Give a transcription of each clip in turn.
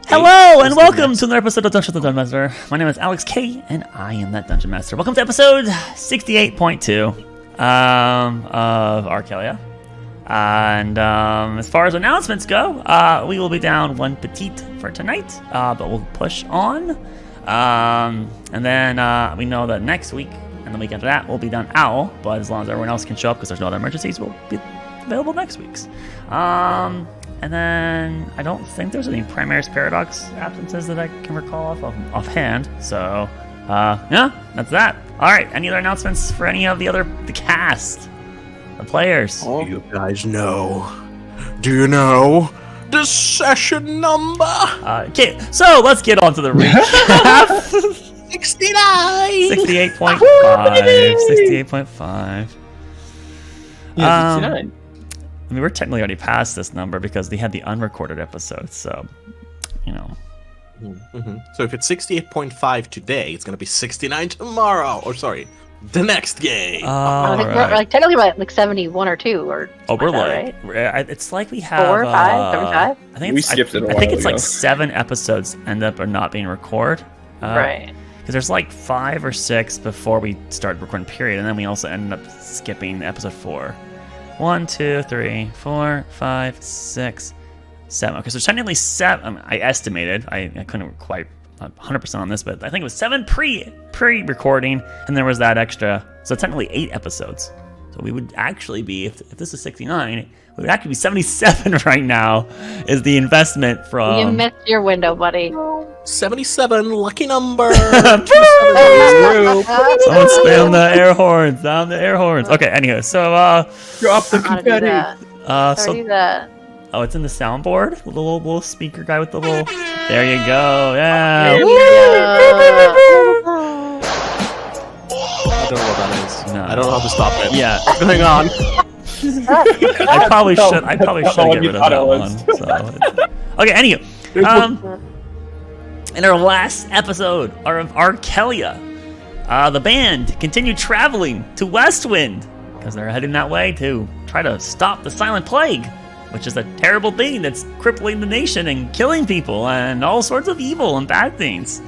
Hello and welcome to another episode of Dungeon the Dungeon Master. My name is Alex K, and I am that Dungeon Master. Welcome to episode 68.2 of Arkelya. And as far as announcements go, we will be down one petite for tonight, but we'll push on. And then we know that next week and the week after that we'll be down owl, but as long as everyone else can show up because there's no other emergencies, we'll be available next week's. And then I don't think there's any Primerus Paradox absences that I can recall offhand. So, yeah, that's that. All right, any other announcements for any of the cast, the players? Do you guys know? Do you know the session number? Okay, so let's get on to the recap. 69. 68.5. 68.5. Yeah, 69. I mean, we're technically already past this number because they had the unrecorded episodes, so, you know. Mm-hmm. So if it's 68.5 today, it's going to be 69 tomorrow. Or sorry, the next game. I think we're like technically like 71 or 2 or we're like, right? It's like we have 4, 5, 75. I think We skipped it a I think while it's like ago. 7 episodes end up or not being recorded. Right. Because there's like 5 or 6 before we started recording period, and then we also ended up skipping episode 4. 1, 2, 3, 4, 5, 6, 7. Okay, so technically 7. I estimated. I couldn't quite 100% on this, but I think it was 7 pre-recording, and there was that extra. So technically 8 episodes. So we would actually be, if this is 69, we would actually be 77 right now. Is the investment from? You missed your window, buddy. 77, lucky number. Someone spam the air horns. Down the air horns. Okay, anyway, so Drop the How to do confetti. that. so do that. oh, it's in the soundboard. The little speaker guy with the little. There you go. Yeah. There Woo! we go. I don't know what that is. No. I don't know how to stop it. Yeah. What's going on? I probably should. I probably That's should all get you rid of thought that it one. was. So. Okay. Anyway, in our last episode of Arkelya, the band continued traveling to Westwind because they're heading that way to try to stop the Silent Plague, which is a terrible thing that's crippling the nation and killing people and all sorts of evil and bad things.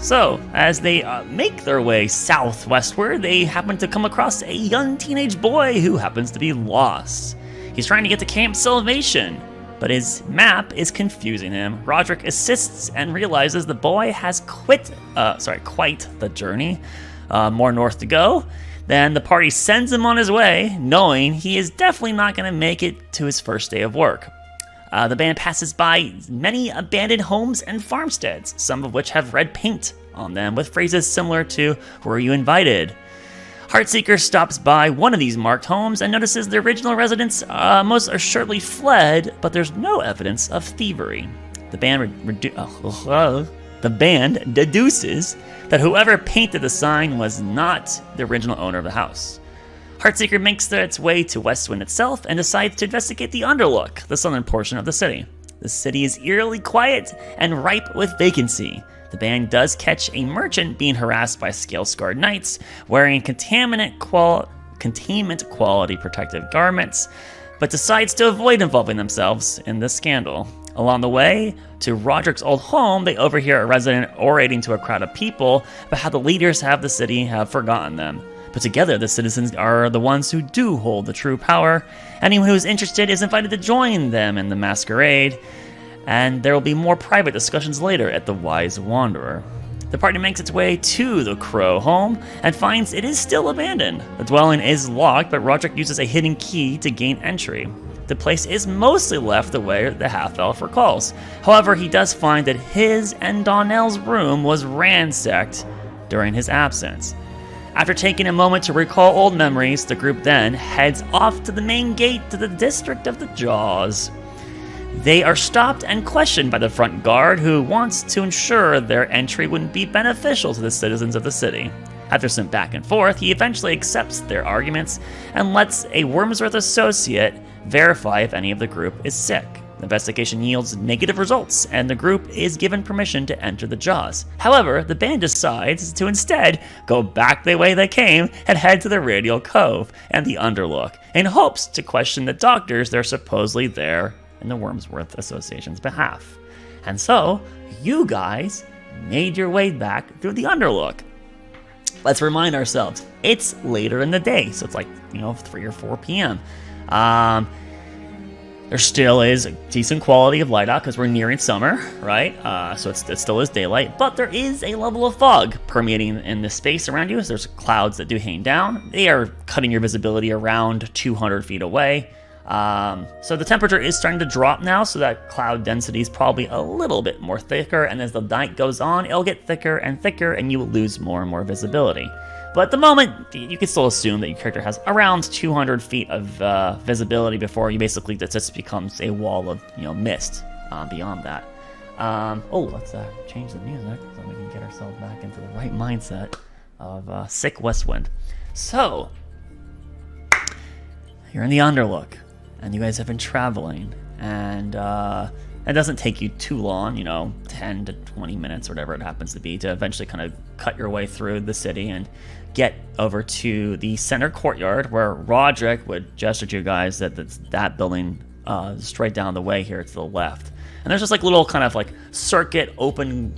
So as they make their way southwestward, they happen to come across a young teenage boy who happens to be lost. He's trying to get to Camp Salvation, but his map is confusing him. Roderick assists and realizes the boy has quite the journey, more north to go. Then the party sends him on his way, knowing he is definitely not going to make it to his first day of work. The band passes by many abandoned homes and farmsteads, some of which have red paint on them with phrases similar to, "Were you invited?" Heartseeker stops by one of these marked homes and notices the original residents most assuredly fled, but there's no evidence of thievery. The band deduces that whoever painted the sign was not the original owner of the house. Heartseeker makes its way to Westwind itself and decides to investigate the Underlook, the southern portion of the city. The city is eerily quiet and ripe with vacancy. The band does catch a merchant being harassed by scale-scarred knights wearing containment quality protective garments, but decides to avoid involving themselves in this scandal. Along the way to Roderick's old home, they overhear a resident orating to a crowd of people about how the leaders of the city have forgotten them. But together, the citizens are the ones who do hold the true power. Anyone who is interested is invited to join them in the masquerade, and there will be more private discussions later at the Wise Wanderer. The party makes its way to the Crow home and finds it is still abandoned. The dwelling is locked, but Roderick uses a hidden key to gain entry. The place is mostly left the way the half-elf recalls. However, he does find that his and Donnell's room was ransacked during his absence. After taking a moment to recall old memories, the group then heads off to the main gate to the district of the Jaws. They are stopped and questioned by the front guard, who wants to ensure their entry wouldn't be beneficial to the citizens of the city. After some back and forth, he eventually accepts their arguments and lets a Wormsworth associate verify if any of the group is sick. The investigation yields negative results, and the group is given permission to enter the Jaws. However, the band decides to instead go back the way they came and head to the Radial Cove and the Underlook, in hopes to question the doctors they're supposedly there in the Wormsworth Association's behalf. And so, you guys made your way back through the Underlook. Let's remind ourselves, it's later in the day, so it's like, 3 or 4 p.m. There still is a decent quality of light out because we're nearing summer, right? So it still is daylight, but there is a level of fog permeating in the space around you. So there's clouds that do hang down. They are cutting your visibility around 200 feet away. So the temperature is starting to drop now, so that cloud density is probably a little bit more thicker, and as the night goes on, it'll get thicker, and you will lose more and more visibility. But at the moment, you can still assume that your character has around 200 feet of visibility before you basically, that just becomes a wall of mist beyond that. Let's change the music so we can get ourselves back into the right mindset of sick Westwind. So, you're in the Underlook, and you guys have been traveling, and it doesn't take you too long, 10 to 20 minutes or whatever it happens to be, to eventually kind of cut your way through the city and get over to the center courtyard where Roderick would gesture to you guys that building straight down the way here to the left. And there's just like little kind of like open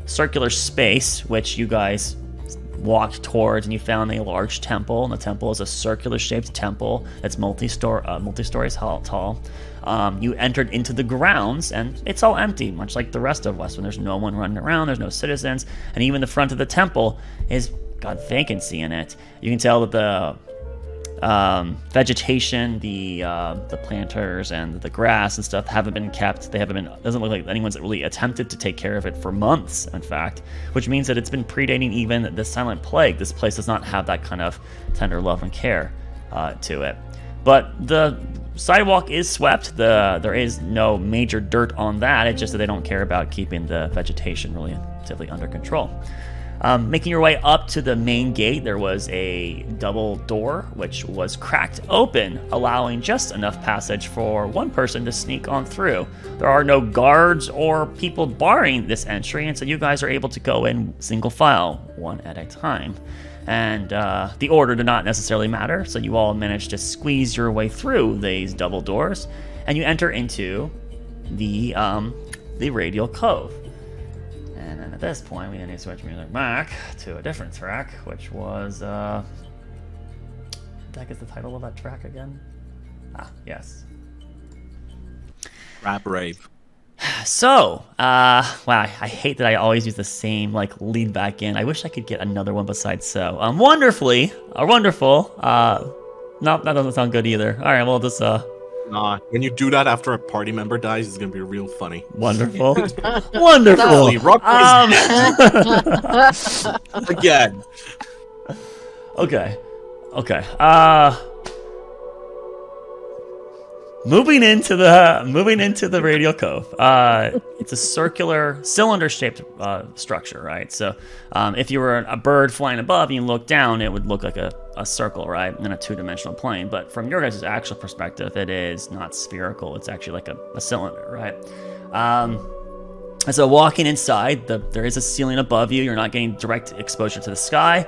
circular space which you guys walked towards, and you found a large temple, and the temple is a circular shaped temple that's multi-stories tall. You entered into the grounds, and it's all empty, much like the rest of Westwind. There's no one running around, there's no citizens, and even the front of the temple is got vacancy in it. You can tell that the vegetation, the planters and the grass and stuff haven't been kept. Doesn't look like anyone's really attempted to take care of it for months, in fact, which means that it's been predating even the Silent Plague. This place does not have that kind of tender love and care to it. But the sidewalk is swept. There is no major dirt on that. It's just that they don't care about keeping the vegetation relatively under control. Making your way up to the main gate, there was a double door which was cracked open, allowing just enough passage for one person to sneak on through. There are no guards or people barring this entry, and so you guys are able to go in single file, one at a time. And the order did not necessarily matter, so you all managed to squeeze your way through these double doors, and you enter into the Radial Cove. And then at this point, we need to switch music back to a different track, which was, what the heck is the title of that track again? Yes. Rap Rave. So, wow, I hate that I always use the same, lead back in. I wish I could get another one besides so. Wonderful. Nope, that doesn't sound good either. All right, well, this, Nah, when you do that after a party member dies, it's gonna be real funny. Wonderful. Wonderful. Again. Okay. Moving into the Radial Cove. It's a circular, cylinder-shaped structure, right? So, if you were a bird flying above and you look down, it would look like a circle, right? In a two-dimensional plane. But from your guys' actual perspective, it is not spherical. It's actually like a cylinder, right? And so walking inside, there is a ceiling above you. You're not getting direct exposure to the sky.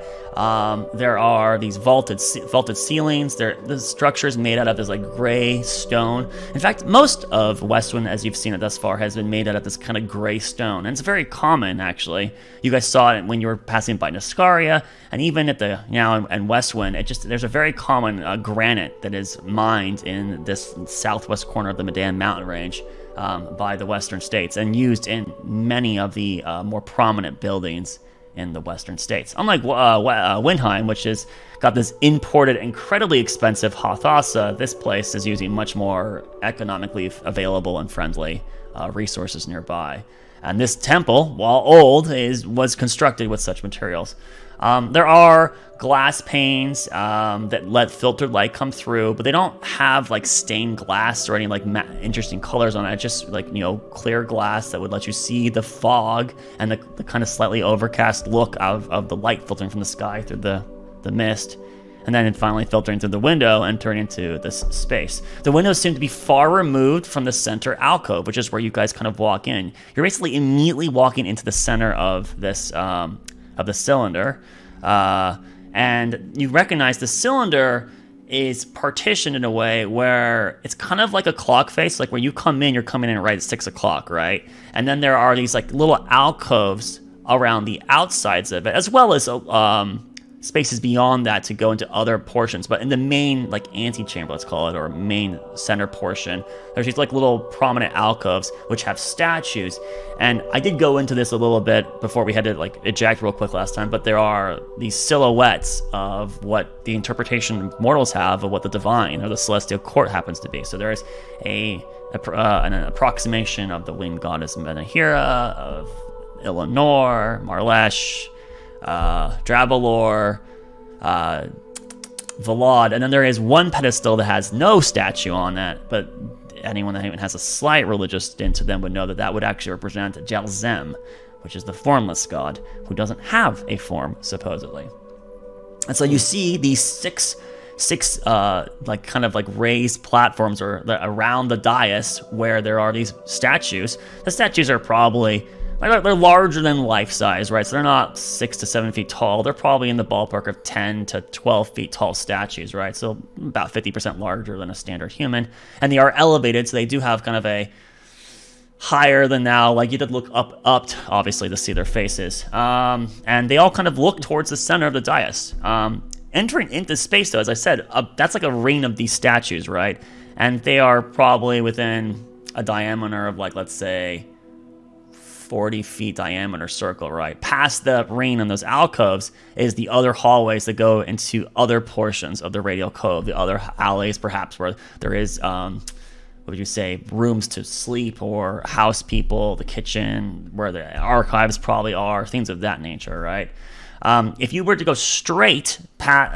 There are these vaulted ceilings. The structure is made out of this gray stone. In fact, most of Westwind, as you've seen it thus far, has been made out of this kind of gray stone. And it's very common, actually. You guys saw it when you were passing by Niscaria, and even at and Westwind. There's a very common granite that is mined in this southwest corner of the Medan mountain range. By the Western states and used in many of the more prominent buildings in the Western states. Unlike Windheim, which has got this imported, incredibly expensive Hothasa, this place is using much more economically available and friendly resources nearby. And this temple, while old, was constructed with such materials. There are glass panes that let filtered light come through, but they don't have stained glass or any interesting colors on it. It's just clear glass that would let you see the fog and the kind of slightly overcast look of the light filtering from the sky through the mist, and then finally filtering through the window and turning into this space. The windows seem to be far removed from the center alcove, which is where you guys kind of walk in. You're basically immediately walking into the center of this of the cylinder, and you recognize the cylinder is partitioned in a way where it's kind of like a clock face. Like when you come in, you're coming in right at 6 o'clock, right? And then there are these like little alcoves around the outsides of it, as well as spaces beyond that to go into other portions. But in the main like antechamber, let's call it, or main center portion, there's these like little prominent alcoves which have statues. And I did go into this a little bit before we had to like eject real quick last time, but there are these silhouettes of what the interpretation mortals have of what the divine or the celestial court happens to be. So there is an approximation of the winged goddess Menahira, of Eleanor, Marlesh, Drabalor, Valad, and then there is one pedestal that has no statue on it, but anyone that even has a slight religious stint to them would know that that would actually represent Jalzem, which is the formless god, who doesn't have a form, supposedly. And so you see these six like kind of like raised platforms or around the dais where there are these statues. The statues are probably they're larger than life size, right? So they're not 6 to 7 feet tall. They're probably in the ballpark of 10 to 12 feet tall statues, right? So about 50% larger than a standard human. And they are elevated, so they do have kind of a higher than now, like you did look up obviously to see their faces. And they all kind of look towards the center of the dais. Entering into space, though, as I said, that's like a ring of these statues, right? And they are probably within a diameter of like, let's say, 40 feet diameter circle, right? Past the ring and those alcoves is the other hallways that go into other portions of the Radial Cove, the other alleys perhaps where there is, what would you say, rooms to sleep or house people, the kitchen, where the archives probably are, things of that nature, right? If you were to go straight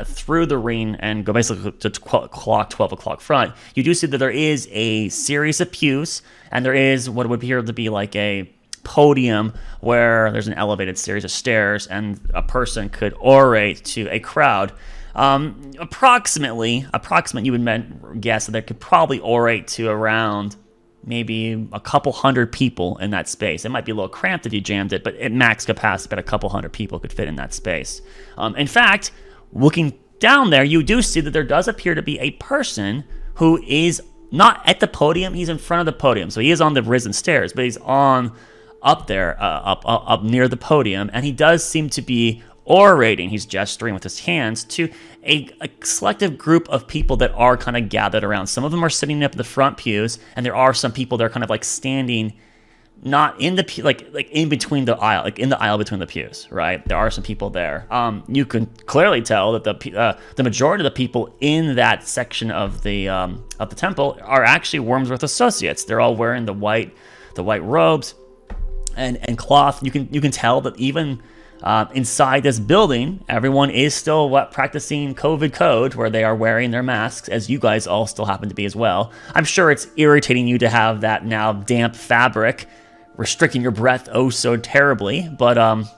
through the ring and go basically to clock 12 o'clock front, you do see that there is a series of pews, and there is what would appear to be like a podium where there's an elevated series of stairs and a person could orate to a crowd. Approximate, you would guess that they could probably orate to around maybe a couple hundred people in that space. It might be a little cramped if you jammed it, but at max capacity, about a couple hundred people could fit in that space. In fact, looking down there, you do see that there does appear to be a person who is not at the podium. He's in front of the podium. So he is on the risen stairs, but he's up there, up near the podium, and he does seem to be orating. He's gesturing with his hands to a selective group of people that are kind of gathered around. Some of them are sitting up in the front pews, and there are some people that are kind of like standing, not in the pew, like in between the aisle, like in the aisle between the pews, right? There are some people there. You can clearly tell that the majority of the people in that section of the temple are actually Wormsworth associates. They're all wearing the white robes and cloth. You can tell that even inside this building, everyone is still practicing COVID code, where they are wearing their masks, as you guys all still happen to be as well. I'm sure it's irritating you to have that now damp fabric restricting your breath oh so terribly, but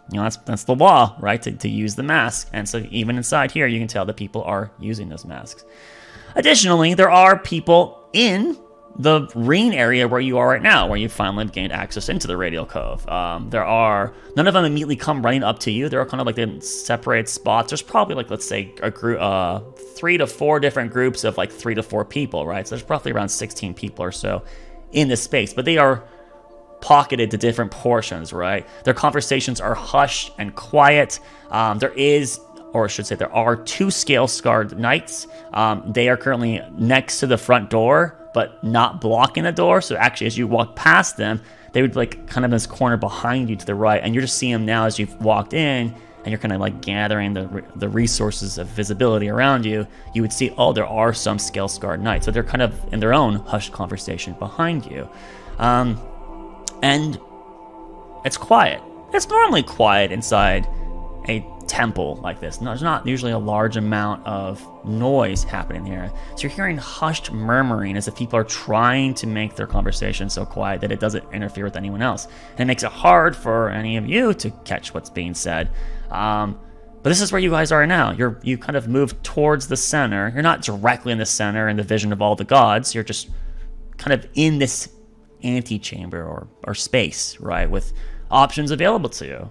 that's the law, right? To use the mask. And so even inside here, you can tell that people are using those masks. Additionally, there are people in the ring area where you are right now, where you finally gained access into the Radial Cove. There are none of them immediately come running up to you. There are kind of like in separate spots. There's probably like, let's say, a group, 3 to 4 different groups of like 3 to 4 people, right? So there's roughly around 16 people or so in this space, but they are pocketed to different portions, right? Their conversations are hushed and quiet. There are 2 scale-scarred knights. They are currently next to the front door, but not blocking the door. So actually, as you walk past them, they would like kind of in this corner behind you to the right, and you're just seeing them now as you've walked in, and you're kind of like gathering the resources of visibility around you. You would see, there are some scale-scarred knights, so they're kind of in their own hushed conversation behind you, and it's quiet. It's normally quiet inside a temple like this. No, there's not usually a large amount of noise happening here. So you're hearing hushed murmuring as if people are trying to make their conversation so quiet that it doesn't interfere with anyone else. And it makes it hard for any of you to catch what's being said. But this is where you guys are now. You kind of move towards the center. You're not directly in the center in the vision of all the gods. You're just kind of in this antechamber or space, right, with options available to you.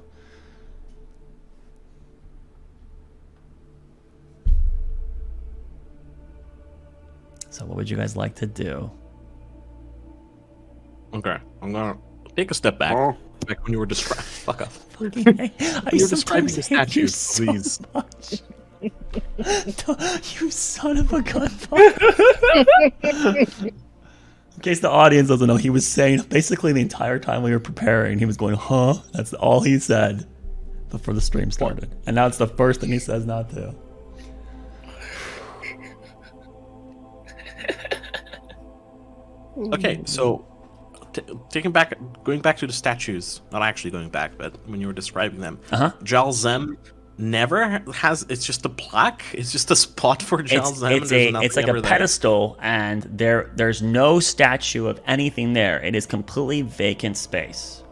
So what would you guys like to do? Okay, I'm gonna take a step back. Oh. Back when you were describing. Fuck off. I You're describing sometimes the hate you statues, so please. much. You son of a gun. In case the audience doesn't know, he was saying basically the entire time we were preparing, he was going, huh? That's all he said before the stream started. And now it's the first thing he says not to. Okay, so going back to the statues, not actually going back, but when you were describing them, Jalzem never has. It's just a plaque. It's just a spot for Jalzem. It's like a pedestal, and there's no statue of anything there. It is completely vacant space.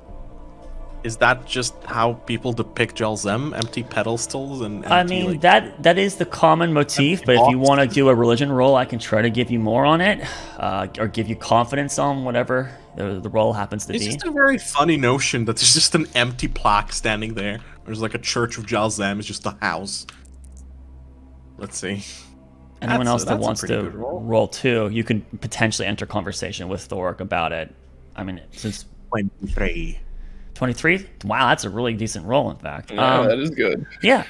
Is that just how people depict Jalzem? Empty pedestals and empty, I mean, that is the common motif, but if you want to do a religion roll, I can try to give you more on it, or give you confidence on whatever the roll happens to be. It's just a very funny notion that there's just an empty plaque standing there. There's like a church of Jalzem, it's just a house. Let's see. Anyone else that wants to roll too, you can potentially enter conversation with Thoric about it. I mean, since 23? Wow, that's a really decent roll, in fact. Yeah, that is good. Yeah,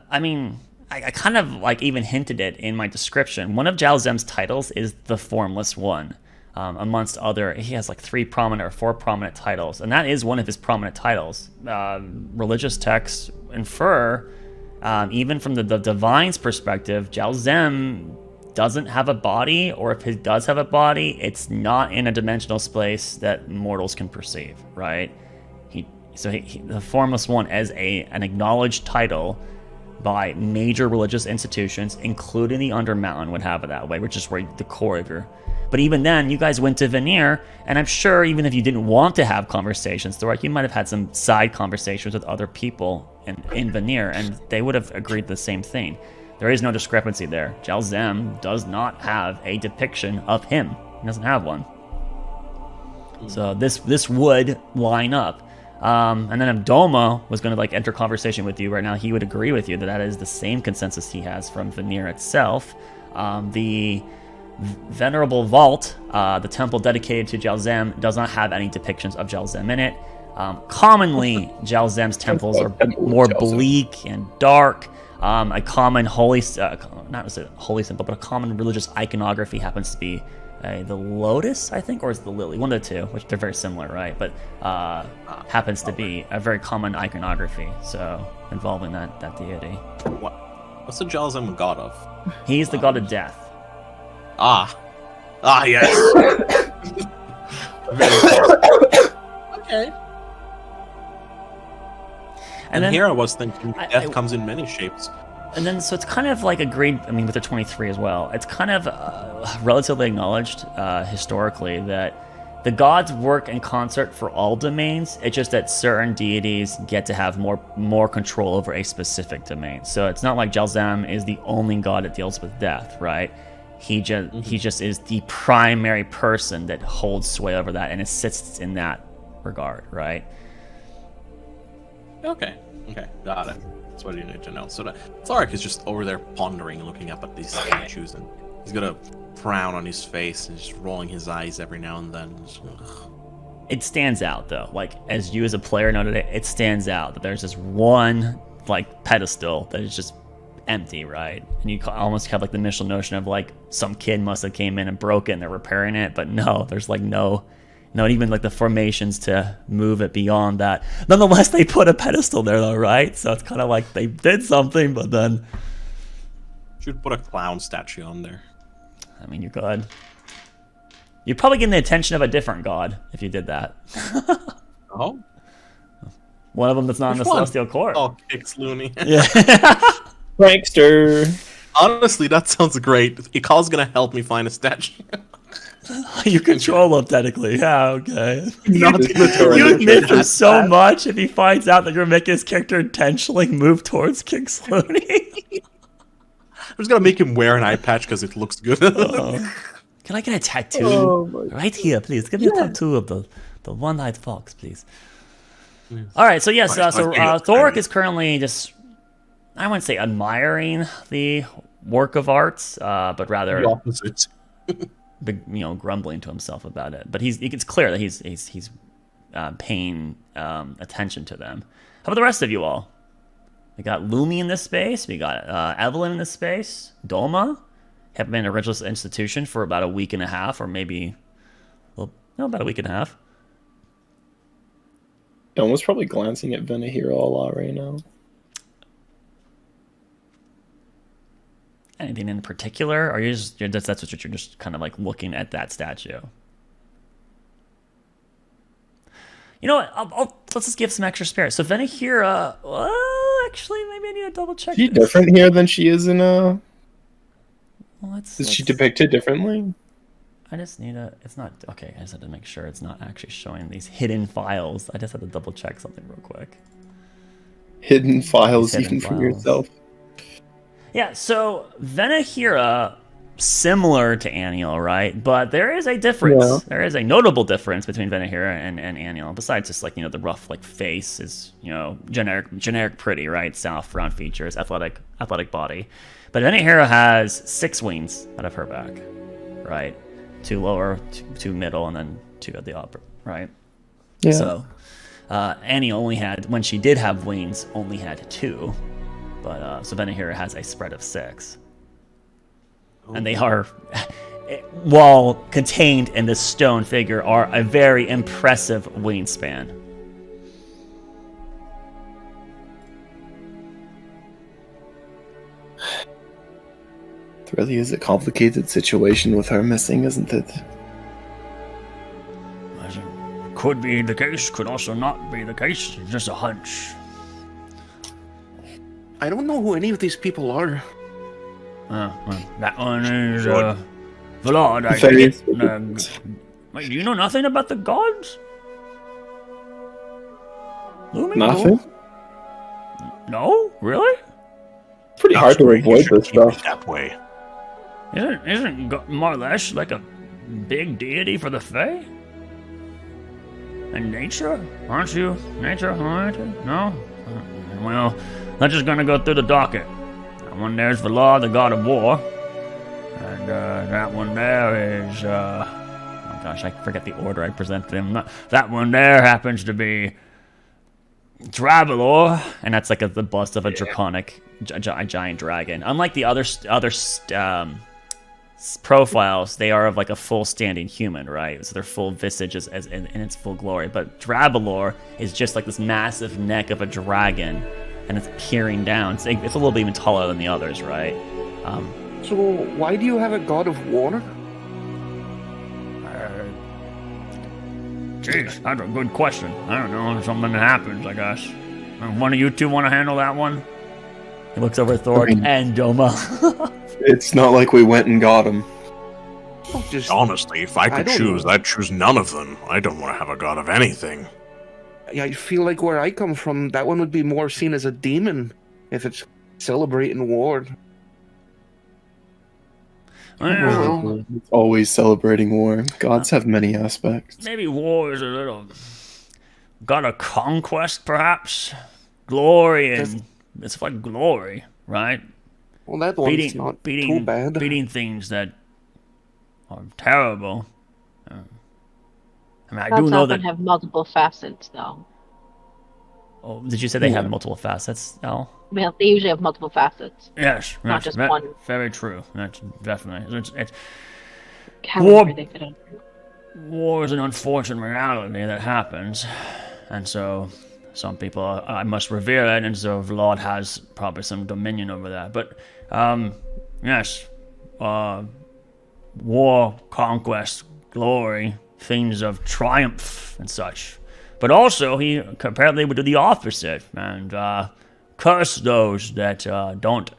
I mean, I kind of like even hinted it in my description. One of Jalzem's titles is the Formless One. Amongst other, he has like 3 prominent or 4 prominent titles, and that is one of his prominent titles. Religious texts infer, even from the divine's perspective, Jalzem doesn't have a body, or if he does have a body, it's not in a dimensional space that mortals can perceive, right? The Formless One as an acknowledged title by major religious institutions, including the Undermountain, would have it that way, which is where the core of your... But even then, you guys went to Veneer, and I'm sure even if you didn't want to have conversations, Thoric, you might have had some side conversations with other people in Veneer, and they would have agreed the same thing. There is no discrepancy there. Jalzem does not have a depiction of him. He doesn't have one. So this would line up. And then if Doma was going to like enter conversation with you right now, he would agree with you that is the same consensus he has from Veneer itself. The Venerable Vault, the temple dedicated to Jalzem, does not have any depictions of Jalzem in it. Commonly, Jalzem's temples are more bleak and dark. A common holy symbol, but a common religious iconography happens to be the lotus, I think, or is the lily? One of the two, which they're very similar, right? But happens to be a very common iconography, so involving that deity. What's the Jalzem a god of? He's the god of death. Yes. Okay. And then, here I was thinking death comes in many shapes. And then, so it's kind of like agreed, I mean, with the 23 as well, it's kind of relatively acknowledged historically that the gods work in concert for all domains. It's just that certain deities get to have more control over a specific domain. So it's not like Jalzem is the only god that deals with death, right? He just is the primary person that holds sway over that and assists in that regard, right? Okay, got it. That's what you need to know. So Thoric is just over there pondering, looking up at these statues, and he's got a frown on his face and just rolling his eyes every now and then. It stands out, though. Like, as you as a player noted it stands out that there's this one, like, pedestal that is just empty, right? And you almost have, like, the initial notion of, like, some kid must have came in and broke it and they're repairing it, but no, there's, like, not even like the formations to move it beyond that. Nonetheless, they put a pedestal there, though, right? So it's kind of like they did something, but then... Should put a clown statue on there. I mean, you could. You'd probably get the attention of a different god if you did that. Oh? One of them that's not in the Celestial Court. Oh, kicks Looney. Yeah. Prankster. Honestly, that sounds great. Ikal's gonna help me find a statue. You control him, technically. Yeah, okay. You admit him so much if he finds out that you're making his character intentionally move towards King Slooney. I'm just gonna make him wear an eye patch because it looks good. Can I get a tattoo? Right here, please. Give me a tattoo of the one-eyed fox, please. Yes. All right, so yes, Thoric is currently just, I wouldn't say admiring the work of arts, but rather... The opposite. grumbling to himself about it. But it's clear that he's paying attention to them. How about the rest of you all? We got Lumi in this space. We got Evelyn in this space. Doma have been in a religious institution for about a week and a half, or maybe, about a week and a half. Doma's probably glancing at Venahira a lot right now. Anything in particular, or that's what you're just kind of like looking at that statue? You know what? Let's just give some extra spirit. So Venahira, actually, maybe I need to double check. Is she different here than she is in Is she depicted differently? I just need it's not, okay, I just had to make sure it's not actually showing these hidden files. I just had to double check something real quick. Hidden files even from yourself. Yeah, so Venahira, similar to Aniel, right? But there is a difference. Yeah. There is a notable difference between Venahira and Aniel. Besides just like, the rough like face is, generic pretty, right? Soft, round features, athletic body. But Venahira has 6 wings out of her back, right? 2 lower, 2 middle, and then 2 at the upper, right? Yeah. So Annie only had, when she did have wings, only had 2. But so Venahira has a spread of 6. Ooh. And they are, while contained in this stone figure, are a very impressive wingspan. It really is a complicated situation with her missing, isn't it? Could be the case, could also not be the case. It's just a hunch. I don't know who any of these people are. Well, that one is Vlad, I think. Wait, do you know nothing about the gods? Lumi? Nothing? No? Really? Pretty hard to avoid this stuff. That way. Isn't Marlesh like a big deity for the Fae? And nature? Aren't you nature oriented? No? Well, that's just gonna go through the docket. That one there's Valar, the god of war. And that one there is, oh gosh, I forget the order I presented him. That one there happens to be Dravalor, and that's like the bust of a draconic, a giant dragon. Unlike the other profiles, they are of like a full standing human, right? So their full visage is in its full glory. But Dravalor is just like this massive neck of a dragon, and it's peering down. It's a little bit even taller than the others, right? So why do you have a god of war? Jeez, that's a good question. I don't know, something that happens, I guess. One of you two want to handle that one? He looks over at Thor and Doma. It's not like we went and got him. Honestly, if I could choose, I'd choose none of them. I don't want to have a god of anything. I feel like where I come from, that one would be more seen as a demon if it's celebrating war. Well, it's always celebrating war. Gods have many aspects. Maybe war is a little god of conquest, perhaps. Glory, and it's like glory, right? Well, that one's not too bad. Beating things that are terrible. I mean, I do know that have multiple facets, though. Oh, did you say they have multiple facets, Al? Well, they usually have multiple facets. Yes, not just one. Very true. That's definitely. It's war is an unfortunate reality that happens, and so some people I must revere it, and so Vlad has probably some dominion over that. But yes, war, conquest, glory, things of triumph and such. But also, he apparently would do the opposite and curse those that don't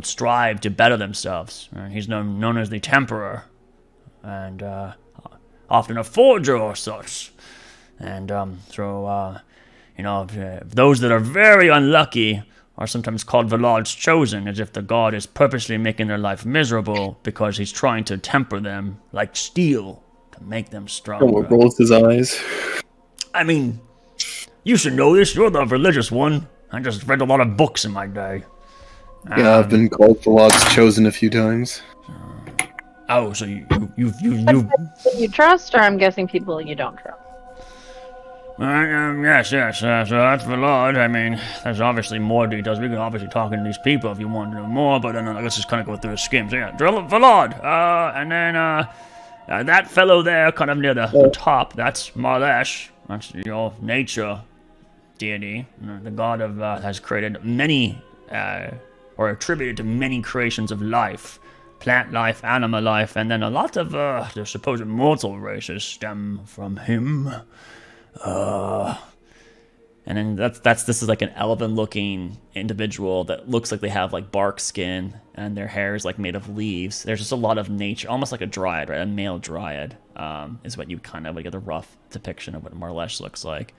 strive to better themselves. He's known as the Temperer, and often a forger or such. And those that are very unlucky are sometimes called Valad's Chosen, as if the god is purposely making their life miserable because he's trying to temper them like steel to make them stronger. Someone rolls his eyes. I mean, you should know this. You're the religious one. I just read a lot of books in my day. Yeah, I've been called Valad's Chosen a few times. Oh, so you You trust, or I'm guessing people you don't trust. yes. So that's the Lord. I mean, there's obviously more details. We can obviously talk to these people if you want to know more, but then let's just kind of go through the scheme. So yeah, drill the Lord. And then that fellow there, kind of near the top, that's Marlesh. That's your nature deity. The god of has created many, or attributed to many creations of life. Plant life, animal life, and then a lot of the supposed mortal races stem from him. And then this is like an elven-looking individual that looks like they have like bark skin, and their hair is like made of leaves. There's just a lot of nature, almost like a dryad, right? A male dryad is what you kind of like get a rough depiction of what Marlesh looks like.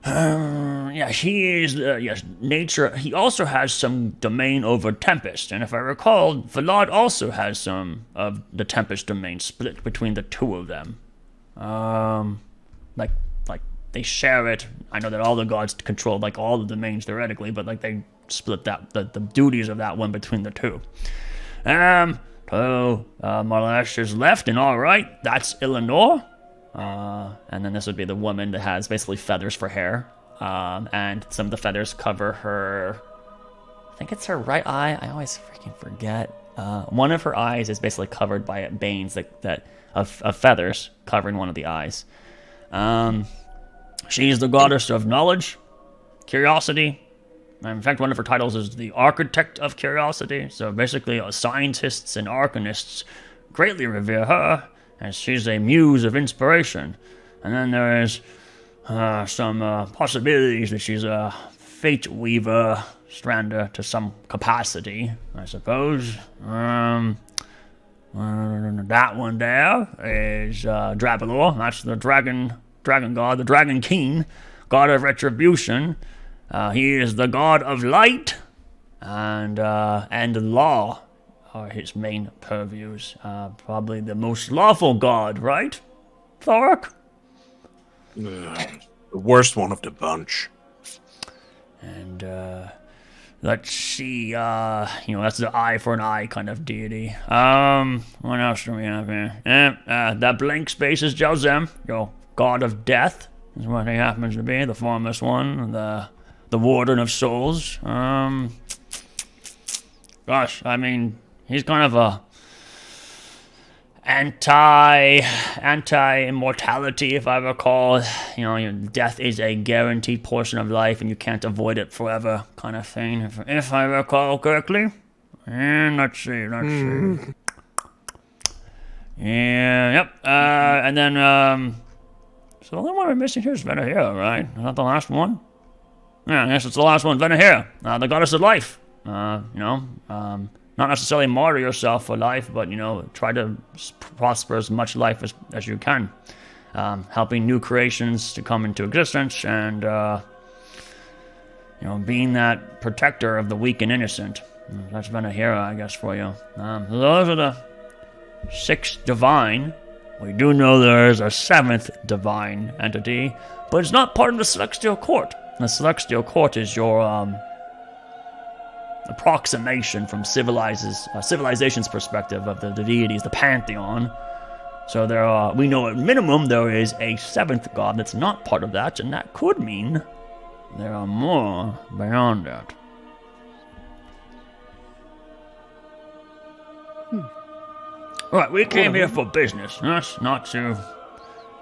He is nature. He also has some domain over Tempest, and if I recall, Vlad also has some of the Tempest domain split between the two of them. Like they share it. I know that all the gods control like all the domains theoretically, but like they split that the duties of that one between the two. So Marlesh is left, and all right, that's Eleanor. And then this would be the woman that has basically feathers for hair, and some of the feathers cover her. I think it's her right eye. I always freaking forget. One of her eyes is basically covered by bands of feathers covering one of the eyes. She's the goddess of knowledge, curiosity. In fact, one of her titles is the Architect of Curiosity. So basically, scientists and arcanists greatly revere her, as she's a muse of inspiration. And then there is some possibilities that she's a fate weaver, strander to some capacity, I suppose. That one there is Drabalor. That's the dragon god, the dragon king, god of retribution. He is the god of light, and law are his main purviews. Probably the most lawful god, right, Thorok? The worst one of the bunch. And let's see, that's the eye for an eye kind of deity. What else do we have here? That blank space is Jalzem, your god of death, is what he happens to be, the formless one, the warden of souls. Gosh, I mean, he's kind of a anti-immortality, if I recall. Death is a guaranteed portion of life, and you can't avoid it forever, kind of thing, if I recall correctly. And let's see. Yeah, yep. And then, so the only one we're missing here is Venahira, right? Is that the last one? Yeah, I guess it's the last one, Venahira, the goddess of life. Not necessarily martyr yourself for life, but, try to prosper as much life as you can. Helping new creations to come into existence, and, being that protector of the weak and innocent. That's Venahira, I guess, for you. Those are the 6 divine. We do know there is a 7th divine entity, but it's not part of the Celestial Court. The Celestial Court is your, approximation from civilization's perspective of the deities, the pantheon. So we know at minimum there is a 7th god that's not part of that, and that could mean there are more beyond that. Alright, we came here for business. That's not to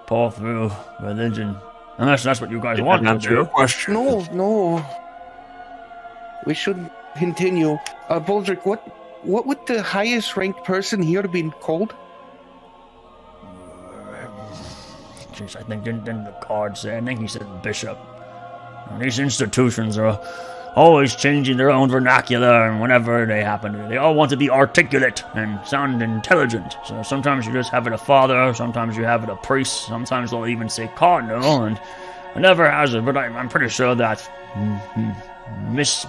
pour through religion, unless that's what you guys want to do. Question. No. We should continue. Boldrick, what would the highest ranked person here be called? Jeez, I think didn't the card say? I think he said bishop. These institutions are always changing their own vernacular, and whenever they happen to, they all want to be articulate and sound intelligent. So sometimes you just have it a father, sometimes you have it a priest, sometimes they'll even say cardinal, and it never has it. But I'm pretty sure that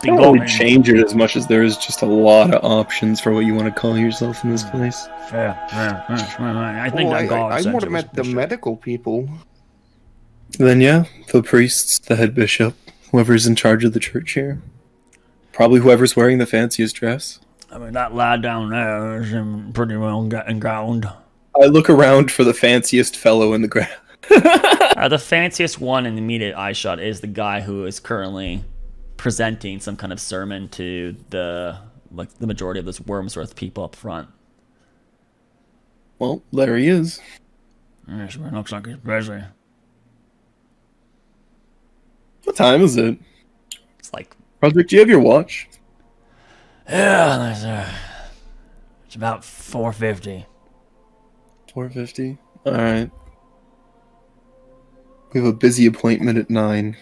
Don't really change it as much as there is just a lot of options for what you want to call yourself in this place. Yeah. I think that God I said would it have was met the bishop. medical people. Then yeah, the priests, the head bishop, whoever's in charge of the church here. Probably whoever's wearing the fanciest dress. I mean, that lad down there is pretty well getting gowned. I look around for the fanciest fellow in the crowd. The fanciest one in the immediate eye shot is the guy who is currently presenting some kind of sermon to the majority of those Wormsworth people up front. Well, there he is. Yes, it looks like he's busy. What time is it? It's like, Roderick, do you have your watch? yeah, it's about 4:50. 4:50. All right. We have a busy appointment at 9.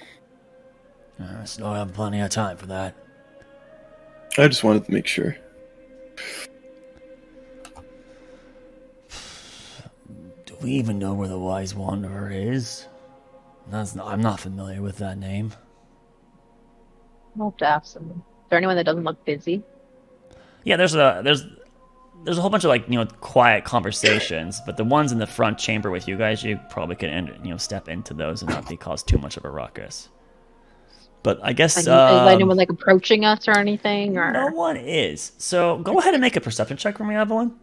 I still have plenty of time for that. I just wanted to make sure. Do we even know where the Wise Wanderer is? I'm not familiar with that name. I'll have to ask them. Is there anyone that doesn't look busy? Yeah, there's a whole bunch of quiet conversations, but the ones in the front chamber with you guys, you probably could step into those and not cause too much of a ruckus. But I guess Is anyone approaching us or anything? Or no one is. So go ahead and make a perception check for me, Evelyn.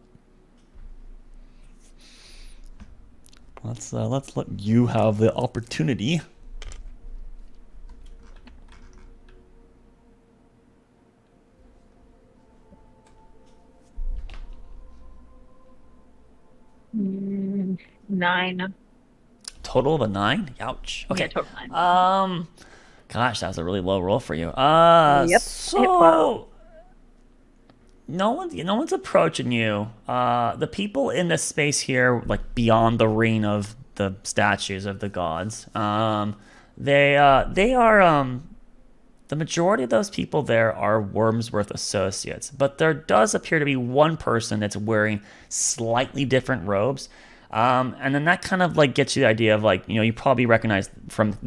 Let's let you have the opportunity. Mm, 9. Total of a 9? Ouch. Okay. Yeah, total 9. Gosh, that was a really low roll for you. Yep. So no one's approaching you. The people in this space here, like beyond the ring of the statues of the gods, they are the majority of those people there are Wormsworth associates, but there does appear to be one person that's wearing slightly different robes. And then that kind of gets you the idea of you probably recognize from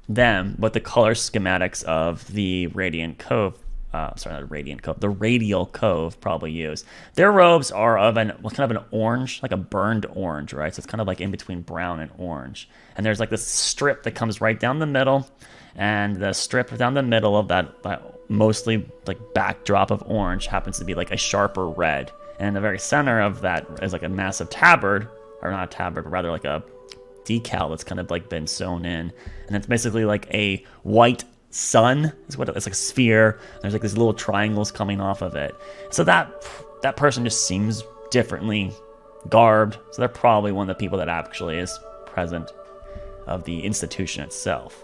them what the color schematics of the Radiant Cove, the Radial Cove probably use. Their robes are of kind of an orange, like a burned orange, right? So it's kind of in between brown and orange. And there's this strip that comes right down the middle, and the strip down the middle of that mostly backdrop of orange happens to be a sharper red. And in the very center of that is a massive tabard, or not a tabard, but rather a decal that's kind of been sewn in, and it's basically a white sun is what it's a sphere. There's these little triangles coming off of it, so that person just seems differently garbed, so they're probably one of the people that actually is present of the institution itself.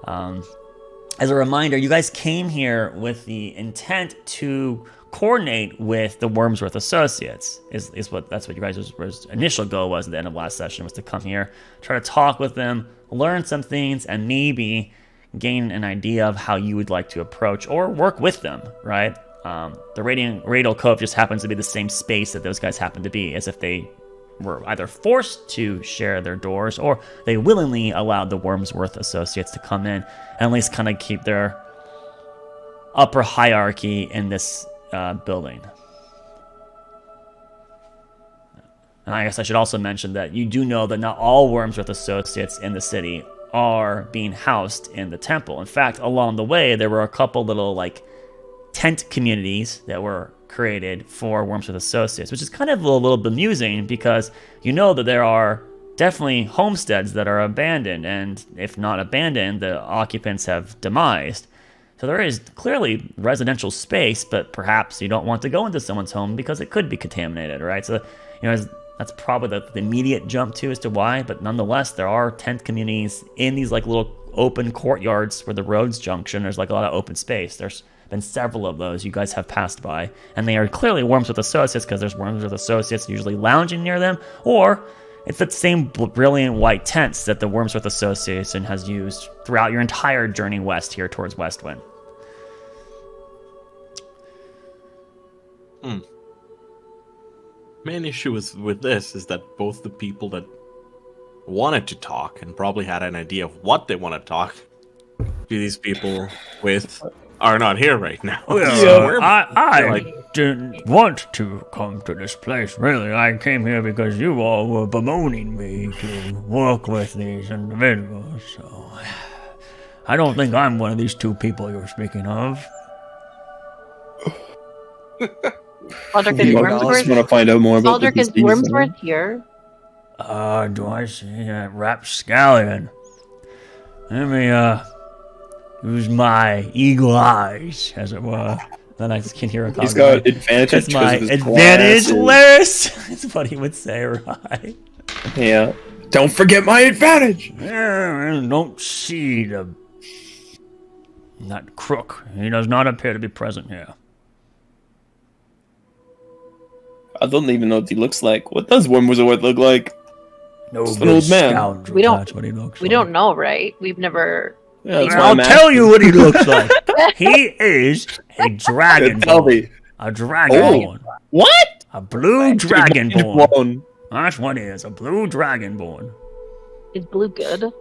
As a reminder, you guys came here with the intent to coordinate with the Wormsworth associates. That's what you guys' initial goal was at the end of last session, was to come here, try to talk with them, learn some things, and maybe gain an idea of how you would like to approach or work with them, right? The Radial Cove just happens to be the same space that those guys happen to be, as if they were either forced to share their doors or they willingly allowed the Wormsworth associates to come in and at least kind of keep their upper hierarchy in this building. And I guess I should also mention that you do know that not all Wormsworth associates in the city are being housed in the temple. In fact, along the way, there were a couple little tent communities that were created for Wormsworth associates, which is kind of a little bemusing because you know that there are definitely homesteads that are abandoned, and if not abandoned, the occupants have demised. So there is clearly residential space, but perhaps you don't want to go into someone's home because it could be contaminated, right? So, that's probably the immediate jump to as to why, but nonetheless, there are tent communities in these little open courtyards where the roads junction. There's a lot of open space. There's been several of those you guys have passed by, and they are clearly Wormsworth associates because there's Wormsworth associates usually lounging near them, or it's the same brilliant white tents that the Wormsworth Association has used throughout your entire journey west here towards Westwind. Main issue with this is that both the people that wanted to talk and probably had an idea of what they want to talk to these people with are not here right now. Well, I didn't want to come to this place, really. I came here because you all were bemoaning me to work with these individuals, so I don't think I'm one of these two people you're speaking of. Baldric, is I just Wormsworth? want to find out more about Baldric, the is disease. Wormsworth here? Do I see a rapscallion? Let me, use my eagle eyes, as it were. Then I just can hear a He's got advantage That's my because of his advantage glasses. list! That's what he would say, right? Yeah. Don't forget my advantage! Don't see that crook. He does not appear to be present here. I don't even know what he looks like. What does Wormsworth look like? No Just an old man. scoundrel, We don't- that's what he looks We like. don't know, right? We've never. Yeah, that's why I'll I'm tell asking. you what he looks like. He is a dragonborn. Tell me. A dragonborn. What? A blue dragonborn. Dragonborn. That's what he is. A blue dragonborn. Is blue good?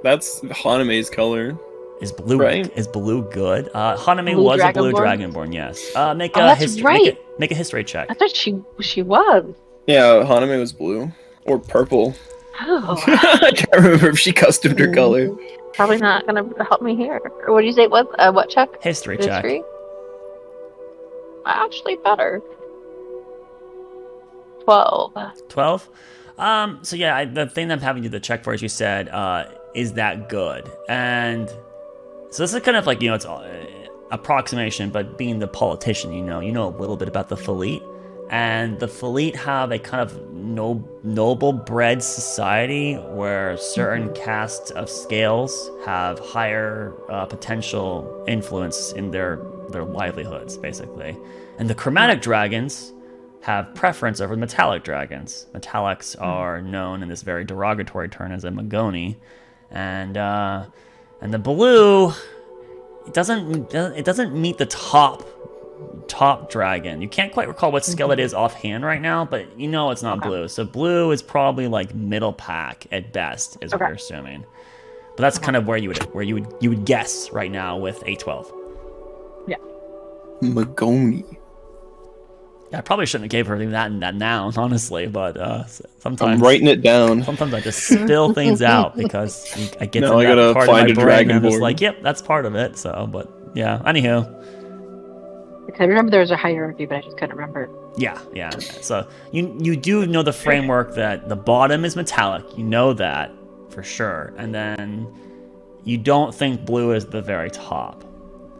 That's Haname's color. Is blue Right. is blue good? Haname Blue was a blue dragonborn? dragonborn. Yes. Make Oh, a that's history. right. Make a history check. I thought she was. Yeah, Haname was blue. Or purple. Oh, I can't remember if she customed her color. probably not gonna help me here. Or what do you say? What check? History check. History? Actually, better. 12. 12. So yeah, the thing that I'm having you to check for, as you said, is that good? And so this is kind of like, it's approximation, but being the politician, you know a little bit about the Felite, and the Felite have a kind of noble bred society where certain castes of scales have higher potential influence in their livelihoods, basically, and the chromatic dragons have preference over metallic dragons. Metallics are known in this very derogatory term as a Magoni, and the blue, it doesn't meet the top dragon. You can't quite recall what scale it is offhand right now, but it's not blue. So blue is probably like middle pack at best, is what we're assuming. But that's kind of where you would guess right now with A12. Magoni. Yeah, I probably shouldn't have gave her that noun, honestly, but sometimes I'm writing it down. Sometimes I just spill things out because I get No, to I that gotta part of find my a brain and I'm just dragonborn. like, yep, that's part of it. So, but yeah, anywho. I remember there was a hierarchy, but I just couldn't remember. Yeah. So you do know the framework that the bottom is metallic. You know that for sure, and then you don't think blue is the very top.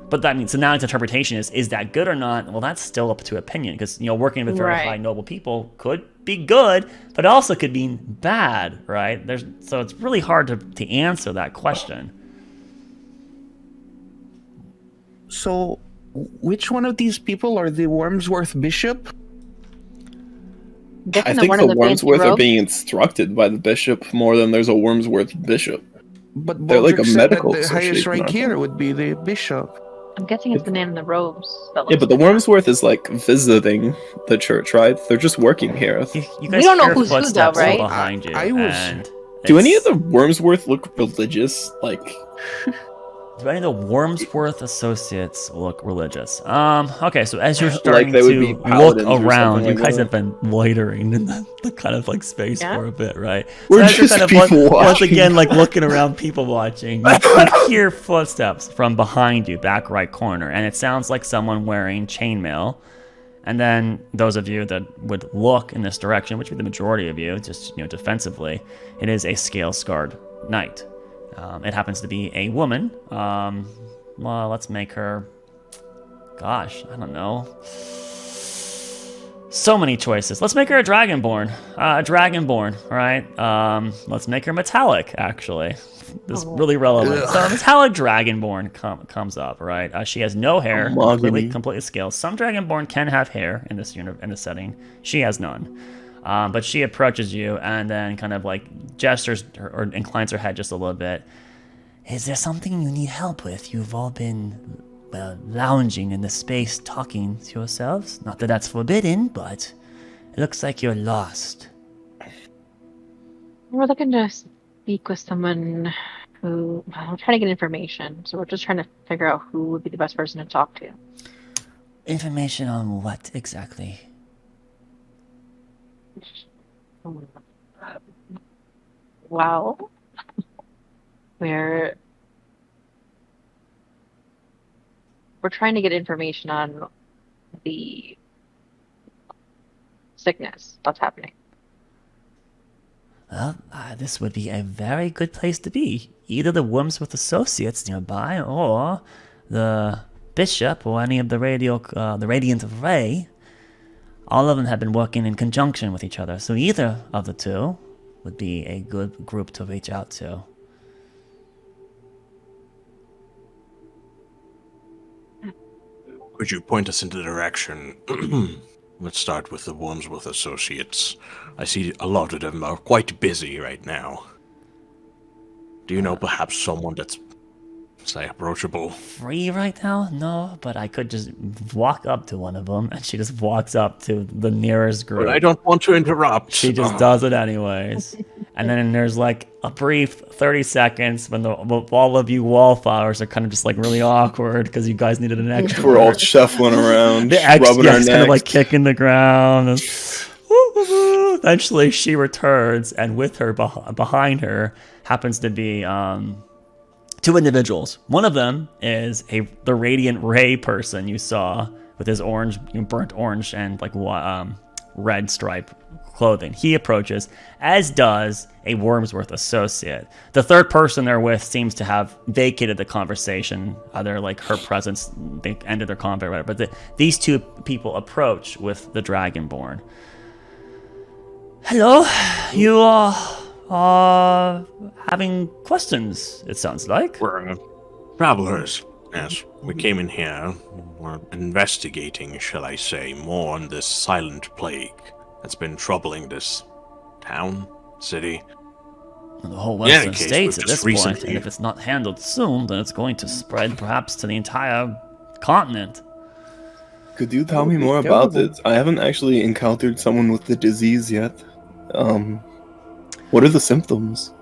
But that means, so now its interpretation is that good or not? Well, that's still up to opinion, because working with very high noble people could be good, but also could be bad, right? So it's really hard to answer that question. So, which one of these people are the Wormsworth bishop? I think the Wormsworth are being instructed by the bishop more than there's a Wormsworth bishop. But They're like a Baldric said medical that the highest association, rank aren't they? here would be the bishop. I'm guessing it's the man in the robes. Yeah, but the Wormsworth is like visiting the church, right? They're just working here. You guys don't know hear who's who, footsteps though, right? behind you. I was- and Do any of it's- the Wormsworth look religious? Like, Do any of the Wormsworth associates look religious? Okay, so as you're starting they would to be look paladins or around, something you like guys that. have been loitering in the kind of like space for a bit, right? We're as you're just people once watching. again like looking around, people watching, you hear footsteps from behind you, back right corner, and it sounds like someone wearing chainmail. And then those of you that would look in this direction, which would be the majority of you, just defensively, it is a scale-scarred knight. It happens to be a woman. Well, let's make her. Gosh, I don't know. So many choices. Let's make her a dragonborn. Right? Let's make her metallic. Actually, this is really relevant. So, a metallic dragonborn comes up. Right? She has no hair. Completely scaled. Some dragonborn can have hair in this setting. She has none. But she approaches you and then kind of like gestures or inclines her head just a little bit. Is there something you need help with? You've all been, lounging in the space talking to yourselves. Not that that's forbidden, but it looks like you're lost. We're looking to speak with someone who... I'm trying to get information, so we're just trying to figure out who would be the best person to talk to. Information on what exactly? Well, we're trying to get information on the sickness that's happening. Well, this would be a very good place to be. Either the Wormsworth Associates nearby, or the Bishop, or any of the Radiant Ray. All of them have been working in conjunction with each other, so either of the two would be a good group to reach out to. Could you point us into the direction? Let's start with the Wormsworth Associates. I see a lot of them are quite busy right now. Do you know perhaps someone that's, say, approachable? Free right now? No, but I could just walk up to one of them, and she just walks up to the nearest group. But I don't want to interrupt. She just does it anyways. And then there's like a brief 30 seconds when all of you wallflowers are kind of just like really awkward because you guys needed an extra. We're all shuffling around, the ex, rubbing yeah, our necks. kind of like kicking the ground. And eventually she returns, and with her behind her happens to be two individuals. One of them is the Radiant Ray person you saw with his orange, burnt orange and like red stripe clothing. He approaches, as does a Wormsworth associate. The third person they're with seems to have vacated the conversation. Either like her presence, they ended their convo, whatever. But these two people approach with the Dragonborn. Hello, you are having questions, it sounds like. We're travelers. Yes, we came in here. We're investigating, shall I say, more on this silent plague that's been troubling this town, city. The whole Western case, States we've at this just point, recently- and if it's not handled soon, then it's going to spread perhaps to the entire continent. Could you tell me more about it? I haven't actually encountered someone with the disease yet. What are the symptoms?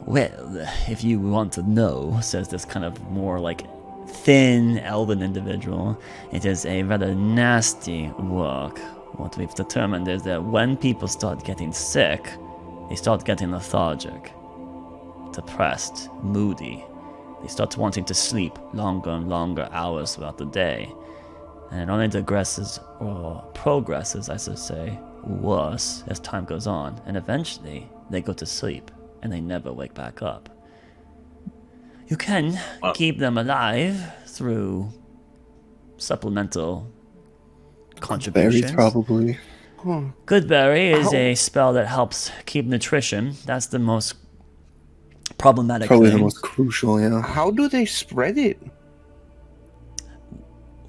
Well, if you want to know, says this kind of more like thin elven individual, it is a rather nasty work. What we've determined is that when people start getting sick, they start getting lethargic, depressed, moody. They start wanting to sleep longer and longer hours throughout the day. And it only digresses, or progresses, I should say, worse as time goes on. And eventually, they go to sleep, and they never wake back up. You can keep them alive through supplemental contributions. Berries, probably. Goodberry is a spell that helps keep nutrition. That's the most problematic Probably thing. the most crucial, yeah. How do they spread it?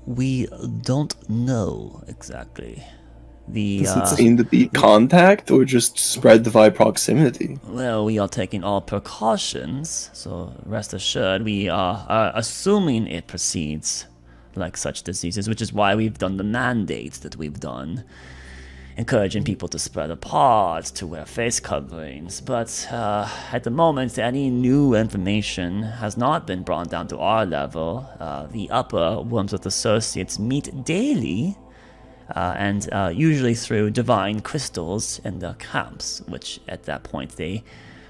We don't know exactly. Does it seem to be contact or just spread by proximity? Well, we are taking all precautions, so rest assured we are assuming it proceeds like such diseases, which is why we've done the mandates that we've done, encouraging people to spread apart, to wear face coverings. But at the moment, any new information has not been brought down to our level. The upper Wormsworth Associates meet daily, and usually through divine crystals in their camps, which at that point they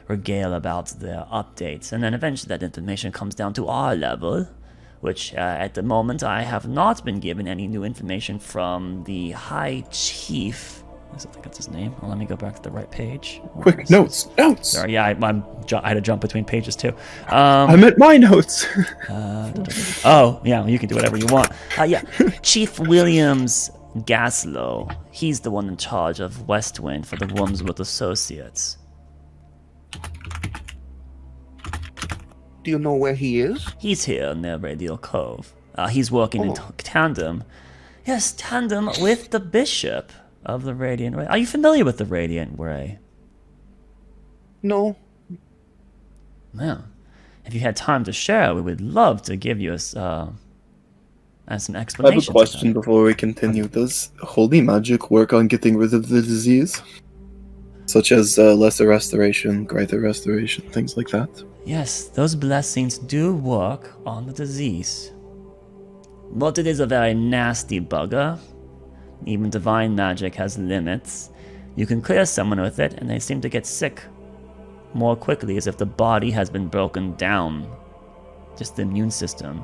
regale about their updates. And then eventually that information comes down to our level, which at the moment I have not been given any new information from the High Chief. I think that's his name. Well, let me go back to the right page. Quick, notes! Sorry, yeah, I had to jump between pages too. I meant my notes! Oh, yeah, you can do whatever you want. Yeah, Chief Williams Gaslow. He's the one in charge of Westwind for the Wormsworth Associates. Do you know where he is? He's here near Radial Cove. He's working in tandem. Yes, tandem with the Bishop of the Radiant Ray. Are you familiar with the Radiant Ray? No. Well, if you had time to share, we would love to give you some I explanation. have a question before we continue. Does holy magic work on getting rid of the disease? Such as lesser restoration, greater restoration, things like that? Yes, those blessings do work on the disease. But it is a very nasty bugger. Even divine magic has limits. You can clear someone with it, and they seem to get sick more quickly, as if the body has been broken down. Just the immune system.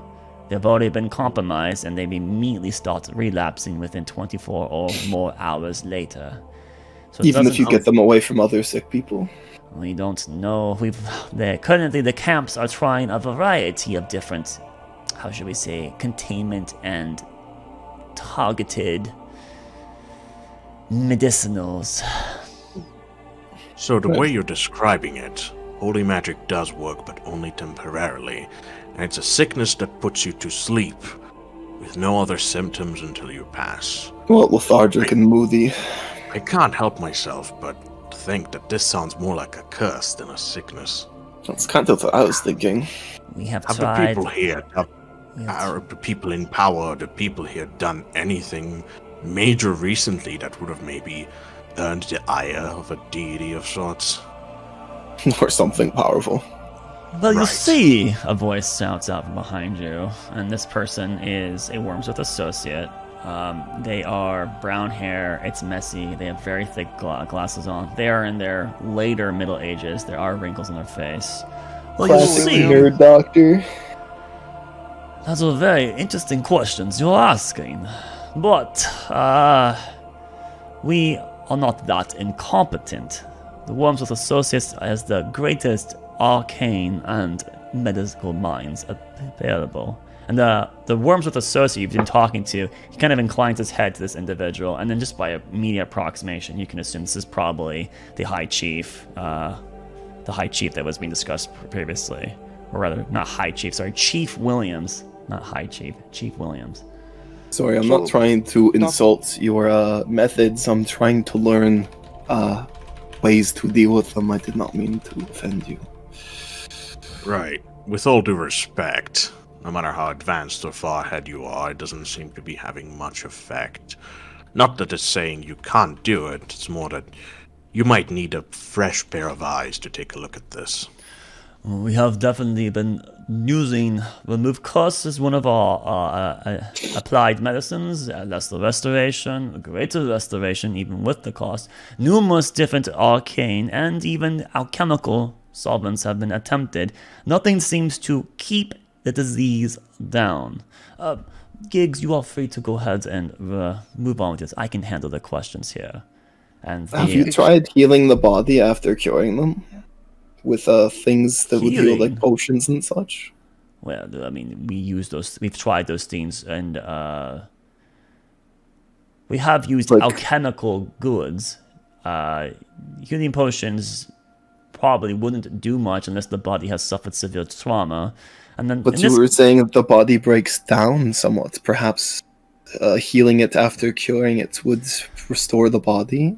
They've already been compromised, and they immediately start relapsing within 24 or more hours later. So Even if you get them away from other sick people. we don't know. Currently, the camps are trying a variety of different, how should we say, containment and targeted medicinals. So the way you're describing it, holy magic does work, but only temporarily. And it's a sickness that puts you to sleep, with no other symptoms until you pass. Well, lethargic and moody. I can't help myself but think that this sounds more like a curse than a sickness. That's kind of what I was thinking. We have Have tried. the people here, are the people in power, the people here done anything major recently that would have maybe earned the ire of a deity of sorts? Or something powerful. Well, you Right. see, a voice shouts out from behind you, and this person is a Wormsworth associate. They are brown hair, it's messy, they have very thick glasses on. They are in their later middle ages, there are wrinkles on their face. Well, you Classic see, nerd doctor. those are very interesting questions you're asking. But, we are not that incompetent. The Wormsworth Associates has the greatest arcane and medical minds available. And the Wormsworth Associate you've been talking to, he kind of inclines his head to this individual, and then just by immediate approximation, you can assume this is probably the High Chief, that was being discussed previously. Or rather, not High Chief, sorry, Chief Williams. Not High Chief, Chief Williams. Sorry, I'm not trying to insult your methods. I'm trying to learn ways to deal with them. I did not mean to offend you. Right. With all due respect, no matter how advanced or far ahead you are, it doesn't seem to be having much effect. Not that it's saying you can't do it, it's more that you might need a fresh pair of eyes to take a look at this. We have definitely been using Remove Curse as one of our applied medicines, lesser restoration, greater restoration, even with the cost. Numerous different arcane and even alchemical solvents have been attempted. Nothing seems to keep the disease down. Giggs, you are free to go ahead and move on with this. I can handle the questions here. And Have you tried healing the body after curing them? With things that would heal, Healing? like potions and such? Well, I mean, we've tried those things, and we have used Like- alchemical goods. Healing potions probably wouldn't do much unless the body has suffered severe trauma. And then, But in you this- were saying that the body breaks down somewhat. Perhaps healing it after curing it would restore the body?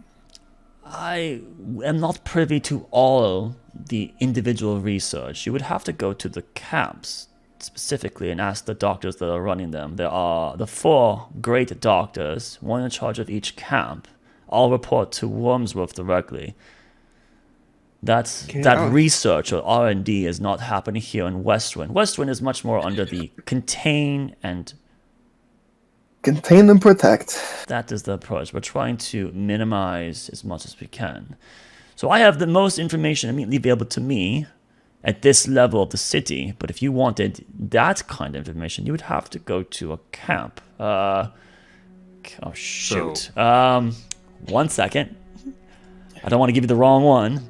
I am not privy to all the individual research. You would have to go to the camps specifically and ask the doctors that are running them. There are the 4 great doctors, one in charge of each camp. All report to Wormsworth directly. That research or R&D is not happening here in Westwind. Westwind is much more under the contain and Contain and protect. that is the approach. We're trying to minimize as much as we can. So I have the most information immediately available to me at this level of the city. But if you wanted that kind of information, you would have to go to a camp. Oh, shoot. 1 second. I don't want to give you the wrong one.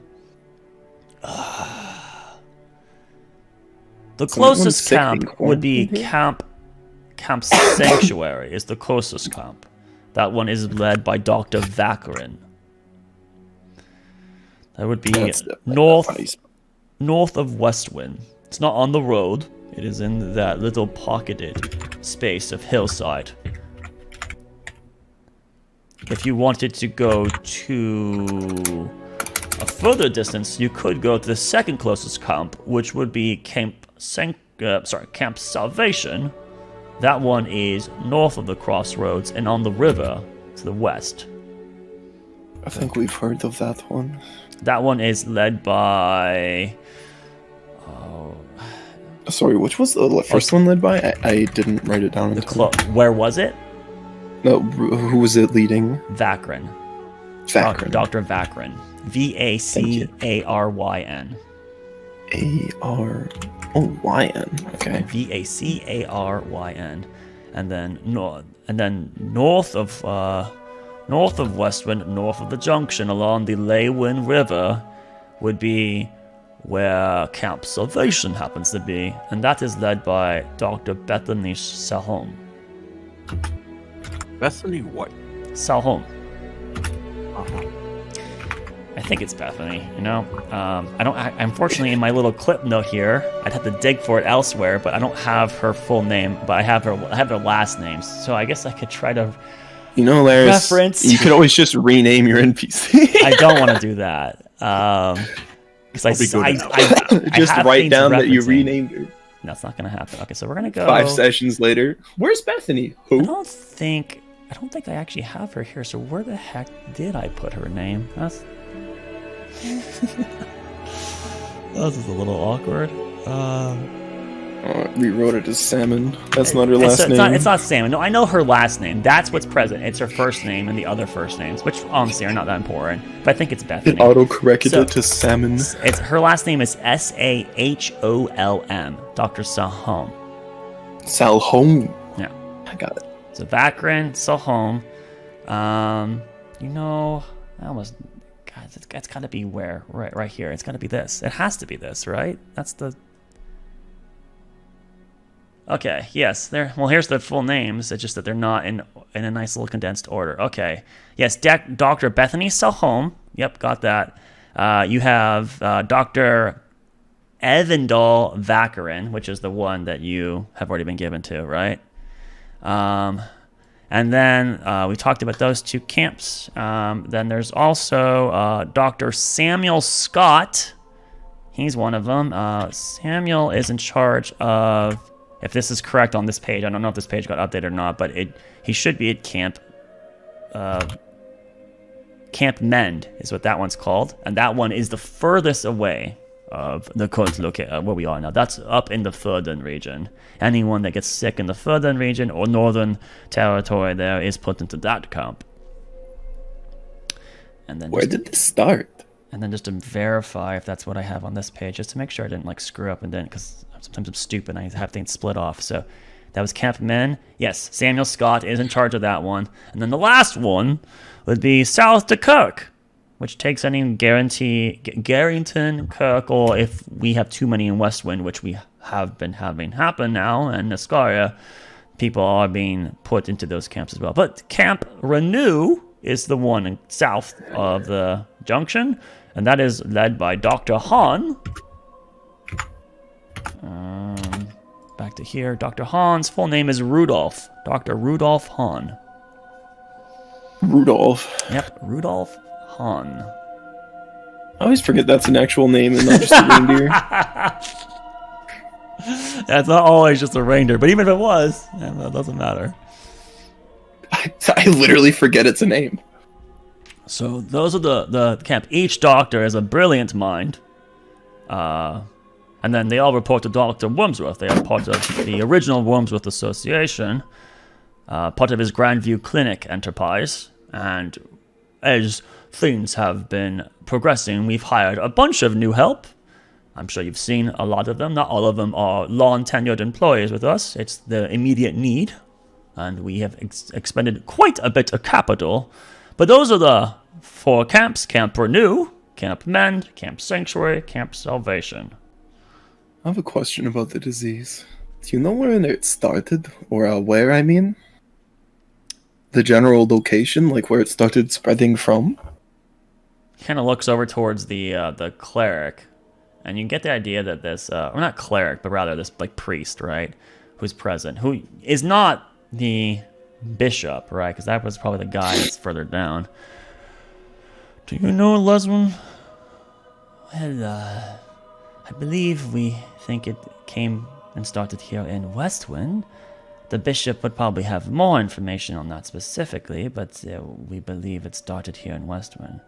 The closest sick camp in would be quarantine Camp Sanctuary is the closest camp. That one is led by Dr. Vakarin. That would be That's definitely north nice. north of Westwind. It's not on the road. It is in that little pocketed space of hillside. If you wanted to go to a further distance, you could go to the second closest camp, which would be Camp Salvation. That one is north of the crossroads and on the river to the west. I think we've heard of that one. That one is led by... Sorry, which was the first one led by? I didn't write it down. Where was it? No, who was it leading? Vacaryn. Okay. Vacaryn, and then north of Westwind, north of the junction along the Leywin River, would be where Camp Salvation happens to be, and that is led by Dr. Bethany Salhom. Bethany what? Salhom. Uh-huh. I think it's Bethany, you know? Unfortunately, in my little clip note here, I'd have to dig for it elsewhere, but I don't have her full name, but I have her last names, so I guess I could try to Laris, reference. you could always just rename your NPC. I don't want to do that. Because just write down that you renamed her. That's not going to happen. Okay, so we're going to go 5 sessions later. Where's Bethany? Who? I don't think I actually have her here. So where the heck did I put her name? That's this is a little awkward. Rewrote it as Salmon. That's not her last name. It's not Salmon. No, I know her last name. That's what's present. It's her first name and the other first names, which honestly are not that important. But I think it's Bethany. It auto-corrected it to Salmon. It's her last name is Saholm. Dr. Salhom. Salhom. Yeah, I got it. So Vacaryn, Salhom. I almost. God, it's got to be where right here. It's got to be this. It has to be this, right? That's the. Okay, yes. Well, here's the full names. It's just that they're not in a nice little condensed order. Okay. Yes, Dr. Bethany Salhom. Yep, got that. You have Dr. Evendal Vacaryn, which is the one that you have already been given to, right? And then we talked about those 2 camps. Then there's also Dr. Samuel Scott. He's one of them. Samuel is in charge of... If this is correct on this page, I don't know if this page got updated or not, but he should be at Camp Mend is what that one's called, and that one is the furthest away of the Cove where we are now. That's up in the Furden region. Anyone that gets sick in the Furden region or Northern Territory there is put into that camp. And then where did this start? And then just to verify if that's what I have on this page, just to make sure I didn't screw up and then because. Sometimes I'm stupid and I have things split off. So that was Camp Men. Yes, Samuel Scott is in charge of that one. And then the last one would be south to Kirk, which takes any Garrington, Kirk, or if we have too many in Westwind, which we have been having happen now, and Niscaria, people are being put into those camps as well. But Camp Renew is the one south of the junction, and that is led by Dr. Hahn. Back to here. Dr. Hahn's full name is Rudolph. Dr. Rudolph Hahn. Rudolph. Yep, Rudolph Hahn. I always forget that's an actual name and not just a reindeer. That's not always just a reindeer, but even if it was, that doesn't matter. I literally forget it's a name. So those are the camp. Each doctor is a brilliant mind. And then they all report to Dr. Wormsworth. They are part of the original Wormsworth Association, part of his Grandview Clinic enterprise. And as things have been progressing, we've hired a bunch of new help. I'm sure you've seen a lot of them. Not all of them are long-tenured employees with us. It's the immediate need. And we have expended quite a bit of capital. But those are the 4 camps: Camp Renew, Camp Mend, Camp Sanctuary, Camp Salvation. I have a question about the disease. Do you know where it started? Or where, I mean? The general location, like where it started spreading from? Kind of looks over towards the cleric. And you get the idea that this, or not cleric, but rather this priest, right? Who's present. Who is not the bishop, right? Because that was probably the guy that's further down. Do you know Leswin? Well, I believe we think it came and started here in Westwind. The bishop would probably have more information on that specifically, but we believe it started here in Westwind.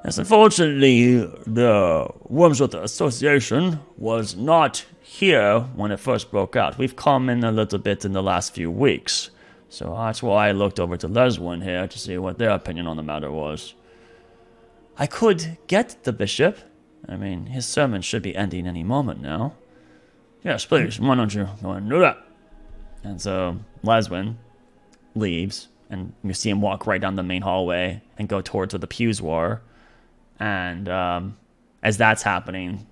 Yes, unfortunately, the Wormsworth Association was not here when it first broke out. We've come in a little bit in the last few weeks. So that's why I looked over to Leswin here to see what their opinion on the matter was. I could get the bishop I mean, his sermon should be ending any moment now. Yes, please, why don't you go and do that? And so Leswin leaves, and you see him walk right down the main hallway and go towards where the pews were. And as that's happening,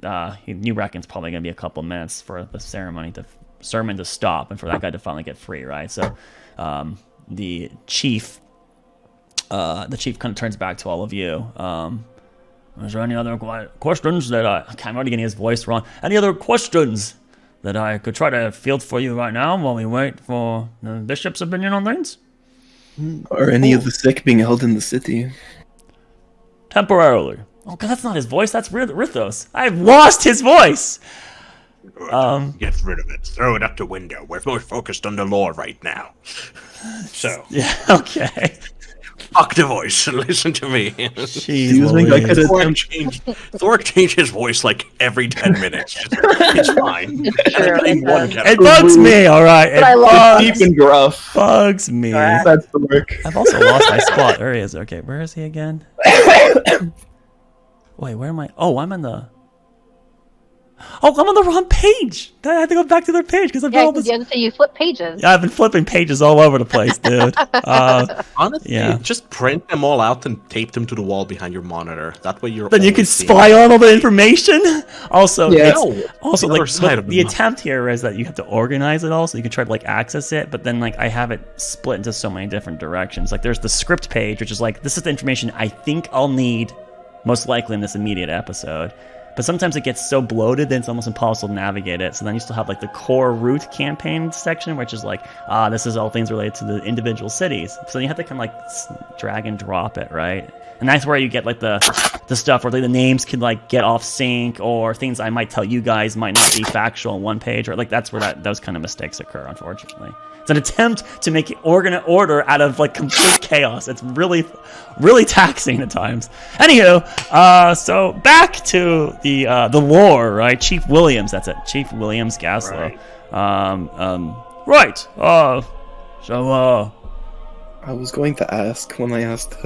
you reckon it's probably going to be a couple minutes for the sermon to stop and for that guy to finally get free, right? So the chief kind of turns back to all of you. Is there any other questions that I'm already getting his voice wrong. Any other questions that I could try to field for you right now while we wait for the bishop's opinion on things? Are any of the sick being held in the city? Temporarily. Oh, God, that's not his voice. That's Rithos. I've lost his voice. Get rid of it. Throw it out the window. We're more focused on the lore right now. So. Yeah, okay. Fuck the voice and listen to me. Jeez, Do you think I could Thor changes his voice like every 10 minutes. It's fine. It bugs me, all right. But I love deep and gruff? Bugs me. That's the work. I've also lost my spot. There he is. Okay, where is he again? Wait, where am I? Oh, I'm on the wrong page. I have to go back to their page because I've got all this. Yeah, you flip pages. Yeah, I've been flipping pages all over the place, dude. Honestly, yeah. just print them all out and tape them to the wall behind your monitor. That way you're. Then you can always seeing spy on all the information. Also, Yeah. also The like other side of the the attempt here is that you have to organize it all, so you can try to like access it. But then like I have it split into so many different directions. Like there's the script page, which is like this is the information I think I'll need, most likely in this immediate episode. But sometimes it gets so bloated that it's almost impossible to navigate it. So then you still have like the core route campaign section, which is like, this is all things related to the individual cities. So you have to kind of like drag and drop it, right? And that's where you get like the stuff where like, the names can like get off sync, or things I might tell you guys might not be factual on one page, or like that's where those kind of mistakes occur, unfortunately. It's an attempt to make order out of like complete chaos. It's really, really taxing at times. Anywho, so back to the lore, right? Chief Williams, that's it. Chief Williams Gaslow. Right. So I was going to ask when I asked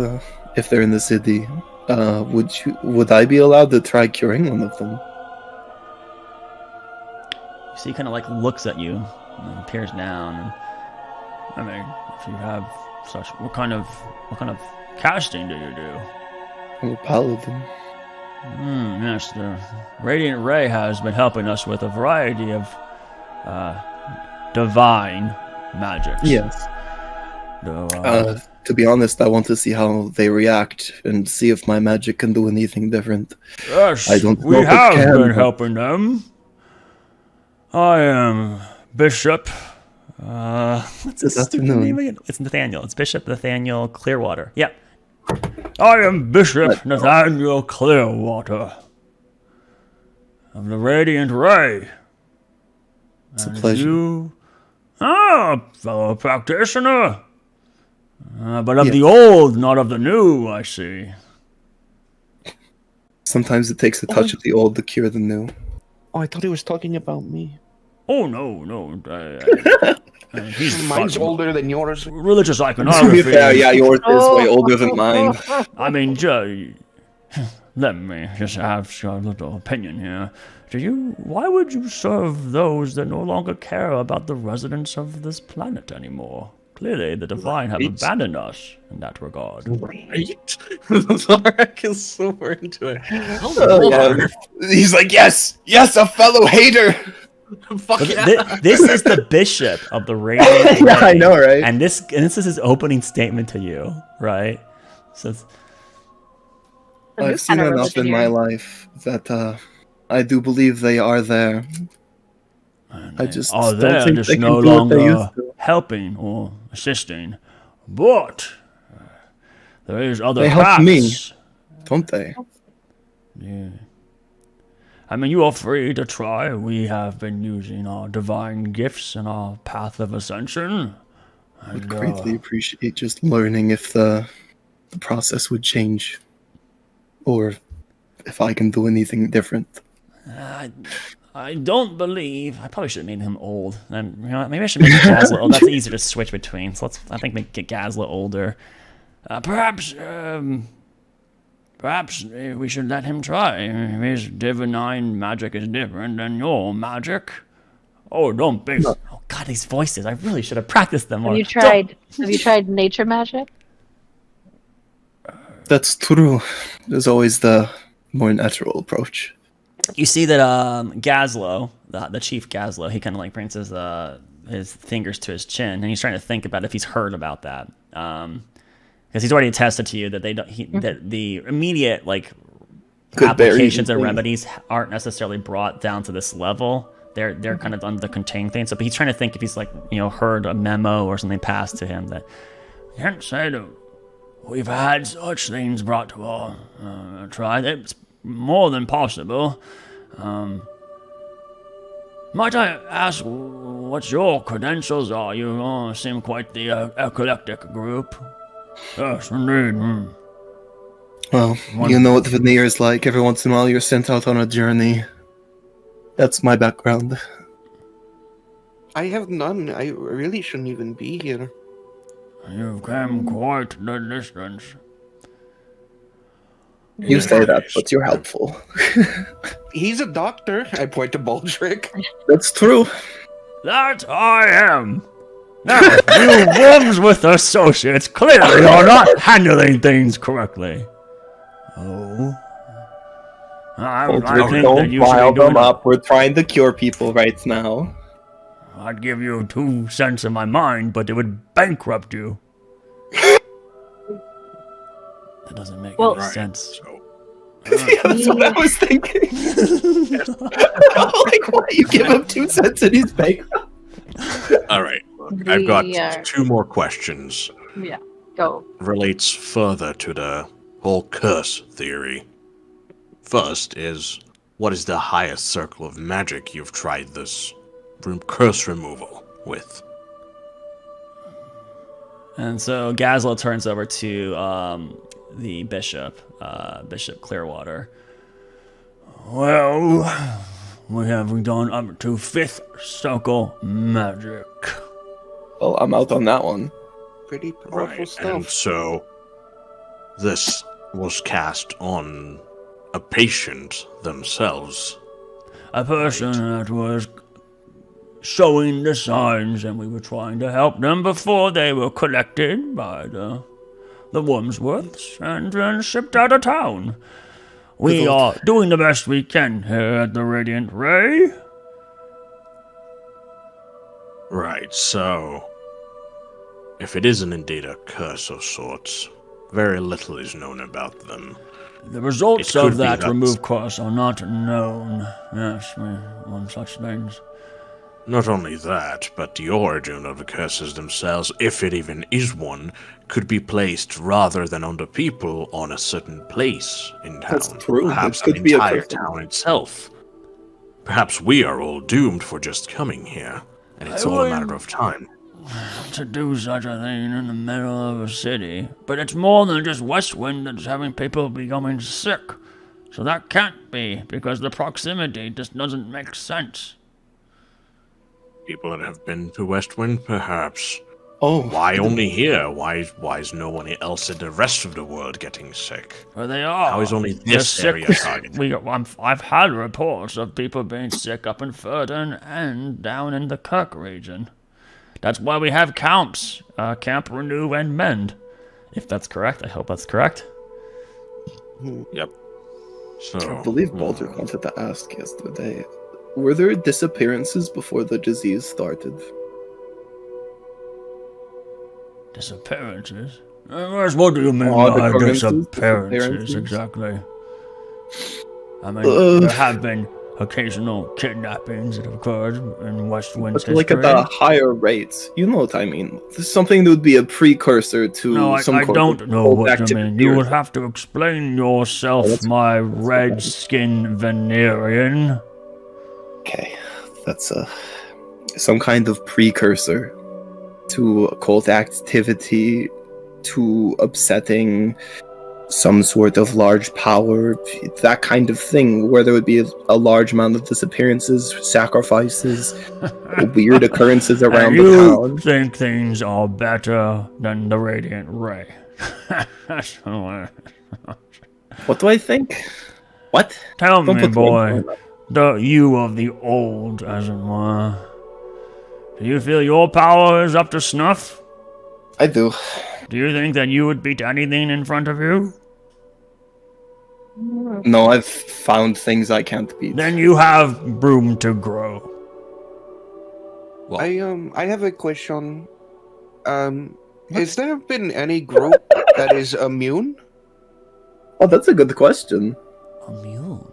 if they're in the city. Would I be allowed to try curing one of them? so he kind of like looks at you and peers down. And, I mean, if you have such, what kind of casting do you do? I'm a paladin. Yes, the Radiant Ray has been helping us with a variety of divine magics. Yes. To be honest, I want to see how they react and see if my magic can do anything different. Yes, I don't we know if it have can, been but- helping them. I am Bishop. What's his stupid name again? It's Nathaniel. It's Bishop Nathaniel Clearwater. Yep. I am Bishop Nathaniel Clearwater of the Radiant Ray. It's a pleasure. Fellow practitioner. But of the old, not of the new, I see. Sometimes it takes a touch of the old to cure the new. Oh, I thought he was talking about me. Oh, no. He's Mine's older than yours. religious To be iconography. fair, yeah, yours is way older than mine. I mean, let me just have a little opinion here. Why would you serve those that no longer care about the residents of this planet anymore? Clearly, the divine have abandoned us in that regard. Right? Zarek is super into it. Yeah. He's like, yes, a fellow hater. Fuck yeah. This is the bishop of the Radiant Yeah, I Ray, know, right? And this is his opening statement to you, right? So it's, I've seen enough in my life that I do believe they are there. I just oh, don't they're think just they can no do what they longer used to. helping or assisting, but there is other They help me. paths. Don't they? Yeah. I mean, you are free to try. We have been using our divine gifts and our path of ascension. I would greatly appreciate just learning if the process would change, or if I can do anything different. I don't believe. I probably should have made him old. And you know what, maybe I should make Gazla old. That's easier to switch between. So I think make Gazla older. Perhaps Perhaps we should let him try. His divinine magic is different than your magic. Oh, don't be... No. Oh, God, these voices. I really should have practiced them more. Have you tried nature magic? That's true. There's always the more natural approach. You see that Gazlo, the chief Gazlo, he kind of like brings his fingers to his chin, and he's trying to think about if he's heard about that. Because he's already attested to you that that the immediate like applications and remedies aren't necessarily brought down to this level. They're kind of on the contained thing. So, but he's trying to think if he's like heard a memo or something passed to him that you can't say that we've had such things brought to our trial. It's more than possible. Might I ask what your credentials are? You all seem quite the eclectic group. Yes, indeed. Well, you know what the veneer is like. Every once in a while you're sent out on a journey. That's my background. I have none. I really shouldn't even be here. You've come quite the distance. You say that, but you're helpful. He's a doctor. I point to Baldric. That's true. That I am. Now, you Wormsworth associates clearly are not handling things correctly. Oh. I think that Don't you should rile be doing them up. We're trying to cure people right now. I'd give you 2 cents of my mind, but it would bankrupt you. That doesn't make any sense. Yeah, that's what I was thinking. Like, why you give him 2 cents and he's bankrupt? All right. I've got 2 more questions. Yeah, go. Relates further to the whole curse theory. First is, what is the highest circle of magic you've tried this curse removal with? And so Gazlo turns over to the bishop, Bishop Clearwater. Well, we have gone up to 5th circle magic. Well, I'm out on that one. Pretty powerful stuff. And so, this was cast on a patient themselves. A person that was showing the signs, and we were trying to help them before they were collected by the Wormsworths and then shipped out of town. We are doing the best we can here at the Radiant Ray. Right, so if it isn't indeed a curse of sorts, very little is known about them. The results of that remove curse are not known. Yes, we want such things. Not only that, but the origin of the curses themselves, if it even is one, could be placed rather than on the people on a certain place in town. That's true. Perhaps This an could be a entire curse. town itself. Perhaps we are all doomed for just coming here, and it's all a matter of time. To do such a thing in the middle of a city. But it's more than just Westwind that's having people becoming sick. So that can't be, because the proximity just doesn't make sense. People that have been to Westwind, perhaps. Oh, Why only here? Why is no one else in the rest of the world getting sick? Well, they are. How is only They're this sick. area targeted? I've had reports of people being sick up in Furden and down in the Kirk region. That's why we have camps. Camp Renew and Mend. If that's correct, I hope that's correct. Yep. So, I believe Baldric wanted to ask yesterday. Were there disappearances before the disease started? Disappearances? What do you mean Odd by occurrences, disappearances, exactly? I mean, there have been occasional kidnappings that have occurred in Westwind's But like history. at the higher rates, you know what I mean. This is something that would be a precursor to No, some I sort don't of know what you activity mean. You or would have to explain yourself, my red skin Venerian. Okay, that's some kind of precursor to occult activity, to upsetting some sort of large power, that kind of thing, where there would be a large amount of disappearances, sacrifices, weird occurrences around the You town. think things are better than the Radiant Ray. What do I think? What? Tell Don't me, put words in boy, my mouth. the you of the old, as it were. Do you feel your power is up to snuff? I do. Do you think that you would beat anything in front of you? No, I've found things I can't beat. Then you have room to grow. Well, I have a question. Has there been any group that is immune? Oh, that's a good question. Immune?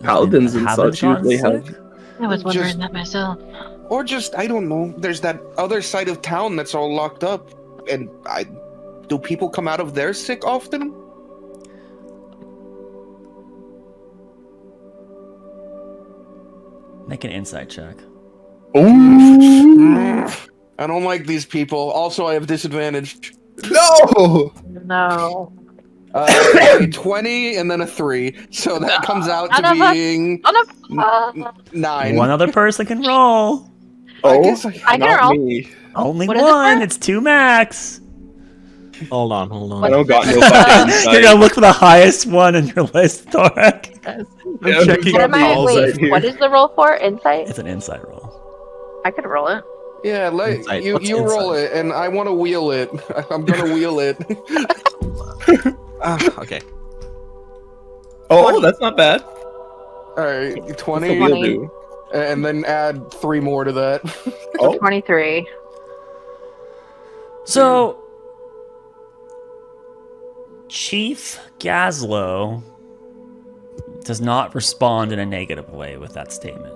Paladins and haven't such gotten usually sick? have. I was wondering Just- that myself. Or just, I don't know, there's that other side of town that's all locked up. And do people come out of there sick often? Make an insight check. Ooh. I don't like these people. Also, I have disadvantage. No! No. A 20 and then a 3. So that comes out None to of us- being None of 9. One other person can roll. Oh, guess I can not roll. me. Only What is it one. for? It's 2 max. hold on. I don't got no fucking You're insight. gonna look for the highest one in your list, Thorak. Yeah, checking What am I? balls Wait, right here. what is the roll for? Insight? It's an insight roll. I could roll it. Yeah, Insight. you What's roll insight? it, and I want to wheel it. I'm gonna wheel it. Okay. Oh, that's not bad. Alright, What's the 20, wheel 20. do? and then add 3 more to that. Oh, 23. So, Chief Gazlo does not respond in a negative way with that statement.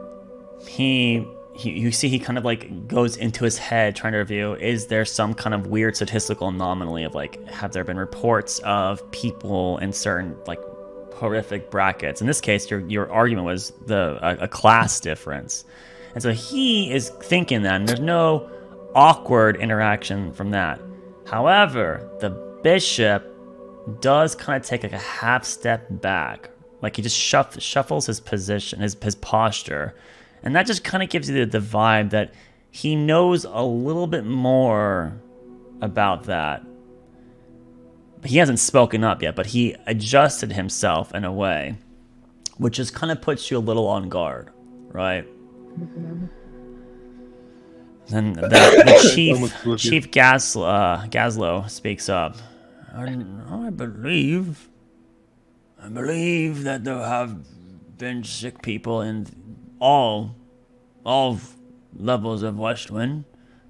You see he kind of like goes into his head trying to review, is there some kind of weird statistical anomaly of like, have there been reports of people in certain like horrific brackets? In this case, your argument was a class difference. And so he is thinking that there's no awkward interaction from that. However, the bishop does kind of take like a half step back. Like he just shuffles his position, his posture. And that just kind of gives you the vibe that he knows a little bit more about that. He hasn't spoken up yet, but he adjusted himself in a way, which just kind of puts you a little on guard, right? Then the Chief Gazlo speaks up. I believe that there have been sick people in all levels of Westwind.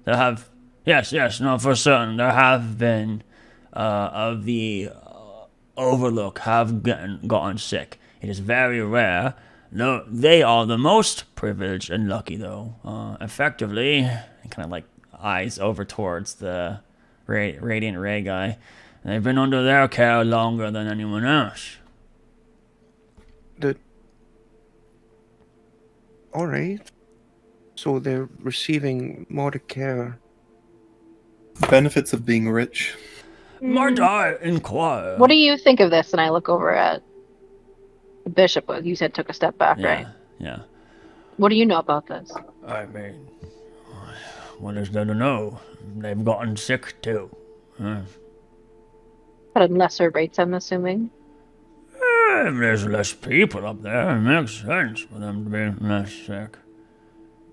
There have, yes, no, for certain, there have been of the Overlook have gotten sick. It is very rare. No, they are the most privileged and lucky, though. Effectively, he kind of like eyes over towards the Radiant Ray guy. They've been under their care longer than anyone else. Alright. So they're receiving more care. benefits of being rich. Might I inquire? What do you think of this? And I look over at the bishop. You said took a step back, Yeah, right? yeah. What do you know about this? I mean, what is there to know? They've gotten sick too. But at lesser rates, I'm assuming. If there's less people up there, it makes sense for them to be less sick.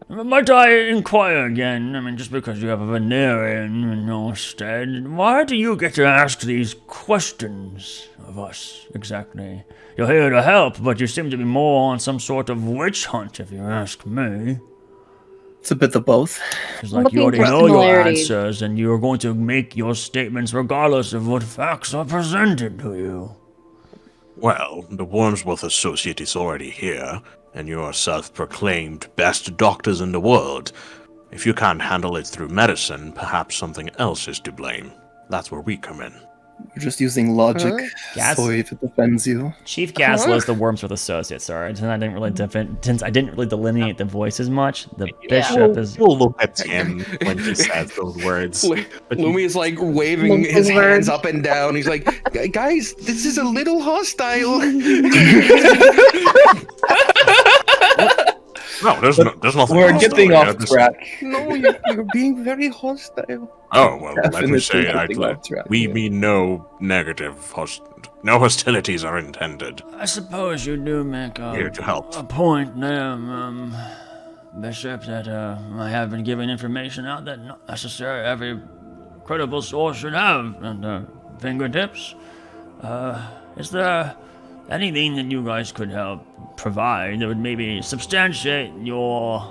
Might I inquire again? I mean, just because you have a Venerian in your stead, why do you get to ask these questions of us, exactly? You're here to help, but you seem to be more on some sort of witch hunt, if you ask me. It's a bit of both. It's I'm like you looking already for know your similarities. answers, and you're going to make your statements regardless of what facts are presented to you. Well, the Wormsworth Associate is already here, and you're self-proclaimed best doctors in the world. If you can't handle it through medicine, perhaps something else is to blame. That's where we come in. You're just using logic. Gas- Sorry if it offends you. Chief Gaslow is the Wormsworth Associate, sorry. Since I didn't really delineate the voices much, the bishop is... We'll look at him when he says those words. But Lumi is like waving his hands up and down. He's like, guys, this is a little hostile. No, there's nothing. We're hostile getting here. off track. No, you're being very hostile. Oh well, let Definitely me say, getting off track, we yeah. mean no no hostilities are intended. I suppose you do make Here to help. a point there, Bishop, that I have been giving information out that not necessarily every credible source should have at their fingertips. Is there anything that you guys could help provide that would maybe substantiate your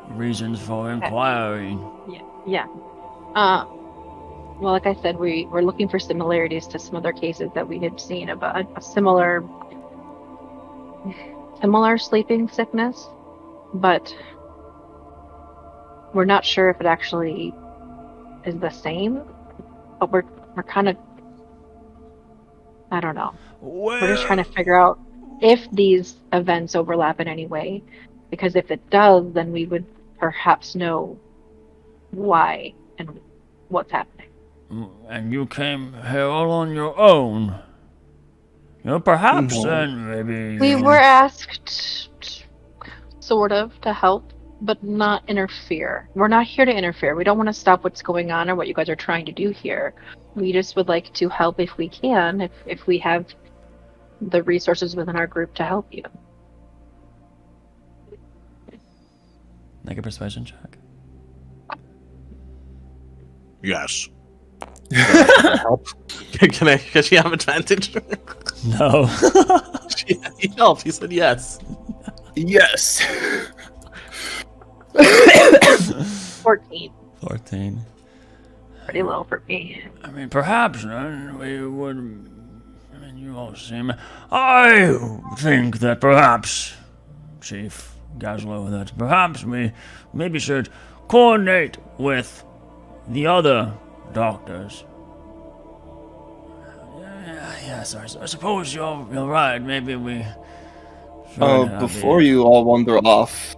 reasons for inquiring? Yeah. Well, like I said, we're looking for similarities to some other cases that we had seen about a similar sleeping sickness, but we're not sure if it actually is the same. But we're kind of, I don't know. Well, We're just trying to figure out if these events overlap in any way, because if it does, then we would perhaps know why and what's happening. and you came here all on your own. You know, perhaps No. then maybe We were asked, sort of, to help, but not interfere. We're not here to interfere. We don't want to stop what's going on or what you guys are trying to do here. We just would like to help if we can, if we have the resources within our group to help you. Make a persuasion check. Yes. Help. Can she have advantage? No. He helped. He said yes. Yes. 14. 14. Pretty low for me. I mean, perhaps then we would. I mean, you all seem. I think that perhaps, Chief Gaslow, that perhaps we maybe should coordinate with the other doctors. Yes, I suppose you're right. Maybe we. Before you all wander off,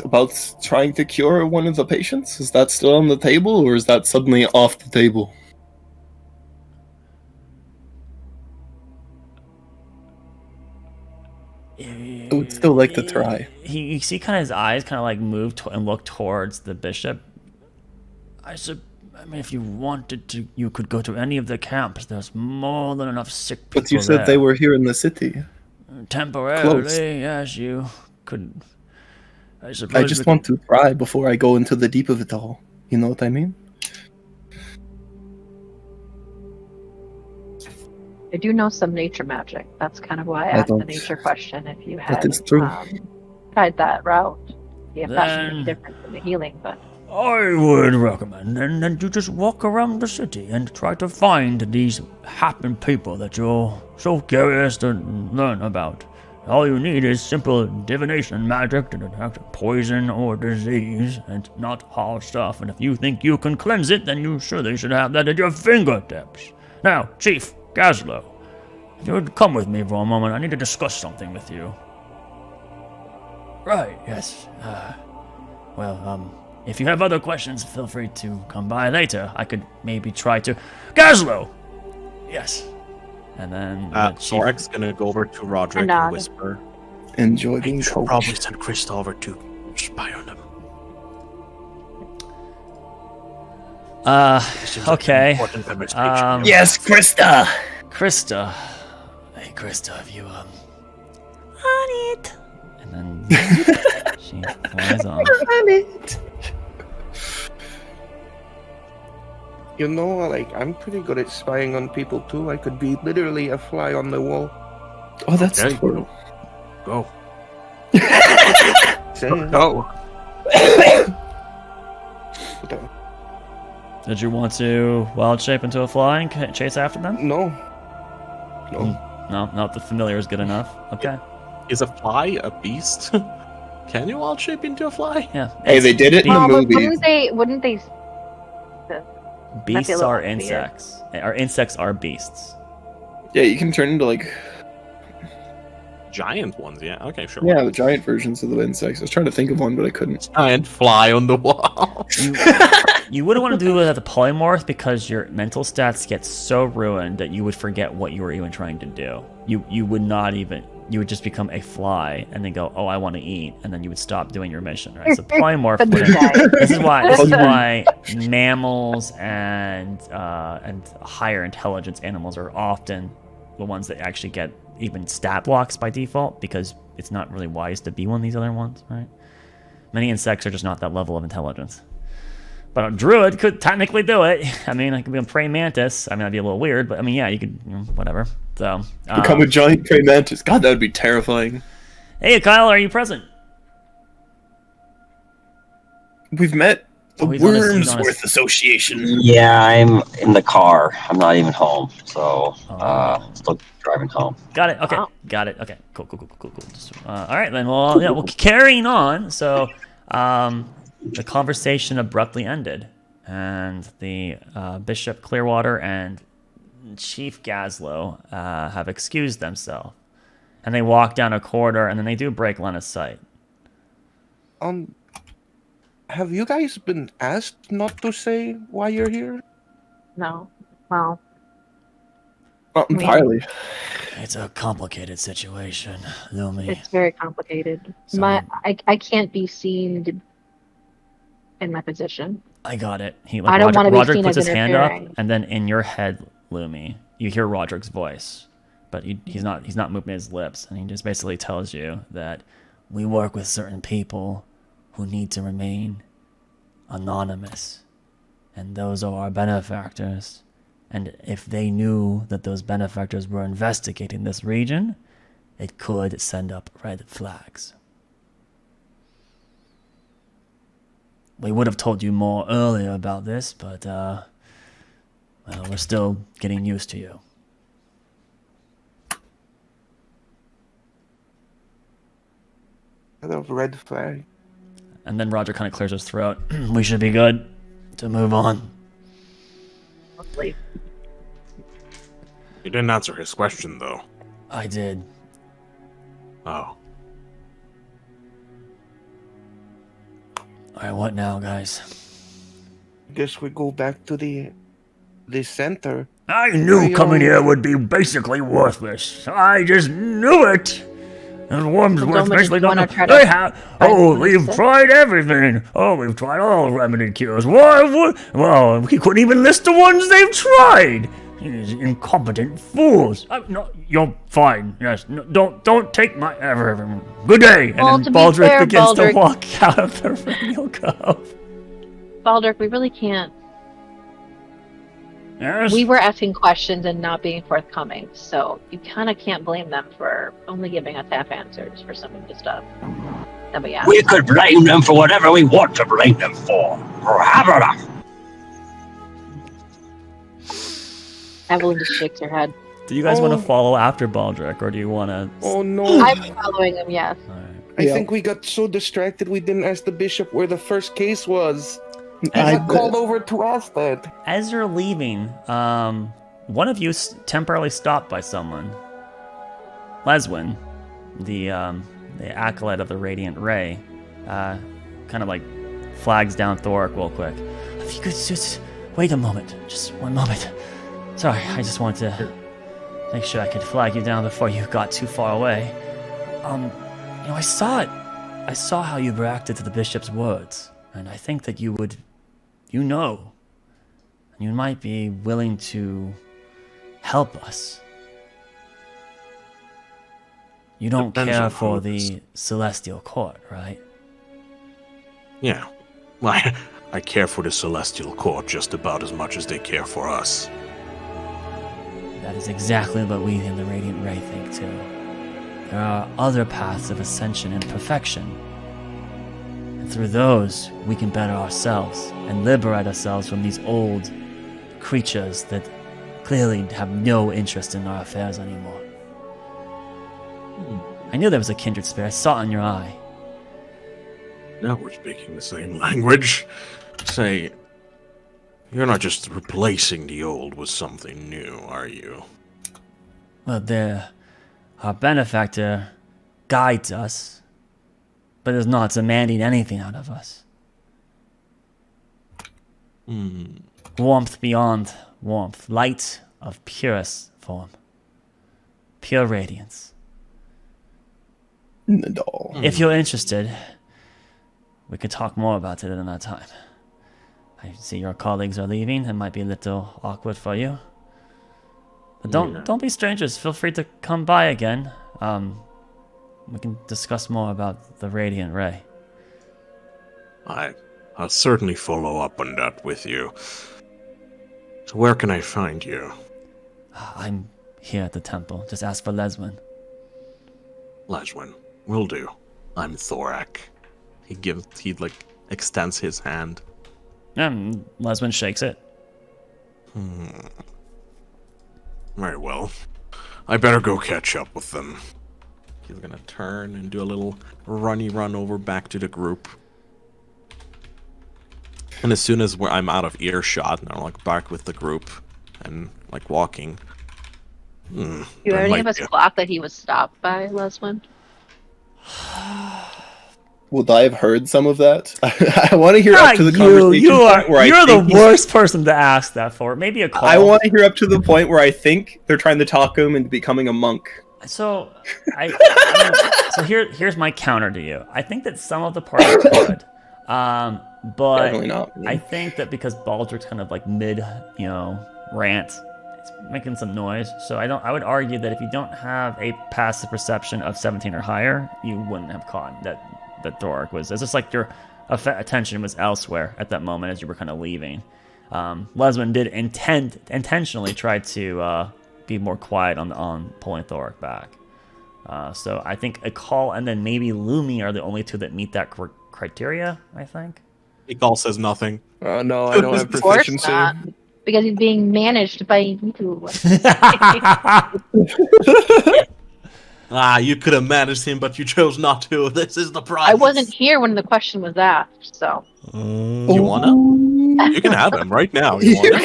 about trying to cure one of the patients, is that still on the table, or is that suddenly off the table? I would still like to try. You see kind of his eyes kind of like move and look towards the bishop. I mean, if you wanted to, you could go to any of the camps. There's more than enough sick people But you said there. they were here in the city. Temporarily, close. yes, you could. I suppose I just want to try before I go into the deep of it all. You know what I mean? I do know some nature magic. That's kind of why I I asked the don't- nature question. If you had That is true. tried that route, see if that should Then- be different than the healing. But I would recommend that you just walk around the city and try to find these happen people that you're so curious to learn about. All you need is simple divination magic to detect poison or disease, and not hard stuff. And if you think you can cleanse it, then you surely should have that at your fingertips. Now, Chief Gaslow, if you would come with me for a moment, I need to discuss something with you. Right, yes. If you have other questions, feel free to come by later. I could maybe try to... Gaslow! Yes. And then the chief- Sorek's gonna go over to Roderick nod. and whisper. Enjoy You being should coached. probably send Krista over to spy on them. This seems like an okay. important conversation. Yes, Krista! Krista. Hey, Krista, have you, on it? And then she flies off. You know, like, I'm pretty good at spying on people too. I could be literally a fly on the wall. Oh, that's Okay. true. Go. Saying. Go. Did you want to wild shape into a fly and chase after them? No. No, not the familiar is good enough. Okay. Is a fly a beast? Can you all shape into a fly? Yeah. Hey, they did it in the but movie. wouldn't they? Beasts little are weird. insects. Or insects are beasts. Yeah, you can turn into, like, Giant ones, yeah. Okay, sure. yeah, the giant versions of the insects. I was trying to think of one, but I couldn't. Giant fly on the wall. You wouldn't want to do it at the polymorph because your mental stats get so ruined that you would forget what you were even trying to do. You would not even you would just become a fly and then go, oh, I want to eat, and then you would stop doing your mission, right? So polymorph. This is why mammals and higher intelligence animals are often the ones that actually get even stat blocks by default, because it's not really wise to be one of these other ones, right? Many insects are just not that level of intelligence. But a druid could technically do it. I mean, I could be a praying mantis. I mean, that'd be a little weird, but I mean, yeah, you could, whatever. So Become a giant praying mantis. God, that would be terrifying. Hey, Kyle, are you present? We've met the he's on his- Wormsworth Association. Yeah, I'm in the car. I'm not even home, so still driving home. Got it. Okay. Got it. Okay. Cool. Just, all right then. Well, yeah. Well, carrying on. So, the conversation abruptly ended, and the Bishop Clearwater and Chief Gaslow have excused themselves, and they walk down a corridor, and then they do break Lena's sight. Have you guys been asked not to say why you're here? No. Well, Not entirely. It's a complicated situation, Lumi. it's very complicated. So- I can't be seen in my position. I got it. I don't wanna be Roderick seen puts as his hand up, interfering. and then in your head, Lumi, you hear Roderick's voice, but he's not moving his lips, and he just basically tells you that we work with certain people who need to remain anonymous, and those are our benefactors. And if they knew that those benefactors were investigating this region, it could send up red flags. We would have told you more earlier about this, but, well, we're still getting used to you. A red flag. And then Roger kind of clears his throat. We should be good to move on. Hopefully. You didn't answer his question, though. I did. Oh. Alright, what now, guys? Guess we go back to the center. I knew Hey, coming here would be basically worthless. I just knew it. And Wormsworth Don't basically wanna don't. try to They have. find Oh, what we've he said. tried everything. Oh, we've tried all remedy cures. Why would? Well, he couldn't even list the ones they've tried. These incompetent fools. No, you're fine. Yes. No, don't take my ever. Good day. Well, And to then be Baldric fair, begins Baldric- to walk out of the Radial Cove. Baldric, we really can't. Yes. We were asking questions and not being forthcoming, so you kind of can't blame them for only giving us half answers for some of the stuff that we asked. We could blame them for whatever we want to blame them for. Have enough. Evelyn just shakes her head. Do you guys want to Oh. follow after Baldric, or do you want to? Oh no! I'm following him, yes. I Yeah. think we got so distracted we didn't ask the bishop where the first case was. I I got called over to ask that. As you're leaving, one of you temporarily stopped by someone. Leswin, the acolyte of the Radiant Ray, kind of like flags down Thoric real quick. If you could just wait a moment, just one moment. Sorry, I just wanted to make sure I could flag you down before you got too far away. I saw it. I saw how you reacted to the bishop's words, and I think that you would, you might be willing to help us. You don't Depends care on for who it is. the Celestial Court, right? Yeah. Well, I care for the Celestial Court just about as much as they care for us. That is exactly what we in the Radiant Ray think too. There are other paths of ascension and perfection. And through those, we can better ourselves and liberate ourselves from these old creatures that clearly have no interest in our affairs anymore. I knew there was a kindred spirit. I saw it in your eye. Now we're speaking the same language. Say, you're not just replacing the old with something new, are you? Well, our benefactor guides us, but is not demanding anything out of us. Warmth beyond warmth, light of purest form, pure radiance. No. If you're interested, we could talk more about it another time. I see your colleagues are leaving. It might be a little awkward for you. But don't be strangers. Feel free to come by again. We can discuss more about the Radiant Ray. I'll certainly follow up on that with you. So where can I find you? I'm here at the temple. Just ask for Leswin. Leswin, will do. I'm Thorak. He extends his hand. Leswin shakes it. Very well. I better go catch up with them. He's gonna turn and do a little runny run over back to the group. And as soon as I'm out of earshot, I'll back with the group and walking. You already have a clock that he was stopped by, Leswin? Would I have heard some of that? I want to hear up to the conversation You're the worst person to ask that for. Maybe a call. I want to hear up to the point where I think they're trying to talk him into becoming a monk. So, here's my counter to you. I think that some of the party could, but Definitely not. I think that because Baldric's kind of mid, rant, it's making some noise. So I would argue that if you don't have a passive perception of 17 or higher, you wouldn't have caught that Thorak was. It's just like your attention was elsewhere at that moment as you were kind of leaving. Leswin did intentionally try to be more quiet on pulling Thorak back. So I think a call and then maybe Lumi are the only two that meet that criteria, I think. Ikal says nothing. No, I don't have proficiency. Not, because he's being managed by you. You could have managed him, but you chose not to. This is the prize. I wasn't here when the question was asked, so. You wanna? You can have him right now. You want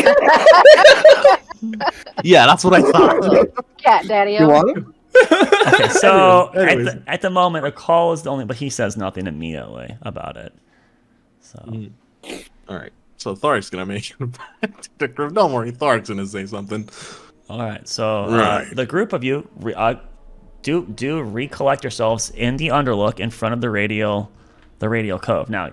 him? Yeah, that's what I thought. Cat Daddy. You want him? Okay, so Anyways. at the moment, a call is the only, but he says nothing immediately about it. So All right. So Thorak's gonna make it back to the group. Don't worry, Thorak's gonna say something. all right, so Right. the group of you do recollect yourselves in the Underlook in front of the Radial Cove. Now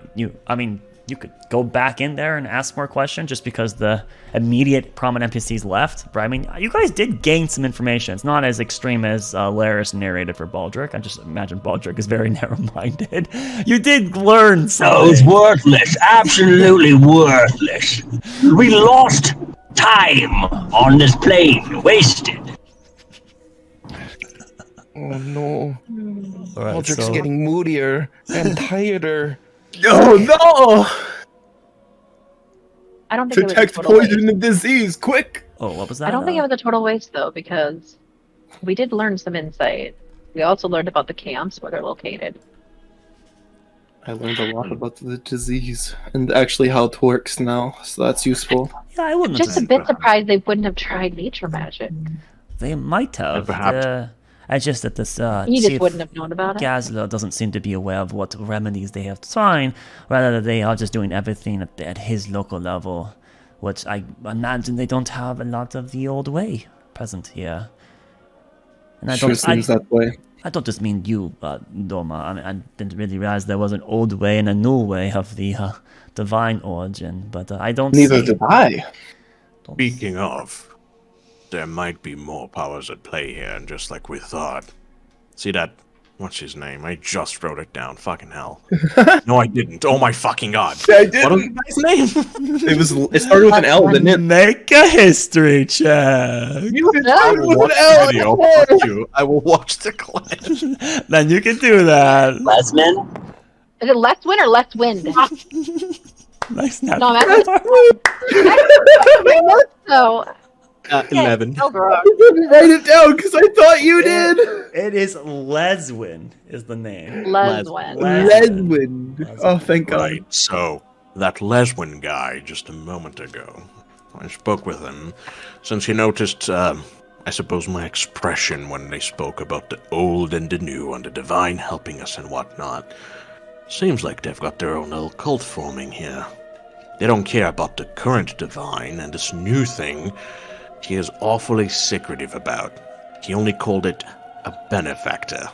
you could go back in there and ask more questions just because the immediate prominent NPCs left. But I mean, you guys did gain some information. It's not as extreme as Laris narrated for Baldric. I just imagine Baldric is very narrow-minded. You did learn something. No, it's worthless. Absolutely worthless. We lost time on this plane. Wasted. Oh no. All right, Baldric's so- getting moodier and tireder. Oh no! I don't think it was a Detect total waste. poison and disease, quick! Oh, what was that? I don't think it was a total waste, though, because we did learn some insight. We also learned about the camps, where they're located. I learned a lot about the disease and actually how it works now, so that's useful. Yeah, I wouldn't. Just a bit surprised they wouldn't have tried nature magic. They might have. Perhaps. I just that this You just Chief wouldn't have known about it. Gazlo doesn't seem to be aware of what remedies they have to find. Rather, they are just doing everything at his local level, which I imagine they don't have a lot of the old way present here. And I Sure seems that way. I don't just mean you, Doma. I mean, I didn't really realize there was an old way and a new way of the divine origin, but I don't. Neither did I. Speaking of, there might be more powers at play here, and just like we thought. See that? What's his name? I just wrote it down. Fucking hell. No, I didn't. Oh my fucking god. I What was didn't. the guy's name? It started with an L, didn't it? Make a history check. I will watch the video. Fuck you. I will watch the clip. Then you can do that. Lesman? Is it less wind or less wind? Nice. Not No, that's so. 11. Oh, bro. I didn't write it down because I thought you did. It is Leswin is the name. Leswin. Leswin. Oh, thank God. Right, so, that Leswin guy just a moment ago, I spoke with him, since he noticed, I suppose my expression when they spoke about the old and the new and the divine helping us and whatnot. Seems like they've got their own little cult forming here. They don't care about the current divine, and this new thing he is awfully secretive about. He only called it a benefactor.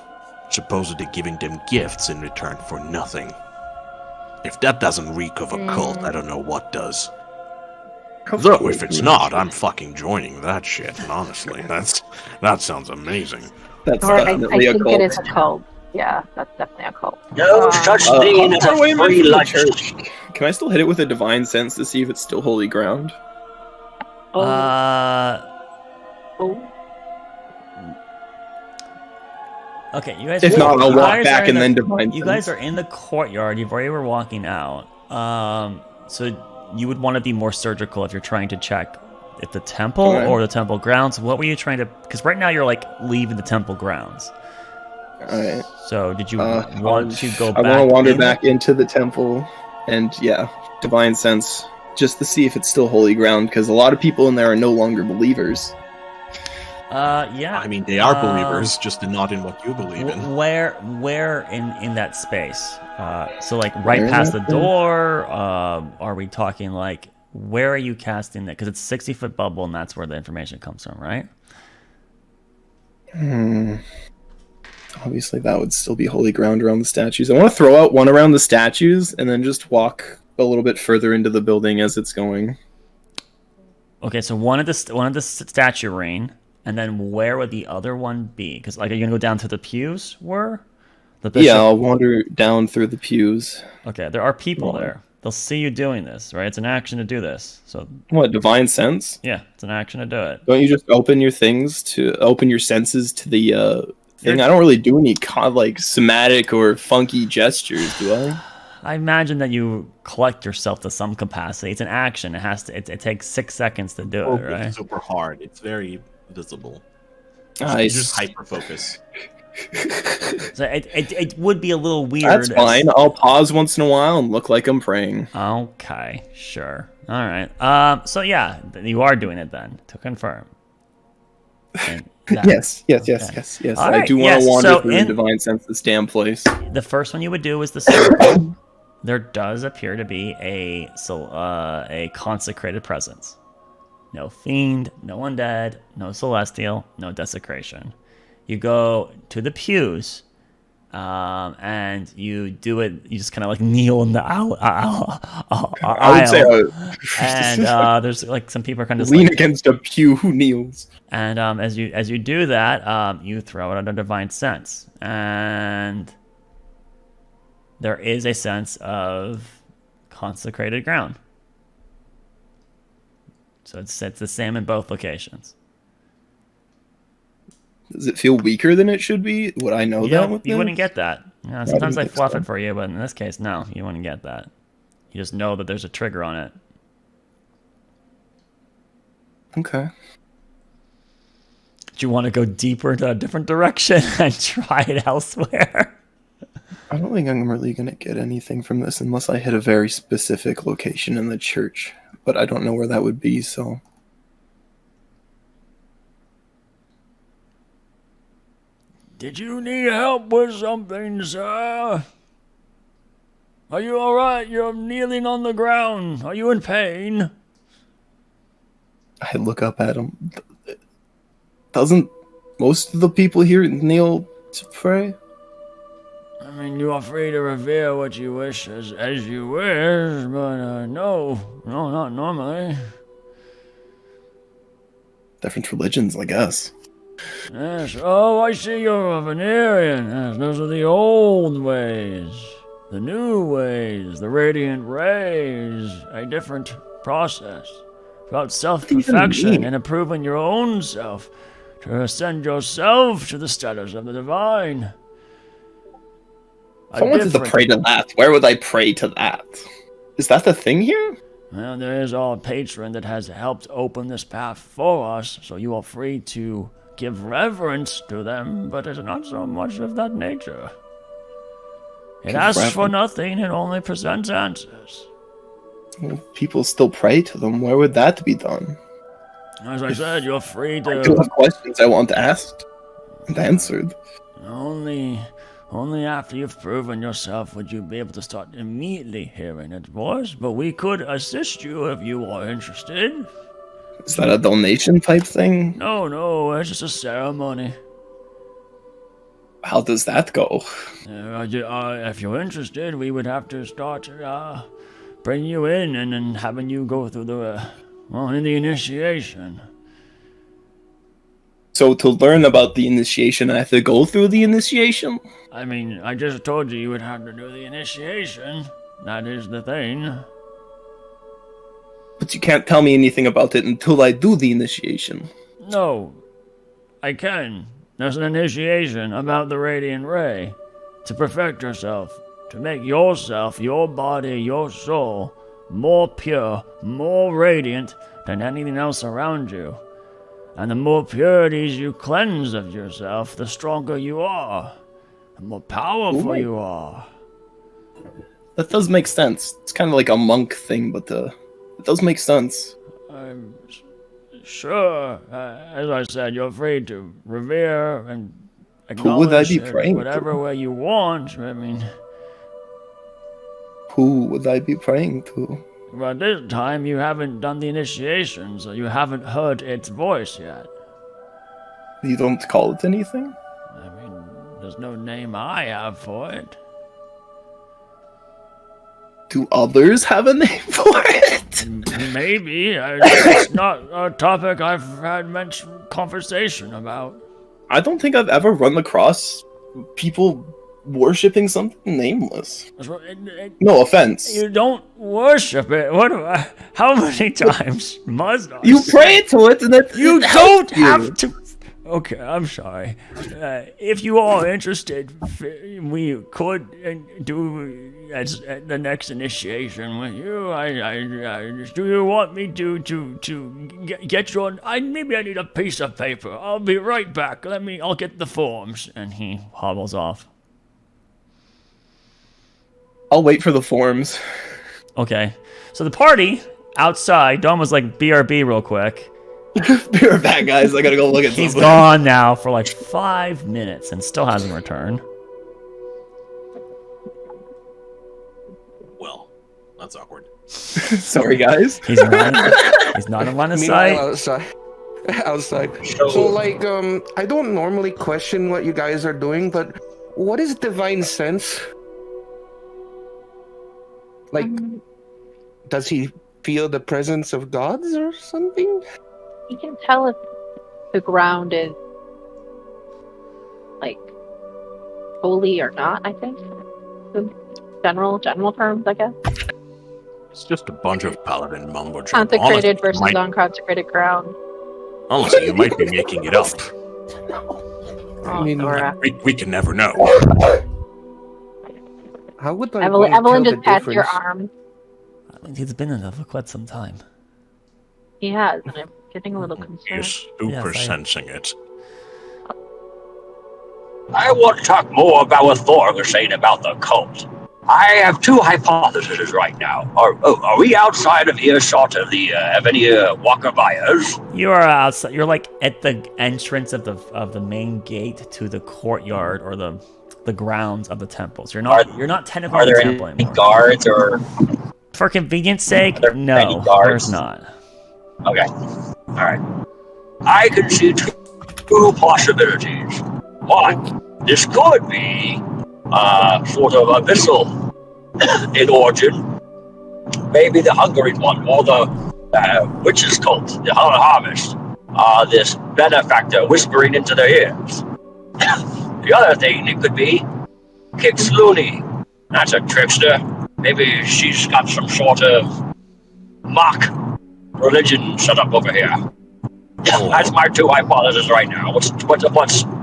supposedly giving them gifts in return for nothing. If that doesn't reek of a cult, I don't know what does. Though, if it's not, I'm fucking joining that shit, honestly. That sounds amazing. That's Or I definitely a think cult. it is a cult. Yeah, that's definitely a cult. No such thing as how a far away am I free from the lunch. church? Can I still hit it with a divine sense to see if it's still holy ground? Oh. Okay, you guys. If not, I'll you walk guys back are in and the- then divine You sense. guys are in the courtyard. You've already were walking out. So you would want to be more surgical if you're trying to check if the temple Okay. or the temple grounds. What were you trying to? Because right now you're like leaving the temple grounds. Alright. So did you want to go I back? want to wander in? back into the temple, and yeah, divine sense, just to see if it's still holy ground, because a lot of people in there are no longer believers. Yeah. I mean, they are believers, just not in what you believe in. Where in that space? So like right Where is past the that? door. Are we talking like where are you casting that? Because it's 60-foot bubble, and that's where the information comes from, right? Obviously, that would still be holy ground around the statues. I want to throw out one around the statues, and then just walk a little bit further into the building as it's going. Okay, so one of the statue ring, and then where would the other one be? Because like, are you gonna go down to the pews? Were the bishop? Yeah, I'll wander down through the pews. Okay, there are people there. They'll see you doing this, right? It's an action to do this. So What, divine sense? yeah, it's an action to do it. Don't you just open your senses to the thing? I don't really do any like somatic or funky gestures, do I? I imagine that you collect yourself to some capacity. It's an action. It has to. It takes 6 seconds to do it, right? It's super hard. It's very visible. Nice. You just hyper focus. So it would be a little weird. That's fine. I'll pause once in a while and look like I'm praying. Okay, sure. All right. So yeah, you are doing it then, to confirm. And that- Yes. Okay. All I right, do want yes, to wander so through the divine sense this damn place. The first one you would do is the circle. There does appear to be a consecrated presence. No fiend, no undead, no celestial, no desecration. You go to the pews, and you do it. You just kind of like kneel in the aisle. I would say And there's like some people are kind of lean like, against a pew. Who kneels? and as you do that, you throw it under divine sense, and there is a sense of consecrated ground. So it's the same in both locations. Does it feel weaker than it should be? Would I know that? With You this? wouldn't get that. Sometimes I think fluff so. it for you, but in this case, no, you wouldn't get that. You just know that there's a trigger on it. Okay. Do you want to go deeper into a different direction and try it elsewhere? I don't think I'm really gonna get anything from this unless I hit a very specific location in the church, but I don't know where that would be. So. Did you need help with something, sir? Are you alright? You're kneeling on the ground. Are you in pain? I look up at him. Doesn't most of the people here kneel to pray? I mean, you are free to revere what you wish as you wish, but no, not normally. Different religions, I guess. Yes, oh, I see you're a Venerian. Yes, those are the old ways. The new ways, the radiant rays, a different process. About self-perfection mean? and improving your own self, to ascend yourself to the status of the divine. If I wanted to pray to that, where would I pray to that? Is that the thing here? Well, there is our patron that has helped open this path for us, so you are free to give reverence to them, but it's not so much of that nature. It asks for nothing and only presents answers. Well, people still pray to them. Where would that be done? As I said, you're free I do to... have questions I want asked and answered. Only after you've proven yourself would you be able to start immediately hearing its voice, but we could assist you if you are interested. Is that a donation type thing? No, it's just a ceremony. How does that go? If you're interested, we would have to start bringing you in and then having you go through the initiation. So to learn about the initiation, I have to go through the initiation? I mean, I just told you would have to do the initiation. That is the thing. But you can't tell me anything about it until I do the initiation. No, I can. There's an initiation about the Radiant Ray. To perfect yourself. To make yourself, your body, your soul, more pure, more radiant than anything else around you. And the more purities you cleanse of yourself, the stronger you are. The more powerful you are. That does make sense. It's kind of like a monk thing, but it does make sense. I'm sure, as I said, you're free to revere and Who would I acknowledge be it praying whatever to? way you want. I mean, Who would I be praying to? but this time you haven't done the initiation, so you haven't heard its voice yet. You don't call it anything? I mean, there's no name I have for it. Do others have a name for it? Maybe. It's not a topic I've had much conversation about. I don't think I've ever run across people worshipping something nameless. No offense. You don't worship it. What do I? How many times must I? You say? pray to it, and You it don't helps you. have to. Okay, I'm sorry. If you are interested, we could do the next initiation with you. Do you want me to get your? Maybe I need a piece of paper. I'll be right back. I'll get the forms. And he hobbles off. I'll wait for the forms. Okay. So the party outside, Dom was like, BRB real quick. Be right back, guys. I gotta go look at He's something. gone now for like 5 minutes and still hasn't returned. Well, that's awkward. Sorry, guys. He's not in line of Meanwhile, sight. outside. So, like, I don't normally question what you guys are doing, but what is divine sense? Like, does he feel the presence of gods or something? You can tell if the ground is like holy or not, I think. The general terms, I guess. It's just a bunch of paladin mumbo jumbo. Consecrated versus unconsecrated ground. Honestly, you might be making it up. I mean, We can never know. How would I Evelyn tell just the passed your difference? arm. I think it's been enough for quite some time. He has, and I'm getting a little concerned. You're super Yes, sensing it. I want to talk more about what Thor was saying about the cult. I have two hypotheses right now. Are we outside of earshot of any walker buyers? You are outside. You're like at the entrance of the main gate to the courtyard or the grounds of the temples. You're not technically Are in the there temple any anymore. guards or? For convenience sake, Are there any no, guards? there's not. Okay, all right. I can see two possibilities. One, this could be sort of abyssal in origin. Maybe the Hungarian one, or the witches cult, the Harvest. This benefactor whispering into their ears. The other thing it could be Kix Looney. That's a trickster. Maybe she's got some sort of mock religion set up over here. That's my two hypotheses right now. What's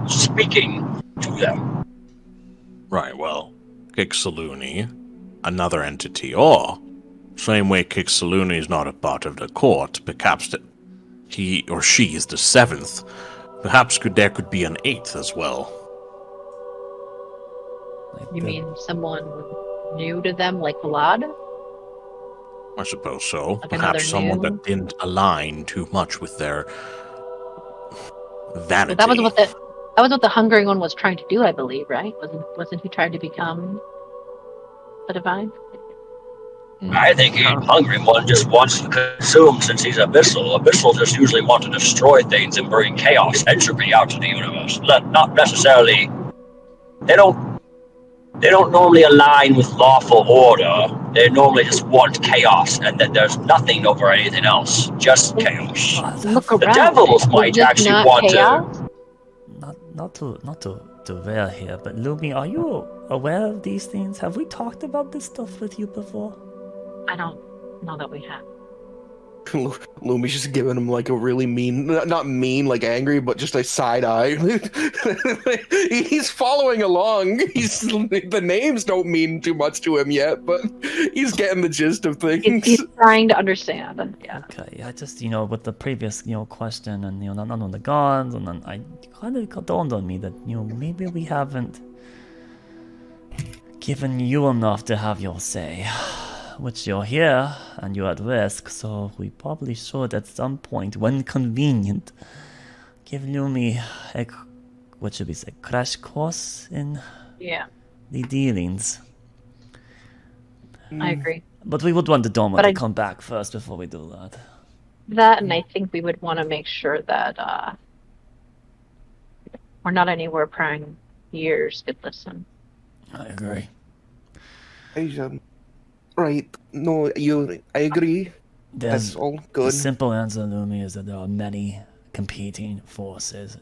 speaking to them? Right, well, Kixaloony, another entity, or same way Kixaloony is not a part of the court, perhaps that he or she is the seventh. Perhaps there could be an eighth as well. You mean someone new to them, like Vlad? I suppose so. Like another Perhaps someone new? that didn't align too much with their vanity. But that was what the Hungarian one was trying to do, I believe, right? Wasn't he trying to become a divine? I think the Hungry one just wants to consume since he's abyssal. Abyssal just usually want to destroy things and bring chaos, entropy out to the universe. Not necessarily They don't normally align with lawful order. They normally just want chaos, and that there's nothing over anything else, just chaos. Look The around. devils Is might this actually not want chaos? Not to veer here, but Lumi, are you aware of these things? Have we talked about this stuff with you before? I don't know that we have. Lumi's just giving him like a really mean, not mean, like angry, but just a side eye. He's following along. The names don't mean too much to him yet, but he's getting the gist of things. He's trying to understand. And yeah. Okay, yeah, just with the previous question and not on the guns, and then I kind of dawned on me that maybe we haven't given you enough to have your say. Which you're here and you're at risk, so we probably should at some point, when convenient, give Lumi what should we say, crash course in the dealings. I agree. But we would want the Doma to come back first before we do that. That, and I think we would want to make sure that we're not anywhere prying ears could listen. I agree. Right. No, I agree. That's all good. The simple answer, Lumi, is that there are many competing forces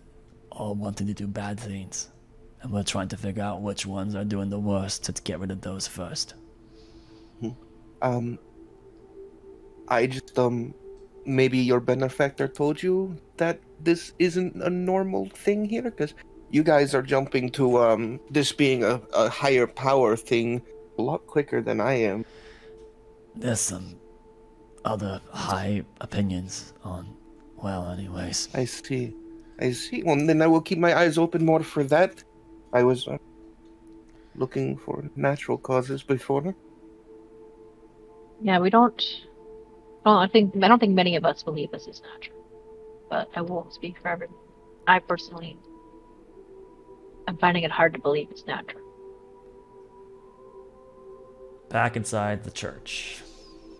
all wanting to do bad things. And we're trying to figure out which ones are doing the worst to get rid of those first. I just, maybe your benefactor told you that this isn't a normal thing here? Because you guys are jumping to, this being a higher power thing a lot quicker than I am. There's some other high opinions on, anyways. I see. Well, then I will keep my eyes open more for that. I was looking for natural causes before. Yeah, we don't. Well, I don't think many of us believe this is natural, but I won't speak for everyone. I personally am finding it hard to believe it's natural. Back inside the church.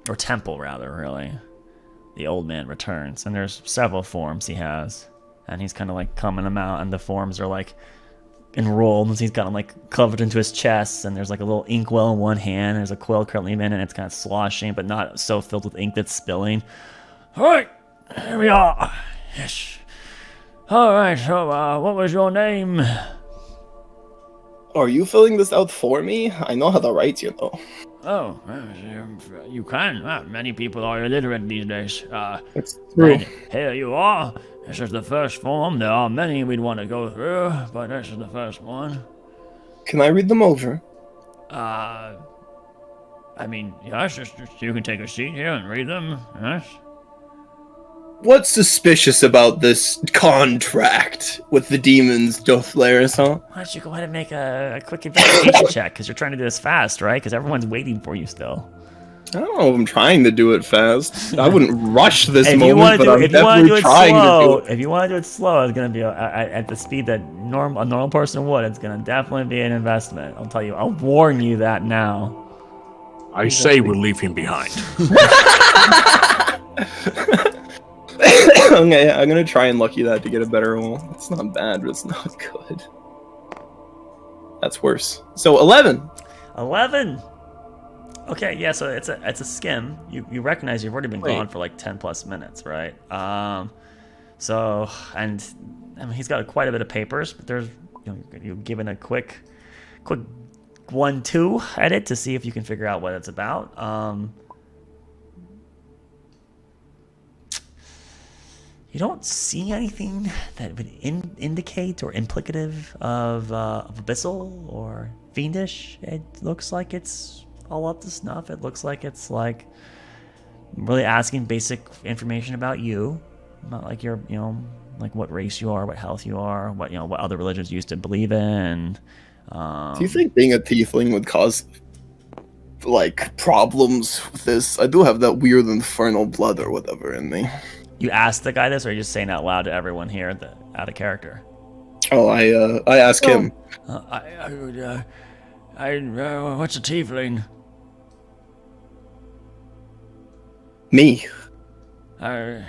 Or temple, rather, really. The old man returns, and there's several forms he has. And he's kind of like coming them out, and the forms are like enrolled, and he's got them like covered into his chest, and there's like a little inkwell in one hand, there's a quill currently in it, and it's kind of sloshing, but not so filled with ink that's spilling. Alright, here we are. Yes. Alright, so what was your name? Are you filling this out for me? I know how to write, Oh, you can. Many people are illiterate these days. It's true. Here you are. This is the first form. There are many we'd want to go through, but this is the first one. Can I read them over? I mean, yes, just you can take a seat here and read them, yes? What's suspicious about this contract with the demons, Dothleris, huh? Why don't you go ahead and make a quick investigation check, because you're trying to do this fast, right? Because everyone's waiting for you still. I don't know if I'm trying to do it fast. I wouldn't rush this If moment, but I'm definitely trying to do it. If you want to do it slow, it's going to be at the speed that a normal person would. It's going to definitely be an investment. I'll tell you. I'll warn you that now. I say we'll leave him behind. Okay, I'm gonna try and lucky that to get a better roll. It's not bad, but it's not good. That's worse. So 11. 11. Okay, yeah. So it's a skim. You recognize you've already been gone for like 10 plus minutes, right? So and I mean he's got quite a bit of papers, but there's you're given a quick 1-2 at it to see if you can figure out what it's about. You don't see anything that would indicate or implicative of abyssal or fiendish. It looks like it's all up to snuff. It looks like it's like really asking basic information about you, not like your like what race you are, what health you are, what what other religions you used to believe in. Do you think being a tiefling would cause like problems with this? I do have that weird infernal blood or whatever in me. You asked the guy this, or are you just saying out loud to everyone here out of character? Oh, I asked him. What's a tiefling? Me. I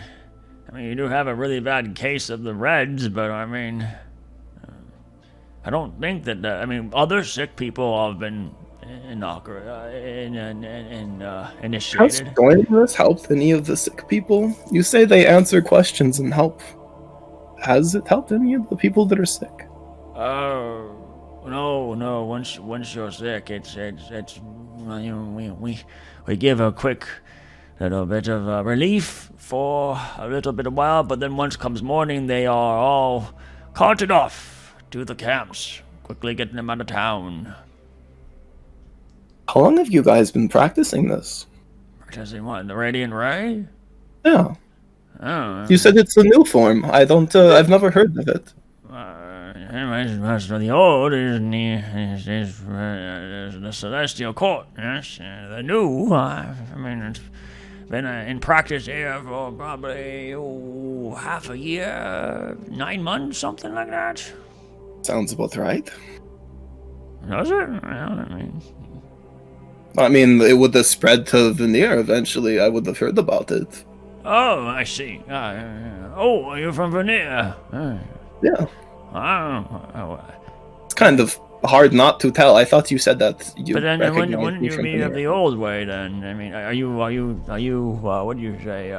mean, you do have a really bad case of the Reds, but I mean, I don't think that. Other sick people have been Has initiated. joining this helped any of the sick people? You say they answer questions and help. Has it helped any of the people that are sick? No. Once you're sick, it's we give a quick little bit of relief for a little bit of while, but then once comes morning, they are all carted off to the camps, quickly getting them out of town. How long have you guys been practicing this? Practicing what? The Radiant Ray? Yeah. Oh, You said it's a new form. I've never heard of it. Anyways, the old is the Celestial Court. Yes, the new. It's been in practice here for probably half a year, 9 months, something like that. Sounds about right. Does it? It would have spread to Veneer eventually. I would have heard about it. Oh, I see. Are you from Veneer? Yeah. Oh. It's kind of hard not to tell. I thought you said that you. But then recognized wouldn't me you from be of Veneer. the old way then? Are you what do you say,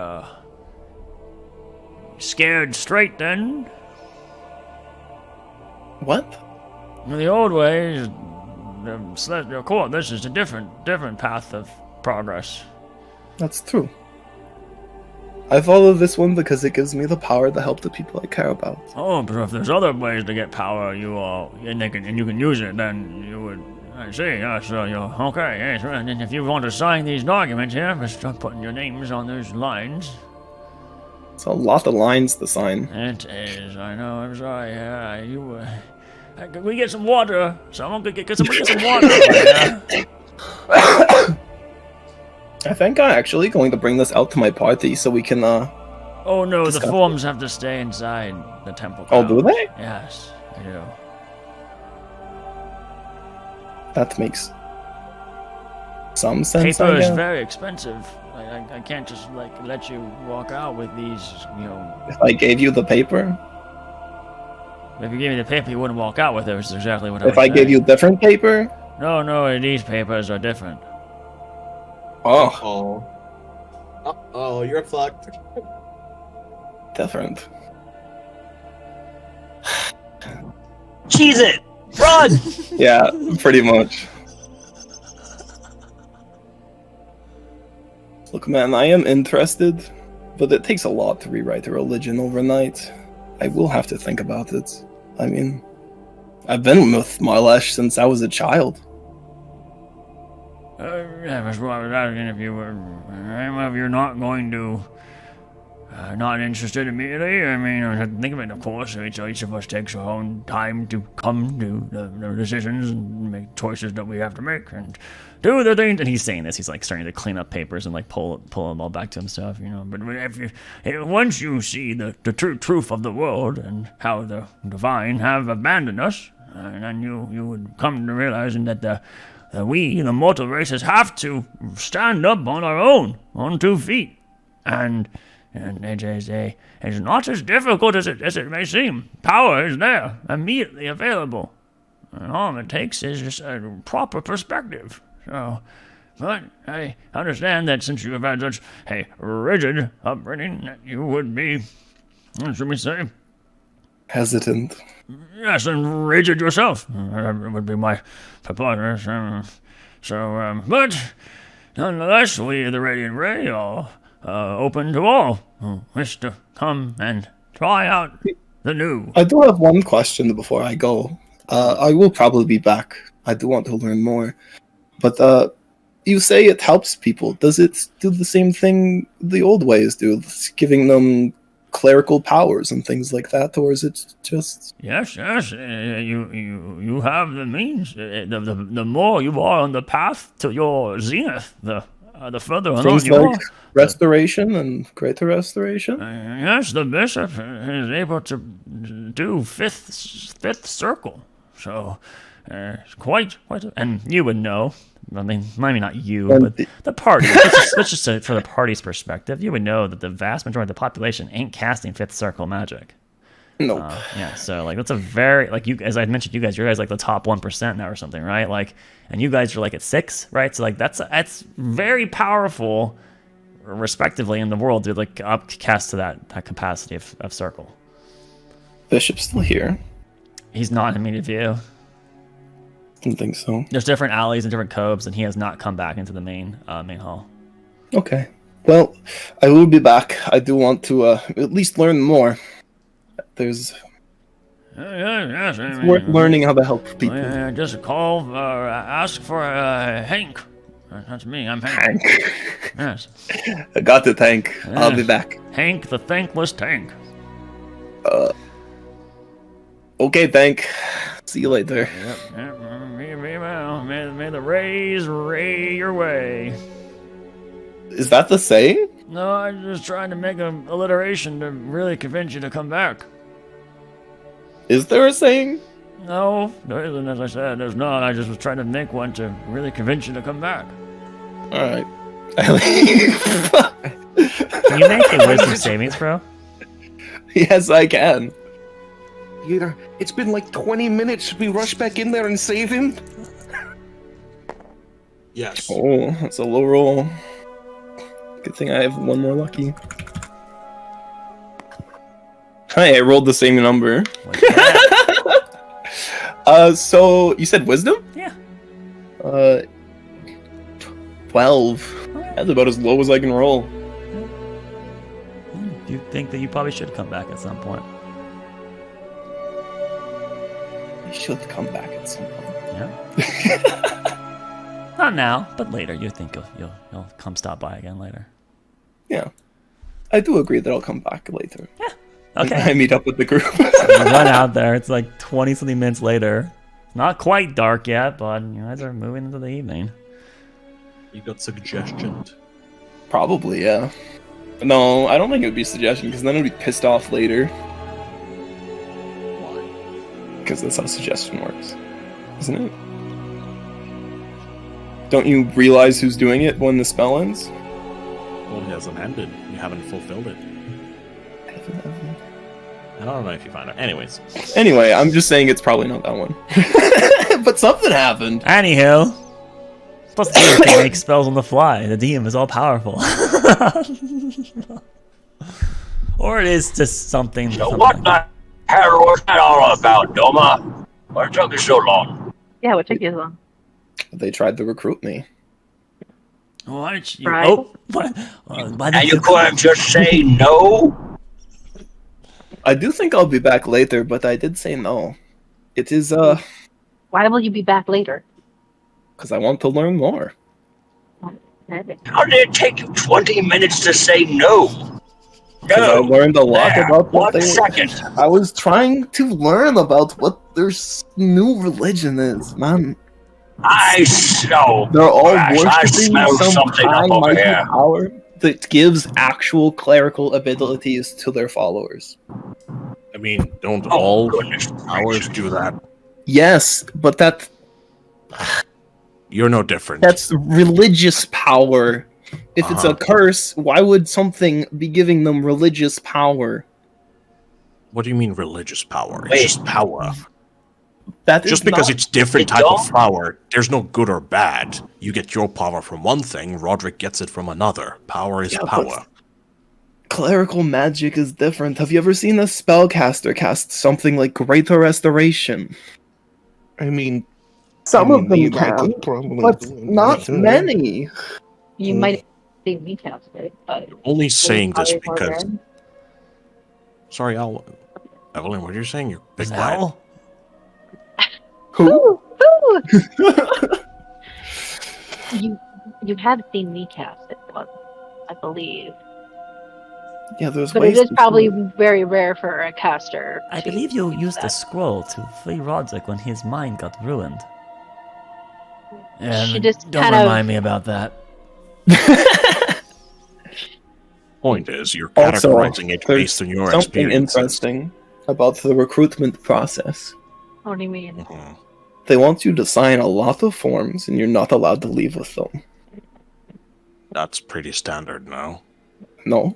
scared straight then? What? The old way is the Celestial Court. This is a different path of progress. That's true. I follow this one because it gives me the power to help the people I care about. Oh, but if there's other ways to get power, you can use it, then you would. I see. So you're okay. Yes, right. And if you want to sign these documents here, just start putting your names on those lines. It's a lot of lines to sign. It is. I know. I'm sorry. Can we get some water? Someone could get some water. I think I'm actually going to bring this out to my party so we can. Oh no, the discuss forms have to stay inside the temple. Oh, do they? Yes, they do. That makes some sense. Paper I is guess. very expensive. I can't just let you walk out with these. If I gave you the paper, If you gave me the paper, you wouldn't walk out with it. Which is exactly what I. if I gave you different paper. No, these papers are different. Oh, Oh, you're fucked. different. Cheese it! Run! Yeah, pretty much. Look, man, I am interested, but it takes a lot to rewrite a religion overnight. I will have to think about it. I've been with Marlesh since I was a child. That's what I was asking if you're not going to. Not interested immediately. I have to think of it, of course. Each of us takes our own time to come to the decisions and make choices that we have to make and do the things. And he's saying this. He's starting to clean up papers and pull them all back to himself. But once you see the true truth of the world and how the divine have abandoned us, then you would come to realizing that we, the mortal races, have to stand up on our own, on 2 feet, and it's not as difficult as it may seem. Power is there, immediately available. And all it takes is just a proper perspective. But I understand that since you have had such a rigid upbringing, that you would be, what should we say? Hesitant. Yes, and rigid yourself. Would be my preponderance. But nonetheless, we, the Radiant Ray, are open to all who wish to come and try out the new. I do have one question before I go. I will probably be back. I do want to learn more. But you say it helps people. Does it do the same thing the old ways do, giving them clerical powers and things like that, or is it just? Yes. You have the means. The more you are on the path to your zenith, the further along Things you like are. restoration and greater restoration? Yes, the bishop is able to do fifth circle. So it's quite. And you would know. Maybe not you, but the party. Let's just say, for the party's perspective, you would know that the vast majority of the population ain't casting fifth circle magic. Nope. Yeah, so like that's a very like you as I mentioned, you guys like the top 1% now or something, right? Like, and you guys are like at 6, right? So like that's very powerful, respectively, in the world to like upcast to that capacity of circle. Bishop's still here. He's not in immediate view. I don't think so. There's different alleys and different coves, and he has not come back into the main hall. Okay. Well, I will be back. I do want to at least learn more. There's Yes, it's worth learning how to help people. just call, ask for Hank. That's me, I'm Hank. Yes. I got the tank. I'll be back. Hank the thankless tank. Okay, tank. See you later. Yep, well. May the rays ray your way. Is that the saying? No, I'm just trying to make an alliteration to really convince you to come back. Is there a saying? No, there isn't, as I said, there's not. I just was trying to make one to really convince you to come back. Alright. I leave. Can you make a wisdom savings, bro? Yes, I can. Peter, it's been like 20 minutes. Should we rush back in there and save him? Yes. Oh, that's a low roll. Good thing I have one more lucky. Hi, I rolled the same number. So you said wisdom? Yeah. 12. That's about as low as I can roll. You think that you probably should come back at some point? I should come back at some point. Yeah. Not now, but later. You think you'll come stop by again later. Yeah. I do agree that I'll come back later. Yeah. I Okay. meet up with the group. You run out there. It's like 20-something minutes later. It's not quite dark yet, but you guys are moving into the evening. You got suggestions. Probably, yeah. No, I don't think it would be a suggestion, because then I'd be pissed off later. Why? Because that's how suggestion works. Isn't it? Don't you realize who's doing it when the spell ends? Well, it hasn't ended. You haven't fulfilled it. I don't know if you find out. Anyways. Anyway, I'm just saying it's probably not that one. But something happened. Anywho, plus the DM can make spells on the fly. The DM is all powerful. Or it is just something. So what the hell was that all about, Doma? Why took you so long? Yeah, what took you so long? They tried to recruit me. Why don't you... Right. Oh, what? Why And did you couldn't just say no? I do think I'll be back later, but I did say no. It is, Why will you be back later? because I want to learn more. How did it take you 20 minutes to say no? Because I No. learned a lot There, about what 1 they... second. I was trying to learn about what their new religion is, man. I smell. They're all Crash, I worshipping smell some something high up over mighty here. power that gives actual clerical abilities to their followers. I mean, don't Oh, all goodness powers gracious. do that? Yes, but You're no different. that's religious power. If it's a curse, why would something be giving them religious power? What do you mean religious power? Wait. It's just power. That is Just because not- it's different It type of don't- power, there's no good or bad. You get your power from one thing, Roderick gets it from another. Power is Yeah, but- power. clerical magic is different. Have you ever seen a spellcaster cast something like Greater Restoration? I mean, Some of them you can, could probably but do it. not many. You might see me cast it, but Only saying this probably more because. rare. Sorry, Evelyn, what are you saying? You're big quiet. Zell? Who? Ooh, you have seen me cast it once, I believe. Yeah, there's But ways it is to probably do it. very rare for a caster. I to believe you do used the that. scroll to free Rodzik when his mind got ruined. She just don't kind of- remind me about that. Point is, you're Also, categorizing it there's based on your something experiences. interesting about the recruitment process. What do you mean? Mhm. They want you to sign a lot of forms, and you're not allowed to leave with them. That's pretty standard now. No.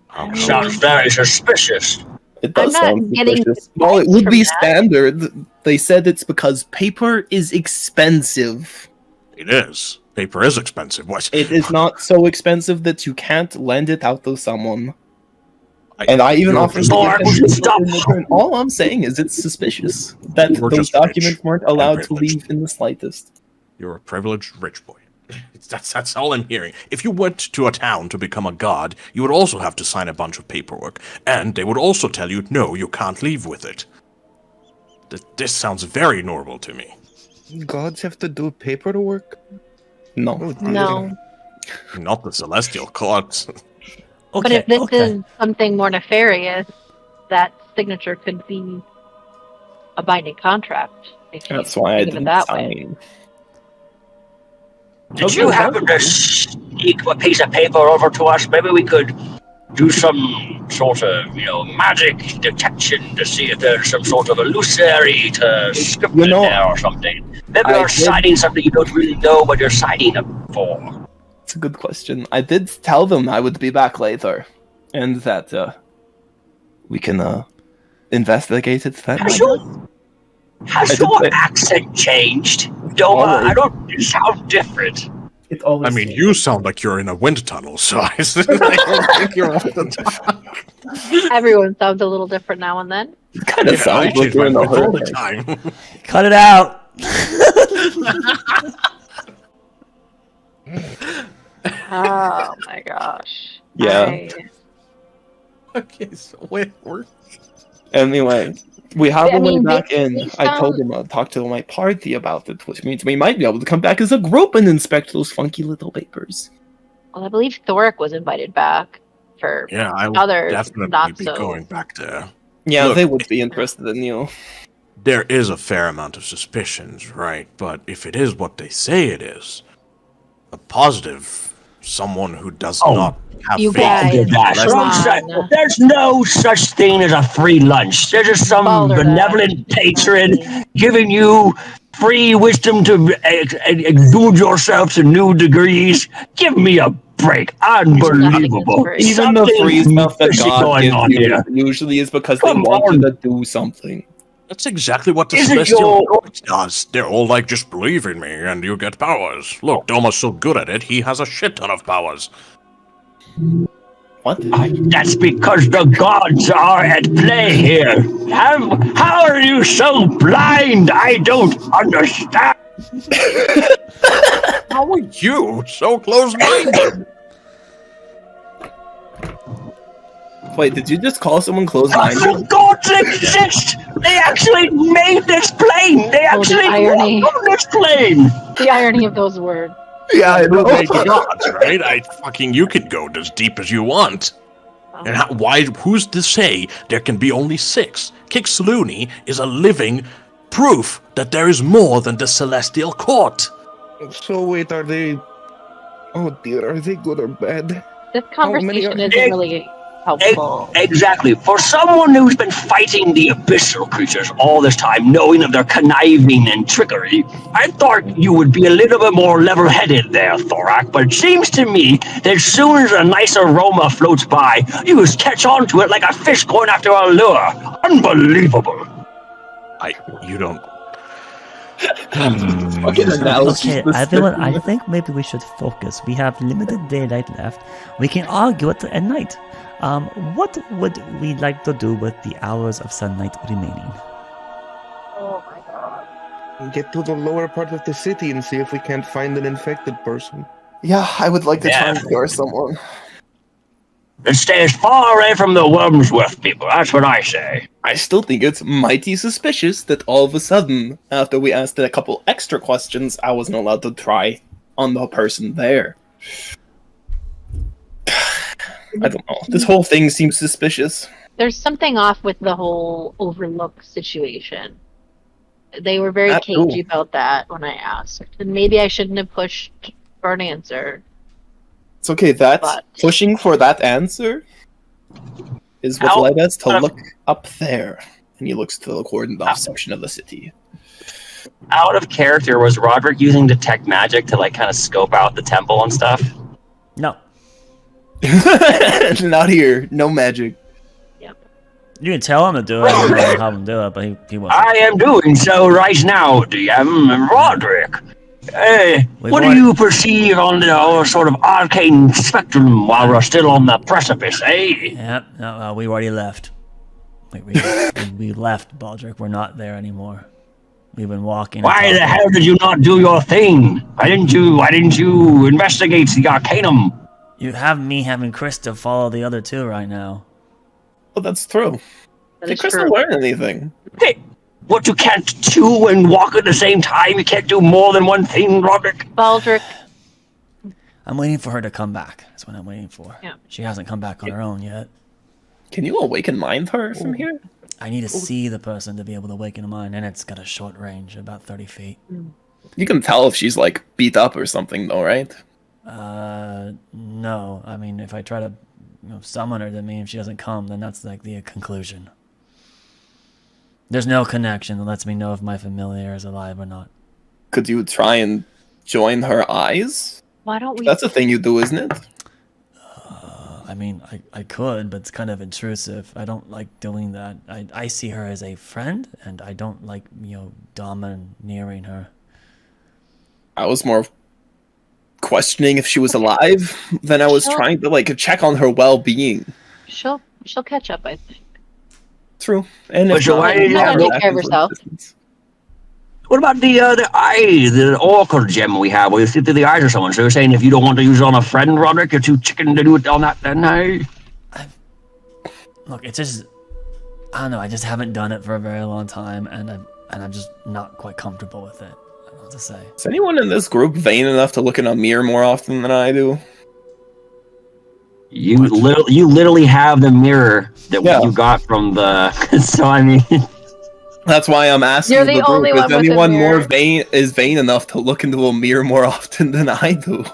How come? Sounds very suspicious. It does I'm not sound getting suspicious. the Well, it points would from be that. standard. They said it's because paper is expensive. It is. Paper is expensive. What? It is not so expensive that you can't lend it out to someone. And I even you're- offered to Lord, give we them should stop. in return. All I'm saying is it's suspicious that We're those just rich documents weren't allowed and to leave in the slightest. You're a privileged rich boy. That's all I'm hearing. If you went to a town to become a god, you would also have to sign a bunch of paperwork, and they would also tell you, no, you can't leave with it. This sounds very normal to me. Gods have to do paperwork? No. Oh, dear. No. Not the celestial gods. But Okay, if this okay. is something more nefarious, that signature could be a binding contract. If you That's why I think of it didn't that way. sign. Did you happen to sneak a piece of paper over to us? Maybe we could do some sort of, magic detection to see if there's some sort of illusory to script in there or something. Maybe I you're did- signing something you don't really know what you're signing up for. It's a good question. I did tell them I would be back later, and that we can investigate it then. Has I your, guess. has I did your say- accent changed? Doma, Always. I don't you sound different. It always. I mean, you sound like you're in a wind tunnel, so I don't think you're off the top. Everyone sounds a little different now and then. kind of sounds like you're in a all the hurricane. time. Cut it out. Oh my gosh. Yeah. Okay, so we're Anyway, we have I a way mean, back they in. I sound- told them I'll talk to my party about it, which means we might be able to come back as a group and inspect those funky little papers. Well, I believe Thoric was invited back for yeah, I would Other definitely not be so- going back there. Yeah, Look, they would be interested in you. There is a fair amount of suspicions, right? But if it is what they say it is, a positive, someone who does Oh, not have you faith. guys- in That. the Come rest- on. There's no such thing as a free lunch. There's just some Balder benevolent that. patron giving you free wisdom to exude yourself to new degrees. Give me a break. Unbelievable. free. Even the free Something stuff that fishy God going gives on you here. usually is because Come they want on. you to do something. That's exactly what the Isn't Celestial your- Court does. They're all like, just believe in me and you get powers. Look, Doma's so good at it, he has a shit ton of powers. What? That's because the gods are at play here. How are you so blind? I don't understand. How are you so close-minded? Wait, did you just call someone The close-minded? gods exist. They actually made this plane. They Oh, the actually irony. walked on this plane. The irony of those words. Yeah, I know. Made the gods, right? You can go as deep as you want. And who's to say there can be only 6? Kixlooney is a living proof that there is more than the Celestial Court. So wait, are they... Oh dear, are they good or bad? This How many conversation are- isn't really helpful. Exactly. For someone who's been fighting the abyssal creatures all this time, knowing of their conniving and trickery, I thought you would be a little bit more level-headed there, Thorak, but it seems to me that as soon as a nice aroma floats by, you just catch on to it like a fish going after a lure. Unbelievable. You don't... Fucking analogies Okay, this everyone, I thing. think maybe we should focus. We have limited daylight left. We can argue at night. What would we like to do with the hours of sunlight remaining? Oh my god. Get to the lower part of the city and see if we can't find an infected person. Yeah, I would like to try Yeah. and cure someone. And stay as far away from the Wormsworth people. That's what I say. I still think it's mighty suspicious that all of a sudden, after we asked a couple extra questions, I wasn't allowed to try on the person there. I don't know. This whole thing seems suspicious. There's something off with the whole overlook situation. They were very That too. cagey about that when I asked. And maybe I shouldn't have pushed for an answer. It's okay, that's But- pushing for that answer is what How- led us to uh, look up there. And he looks to the cordoned off section of the city. Out of character, was Roderick using detect magic to like kind of scope out the temple and stuff? No. Not here. No magic. You can tell him to do it. I'll have him do it, but he won't. I am doing so right now, DM Roderick. What do you perceive on the sort of arcane spectrum while we're still on the precipice, eh? Yep, no, we already left. We left, Baldric. We're not there anymore. We've been walking. Why the hell did you not do your thing? Why didn't you investigate the Arcanum? You have me having Krista follow the other two right now. Well, that's true. Did Krista true. learn anything? Hey, what, you can't chew and walk at the same time? You can't do more than one thing, Roderick? Baldric. I'm waiting for her to come back. That's what I'm waiting for. Yeah. She hasn't come back on her own yet. Can you awaken mind her from here? I need to see the person to be able to awaken a mind, and it's got a short range, about 30 feet. You can tell if she's like beat up or something, though, right? No. I mean, if I try to summon her to me, if she doesn't come, then that's like the conclusion. There's no connection that lets me know if my familiar is alive or not. Could you try and join her eyes? Why don't we? That's a thing you do, isn't it? I mean, I could, but it's kind of intrusive. I don't like doing that. I see her as a friend, and I don't like, domineering her. I was more questioning if she was alive than I was trying to check on her well-being. She'll catch up, I think. True. And But so why did you not have gonna take care of herself. What about the eye, the oracle gem we have where you see through the eyes of someone? So you're saying if you don't want to use it on a friend, Roderick, you're too chicken to do it on that then, eh? Look, it's just, I don't know, I just haven't done it for a very long time, and I'm just not quite comfortable with it. I don't know what to say. Is anyone in this group vain enough to look in a mirror more often than I do? You literally have the mirror that you got from the. So I mean, that's why I'm asking You're the only group. one Is with a anyone mirror. vain enough to look into a mirror more often than I do?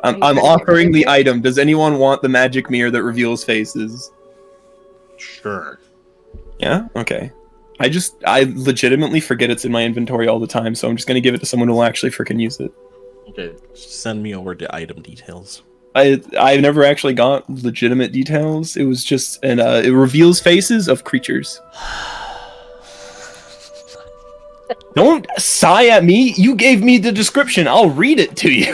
I'm trying to get offering rid the of it? item. Does anyone want the magic mirror that reveals faces? Sure. Yeah. Okay. I legitimately forget it's in my inventory all the time, so I'm just gonna give it to someone who will actually freaking use it. Okay. Send me over the item details. I never actually got legitimate details. It was just it reveals faces of creatures. Don't sigh at me. You gave me the description. I'll read it to you.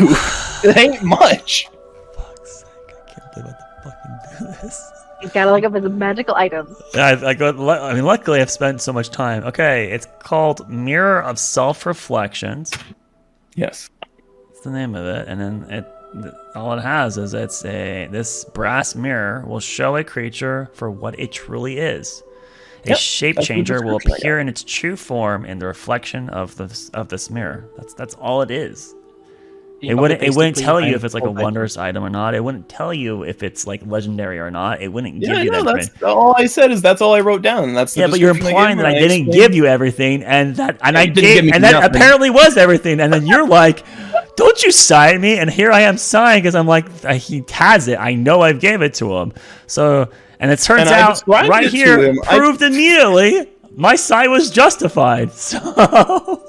It ain't much. Fuck's sake, I can't believe I have to fucking do this. You gotta look up his magical items. Yeah, I mean, luckily I've spent so much time. Okay, it's called Mirror of Self-Reflections. Yes. That's the name of it, and then all it has is this brass mirror will show a creature for what it truly is. A shape changer will appear in its true form in the reflection of this mirror. That's all it is. It wouldn't tell you if it's like a wondrous item or not. It wouldn't tell you if it's like legendary or not. It wouldn't give you that. That's all I said. That's all I wrote down. That's the but you're description implying that I didn't explained. give you everything, and that nothing. apparently was everything, and then you're like, "Don't you sign me?" And here I am sighing because I'm like, he has it. I know I gave it to him. So, and it turns out right here, proved immediately, my sigh was justified. So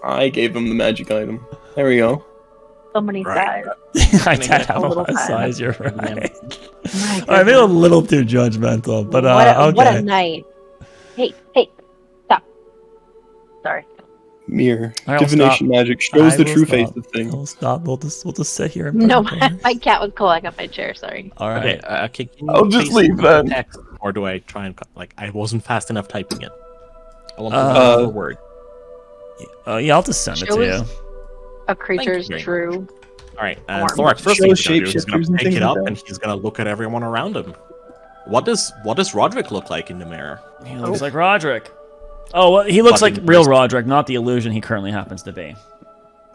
I gave him the magic item. There we go. So many sides. I did have a lot of time. size. You're right. My I'm a goodness. little too judgmental, but What okay. a night. Hey, stop. Sorry. Mirror. I'll Divination stop. magic shows I the will true stop. face of things. We'll stop. We'll just sit here and No, play. my cat was calling up my chair. Sorry. All Okay. right. Can you I'll just paste leave the then. text, or do I try and I wasn't fast enough typing it. I want Uh, to word. Yeah, I'll just send it to you. A creature's Thank you. true. All right, Form. Thorax. First Show thing he's gonna do is he's shapeshifters gonna and pick things it like up that. and he's gonna look at everyone around him. What does Roderick look like in the mirror? He looks like Roderick. Oh, well, he looks like Fucking real person. Roderick, not the illusion he currently happens to be.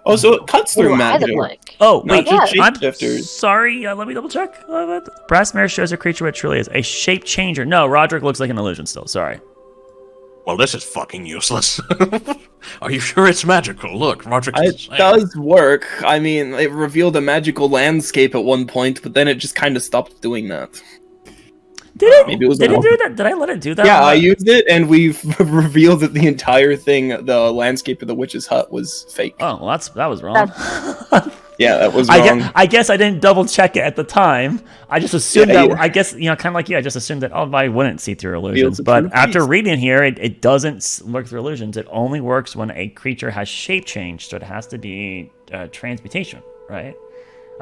Oh, so it cuts What through do I look magic. like? Oh, Not wait, just I'm shapeshifters. sorry. Let me double check. Brass mirror shows a creature what it truly is. A shape changer. No, Roderick looks like an illusion still. Sorry. Well, this is fucking useless. Are you sure it's magical? Look, Roderick's It insane. does work. I mean, it revealed a magical landscape at one point, but then it just kind of stopped doing that. Did it? Maybe it was Did it an- do that? Did I let it do that? Yeah, I used it, and we've revealed that the entire thing, the landscape of the witch's hut, was fake. Oh, well, that was wrong. Yeah, that was wrong. I guess I didn't double check it at the time. I just assumed Yeah, that. yeah. I guess kind of like you. I just assumed that I wouldn't see through illusions. Fields of But true after peace. reading here, it doesn't work through illusions. It only works when a creature has shape change. So it has to be transmutation, right?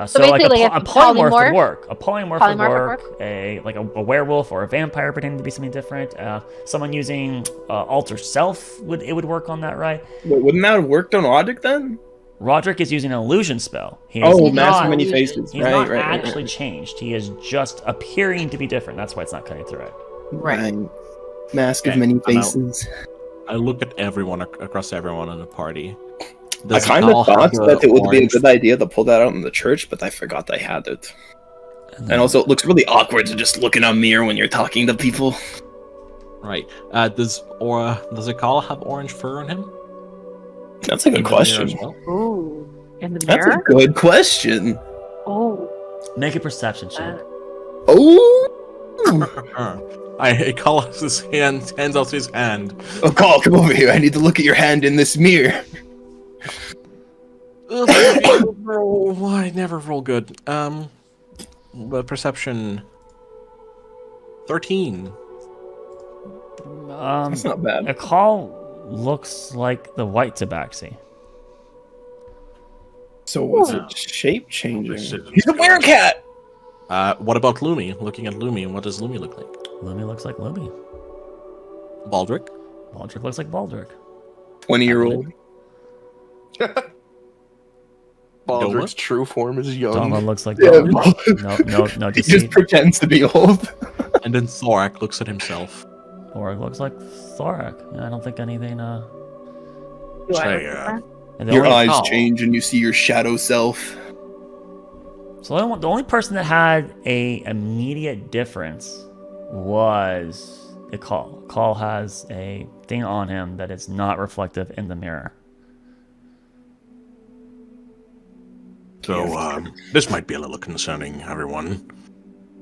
So like basically, a if polymorph would polymorph- work. A polymorph would Polymorph work. A werewolf or a vampire pretending to be something different. Someone using alter self would work on that, right? Wait, wouldn't that have worked on Roderick then? Roderick is using an illusion spell. He is Oh, not, Mask of Many Faces. He's not actually changed. He is just appearing to be different. That's why it's not cutting through it. Right. Mask of Okay, Many I'm out. Faces. I look at everyone across everyone in the party. I Does kind Al of thought have that it would be a orange- good idea to pull that out in the church, but I forgot I had it. And also, it looks really awkward to just look in a mirror when you're talking to people. Right. Does Akala have orange fur on him? That's a good In the mirror question. as well? Ooh, in the That's a mirror. good question. Oh, Make a perception check. Oh! I call his hand, hands out his hand. Oh, Carl, come over here. I need to look at your hand in this mirror. I never roll good. But perception 13. That's not bad. A call looks like the white tabaxi. So was it shape changing? This is- He's a werecat! What about Lumi? Looking at Lumi, what does Lumi look like? Lumi looks like Lumi. Baldric? Baldric looks like Baldric. 20-year-old. Baldrick's true form is young. Doma looks like Yeah, Doma. No, He just just pretends to be old. And then Thorak looks at himself. Thorak looks like Thorak. I don't think anything. Say, And the Your only- eyes change and you see your shadow self. So the only person that had a immediate difference was the Call. Call has a thing on him that is not reflective in the mirror. So, this might be a little concerning, everyone.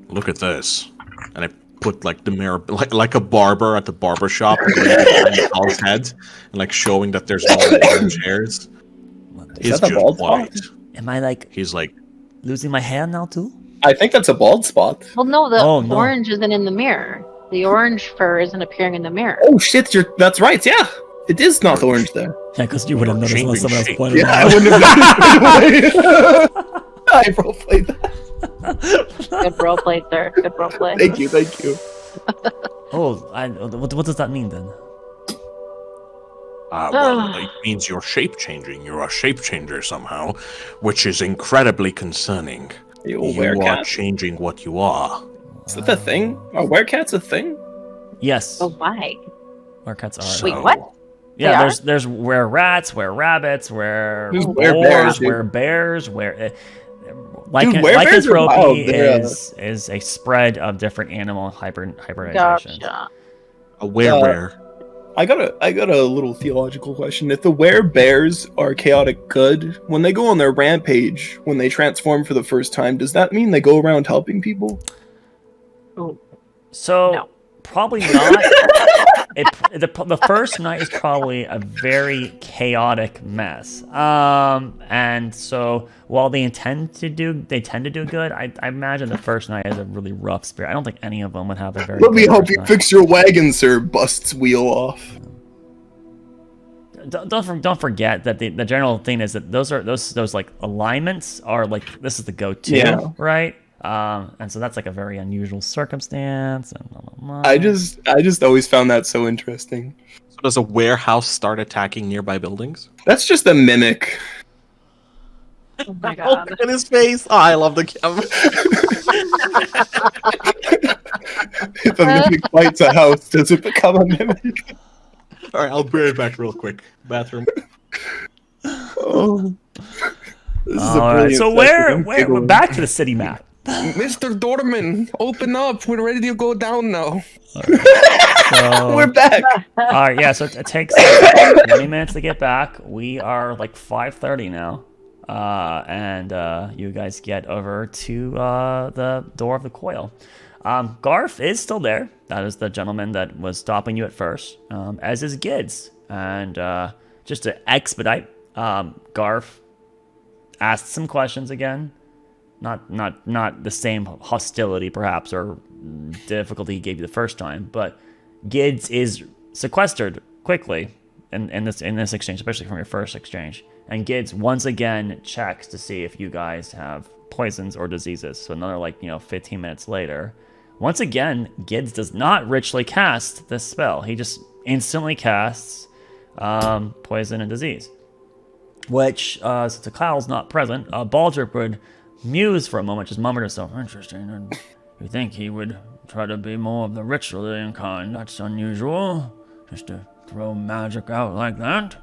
Look at this. And I put like the mirror, like a barber at the barber shop, behind Al's head, and like showing that there's no orange hairs. that He's the just bald white. spot? Am I like He's like, losing my hair now too? I think that's a bald spot. well, no, the Oh, no. orange isn't in the mirror. The orange fur isn't appearing in the mirror. Oh shit, that's right, yeah. It is not orange there. Yeah, because you would have noticed unless someone else Changing pointed it Yeah, I out. wouldn't have done it. I roleplayed that. Good role play, sir. Good role play. Thank you, thank you. Oh, what does that mean then? Well, it means you're shape-changing. You're a shape-changer somehow, which is incredibly concerning. You You werecat. are changing what you are. Is that a thing? Are werecats a thing? Yes, Oh, why? werecats are. So, Wait, what? Yeah, They there's where rats, where rabbits, where There's boars, werebears, dude. where bears, where Dude, werebears are wild. lycanthropy They're, is a spread of different animal hybridization. Gotcha. a where? I got a little theological question. If the werebears are chaotic good, when they go on their rampage, when they transform for the first time, does that mean they go around helping people? So No. probably not. The first night is probably a very chaotic mess. And so while they tend to do good, I imagine the first night is a really rough spirit. I don't think any of them would have a very Let me good help first you night. fix your wagon, sir. Busts wheel off. Don't forget that the general thing is that those like alignments are like this is the go-to, Yeah. right? And so that's like a very unusual circumstance. And blah, blah, blah. I just always found that so interesting. So does a warehouse start attacking nearby buildings? That's just a mimic. Oh my god. Look at his face. Oh, I love the camera. If a mimic fights a house, does it become a mimic? All right, I'll be right back real quick. Bathroom. Oh. This is a All right, brilliant so session. where I'm we're giggling. back to the city map. Mr. Dorman, open up. We're ready to go down now. So, We're back. all right, yeah. So it takes like 20 minutes to get back. We are like 5:30 now, and you guys get over to the door of the coil. Garf is still there. That is the gentleman that was stopping you at first, as is Gids. And just to expedite, Garf asked some questions again. Not the same hostility, perhaps, or difficulty he gave you the first time, but Gids is sequestered quickly in this exchange, especially from your first exchange. And Gids once again checks to see if you guys have poisons or diseases. So another 15 minutes later, once again, Gids does not richly cast this spell. He just instantly casts poison and disease. Which, since Kyle's not present, Baldric would muse for a moment, just murmur to himself, interesting, and you think he would try to be more of the ritual kind? That's unusual, just to throw magic out like that.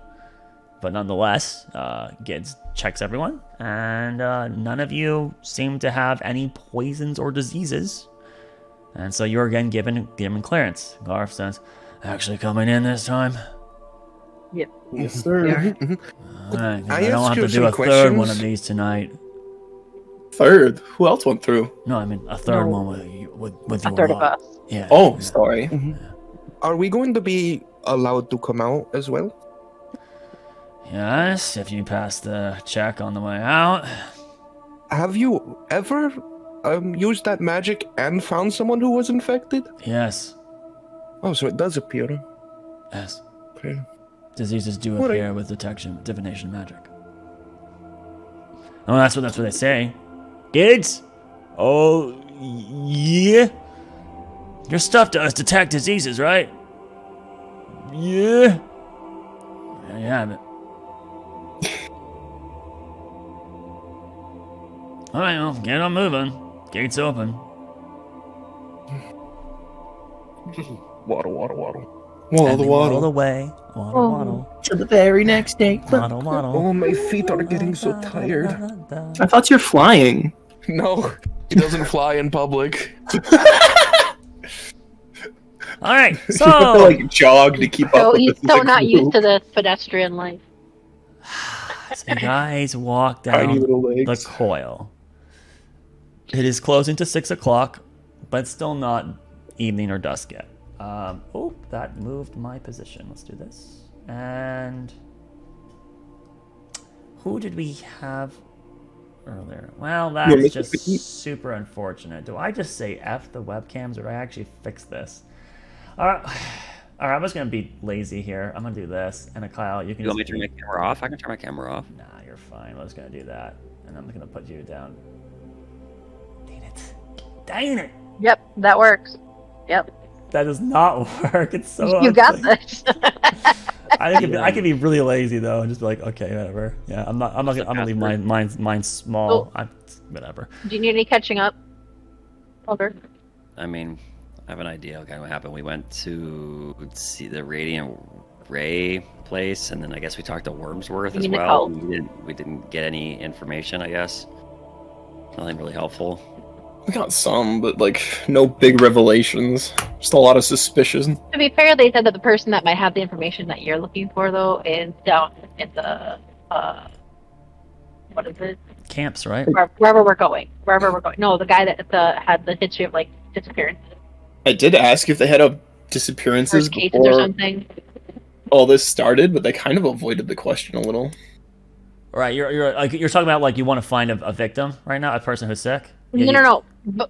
But nonetheless, Gids checks everyone, and none of you seem to have any poisons or diseases. And so you're again given clearance. Garth says, actually coming in this time? Yep. Yes, sir. Alright, I I don't asked have you to do a some third one questions. of these tonight. Third? Who else went through? No, I mean a third No. one with A you third a of lot. us. Yeah. Oh, sorry. Are we going to be allowed to come out as well? Yes, if you pass the check on the way out. Have you ever used that magic and found someone who was infected? Yes. Oh, so it does appear. Yes. Okay. Diseases do What appear with divination magic. Oh, that's what they say. Kids? Oh, yeah? Your stuff does detect diseases, right? Yeah? There you have it. Alright, well, get on moving. Gates open. Waddle. Waddle the Waddle waddle. away. Waddle, waddle. To the very next day. Waddle, waddle. Oh, my feet are getting so tired. I thought you're flying. No, he doesn't fly in public. Alright, You have to so... like jog to keep So up with he's the so not crew. used to the pedestrian life. So you guys walk Tiny down little the legs. coil. It is closing to 6 o'clock, but it's still not evening or dusk yet. Oh, that moved my position. Let's do this. And who did we have earlier? Well, Yeah, that's Mr. just P. super unfortunate. Do I just say F the webcams, or do I actually fix this? Alright, I'm just gonna be lazy here. I'm gonna do this, and Kyle, you can You want me just to turn my camera off? I can turn my camera off. Nah, you're fine. I'm just gonna do that, and I'm gonna put you down. Dang it! Dang it! Yep, that works. Yep. That does not work. It's so. You got ugly. this. I could be really lazy though, and just be like, okay, whatever. Yeah, I'm gonna leave mine small. Whatever. Do you need any catching up? Over. I mean, I have an idea of kind of what happened. We went to see the Radiant Ray place, and then I guess we talked to Wormsworth You as mean the well. cult? We didn't get any information, I guess. Nothing really helpful. We got some, but like no big revelations. Just a lot of suspicion. To be fair, they said that the person that might have the information that you're looking for, though, is down in the what is it? Camps, right? Wherever we're going. No, the guy that had the history of like disappearances, I did ask if they had a disappearances first cases or before something. all this started, but they kind of avoided the question a little. Right. You're talking about like you want to find a victim right now, a person who's sick. Yeah, No. But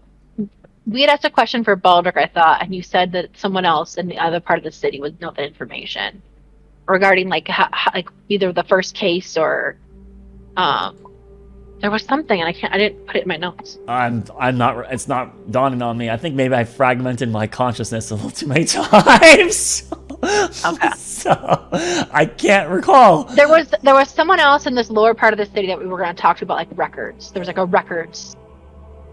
we had asked a question for Baldric, I thought, and you said that someone else in the other part of the city would know the information regarding like like either the first case or there was something, and I didn't put it in my notes. I'm not. It's not dawning on me. I think maybe I fragmented my consciousness a little too many times. Okay. So I can't recall. There was someone else in this lower part of the city that we were going to talk to about like records. There was like a records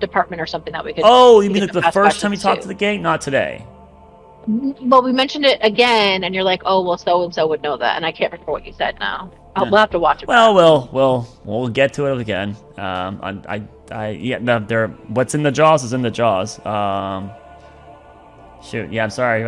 department or something that we could. Oh, you we mean could like the ask first time you questions talked to the gate? Not today. Well, we mentioned it again, and you're like, "Oh, well, so and so would know that," and I can't remember what you said now. Yeah. We'll have to watch it. Well, we'll get to it again. What's in the jaws is in the jaws. Shoot, yeah, I'm sorry.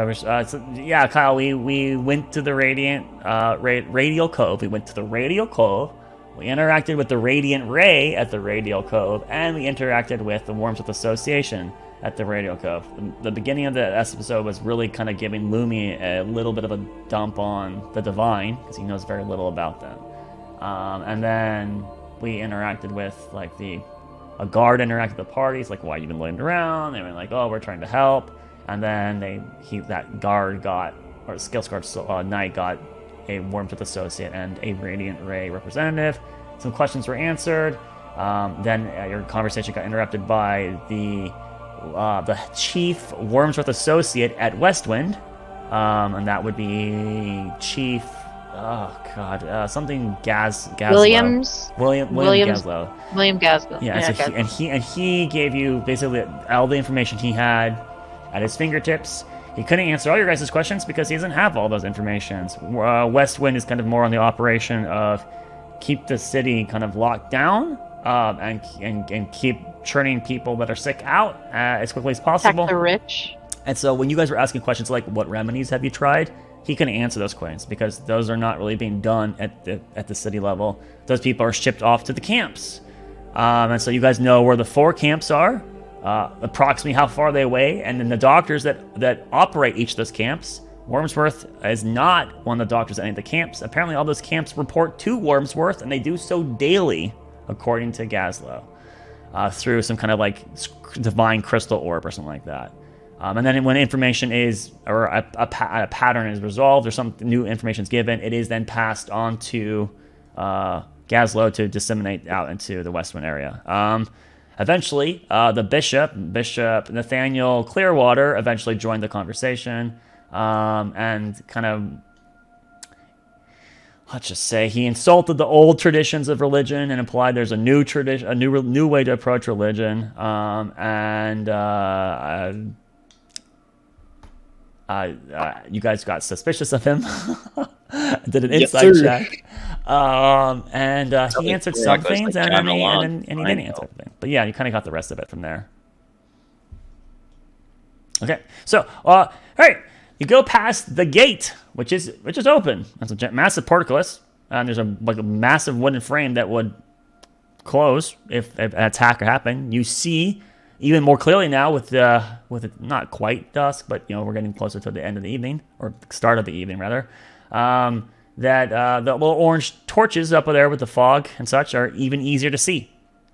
Kyle, we went to the Radial Cove. We went to the Radial Cove. We interacted with the Radiant Ray at the Radial Cove, and we interacted with the Wormsworth Association at the Radial Cove. The beginning of the episode was really kind of giving Lumi a little bit of a dump on the Divine, because he knows very little about them. And then we interacted with like a guard interacted with the parties, like, why you been loitering around? They were like, oh, we're trying to help. And then that guard got, or Scalescarred Knight got a Wormsworth associate and a Radiant Ray representative. Some questions were answered. Then your conversation got interrupted by the chief Wormsworth associate at Westwind, and that would be Chief. Oh God, something Gaslow. William Gaslow. William Gaslow. Yeah, so he gave you basically all the information he had at his fingertips. He couldn't answer all your guys' questions because he doesn't have all those informations. Westwind is kind of more on the operation of keep the city kind of locked down, and keep churning people that are sick out as quickly as possible. Protect the rich. And so when you guys were asking questions like, what remedies have you tried? He couldn't answer those questions because those are not really being done at the city level. Those people are shipped off to the camps. And so you guys know where the 4 camps are, approximately how far they away, and then the doctors that operate each of those camps. Wormsworth is not one of the doctors at any of the camps. Apparently all those camps report to Wormsworth, and they do so daily, according to Gaslow, through some kind of like divine crystal orb or something like that. And then when information is, or a pattern is resolved, or some new information is given, it is then passed on to Gaslow to disseminate out into the Westwind area. Eventually, the Bishop Nathaniel Clearwater, eventually joined the conversation, and kind of, let's just say, he insulted the old traditions of religion and implied there's a new tradition, a new way to approach religion, you guys got suspicious of him. Did an insight check. He answered some things, and he didn't answer everything. But yeah, you kind of got the rest of it from there. Okay, so all right, you go past the gate, which is open. That's a massive portcullis, and there's a massive wooden frame that would close if an attack happened. You see even more clearly now with it not quite dusk, but we're getting closer to the end of the evening, or start of the evening rather. That the little orange torches up there with the fog and such are even easier to see.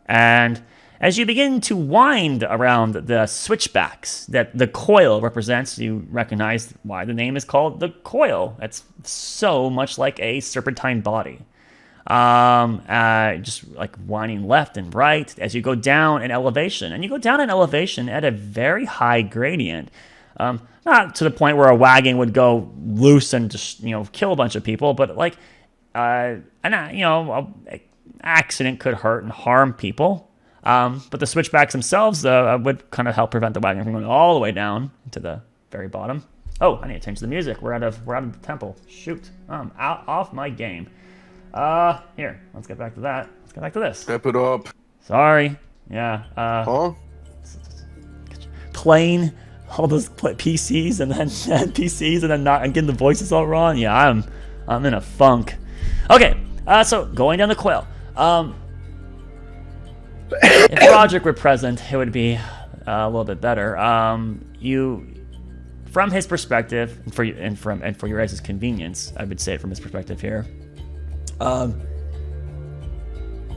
And as you begin to wind around the switchbacks that the coil represents, you recognize why the name is called the coil. It's so much like a serpentine body. Just like winding left and right as you go down in elevation. And you go down in elevation at a very high gradient. Not to the point where a wagon would go loose and just, kill a bunch of people, but like, an accident could hurt and harm people. But the switchbacks themselves, would kind of help prevent the wagon from going all the way down to the very bottom. Oh, I need to change the music. We're out of the temple. Shoot. Off my game. Here, let's get back to that. Let's get back to this. Step it up. Sorry. Yeah. Playing all those PCs and then NPCs and then not and getting the voices all wrong. Yeah, I'm in a funk. Okay. So going down the coil. If Roderick were present, it would be a little bit better. From his perspective, for your guys' convenience, I would say it from his perspective here.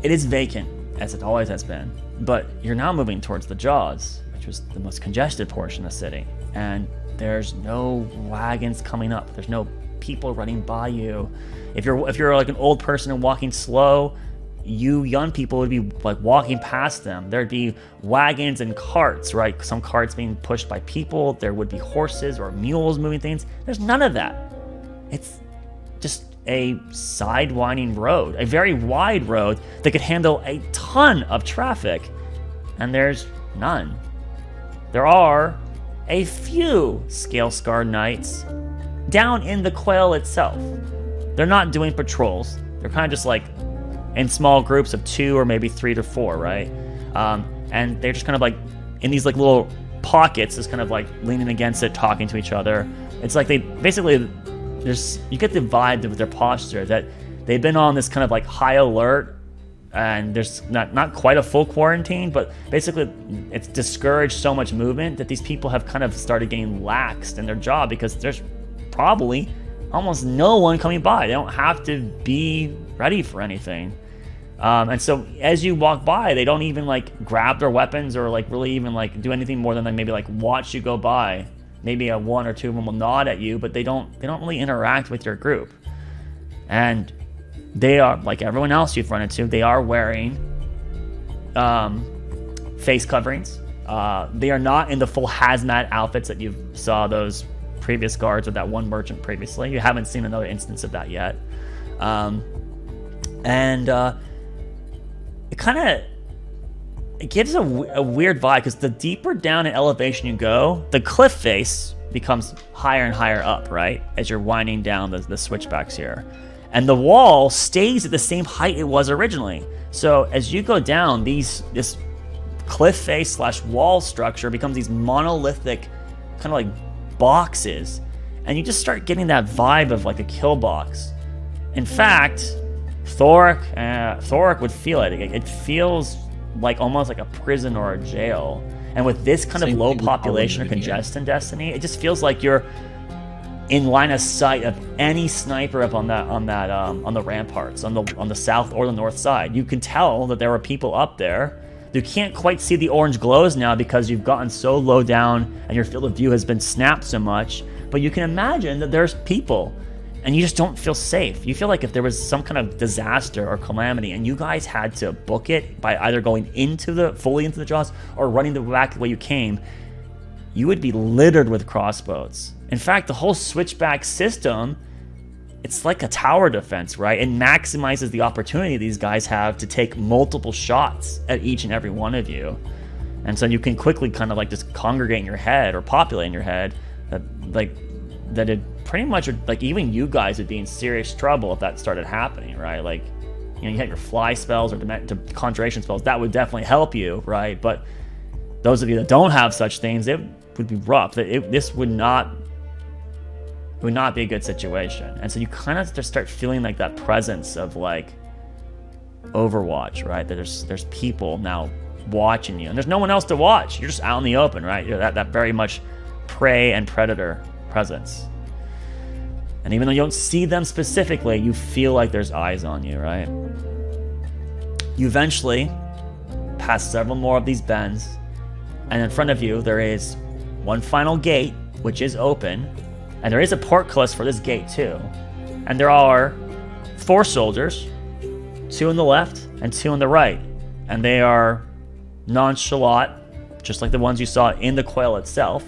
It is vacant, as it always has been, but you're now moving towards the Jaws, which was the most congested portion of the city, and there's no wagons coming up. There's no people running by you. If you're like an old person and walking slow, you young people would be like walking past them. There'd be wagons and carts, right? Some carts being pushed by people. There would be horses or mules moving things. There's none of that. It's just a sidewinding road, a very wide road that could handle a ton of traffic, and there's none. There are a few Scalescarred Knights down in the quail itself. They're not doing patrols. They're kind of just like in small groups of 2 or maybe 3 to 4, right? And they're just kind of like in these like little pockets, just kind of like leaning against it, talking to each other. It's like they basically, you get the vibe with their posture that they've been on this kind of like high alert, and there's not quite a full quarantine, but basically it's discouraged so much movement that these people have kind of started getting laxed in their job because there's probably almost no one coming by. They don't have to be ready for anything. And so as you walk by, they don't even like grab their weapons or like really even like do anything more than like maybe like watch you go by. Maybe one or two of them will nod at you, but they don't really interact with your group. And they are, like everyone else you've run into, they are wearing face coverings. They are not in the full hazmat outfits that you saw those previous guards or that one merchant previously. You haven't seen another instance of that yet. It gives a weird vibe, because the deeper down in elevation you go, the cliff face becomes higher and higher up, right? As you're winding down the switchbacks here. And the wall stays at the same height it was originally. So as you go down, this cliff face / wall structure becomes these monolithic kind of like boxes. And you just start getting that vibe of like a kill box. In fact, Thoric would feel it. It feels like almost like a prison or a jail. And with this kind of low population or congestion Destiny, it just feels like you're in line of sight of any sniper up on the ramparts on the south or the north side. You can tell that there are people up there. You can't quite see the orange glows now because you've gotten so low down and your field of view has been snapped so much. But you can imagine that there's people. And you just don't feel safe. You feel like if there was some kind of disaster or calamity and you guys had to book it by either going fully into the jaws or running back the way you came, you would be littered with crossbows. In fact, the whole switchback system, it's like a tower defense, right? It maximizes the opportunity these guys have to take multiple shots at each and every one of you. And so you can quickly kind of like just congregate in your head or populate in your head that it pretty much, like, even you guys would be in serious trouble if that started happening, right? Like, you know, you had your fly spells or conjuration spells, that would definitely help you, right? But those of you that don't have such things, it would be rough. This would not be a good situation. And so you kind of just start feeling like that presence of like Overwatch, right? That there's people now watching you, and there's no one else to watch. You're just out in the open, right? You're that very much prey and predator presence. And even though you don't see them specifically, you feel like there's eyes on you, right? You eventually pass several more of these bends, and in front of you there is one final gate, which is open, and there is a portcullis for this gate too. And there are 4 soldiers, 2 on the left and 2 on the right, and they are nonchalant, just like the ones you saw in the coil itself,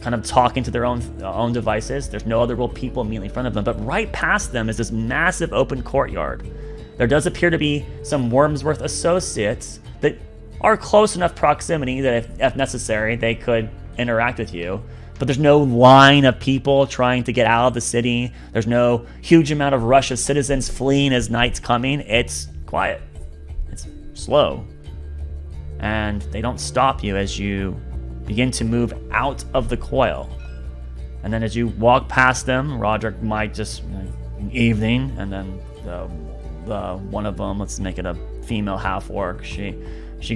kind of talking to their own devices. There's no other real people immediately in front of them, but right past them is this massive open courtyard. There does appear to be some Wormsworth associates that are close enough proximity that if necessary, they could interact with you. But there's no line of people trying to get out of the city. There's no huge amount of rush of citizens fleeing as night's coming. It's quiet. It's slow. And they don't stop you as you begin to move out of the coil. And then as you walk past them, Roderick might just, evening, and then the one of them, let's make it a female half-orc, she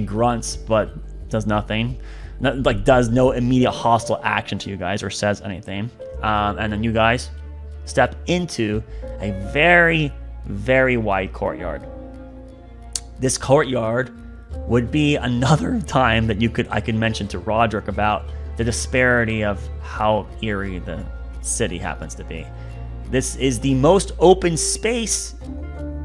grunts but does nothing. Does no immediate hostile action to you guys or says anything. And then you guys step into a very, very wide courtyard. This courtyard would be another time that I could mention to Roderick about the disparity of how eerie the city happens to be. This is the most open space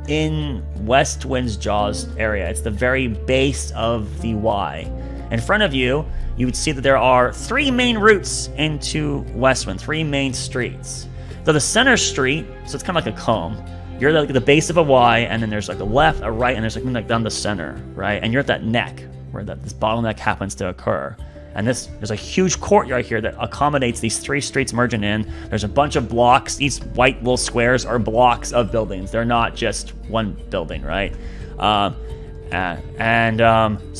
in Westwind's Jaws area. It's the very base of the Y. In front of you, you would see that there are 3 main routes into Westwind, 3 main streets. So the center street, so it's kind of like a comb. You're like the base of a Y, and then there's like a left, a right, and there's like down the center, right? And you're at that neck where this bottleneck happens to occur. And there's a huge courtyard here that accommodates these 3 streets merging in. There's a bunch of blocks. These white little squares are blocks of buildings. They're not just one building, right? So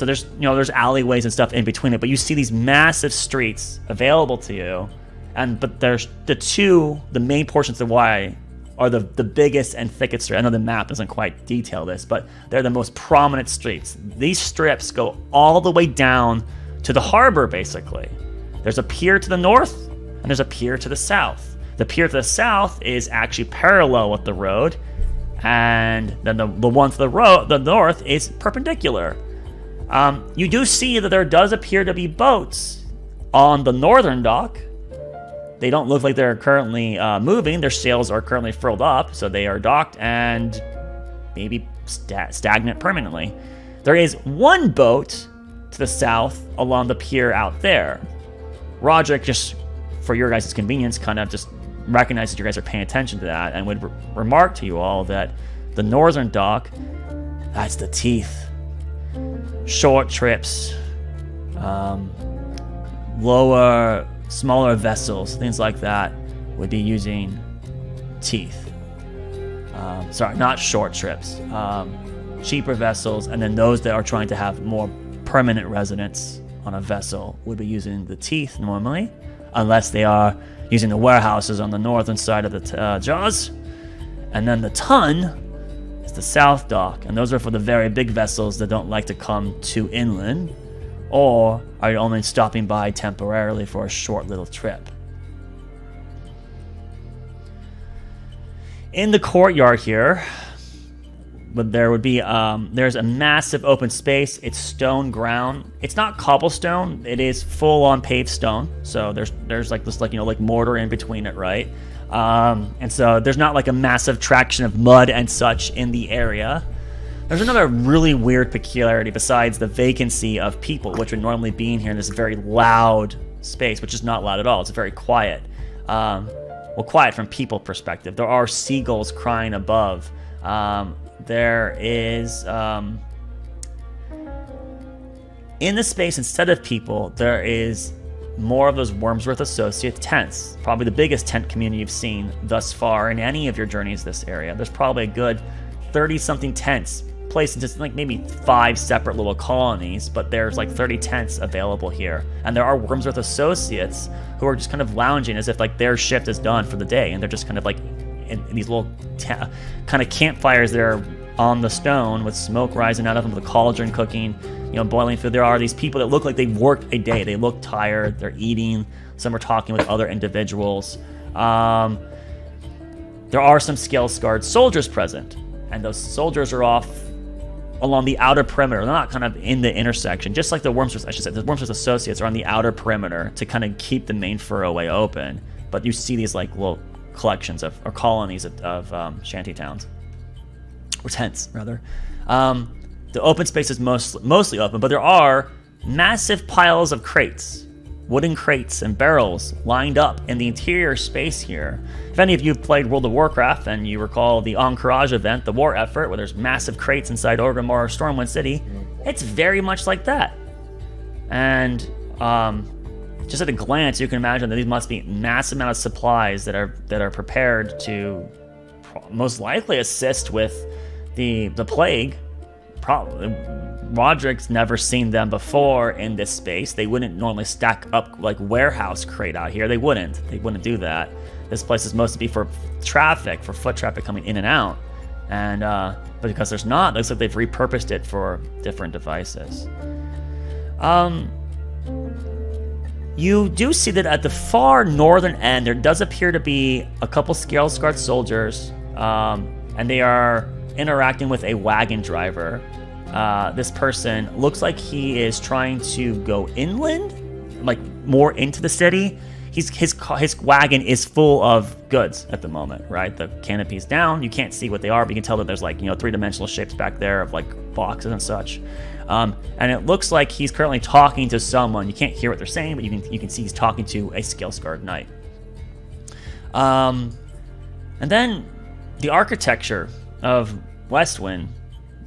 there's alleyways and stuff in between it, but you see these massive streets available to you, but there's the main portions of the Y are the biggest and thickest streets. I know the map doesn't quite detail this, but they're the most prominent streets. These strips go all the way down to the harbor, basically. There's a pier to the north, and there's a pier to the south. The pier to the south is actually parallel with the road, and then the one to the north is perpendicular. You do see that there does appear to be boats on the northern dock. They don't look like they're currently moving. Their sails are currently furled up, so they are docked and maybe stagnant permanently. There is one boat to the south along the pier out there. Roderick, just for your guys' convenience, kind of just recognizes that you guys are paying attention to that and would remark to you all that the northern dock, that's the Teeth. Short trips, lower, smaller vessels, things like that, would be using Teeth. Sorry, not short trips. Cheaper vessels, and then those that are trying to have more permanent residence on a vessel would be using the Teeth normally, unless they are using the warehouses on the northern side of the Jaws. And then the Ton is the south dock, and those are for the very big vessels that don't like to come too inland, or are only stopping by temporarily for a short little trip. In the courtyard here, but there would be there's a massive open space. It's stone ground. It's not cobblestone. It is full on paved stone. So there's like this like mortar in between it, right? And so there's not like a massive traction of mud and such in the area. There's another really weird peculiarity besides the vacancy of people, which would normally be in here in this very loud space, which is not loud at all. It's very quiet. Well, quiet from people perspective. There are seagulls crying above. There is, in the space, instead of people, there is more of those Wormsworth Associate tents. Probably the biggest tent community you've seen thus far in any of your journeys this area. There's probably a good 30-something tents placed in just like maybe 5 separate little colonies, but there's like 30 tents available here. And there are Wormsworth Associates who are just kind of lounging as if like their shift is done for the day, and they're just kind of like in these little kind of campfires there on the stone with smoke rising out of them, with a cauldron cooking, boiling food. There are these people that look like they've worked a day. They look tired. They're eating. Some are talking with other individuals. There are some scale-scarred soldiers present, and those soldiers are off along the outer perimeter. They're not kind of in the intersection, just like the Wormsworth, I should say. The Wormsworth Associates are on the outer perimeter to kind of keep the main furrowway open. But you see these like little collections or colonies of shanty towns, or tents rather. The open space is mostly open, but there are massive piles of crates, wooden crates and barrels lined up in the interior space here. If any of you played World of Warcraft and you recall the Encourage event, the war effort, where there's massive crates inside Orgrimmar or Stormwind City, it's very much like that. And just at a glance, you can imagine that these must be massive amount of supplies that are prepared to most likely assist with the plague. Probably Roderick's never seen them before in this space. They wouldn't normally stack up like warehouse crate out here. They wouldn't do that. This place is mostly be for traffic, for foot traffic coming in and out. And but because there's not, it looks like they've repurposed it for different devices. You do see that at the far northern end, there does appear to be a couple scale-scarred soldiers, and they are interacting with a wagon driver. This person looks like he is trying to go inland, like more into the city. His wagon is full of goods at the moment, right? The canopy's down. You can't see what they are, but you can tell that there's like, 3-dimensional shapes back there of like boxes and such. And it looks like he's currently talking to someone. You can't hear what they're saying, but you can see he's talking to a scale-scarred knight. And then the architecture of Westwind.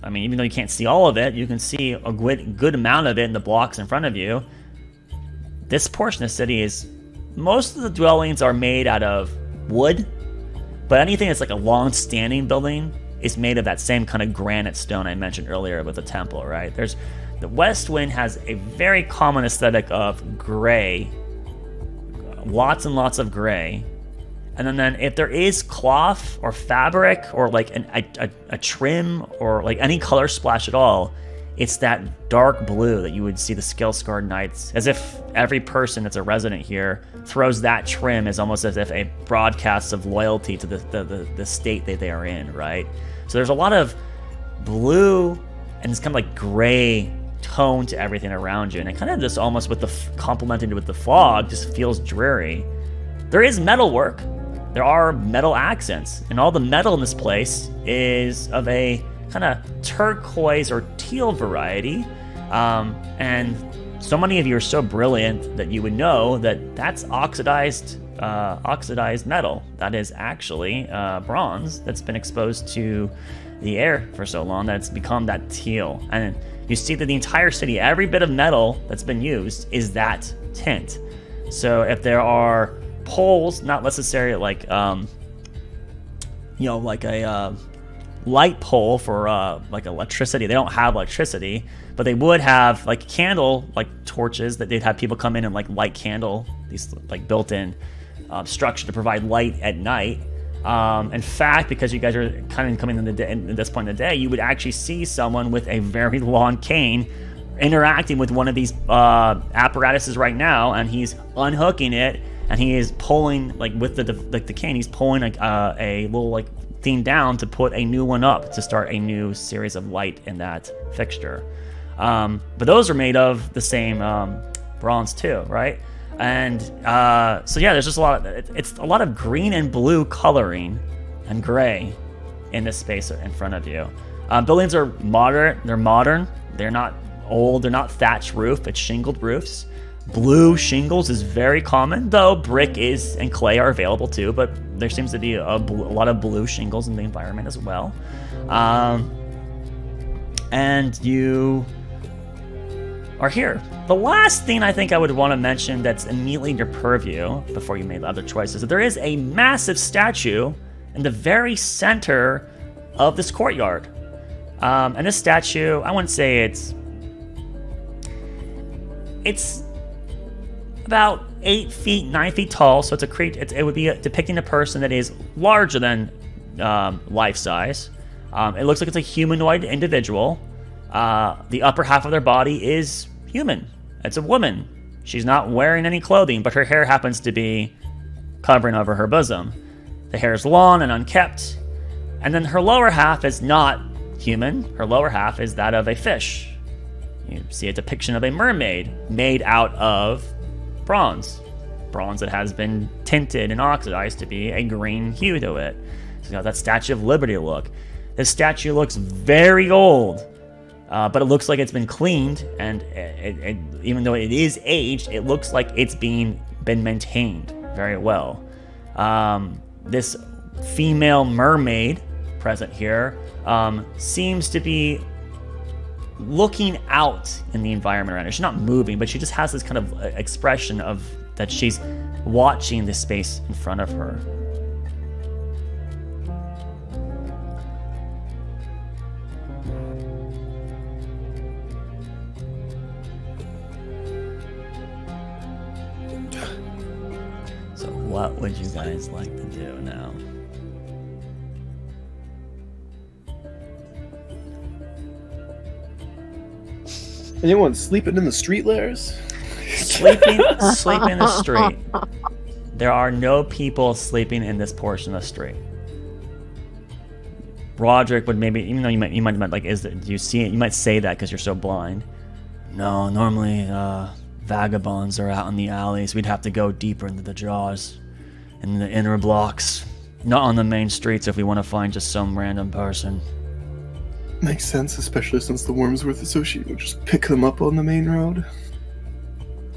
I mean, even though you can't see all of it, you can see a good amount of it in the blocks in front of you. This portion of the city is... most of the dwellings are made out of wood, but anything that's like a long-standing building is made of that same kind of granite stone I mentioned earlier with the temple, right? The West Wind has a very common aesthetic of gray, lots and lots of gray, and then if there is cloth or fabric or like a trim or like any color splash at all, it's that dark blue that you would see the scale-scarred knights, as if every person that's a resident here throws that trim as almost as if a broadcast of loyalty to the state that they are in, right? So there's a lot of blue and it's kind of like gray tone to everything around you, and it kind of just almost with the complemented with the fog just feels dreary. There is metal work. There are metal accents, and all the metal in this place is of a kind of turquoise or teal variety. And so many of you are so brilliant that you would know that that's oxidized metal. That is actually bronze that's been exposed to the air for so long that it's become that teal. And you see that the entire city, every bit of metal that's been used is that tint. So if there are poles, not necessarily like like a light pole for like electricity. They don't have electricity, but they would have like candle, like torches that they'd have people come in and like light candle, these like built-in structure to provide light at night. In fact, because you guys are kind of coming in at this point in the day, you would actually see someone with a very long cane interacting with one of these apparatuses right now, and he's unhooking it, and he is pulling like with the cane. He's pulling like a little like thing down to put a new one up to start a new series of light in that fixture. But those are made of the same bronze too, right? And so yeah, there's just it's a lot of green and blue coloring and gray in this space in front of you. Buildings are modern. They're modern. They're not old. They're not thatched roof. It's shingled roofs. Blue shingles is very common, though brick and clay are available too, but there seems to be a lot of blue shingles in the environment as well. And you are here. The last thing I think I would want to mention that's immediately in your purview before you made the other choices, that there is a massive statue in the very center of this courtyard. And this statue, I wouldn't say it's about 8 feet, 9 feet tall, so it would be depicting a person that is larger than life size. It looks like it's a humanoid individual. The upper half of their body is human. It's a woman. She's not wearing any clothing, but her hair happens to be covering over her bosom. The hair is long and unkempt. And then her lower half is not human. Her lower half is that of a fish. You see a depiction of a mermaid made out of bronze that has been tinted and oxidized to be a green hue to it. So you got that Statue of Liberty look. This statue looks very old, but it looks like it's been cleaned, and it, even though it is aged, it looks like it's been maintained very well. This female mermaid present here seems to be looking out in the environment around her. She's not moving, but she just has this kind of expression of that she's watching the space in front of her. So what would you guys like to do now? Anyone sleeping in the street, Lairs? Sleeping in the street. There are no people sleeping in this portion of the street. Roderick would maybe, even though you might like, do you see it? You might say that because you're so blind. No, normally vagabonds are out in the alleys. We'd have to go deeper into the jaws, in the inner blocks, not on the main streets if we want to find just some random person. Makes sense, especially since the Wormsworth Associate would just pick them up on the main road.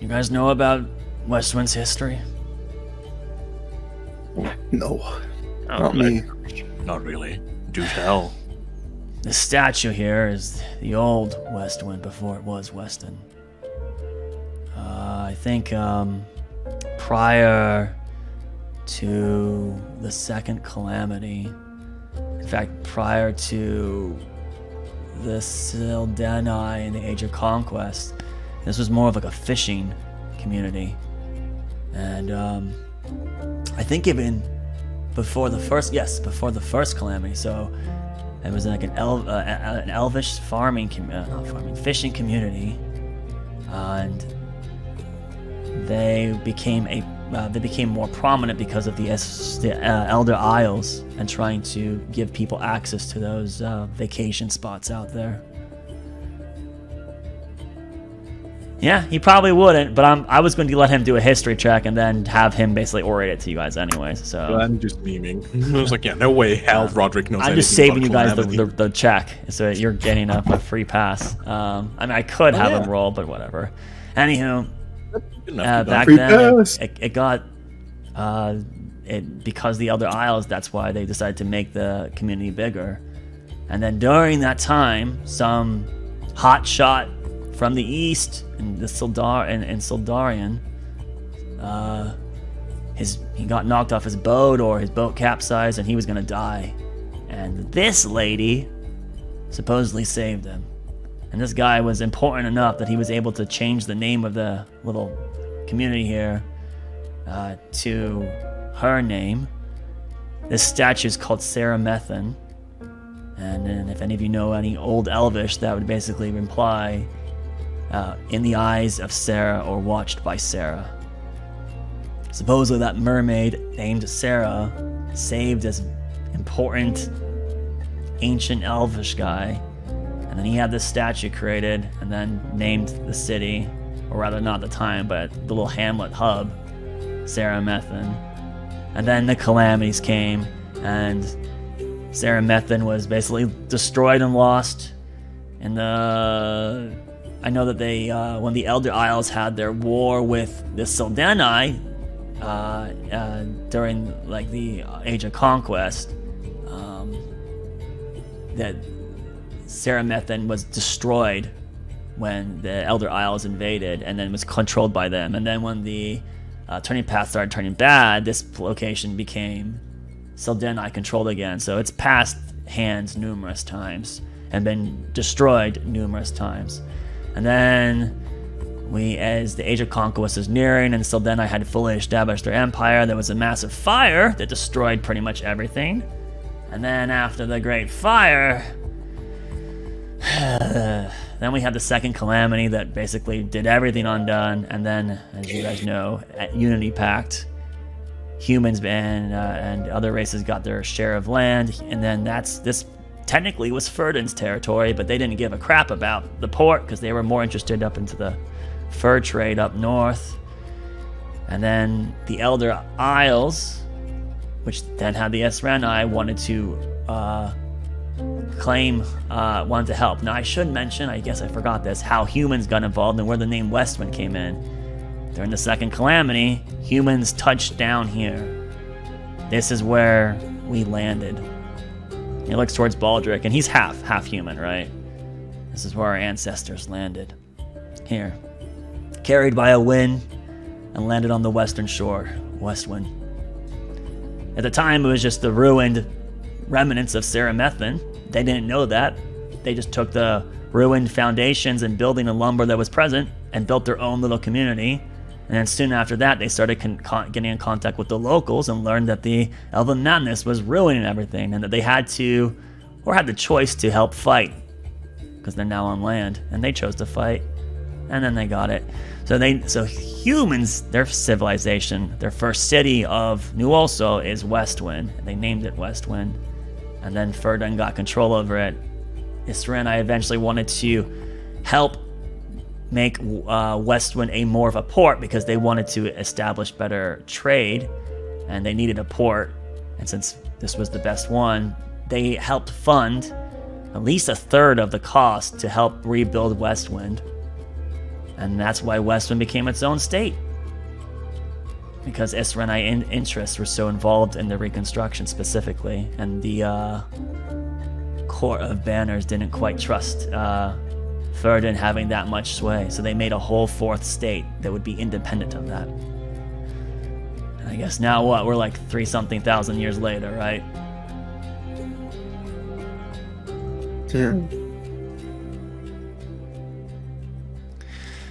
You guys know about Westwind's history? No. Not me. Not really. Do tell. The statue here is the old Westwind before it was Weston. I think prior to the second calamity, in fact, prior to the Sildani in the Age of Conquest, this was more of like a fishing community. And I think even before the first calamity, so it was like an elvish fishing community, and they became they became more prominent because of the Elder Isles and trying to give people access to those vacation spots out there. Yeah, he probably wouldn't, but I was going to let him do a history check and then have him basically orate it to you guys anyways. So I'm just memeing. I was like, yeah, no way hell Roderick knows I'm anything just saving about you guys Calamity. the check, so you're getting a free pass. I mean, I could have him roll, but whatever. Anywho, back Free then pass. it got because the Elder Isles. That's why they decided to make the community bigger. And then during that time, some hotshot from the east in the Sildarian, he got knocked off his boat, or his boat capsized, and he was gonna die. And this lady supposedly saved him. And this guy was important enough that he was able to change the name of the little community here to her name. This statue is called Sarah Methan. And then if any of you know any Old Elvish, that would basically imply in the eyes of Sarah, or watched by Sarah. Supposedly that mermaid named Sarah saved this important ancient Elvish guy, and then he had this statue created and then named the city, or rather not the time, but the little hamlet hub, Sarah Methan. And then the calamities came, and Sarah Methan was basically destroyed and lost. And I know that they, when the Elder Isles had their war with the Sildani during like the Age of Conquest, that Sarah Methan was destroyed when the Elder Isles invaded, and then was controlled by them. And then when the turning path started turning bad, this location became Sildani controlled again. So it's passed hands numerous times and been destroyed numerous times. And then as the Age of Conquest was nearing and Sildani had fully established their empire, there was a massive fire that destroyed pretty much everything. And then after the Great Fire, then we had the Second Calamity that basically did everything undone. And then, as you guys know, at Unity Pact, humans and other races got their share of land. And then this technically was Ferdinand's territory, but they didn't give a crap about the port because they were more interested up into the fur trade up north. And then the Elder Isles, which then had the Esrani, wanted to wanted to help. Now I should mention, I guess I forgot this, how humans got involved and where the name Westwind came in. During the Second Calamity, humans touched down here. This is where we landed. He looks towards Baldric, and he's half human, right? This is where our ancestors landed. Here. Carried by a wind and landed on the western shore, Westwind. At the time, it was just the ruined remnants of Sarah Methan. They didn't know that. They just took the ruined foundations and building and lumber that was present and built their own little community. And then soon after that, they started getting in contact with the locals and learned that the Elven Madness was ruining everything, and that they had to, or had the choice to help fight, because they're now on land, and they chose to fight, and then they got it. So humans, their civilization, their first city of New Ulso is Westwind. They named it Westwind, and then Ferdinand got control over it. Israni eventually wanted to help make Westwind a more of a port because they wanted to establish better trade, and they needed a port. And since this was the best one, they helped fund at least a third of the cost to help rebuild Westwind. And that's why Westwind became its own state, because Israni interests were so involved in the reconstruction specifically, and the court of banners didn't quite trust Ferdinand having that much sway, so they made a whole fourth state that would be independent of that. And I guess now what? We're like 3-something thousand years later, right? Yeah.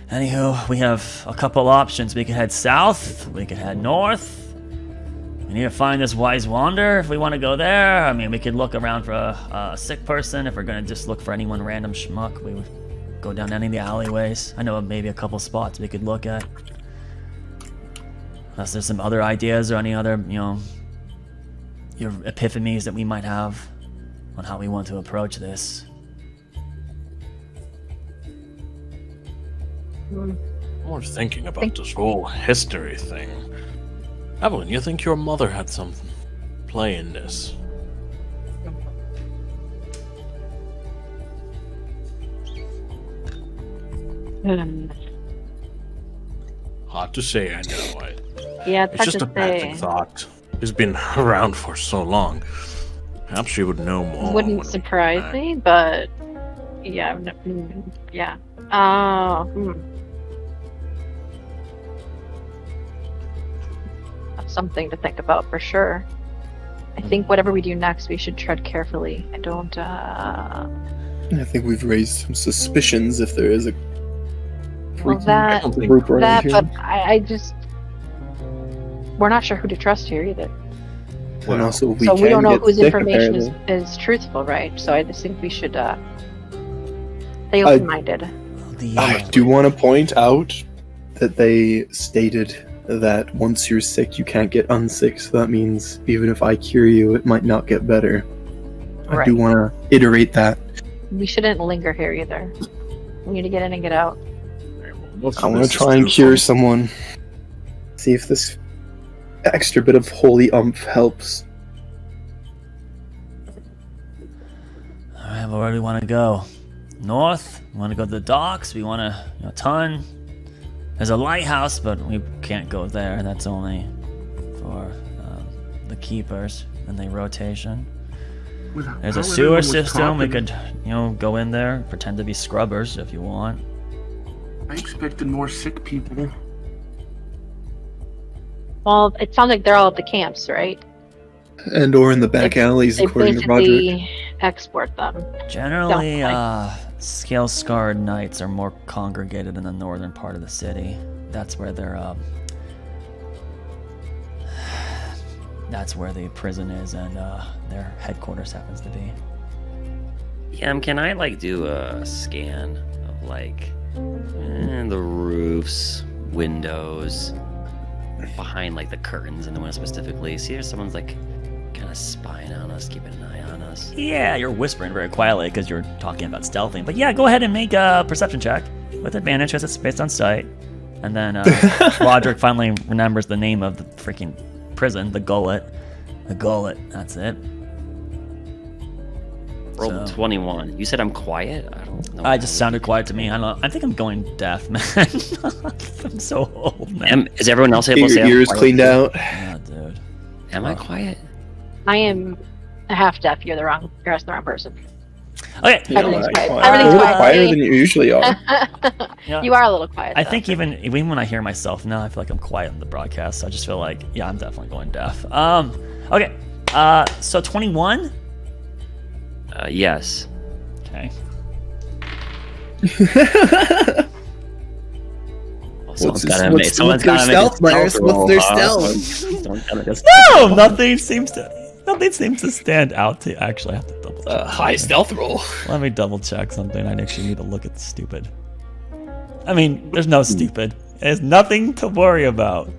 Anywho, we have a couple options. We could head south, we could head north. We need to find this wise wander if we want to go there. I mean, we could look around for a sick person. If we're going to just look for anyone random schmuck, we would go down any of the alleyways. I know maybe a couple spots we could look at. Unless there's some other ideas or any other, your epiphanies that we might have on how we want to approach this. More thinking about this whole history thing. Evelyn, you think your mother had some play in this? Hard to say, I know. Yeah, it's It's hard just to a passing say. thought. She's been around for so long. Perhaps she would know more. Wouldn't when we surprise get back. me, but yeah, yeah. That's something to think about for sure. I think whatever we do next, we should tread carefully. I don't. I think we've raised some suspicions if there is a Well, freaking group around that, here. but I just. We're not sure who to trust here either. And also, we So can we don't know get whose sick, information apparently. is truthful, right? So I just think we should stay open-minded. I do want to point out that they stated that once you're sick, you can't get unsick. So that means even if I cure you, it might not get better. I do want to iterate that. We shouldn't linger here either. We need to get in and get out. I want to try and cure someone. See if this extra bit of holy umph helps. Alright, well, where do we want to go? North? We want to go to the docks? We want to, a ton? There's a lighthouse, but we can't go there. That's only for the keepers and the rotation. There's a sewer system. We could, go in there, pretend to be scrubbers if you want. I expected more sick people. Well, it sounds like they're all at the camps, right? And or in the back alleys, They according to Roderick. basically export them. Generally, Don't scale-scarred knights are more congregated in the northern part of the city. That's where that's where the prison is, and their headquarters happens to be. Can I do a scan of the roofs, windows, behind the curtains in the window specifically? See if someone's kind of spying on us, keeping an eye on us. Yeah, you're whispering very quietly because you're talking about stealthing. But yeah, go ahead and make a perception check with advantage because it's based on sight. And then Roderick finally remembers the name of the freaking prison, the Gullet. The Gullet, that's it. Roll 21. You said I'm quiet? I don't know. I just sounded quiet to me. I don't know. I think I'm going deaf, man. I'm so old, man. Is everyone else able Get to say your I'm ears quiet? cleaned out. Yeah, dude. Am I quiet? I am half deaf. You're asking the wrong person. Okay. Everything's quiet. You're a Everything's little quiet. quieter than you usually are. You are a little quiet. I though. think even when I hear myself now, I feel like I'm quiet on the broadcast. So I just feel like, yeah, I'm definitely going deaf. Okay. So 21? Yes. Okay. What's their stealth, Myers? What's their stealth? No, nothing seems to stand out to actually have to double check. High stealth roll. Let me double check something. I actually need to look at stupid. I mean, there's no stupid. There's nothing to worry about.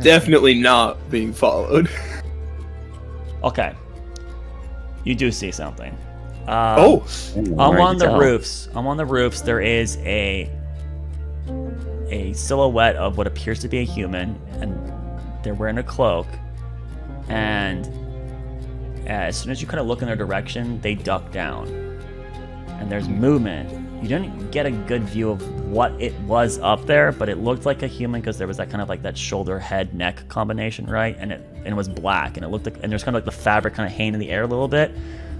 Definitely not being followed. Okay. You do see something. Oh. I'm on the roofs. There is a silhouette of what appears to be a human, and they're wearing a cloak. And as soon as you kind of look in their direction, they duck down. And there's movement. You didn't get a good view of what it was up there, but it looked like a human because there was that kind of that shoulder, head, neck combination, right? And it was black, and it looked like, and there's kind of the fabric kind of hanging in the air a little bit.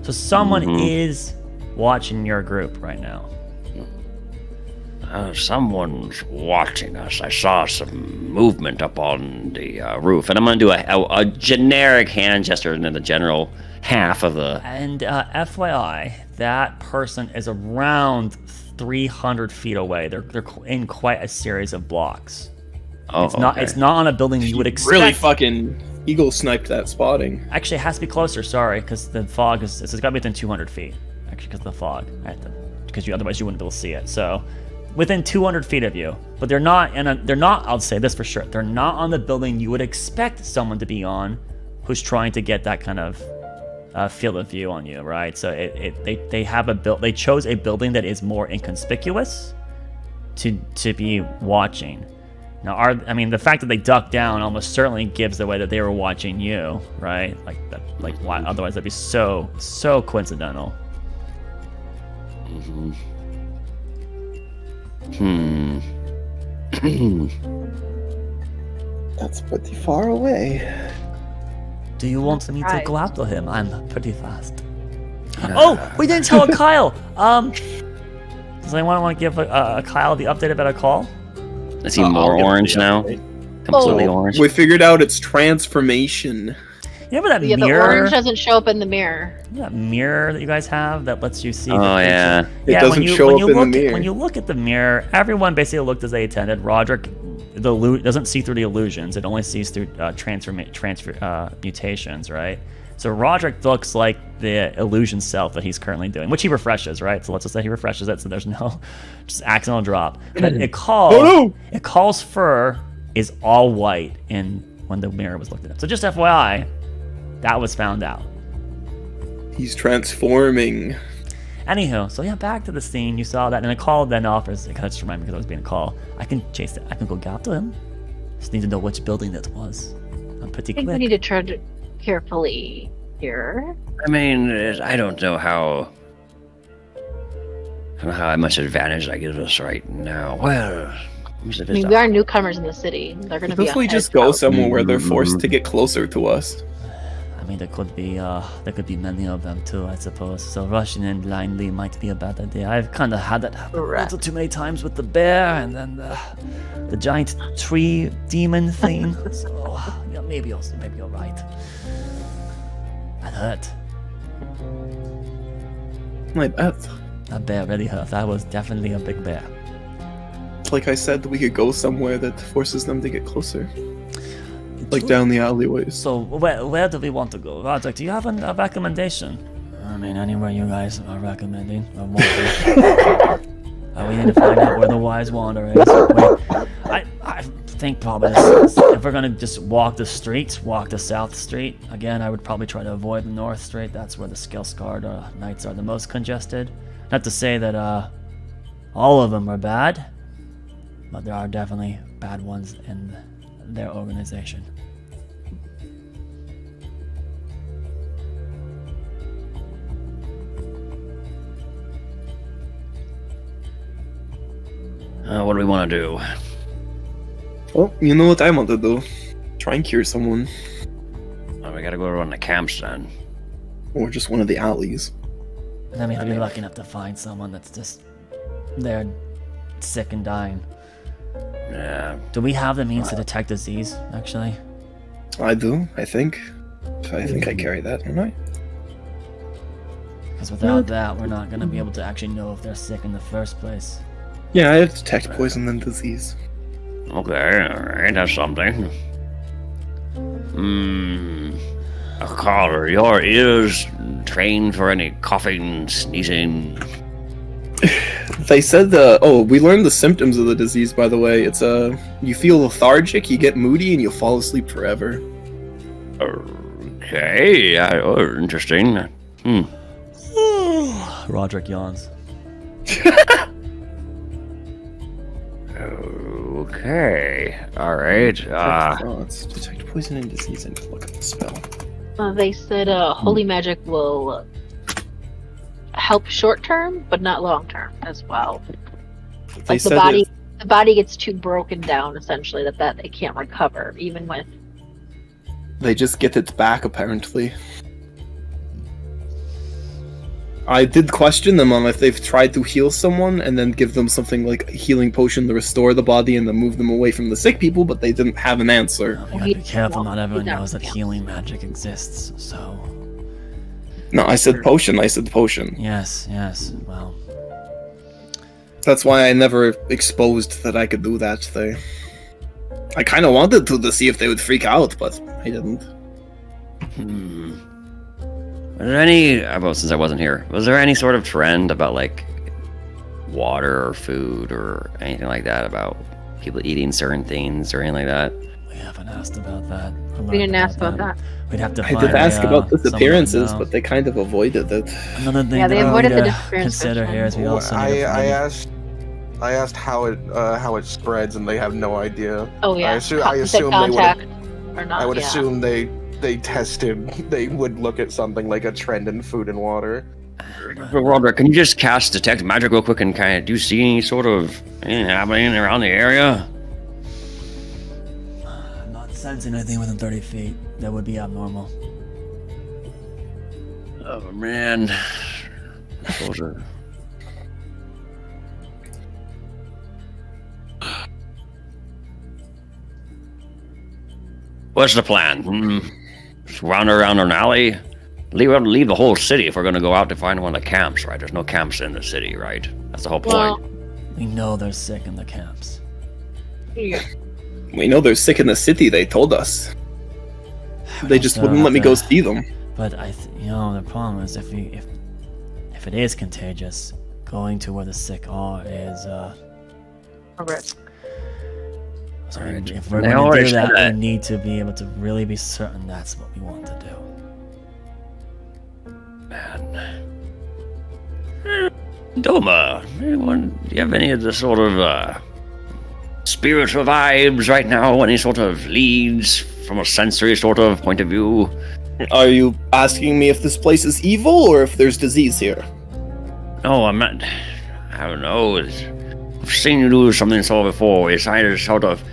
So someone is watching your group right now. Someone's watching us. I saw some movement up on the roof, and I'm going to do a generic hand gesture into the general half of the. And FYI, that person is around 300 feet away. They're in quite a series of blocks. Oh, It's not on a building you would expect. Really fucking eagle sniped that spotting. Actually, it has to be closer. Sorry, because the fog is. It's got to be within 200 feet. Actually, because of the fog. Because otherwise you wouldn't be able to see it. So within 200 feet of you, but they're not. They're not. I'll say this for sure. They're not on the building you would expect someone to be on, who's trying to get that kind of field of view on you, right? So they have they chose a building that is more inconspicuous to be watching. Now, the fact that they ducked down almost certainly gives away that they were watching you, right? Like that, why? Otherwise, that'd be so coincidental. That's pretty far away. Do you want me to go after him? I'm pretty fast. Oh, we didn't tell Kyle. Does anyone want to give Kyle the update about a call? Is he more orange now? Completely orange. We figured out its transformation. You remember that Yeah, mirror? the orange doesn't show up in the mirror. That mirror that you guys have that lets you see. Oh, yeah. It doesn't show up in the mirror. When you look at the mirror, everyone basically looked as they intended. Roderick doesn't see through the illusions. It only sees through mutations, right? So Roderick looks like the illusion self that he's currently doing, which he refreshes, right? So let's just say he refreshes it, so there's no just accidental drop. But Call's fur is all white when the mirror was looked at. So just FYI, that was found out. He's transforming. Anywho, so yeah, back to the scene. You saw that, and a call then offers. It kind of just reminded me because I was being a call. I can chase it. I can go get to him. Just need to know which building that was. I'm pretty quick. I think we need to tread carefully here. I mean, I don't know how much advantage that gives us right now. Well, we are newcomers in the city. They're going to be. If we just go somewhere where they're forced to get closer to us. I mean, there could be many of them too, I suppose. So rushing in blindly might be a bad idea. I've kind of had that happen a little too many times with the bear and then the giant tree demon thing. So yeah, maybe you're right. That hurt. I bet. That bear really hurt. That was definitely a big bear. Like I said, we could go somewhere that forces them to get closer. Like down the alleyways. So where do we want to go? Roderick, do you have a recommendation? I mean, anywhere you guys are recommending. We need to find out where the wise wanderer is. I think probably if we're gonna just walk the streets, walk the South Street. Again, I would probably try to avoid the North Street. That's where the skill-scarred knights are the most congested. Not to say that all of them are bad, but there are definitely bad ones in their organization. What do we want to do? Well, you know what I want to do. Try and cure someone. Well, we gotta go around the camps then. Or just one of the alleys. And then we have to be lucky enough to find someone that's just... they're sick and dying. Yeah. Do we have the means to detect disease, actually? I do, I think. I think I carry that, don't I? Because without that, we're not going to be able to actually know if they're sick in the first place. Yeah, I have detect poison and disease. Okay, alright, that's something. Carl, your ears trained for any coughing, sneezing? They said we learned the symptoms of the disease, by the way. It's you feel lethargic, you get moody, and you'll fall asleep forever. Okay, interesting. Roderick yawns. Okay, alright. Detect poison and disease and look at the spell. They said holy magic will help short term, but not long term as well. Like the body gets too broken down, essentially, that it can't recover, even with. They just get its back, apparently. I did question them on if they've tried to heal someone and then give them something like a healing potion to restore the body and then move them away from the sick people, but they didn't have an answer. You gotta be careful, not everyone knows that healing magic exists, so... No, I said potion, Yes, well... That's why I never exposed that I could do that thing. I kind of wanted to see if they would freak out, but I didn't. Was there any, since I wasn't here, was there any sort of trend about, like, water or food or anything like that about people eating certain things or anything like that? We haven't asked about that. We didn't ask about that. We'd have to I find did ask about someone disappearances, to know. but they kind of avoided it. Another thing Yeah, they that avoided we the need to disappearance consider question. here is we also need to I asked how it spreads, and they have no idea. Oh yeah. I assume Is it they would. contact or not? I would yeah. assume they tested. They would look at something like a trend in food and water. Roderick, can you just cast detect magic real quick and kind of do you see any sort of anything happening around the area? I'm not sensing anything within 30 feet that would be abnormal. Oh man, those are. What's the plan? Just wander around an alley? Leave the whole city if we're gonna go out to find one of the camps, right? There's no camps in the city, right? That's the whole point. Well, We know they're sick in the camps. yeah. We know they're sick in the city, they told us. They just wouldn't let me go see them. But the problem is if it is contagious, going to where the sick are is A risk. So Alright. if we're They going to already do said that, that. we need to be able to really be certain that's what we want to do. Man. Doma, do you have any of the sort of spiritual vibes right now? Any sort of leads from a sensory sort of point of view? Are you asking me if this place is evil or if there's disease here? No, I'm not. I don't know. I've seen you do something so before. We decided to sort of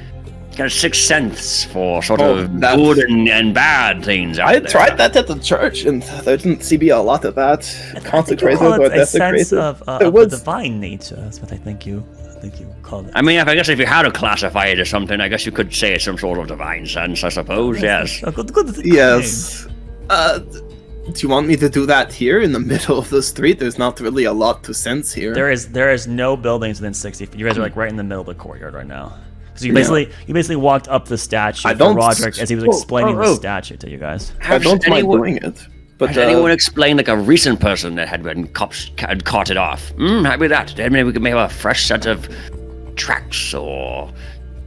get a sixth sense for sort of that- good and bad things out I there. tried that at the church, and there didn't seem to be a lot of that. Consecrated or a sense desecrated. of It a was- divine nature. That's what I think you called it. I mean, I guess if you had to classify it as something, I guess you could say it's some sort of divine sense, I suppose, yes. A good Yes. Do you want me to do that here in the middle of the street? There's not really a lot to sense here. There is no buildings within 60 feet. You guys are like right in the middle of the courtyard right now. So you basically walked up the statue I for don't- Roderick as he was explaining the statue to you guys. I don't mind anyone- doing it. But Has anyone explained like a recent person that had caught it off? Happy with that. Then maybe we could have a fresh set of tracks or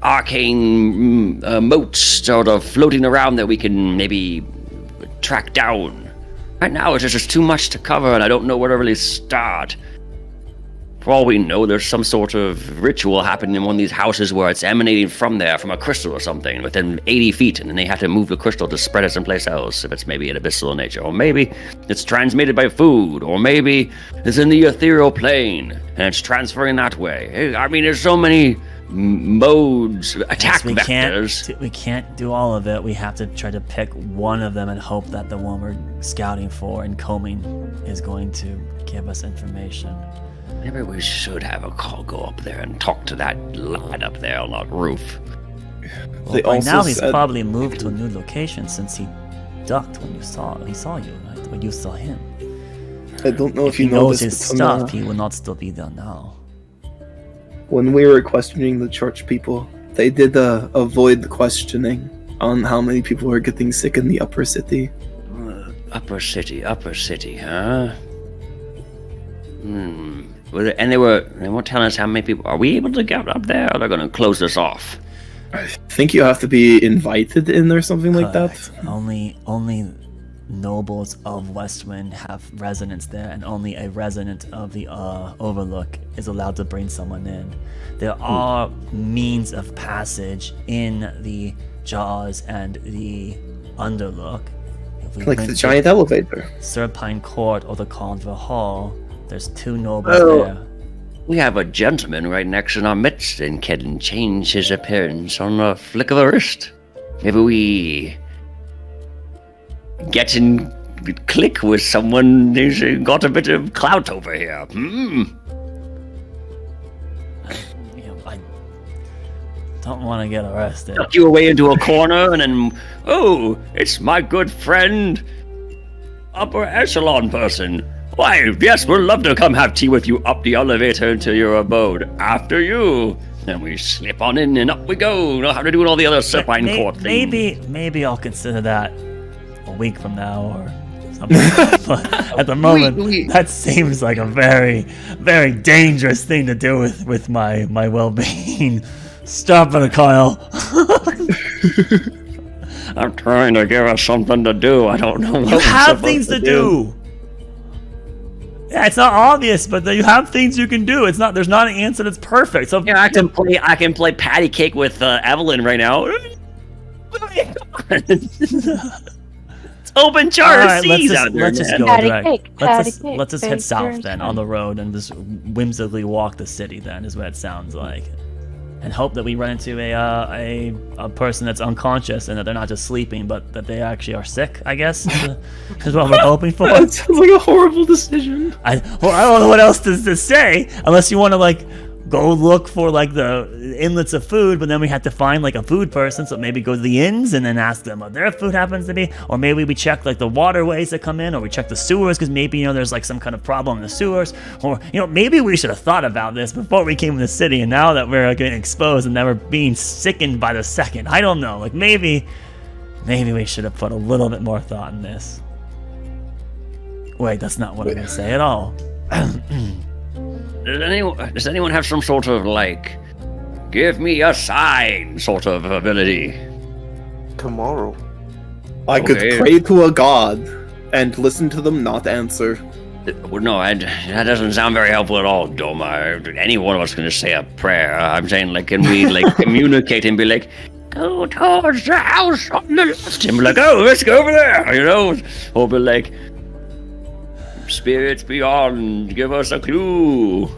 arcane moats sort of floating around that we can maybe track down. Right now, it's just too much to cover, and I don't know where to really start. For all we know, there's some sort of ritual happening in one of these houses where it's emanating from there, from a crystal or something, within 80 feet, and then they have to move the crystal to spread it someplace else, if it's maybe an abyssal nature. Or maybe it's transmitted by food, or maybe it's in the ethereal plane, and it's transferring that way. I mean, there's so many modes, attack vectors. We can't do all of it. We have to try to pick one of them and hope that the one we're scouting for and combing is going to give us information. Maybe we should have a call go up there and talk to that lad up there on that roof. They By also now he's said- probably moved to a new location since he ducked when he saw you, right? When you saw him. I don't know if he you know knows this, his but stuff, he will not still be there now. when we were questioning the church people, they did avoid the questioning on how many people were getting sick in the upper city. Upper city, huh? And they weren't telling us how many people. Are we able to get up there? Or they're going to close this off? I think you have to be invited in or something like that. Correct. Only nobles of Westwind have residence there, and only a resident of the Overlook is allowed to bring someone in. There are means of passage in the Jaws and the Underlook. If we Like went the to giant elevator. Serpine Court or the Conver Hall, there's two nobles there. We have a gentleman right next in our midst and can change his appearance on a flick of a wrist. Maybe we get in click with someone who's got a bit of clout over here. I don't want to get arrested. Tuck you away into a corner and then, oh, it's my good friend, upper echelon person. Why, yes, we'd love to come have tea with you up the elevator into your abode. After you. Then we slip on in and up we go. Know how to do all the other Serpine Court things. Maybe I'll consider that a week from now or something. But at the moment, that seems like a very, very dangerous thing to do with my well-being. Stop it, Kyle. I'm trying to give us something to do. I don't know what You we're have supposed things to do. Yeah, it's not obvious, but you have things you can do. It's not. There's not an answer that's perfect. So Yeah, I can play patty cake with Evelyn right now. It's open jar All right, C's out there. let's just man. go Patty direct. cake, Let's just head patty south cake, then yours. on the road and just whimsically walk the city. Then is what it sounds like, and hope that we run into a person that's unconscious and that they're not just sleeping, but that they actually are sick. I guess is what we're hoping for. That sounds like a horrible decision. I don't know what else to say unless you want to like go look for like the inlets of food, but then we have to find like a food person, so maybe go to the inns and then ask them what their food happens to be, or maybe we check like the waterways that come in, or we check the sewers because maybe there's like some kind of problem in the sewers, or maybe we should have thought about this before we came to the city, and now that we're getting exposed and that we're being sickened by the second, I don't know, like maybe we should have put a little bit more thought in this. Wait, that's not what I'm gonna say at all. Does anyone have some sort of like, give me a sign sort of ability? Tomorrow. I could Okay. pray to a god and listen to them not answer. Well, no, that doesn't sound very helpful at all, Doma. Any one of us can just say a prayer. I'm saying, like, can we like communicate and be like, go towards the house on the left, and be like, oh, let's go over there, or be like, spirits beyond, give us a clue.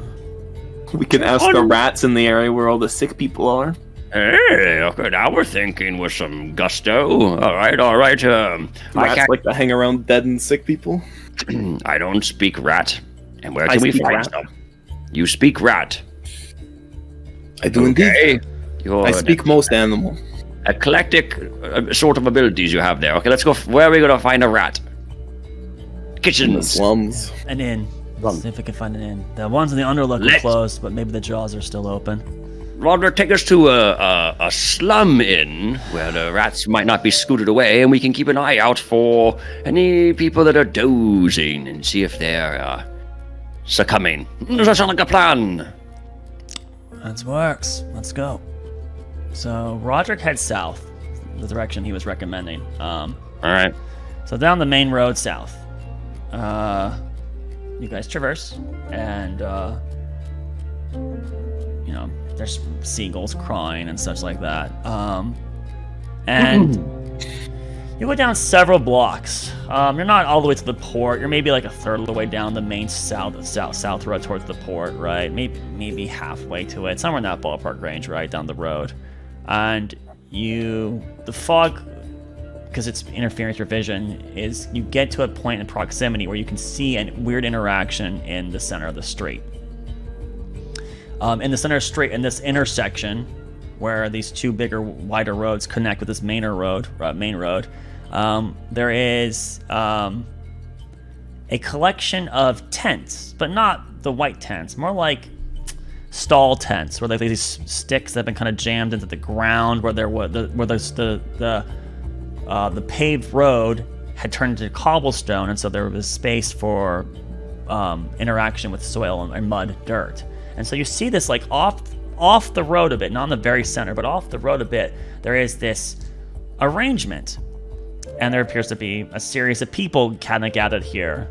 We can ask the rats in the area where all the sick people are. Hey, okay, now we're thinking with some gusto. All right. Rats like to hang around dead and sick people. I don't speak rat. And where I can we speak find rat. some? You speak rat. I do indeed. Okay. You're I speak most animal. eclectic sort of abilities you have there. Okay, let's go. Where are we going to find a rat? In the Kitchens. slums. An inn. Let's see if we can find an inn. The ones in the Underlook are Let's- closed, but maybe the jaws are still open. Roderick, take us to a slum inn where the rats might not be scooted away, and we can keep an eye out for any people that are dozing and see if they're succumbing. Does that sound like a plan? That works. Let's go. So Roderick heads south, the direction he was recommending. All right. So down the main road south. You guys traverse, and there's seagulls crying and such like that. And you go down several blocks. You're not all the way to the port. You're maybe like a third of the way down the main south road towards the port, right? Maybe halfway to it, somewhere in that ballpark range, right down the road. And the fog, because it's interfering with your vision, is you get to a point in proximity where you can see a weird interaction in the center of the street. In the center of the street, in this intersection, where these two bigger, wider roads connect with this main road, there is a collection of tents, but not the white tents, more like stall tents, where like these sticks that have been kind of jammed into the ground, where the paved road had turned into cobblestone, and so there was space for interaction with soil and mud, dirt. And so you see this like off the road a bit, not in the very center, but off the road a bit, there is this arrangement. And there appears to be a series of people kind of gathered here.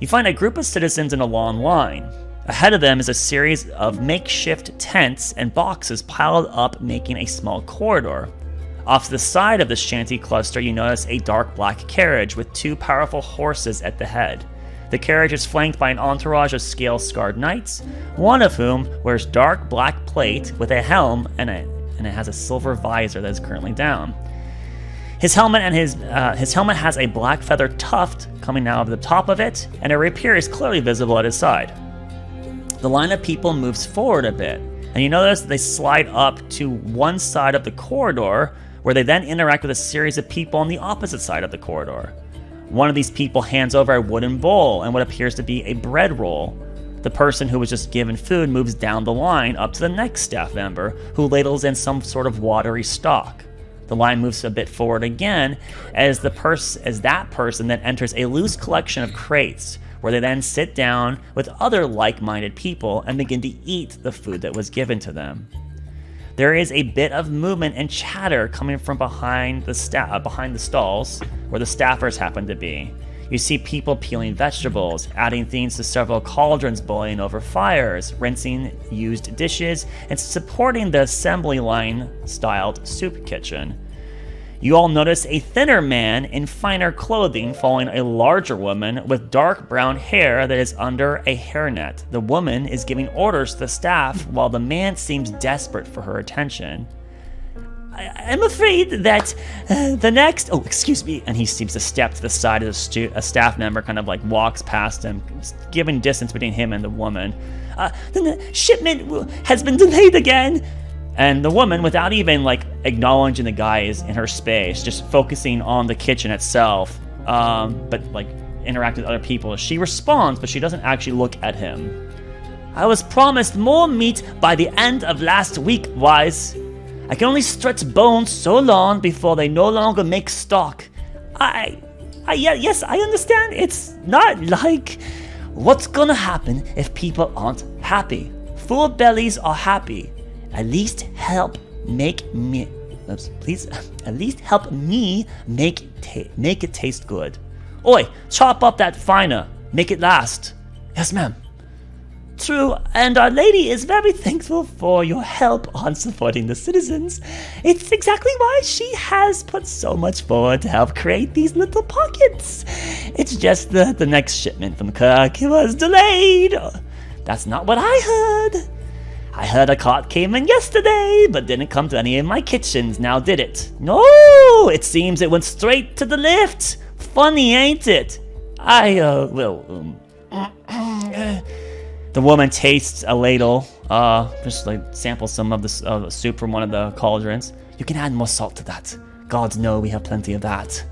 You find a group of citizens in a long line. Ahead of them is a series of makeshift tents and boxes piled up, making a small corridor. Off to the side of this shanty cluster, you notice a dark black carriage with two powerful horses at the head. The carriage is flanked by an entourage of scale-scarred knights, one of whom wears dark black plate with a helm, and it has a silver visor that is currently down. His helmet has a black feather tuft coming out of the top of it, and a rapier is clearly visible at his side. The line of people moves forward a bit, and you notice they slide up to one side of the corridor, where they then interact with a series of people on the opposite side of the corridor. One of these people hands over a wooden bowl and what appears to be a bread roll. The person who was just given food moves down the line up to the next staff member, who ladles in some sort of watery stock. The line moves a bit forward again as that person then enters a loose collection of crates, where they then sit down with other like-minded people and begin to eat the food that was given to them. There is a bit of movement and chatter coming from behind the stalls where the staffers happen to be. You see people peeling vegetables, adding things to several cauldrons boiling over fires, rinsing used dishes, and supporting the assembly line-styled soup kitchen. You all notice a thinner man in finer clothing following a larger woman with dark brown hair that is under a hairnet. The woman is giving orders to the staff while the man seems desperate for her attention. I'm afraid that the next... Oh, excuse me. And he seems to step to the side of a staff member, kind of like walks past him, giving distance between him and the woman. The shipment has been delayed again. And the woman, without even like acknowledging the guy is in her space, just focusing on the kitchen itself, but like interacting with other people, she responds, but she doesn't actually look at him. I was promised more meat by the end of last week, Wise. I can only stretch bones so long before they no longer make stock. Yes, I understand. It's not like what's gonna happen if people aren't happy. Full bellies are happy. At least help me make it taste good. Oi, chop up that finer. Make it last. Yes, ma'am. True, and Our Lady is very thankful for your help on supporting the citizens. It's exactly why she has put so much forward to help create these little pockets. It's just that the next shipment from Kirk was delayed. That's not what I heard. I heard a cart came in yesterday, but didn't come to any of my kitchens, now did it? No, it seems it went straight to the lift. Funny, ain't it? The woman tastes a ladle, just like samples some of the soup from one of the cauldrons. You can add more salt to that. Gods know we have plenty of that.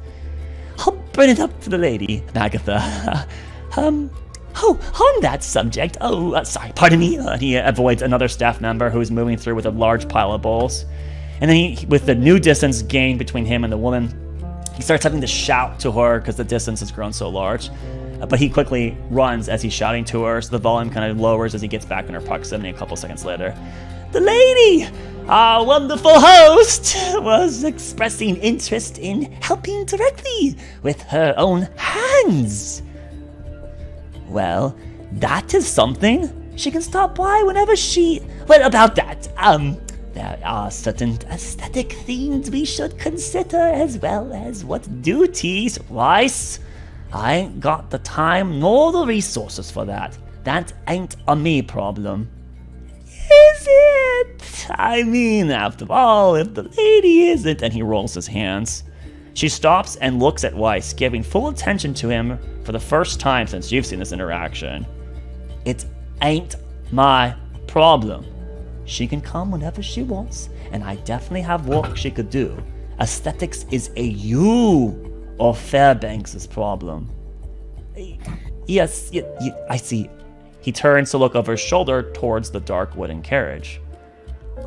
I'll bring it up to the lady, Agatha. On that subject, sorry, pardon me. He avoids another staff member who's moving through with a large pile of bowls. And then with the new distance gained between him and the woman, he starts having to shout to her because the distance has grown so large. But he quickly runs as he's shouting to her, so the volume kind of lowers as he gets back in her proximity a couple seconds later. The lady, our wonderful host, was expressing interest in helping directly with her own hands. Well, that is something. She can stop by whenever she... Well, about that, there are certain aesthetic themes we should consider as well as what duties, Rice. I ain't got the time nor the resources for that. That ain't a me problem. Is it? I mean, after all, if the lady isn't... And he rolls his hands. She stops and looks at Weiss, giving full attention to him for the first time since you've seen this interaction. It ain't my problem. She can come whenever she wants, and I definitely have work she could do. Aesthetics is a you or Fairbanks' problem. Yes, I see. He turns to look over his shoulder towards the dark wooden carriage.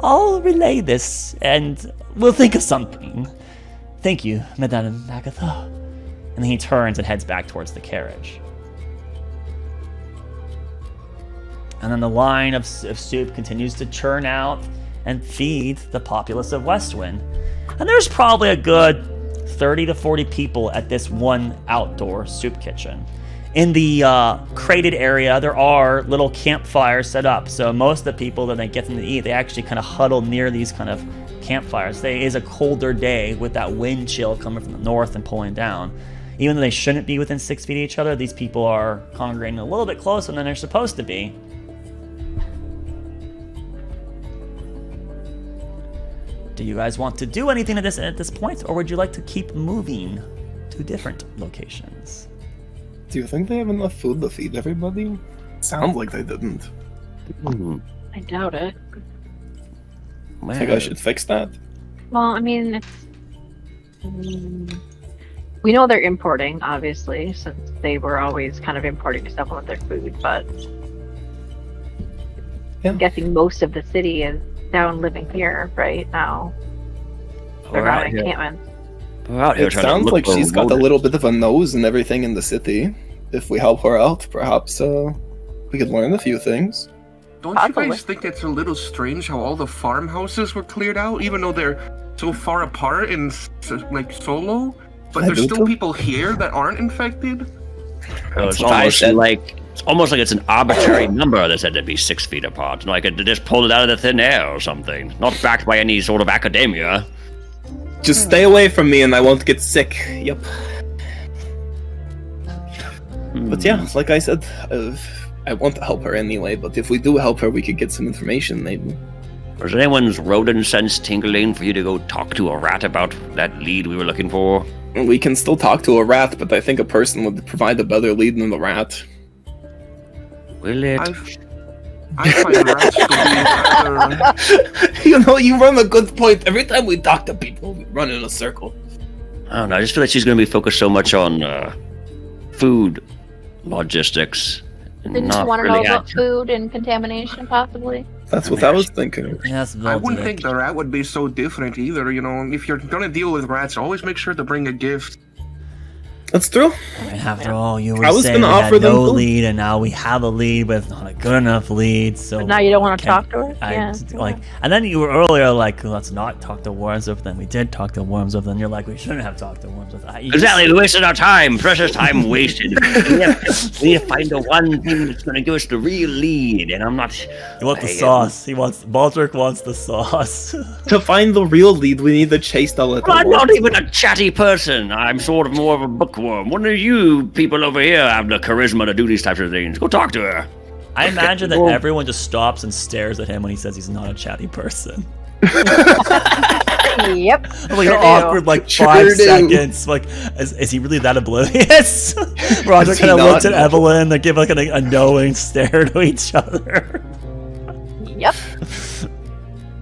I'll relay this, and we'll think of something. Thank you, Madame Agatha. And then he turns and heads back towards the carriage. And then the line of soup continues to churn out and feed the populace of Westwind. And there's probably a good 30 to 40 people at this one outdoor soup kitchen. In the crated area, there are little campfires set up. So most of the people that they get them to eat, they actually kind of huddle near these kind of campfires. It is a colder day with that wind chill coming from the north and pulling down. Even though they shouldn't be within 6 feet of each other, these people are congregating a little bit closer than they're supposed to be. Do you guys want to do anything at this point, or would you like to keep moving to different locations? Do you think they have enough food to feed everybody? Sounds like they didn't. I doubt it. I think I should fix that. Well, I mean, it's... we know they're importing, obviously, since they were always kind of importing stuff with their food, but... Yeah. I'm guessing most of the city is down living here right now. underground encampment. We're out here It trying to sounds look like for she's got a rodents. little bit of a nose and everything in the city. If we help her out, perhaps we could learn a few things. Don't you guys think it's a little strange how all the farmhouses were cleared out, even though they're so far apart and like solo? But I there's do still too. people here that aren't infected. It's what I almost said. like it's an arbitrary number that said to be 6 feet apart. Like it just pulled it out of the thin air or something. Not backed by any sort of academia. Just stay away from me and I won't get sick. Yep. But yeah, like I said, I want to help her anyway, but if we do help her, we could get some information, maybe. Was anyone's rodent sense tingling for you to go talk to a rat about that lead we were looking for? We can still talk to a rat, but I think a person would provide a better lead than the rat. Will it? I find rats to be rather... You know, you run a good point. Every time we talk to people, we run in a circle. I don't know. I just feel like she's going to be focused so much on food logistics. And Didn't you not want to know really about food and contamination, possibly? That's what I was thinking. Yes, I wouldn't think the rat would be so different either, you know. If you're gonna deal with rats, always make sure to bring a gift. That's true. After all, you were I was saying gonna we had offer them no food. lead, and now we have a lead, but it's not a good enough lead. So But now you don't want to can- talk to her? I and then you were earlier like, let's not talk to Wormswith. Then we did talk to Wormswith, and you're like, we shouldn't have talked to Wormswith. Exactly, we wasted our time, precious time wasted. we have to find the one thing that's going to give us the real lead, and I'm not. You want the sauce? Baldric wants the sauce. To find the real lead, we need to chase the little I'm wolf. not even a chatty person. I'm sort of more of a bookworm. One of you people over here have the charisma to do these types of things. Go talk to her. I imagine that Well- everyone just stops and stares at him when he says he's not a chatty person. Yep. Like sure an do. awkward like Sure 5 do. seconds. Like, is he really that oblivious? Roger Is he kind of not? looked at Evelyn. They give like a knowing stare to each other. Yep.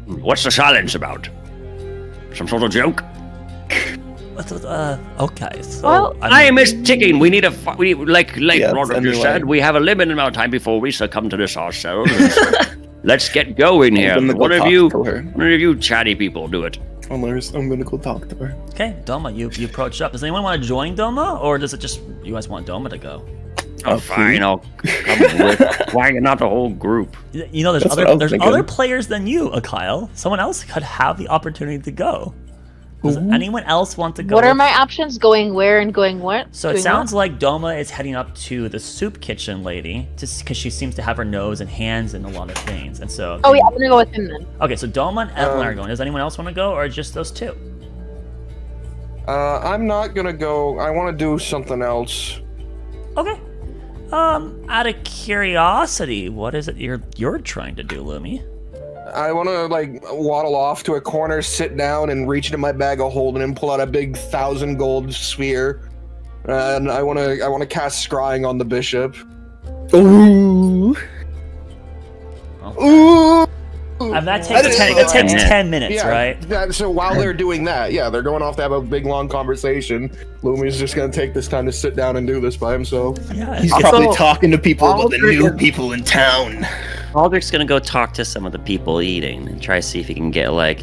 What's the silence about? Some sort of joke? Okay. So Well, Time is ticking. We need like Yeah, Roderick just anyway. said, we have a limited amount of time before we succumb to this ourselves. Let's get going here. gonna go One of talk you, to her. one of you chatty people, do it. I'm gonna go talk to her. Okay, Doma, you approach up. Does anyone want to join Doma, or does it just you guys want Doma to go? Oh, fine, I'll come with. Why not the whole group? You know, there's That's what I was there's thinking. other players than you, Kyle. Someone else could have the opportunity to go. Does anyone else want to go? What are my options? Going where and going what? So it Doing sounds what? like Doma is heading up to the soup kitchen lady, just because she seems to have her nose and hands in a lot of things, and so. Oh yeah, I'm gonna go with him then. Okay, so Doma and Evelyn are going. Does anyone else want to go, or just those two? I'm not gonna go. I want to do something else. Okay. Out of curiosity, what is it you're trying to do, Lumi? I want to like waddle off to a corner, sit down, and reach into my bag of holding and pull out a big 1,000 gold sphere. And I want to cast scrying on the bishop. Ooh. Okay. Ooh. And that takes 10 minutes, Yeah, right? so while they're doing that, yeah, they're going off to have a big long conversation. Lumi's just gonna take this time to sit down and do this by himself. Yeah. He's it's- probably talking to people about the Aldrich new is- people in town. Aldrich's gonna go talk to some of the people eating and try to see if he can get like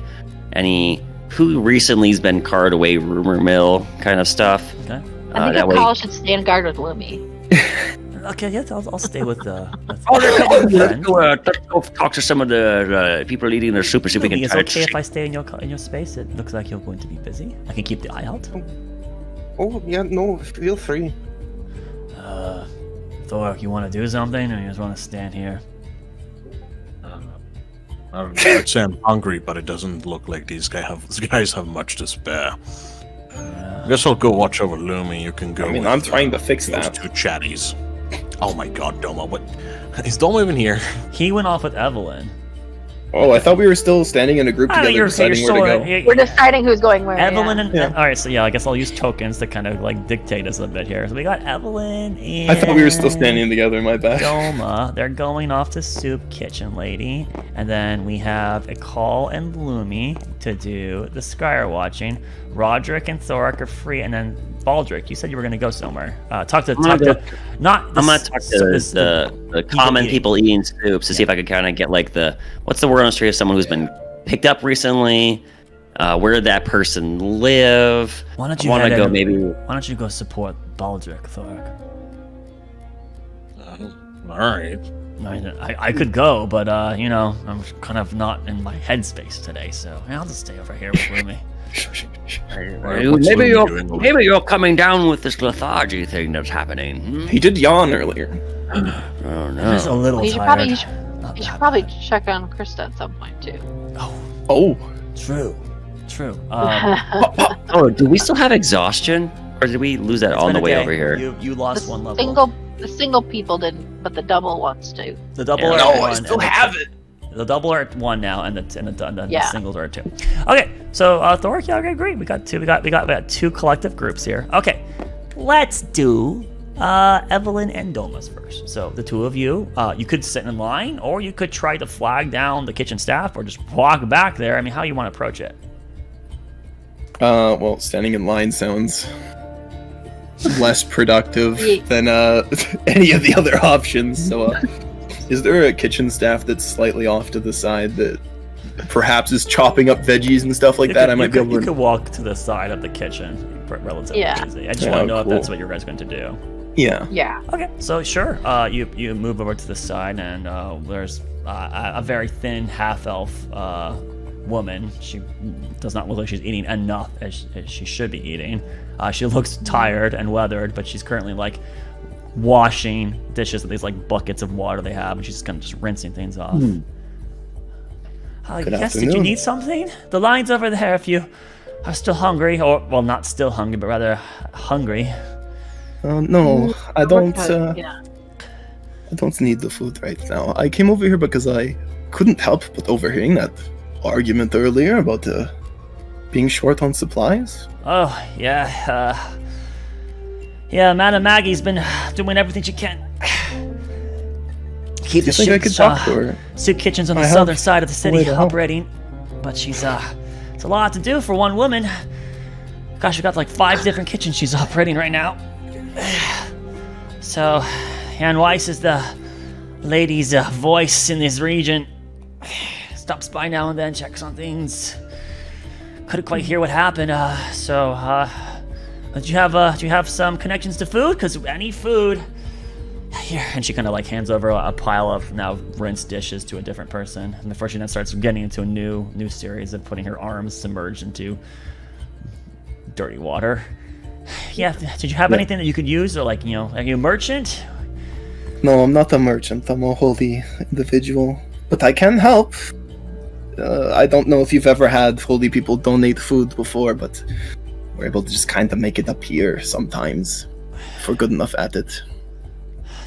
any who recently's been carted away rumor mill kind of stuff. Okay. I think that way. Kyle should stand guard with Lumi. Okay, yeah, I'll stay with the. Aldrich, let's friend. go talk to some of the people eating their soup and see if we can It's try okay to. if I stay in your space. It looks like you're going to be busy. I can keep the eye out. Oh yeah, no, feel free. Thor, you want to do something, or you just want to stand here? I'd say I'm hungry, but it doesn't look like these guys have much to spare. I guess I'll go watch over Lumi. You can go. I mean, with, I'm trying to fix those that. two chatties. Oh my god, Doma! What? Is Doma even here? He went off with Evelyn. Oh, I thought we were still standing in a group I together, think you're deciding where to sort go. of. We're deciding who's going where. Evelyn yeah. and Yeah. all right, so yeah, I guess I'll use tokens to kind of like dictate us a bit here. So we got Evelyn and I thought we were still standing together. My bad. Doma. They're going off to Soup Kitchen Lady, and then we have Akal and Lumi to do the Skyer watching. Roderick and Thorak are free, and then Baldric. You said you were going to go somewhere. Not. I'm gonna talk to the common eating. people eating soups to see if I could kind of get like what's the word on the street of someone who's been picked up recently, Where did that person live? Why don't you want to head go in- maybe? Why don't you go support Baldric, Thork? All right. I could go, but I'm kind of not in my headspace today, so I'll just stay over here with Lumi. What's Maybe Lumi doing over maybe you're coming down with this lethargy thing that's happening. Hmm? He did yawn earlier. Oh I'm just a no! little You should tired. probably, you should probably check on Krista at some point too. Oh, True. Oh, do we still have exhaustion, or did we lose that It's on been the a way day. over here? You lost one level. The single people didn't, but the double ones do. The double Yeah. are no, at 1. I still and have it. The double are at 1 now, and the Yeah. singles are at 2. Okay, so Thork, yeah, okay, great. We got 2 collective groups here. Okay, let's do Evelyn and Domus first. So the 2 of you, you could sit in line, or you could try to flag down the kitchen staff, or just walk back there. I mean, how you want to approach it? Well, standing in line sounds less productive Yeah. than any of the other options. So, is there a kitchen staff that's slightly off to the side that perhaps is chopping up veggies and stuff like that? I might be able You to. could walk to the side of the kitchen, relatively Yeah. easy. I just Yeah, want to know if cool. that's what you guys are going to do. Yeah. Yeah. Okay, so sure, you move over to the side, and there's a very thin half-elf woman. She does not look like she's eating enough as she should be eating. She looks tired and weathered, but she's currently like washing dishes with these like buckets of water they have, and she's kind of just rinsing things off. Good Yes, did you afternoon. need something? The line's over there if you are still hungry, or well, not still hungry, but rather hungry. No, I don't. Yeah. I don't need the food right now. I came over here because I couldn't help but overhearing that argument earlier about being short on supplies. Oh, yeah, Madam Maggie's been doing everything she can. Keep Do the you think I could talk to her? soup kitchens on the I have southern side of the a city way to help. operating, but she's, it's a lot to do for one woman. Gosh, we've got like 5 different kitchens she's operating right now. So, Ann Weiss is the lady's voice in this region. Stops by now and then, checks on things. Couldn't quite hear what happened. Do you have some connections to food? Because any food here, and she kind of like hands over a pile of now rinsed dishes to a different person. And before she then starts getting into a new series of putting her arms submerged into dirty water. Yeah, did you have anything that you could use, or like, are you a merchant? No, I'm not a merchant. I'm a holy individual, but I can help. I don't know if you've ever had holy people donate food before, but we're able to just kind of make it appear sometimes if we're good enough at it.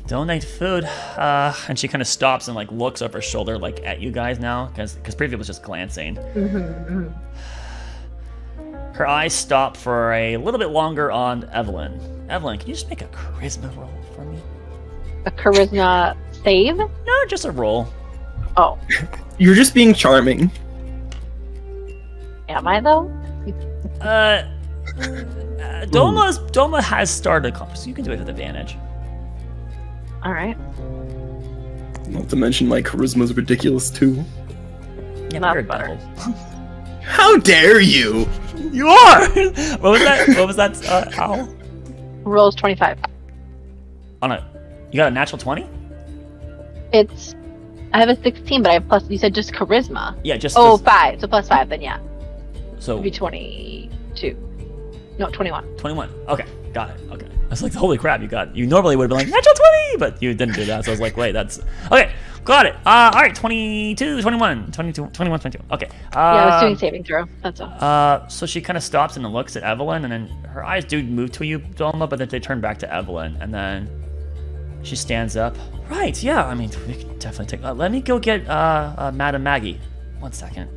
Donate food. And she kind of stops and like looks over her shoulder like at you guys now, because previously was just glancing. Her eyes stop for a little bit longer on Evelyn. Evelyn, can you just make a charisma roll for me? A charisma save? No, just a roll. Oh, You're just being charming. am I though? Doma has started a conversation. You can do it with advantage. All right. Not to mention my charisma's ridiculous too. Yeah, Not you're a better. devil. How dare you! You are. What was that? Owl? Rolls 25. You got a natural 20? I have a 16, but I have plus. You said just charisma. Yeah, just. Oh, 5. So plus 5, then yeah. So It'd be 22. No, 21. 21. Okay, got it. Okay. I was like, holy crap, you normally would have been like, natural 20, but you didn't do that. So I was like, wait, that's, okay, got it. All right, 22, 21, 22, 21, 22. Okay. Yeah, I was doing saving throw. That's all. So she kind of stops and looks at Evelyn, and then her eyes do move to you, Dolma, but then they turn back to Evelyn, and then she stands up. Right, yeah, I mean, we can definitely take, let me go get Madam Maggie. 1 second.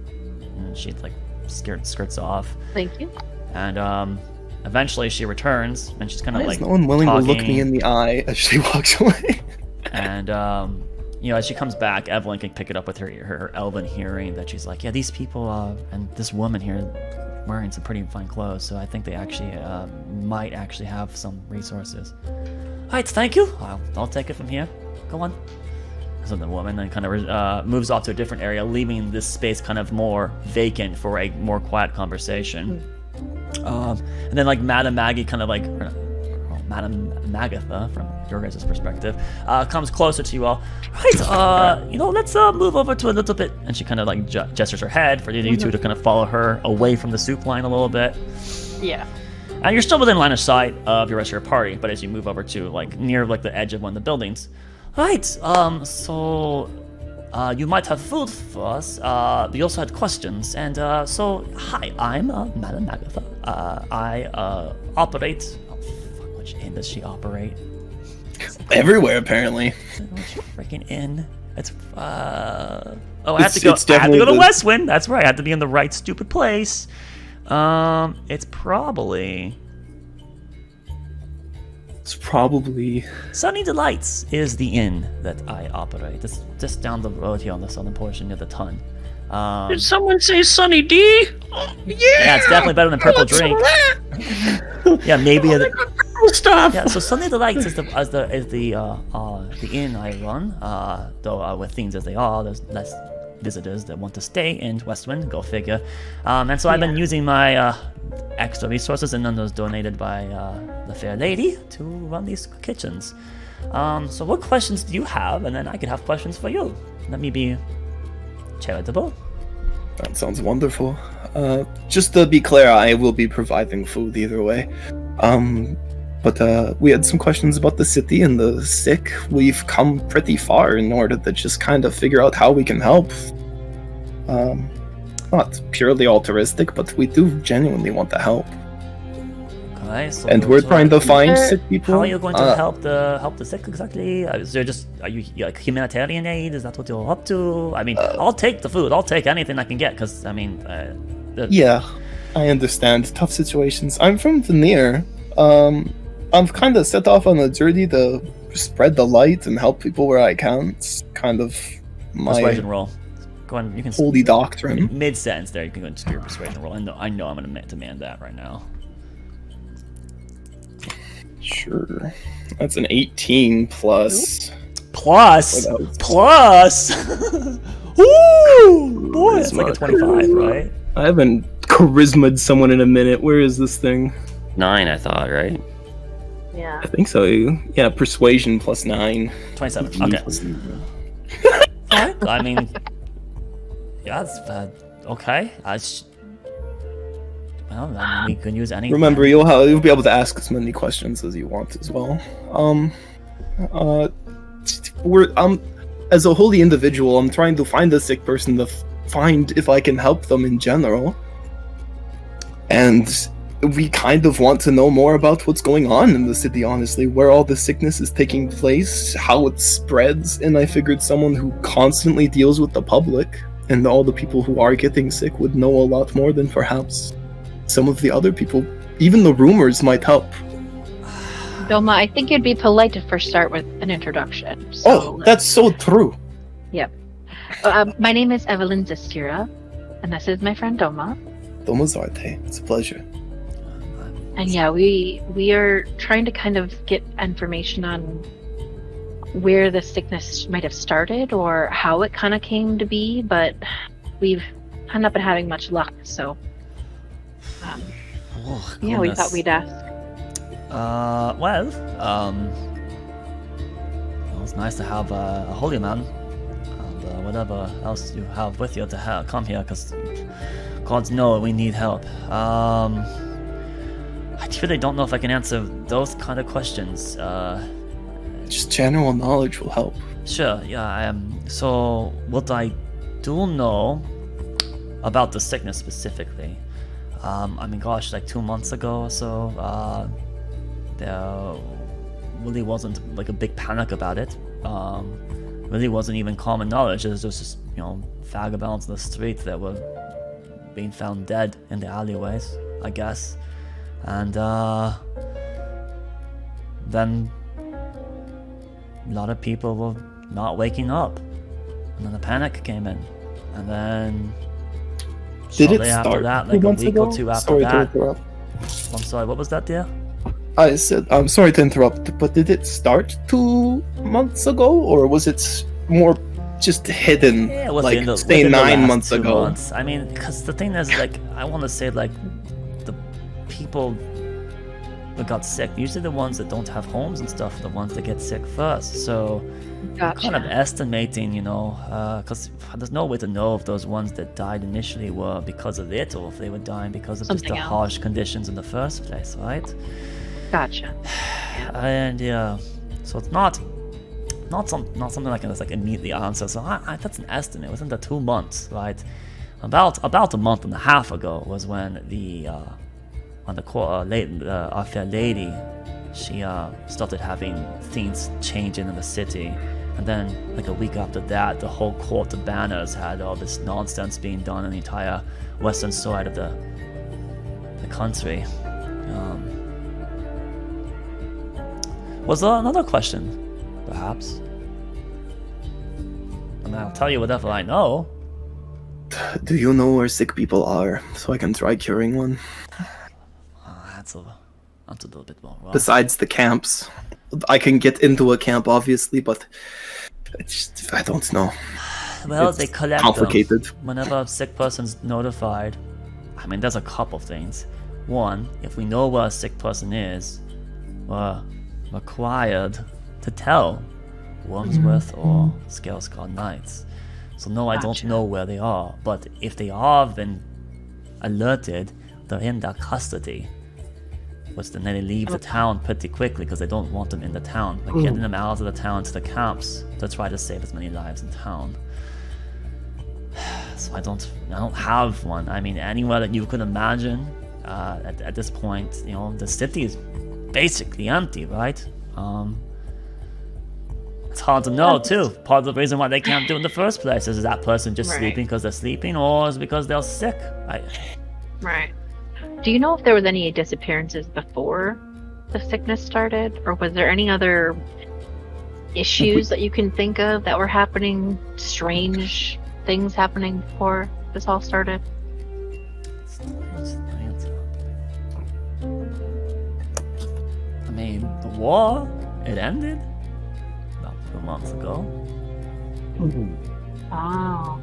And she like skirts off. Thank you. And eventually she returns, and she's kind of Why like is no one willing to look talking, me in the eye as she walks away? And as she comes back, Evelyn can pick it up with her elven hearing that she's like, yeah, these people and this woman here wearing some pretty fine clothes, so I think they actually might actually have some resources. All right, thank you. I'll take it from here. Go on. So the woman then kind of moves off to a different area, leaving this space kind of more vacant for a more quiet conversation. And then like Madame Maggie kind of like, Madame Magatha from your guys' perspective, comes closer to you all. Right, let's move over to a little bit. And she kind of like gestures her head for you two to kind of follow her away from the soup line a little bit. Yeah. And you're still within line of sight of your rest of your party, but as you move over to like near like the edge of one of the buildings. Right, so you might have food for us. You also had questions, and so hi, I'm Madame Magatha. I operate. Oh fuck, which inn does she operate? Everywhere, apparently. Which freaking inn? It's I have to go to the... Westwind. That's right. I have to be in the right stupid place. It's probably Sunny Delights is the inn that I operate. It's just down the road here on the southern portion near the ton. Did someone say Sunny D? Oh, yeah, it's definitely better than Purple Drink. Yeah, maybe. Stuff. Yeah, so Sunny Delights is the inn I run. Though with things as they are, there's less visitors that want to stay in Westwind. Go figure. And so I've been using my extra resources and then those donated by the fair lady to run these kitchens. So what questions do you have? And then I could have questions for you. Let me be charitable. That sounds wonderful. Just to be clear, I will be providing food either way. But we had some questions about the city and the sick. We've come pretty far in order to just kind of figure out how we can help. Not purely altruistic, but we do genuinely want to help. Okay, so and we're trying to find sick people. How are you going to help the sick exactly? Are you like humanitarian aid? Is that what you're up to? I mean, I'll take the food. I'll take anything I can get because I mean, yeah, I understand tough situations. I'm from Veneer. I'm kind of set off on a journey to spread the light and help people where I can. It's kind of my persuasion roll. Go on, you can holy doctrine. Mid sentence there, you can go into your persuasion roll. I know I'm going to demand that right now. Sure, that's an 18 plus. Plus. Ooh, boy, that's like a 25, right? I haven't charisma'd someone in a minute. Where is this thing? 9, I thought, right? Yeah. I think so. Yeah, persuasion plus 9. 27. Okay. I mean, yeah, that's okay. Well, I mean, we can use any. Remember, you'll be able to ask as many questions as you want as well. As a holy individual, I'm trying to find a sick person to find if I can help them in general. And we kind of want to know more about what's going on in the city, honestly, where all the sickness is taking place, how it spreads, and I figured someone who constantly deals with the public and all the people who are getting sick would know a lot more than perhaps some of the other people. Even the rumors might help. Doma, I think it'd be polite to first start with an introduction. So, that's so true. Yep. My name is Evelyn Zestira, and this is my friend Doma. Doma Zarte, it's a pleasure. And yeah, we are trying to kind of get information on where the sickness might have started or how it kind of came to be, but we've not been having much luck, so yeah, we thought we'd ask. Well, it's nice to have a holy man and whatever else you have with you to come here, because gods know we need help. I really don't know if I can answer those kind of questions. Just general knowledge will help. Sure, yeah. So what I do know about the sickness specifically, I mean, gosh, like 2 months ago or so, there really wasn't like a big panic about it. Really wasn't even common knowledge. It was just, vagabonds in the street that were being found dead in the alleyways, I guess. And then a lot of people were not waking up, and then the panic came in, and then shortly after that, like a week or two after that. I'm sorry, what was that, dear? I said, I'm sorry to interrupt, but did it start 2 months ago, or was it more just hidden, Yeah, it was like within say the 9 last months 2 ago. months. I mean, because the thing is, like, I want to say, like, the people that got sick, usually the ones that don't have homes and stuff, are the ones that get sick first. So, Gotcha. kind of estimating, because there's no way to know if those ones that died initially were because of it or if they were dying because of just Something the else. harsh conditions in the first place, right? Gotcha. And yeah, so it's not something I can just like immediately answer. So that's an estimate within the 2 months, right? About a month and a half ago was when our fair lady, she started having things changing in the city, and then like a week after that, the whole court of banners had all this nonsense being done on the entire western side of the country. Was there another question, perhaps? And I'll tell you whatever I know. Do you know where sick people are, so I can try curing one? That's a little bit more rough. Besides the camps, I can get into a camp, obviously, but I don't know. Well, It's they collect complicated. them. Whenever a sick person's notified, I mean, there's a couple things. One, if we know where a sick person is, we're required to tell Wormsworth or Scalescard Knights. So no, I don't know where they are, but if they have been alerted, they're in their custody. Which then they leave the town pretty quickly because they don't want them in the town. Like getting them out of the town to the camps to try to save as many lives in town. So I don't have one. I mean, anywhere that you could imagine at this point, the city is basically empty, right? It's hard to know too. Part of the reason why they can't do it in the first place is that person just sleeping because they're sleeping, or is because they're sick. Right. Do you know if there was any disappearances before the sickness started, or was there any other issues that you can think of that were happening, strange things happening before this all started? I mean, the war, it ended about 2 months ago. Oh.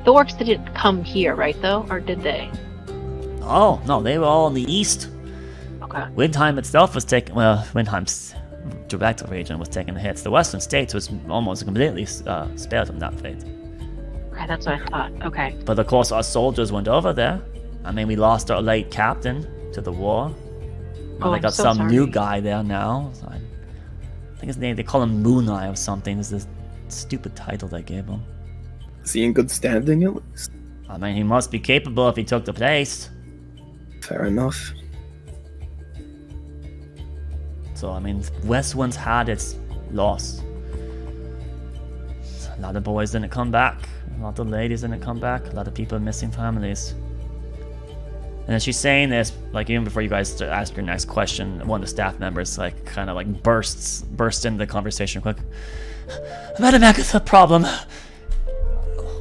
The orcs didn't come here, right, though? Or did they? Oh, no, they were all in the east. Okay. Windheim itself was taking, Windheim's direct region was taking the hits. The western states was almost completely spared from that fate. Okay, that's what I thought. Okay. But of course, our soldiers went over there. I mean, we lost our late captain to the war. Oh, they I'm got so some sorry. new guy there now. So I think his name, they call him Moon Eye or something. It's this stupid title they gave him. Is he in good standing at least? I mean, he must be capable if he took the place. Fair enough. So, I mean, Westwind's had its loss. A lot of boys didn't come back. A lot of ladies didn't come back. A lot of people missing families. And as she's saying this, like, even before you guys ask your next question, one of the staff members, like, kind of, like, bursts into the conversation quick. Madam Agatha, problem.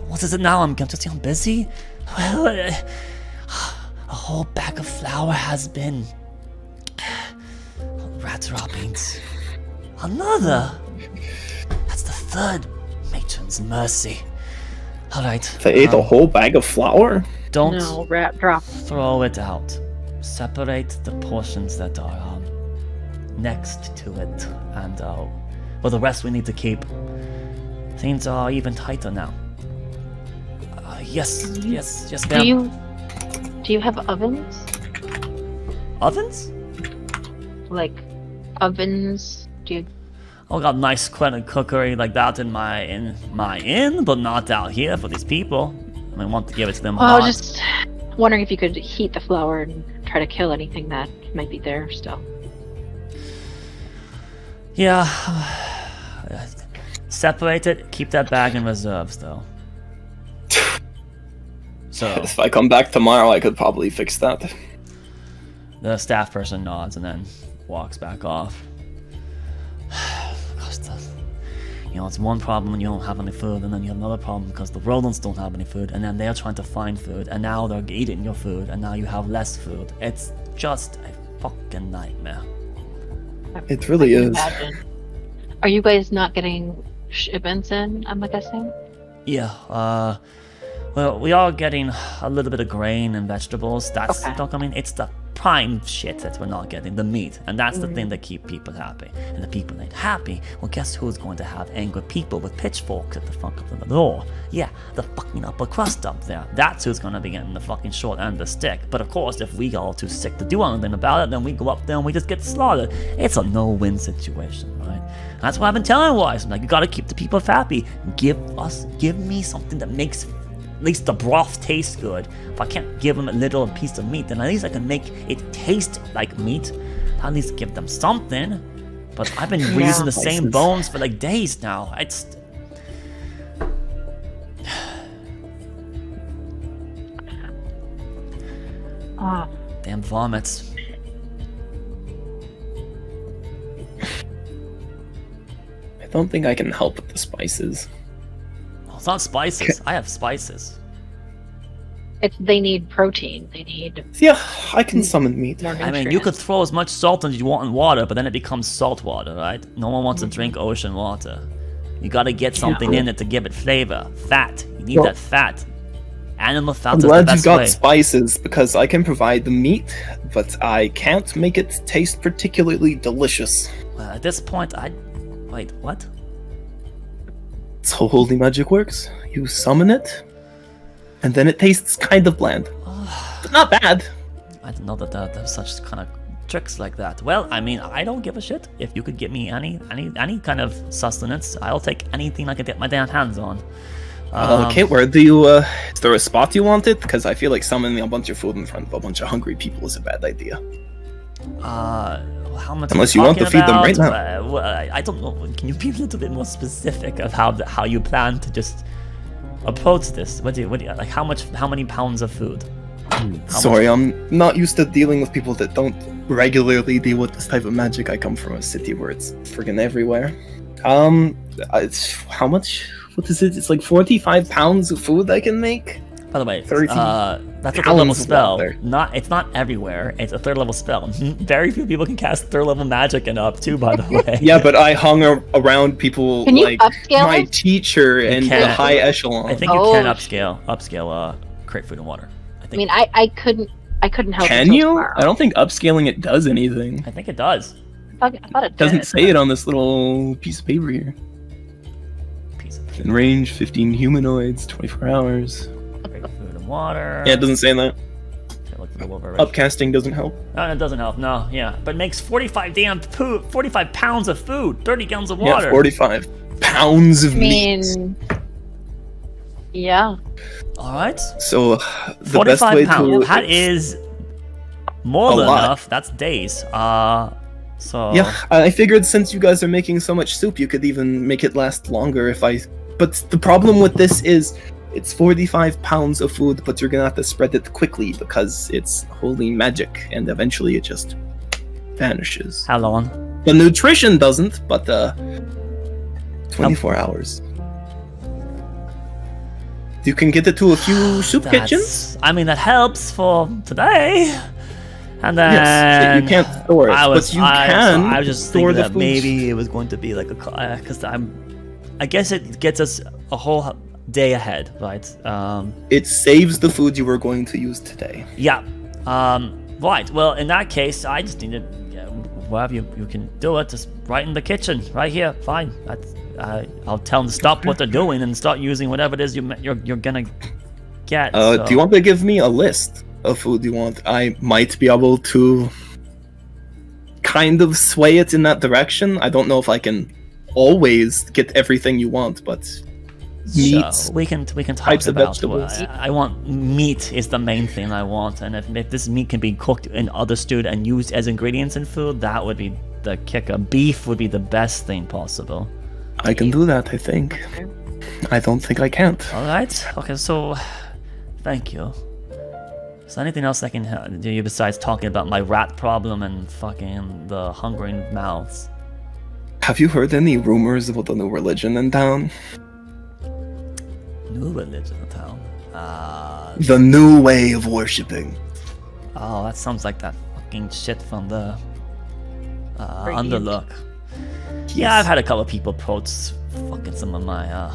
What is it now? I'm just busy. Well, a whole bag of flour has been rat droppings. Another. That's the third matron's mercy. All right. They ate a whole bag of flour? Don't No, rat drop. throw it out. Separate the portions that are next to it, and well, the rest we need to keep. Things are even tighter now. Yes, ma'am. Do you have ovens? Ovens? Like ovens? Do you? I got nice cookery like that in my inn, but not out here for these people. I want to give it to them Well, I hot. was just wondering if you could heat the flour and try to kill anything that might be there still. Yeah. Separate it. Keep that bag in reserves, though. So If I come back tomorrow, I could probably fix that. the staff person nods and then walks back off. Gosh, it's one problem when you don't have any food, and then you have another problem because the rodents don't have any food, and then they're trying to find food, and now they're eating your food, and now you have less food. It's just a fucking nightmare. It really I can is. imagine. Are you guys not getting shipments in, I'm guessing? Yeah, well, we are getting a little bit of grain and vegetables. That's, Okay. don't I mean, it's the prime shit that we're not getting, the meat. And that's the thing that keep people happy. And the people ain't happy, well, guess who's going to have angry people with pitchforks at the front of the door? Yeah, the fucking upper crust up there. That's who's gonna be getting the fucking short end of the stick. But of course, if we all too sick to do anything about it, then we go up there and we just get slaughtered. It's a no-win situation, right? That's why I've been telling Wise, I'm like, you gotta keep the people happy. Give me something that makes at least the broth tastes good. If I can't give them a little piece of meat, then at least I can make it taste like meat. At least give them something. But I've been reusing the same bones for like days now. It's... Damn vomits. I don't think I can help with the spices. Well, it's not spices. I have spices. They need protein. They need Yeah, I can summon meat. more I nutrients. mean, you could throw as much salt as you want in water, but then it becomes salt water, right? No one wants to drink ocean water. You gotta get something in it to give it flavor. Fat. You need that fat. Animal fat I'm is the glad best you've got way. spices because I can provide the meat, but I can't make it taste particularly delicious. Well, at this point, Wait, what? That's how holy magic works. You summon it, and then it tastes kind of bland. But not bad. I didn't know that there's such kind of tricks like that. Well, I mean, I don't give a shit. If you could get me any kind of sustenance, I'll take anything I can get my damn hands on. Okay, where do you, is there a spot you want it? Because I feel like summoning a bunch of food in front of a bunch of hungry people is a bad idea. How much? Unless are you want to talking feed them right about? now. Well, I don't know. Can you be a little bit more specific of how you plan to just approach this? What do you like? How many pounds of food? Sorry, I'm not used to dealing with people that don't regularly deal with this type of magic. I come from a city where it's friggin' everywhere. How much? What is it? It's like 45 pounds of food I can make? By the way, 13 that's a third level gallons of spell. water. It's not everywhere. It's a third level spell. Very few people can cast third level magic and up too. By the way. Yeah, but I hung around people Can you like upscale my it? teacher and the can. high echelon. I think you Oh, can upscale create food and water. I mean, I couldn't help. Can until you? tomorrow. I don't think upscaling it does anything. I think it does. I thought it It doesn't did. say it on this little piece of paper here. Piece of In range, 15 humanoids, 24 hours. create food and water. Yeah, it doesn't say that. Okay, look for the wolverine. Upcasting doesn't help. No, it doesn't help. No, yeah, but it makes 45 pounds of food, 30 gallons of water. Yeah, 45 pounds of I meat. mean, yeah. All right, So the best 45 way pounds. to That is more A than lot. enough. That's days. So Yeah, I figured since you guys are making so much soup, you could even make it last longer if I. But the problem with this is, it's 45 pounds of food, but you're gonna have to spread it quickly because it's holy magic, and eventually it just vanishes. How long? The nutrition doesn't, but 24 hours. You can get it to a few soup kitchens. I mean, that helps for today. And then Yes, you can't store it, I was, but you I, can so I was just store thinking the that food. maybe it was going to be like because I guess it gets us a whole day ahead, right? It saves the food you were going to use today. Yeah. Right. Well, in that case, I just need to. Yeah, whatever you can do it, just right in the kitchen, right here. Fine. I'll tell them to stop what they're doing and start using whatever it is you're gonna get. Do you want to give me a list of food you want? I might be able to kind of sway it in that direction. I don't know if I can always get everything you want, but meat, So we can talk types of about. vegetables. I want meat is the main thing I want, and if this meat can be cooked in other stewed and used as ingredients in food, that would be the kicker. Beef would be the best thing possible. I can do that, I think. I don't think I can't. All right. Okay. So, thank you. Is there anything else I can do you besides talking about my rat problem and fucking the hungering mouths? Have you heard any rumors about the new religion in town? New religion in town. The new way of worshipping. Oh, that sounds like that fucking shit from the Great. Underlook. Yeah, I've had a couple of people approach. Fucking some of my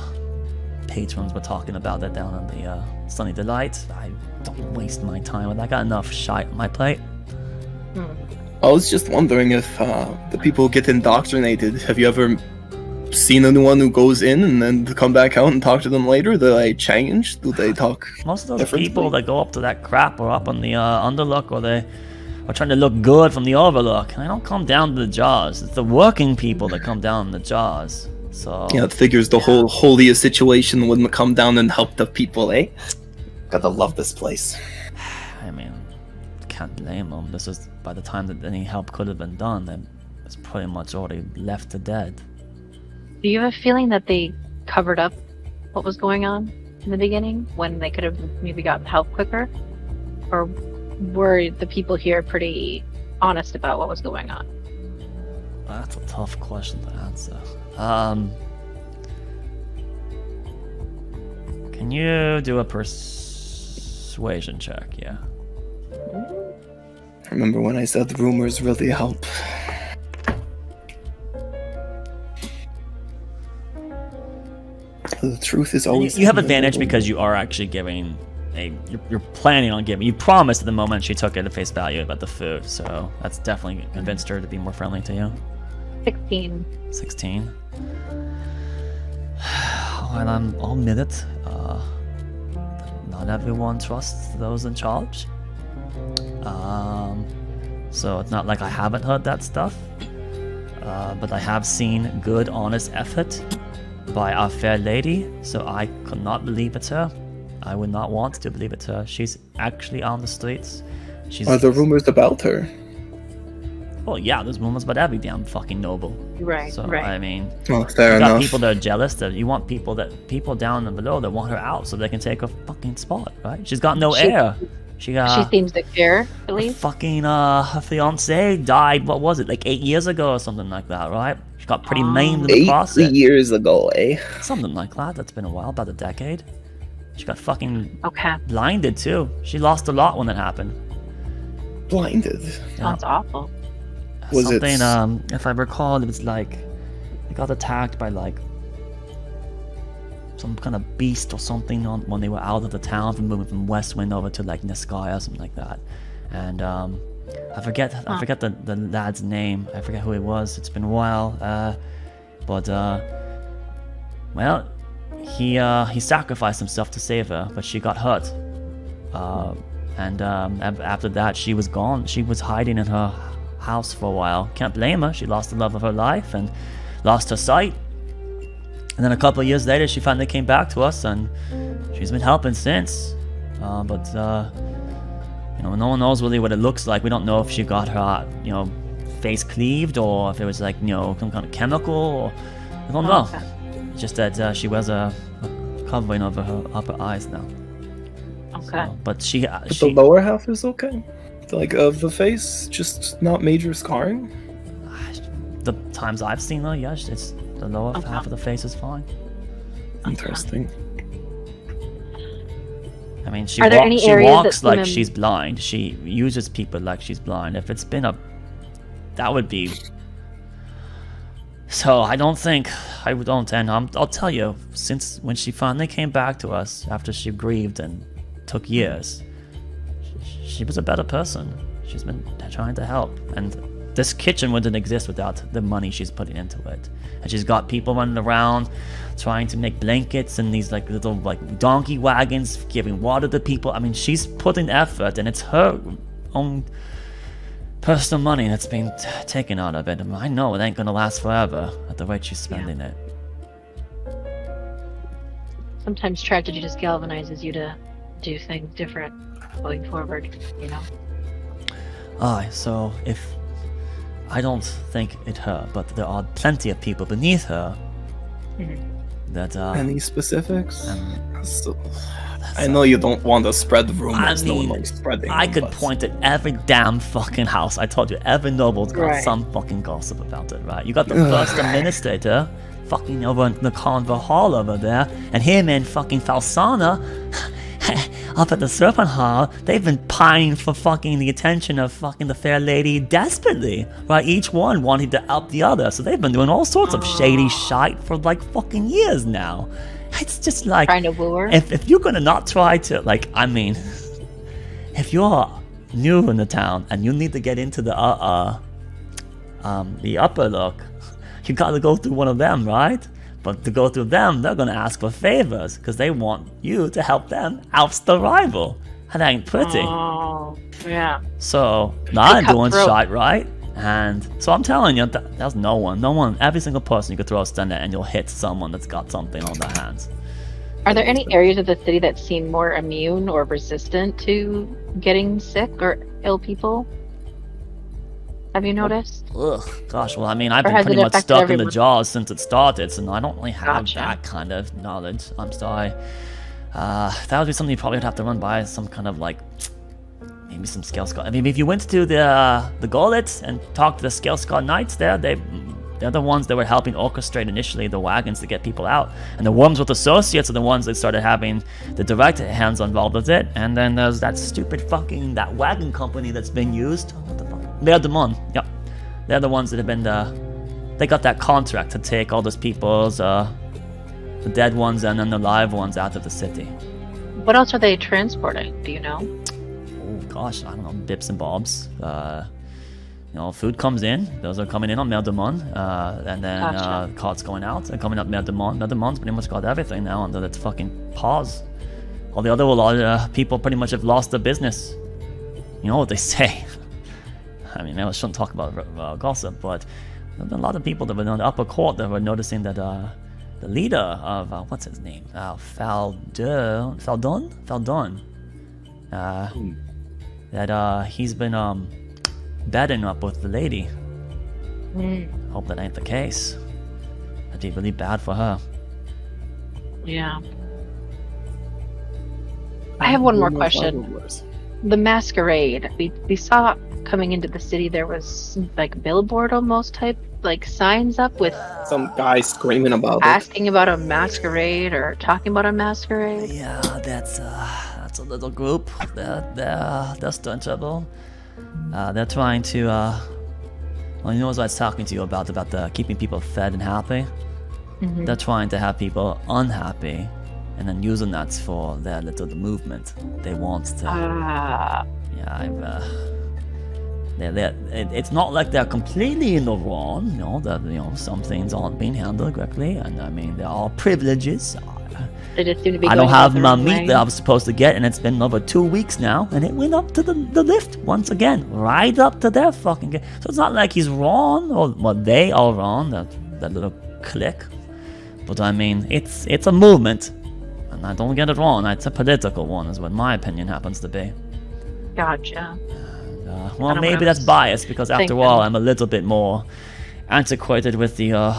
patrons were talking about that down on the Sunny Delight. I don't waste my time with that. I got enough shite on my plate. I was just wondering if the people get indoctrinated. Have you ever seen anyone who goes in and then come back out and talk to them later? Do they change? Do they talk? Most of those differently? people that go up to that crap or up on the underlook, or they are trying to look good from the overlook, and they don't come down to the jaws. It's the working people that come down the jaws. So Yeah, it figures the whole holiest situation wouldn't come down and help the people, eh? Gotta love this place. I mean, can't blame them. This is, by the time that any help could have been done, then it's pretty much already left to dead. Do you have a feeling that they covered up what was going on in the beginning when they could have maybe gotten help quicker? Or were the people here pretty honest about what was going on? That's a tough question to answer. Can you do a persuasion check? Yeah. Remember when I said rumors really help? The truth is always. You have advantage because you are actually giving you're planning on giving. You promised at the moment she took it at face value about the food, so that's definitely convinced her to be more friendly to you. 16. 16. And I'll admit it. Not everyone trusts those in charge. So it's not like I haven't heard that stuff. But I have seen good, honest effort by our fair lady, so I could not believe it's her. I would not want to believe it's her. She's actually on the streets. Are there rumors about her? Well, yeah, there's rumors about every damn fucking noble. Right, So, right. I mean, Well, fair you got enough. people that are jealous. That you want people down and below that want her out so they can take her fucking spot, right? She's got no heir. She She seems to care, at least. fucking her fiance died. What was it, like 8 years ago or something like that, right? She got pretty maimed in the 8 process. years ago, eh? Something like that. That's been a while, about a decade. She got fucking Okay. blinded too. She lost a lot when that happened. Blinded. Sounds awful. Was it Something, if I recall, it was like they got attacked by like some kind of beast or something when they were out of the town, from moving from Westwind over to like Niskaya or something like that. And I forget the lad's name. I forget who it was. It's been a while. Well, he sacrificed himself to save her, but she got hurt. After that, she was gone. She was hiding in her house for a while. Can't blame her. She lost the love of her life and lost her sight. And then a couple of years later, she finally came back to us, and she's been helping since. No one knows really what it looks like. We don't know if she got her, face cleaved, or if it was like, some kind of chemical. Or, I don't know. Okay. Just that she wears a covering over her upper eyes now. Okay. But But the lower half is okay? Like, of the face? Just not major scarring? The times I've seen her, yes, it's the lower half of the face is fine. Interesting. I mean, she Are there any walks areas that like seem she's blind. She uses people like she's blind. If it's been that would be. So I don't, and I'll tell you, since when she finally came back to us after she grieved and took years, she was a better person. She's been trying to help, and this kitchen wouldn't exist without the money she's putting into it. And she's got people running around trying to make blankets and these like little like donkey wagons, giving water to people. I mean, she's putting effort, and it's her own personal money that's being taken out of it. I mean, I know it ain't gonna last forever at the rate she's spending it. Sometimes tragedy just galvanizes you to do things different going forward, Aye, so if I don't think it her, but there are plenty of people beneath her that Any specifics? that's I know you don't want to spread rumors. I No one mean, likes spreading I them, could but- point at every damn fucking house. I told you, every noble's got Right. some fucking gossip about it, right? You got the first administrator fucking over in the Convent Hall over there, and him and fucking Falsana up at the Serpent Hall, they've been pining for fucking the attention of fucking the fair lady desperately, right? Each one wanting to help the other, so they've been doing all sorts of shady shite for like fucking years now. It's just like, Trying to woo her? if you're gonna not try to, like, I mean, if you're new in the town and you need to get into the upper look, you gotta go through one of them, right? But to go through them, they're gonna ask for favors because they want you to help them oust the rival. That ain't pretty. Oh, yeah. So now I'm doing cutthroat. shite, right? And so I'm telling you, there's no one, every single person you could throw a stun at and you'll hit someone that's got something on their hands. Are there any areas of the city that seem more immune or resistant to getting sick or ill people? Have you noticed? Ugh, gosh, well, I mean, I've Or been has pretty it much affected stuck in the everyone? jaws since it started, so I don't really have Gotcha. that kind of knowledge. I'm sorry. That would be something you probably would have to run by some kind of like, maybe some Scale Squad. I mean, if you went to the Gauntlet and talked to the Scale Squad Knights there, they're the ones that were helping orchestrate initially the wagons to get people out. And the Worms with Associates are the ones that started having the direct hands involved with it. And then there's that stupid fucking, that wagon company that's been used. What the fuck? They're the Mon. Yep. They're the ones that have been they got that contract to take all those people's, the dead ones and then the live ones out of the city. What else are they transporting? Do you know? Oh gosh, I don't know, bips and bobs. You know, food comes in, those are coming in on Mer de Mon, and then Gotcha. carts going out and coming up Mer de Mon. Mer de Mon's pretty much got everything now under its fucking paws. All the other people pretty much have lost their business. You know what they say. I mean, I shouldn't talk about gossip, but there have been a lot of people that were in the upper court that were noticing that the leader of, what's his name? Faldon? That he's been bedding up with the lady. Hope that ain't the case. That'd be really bad for her. Yeah. I have one more question. The masquerade. We saw coming into the city there was like billboard almost type like signs up with Some guy screaming about it. asking about a masquerade or talking about a masquerade. Yeah, that's a little group. They're still in trouble. They're trying to. Well, you know what I was talking to you about the keeping people fed and happy. Mhm. They're trying to have people unhappy, and then using that for their little movement. They want to. Yeah, it's not like they're completely in the wrong. You know, that some things aren't being handled correctly, and I mean there are privileges. They just seem to be I don't going have about my their meat way. that I was supposed to get, and it's been over 2 weeks now, and it went up to the lift once again, right up to their fucking. So it's not like he's wrong, or well, they are wrong. That little clique. But I mean, it's a movement, and I don't get it wrong. It's a political one, is what my opinion happens to be. Gotcha. Well, don't maybe wanna that's biased because after think all, that- I'm a little bit more antiquated with the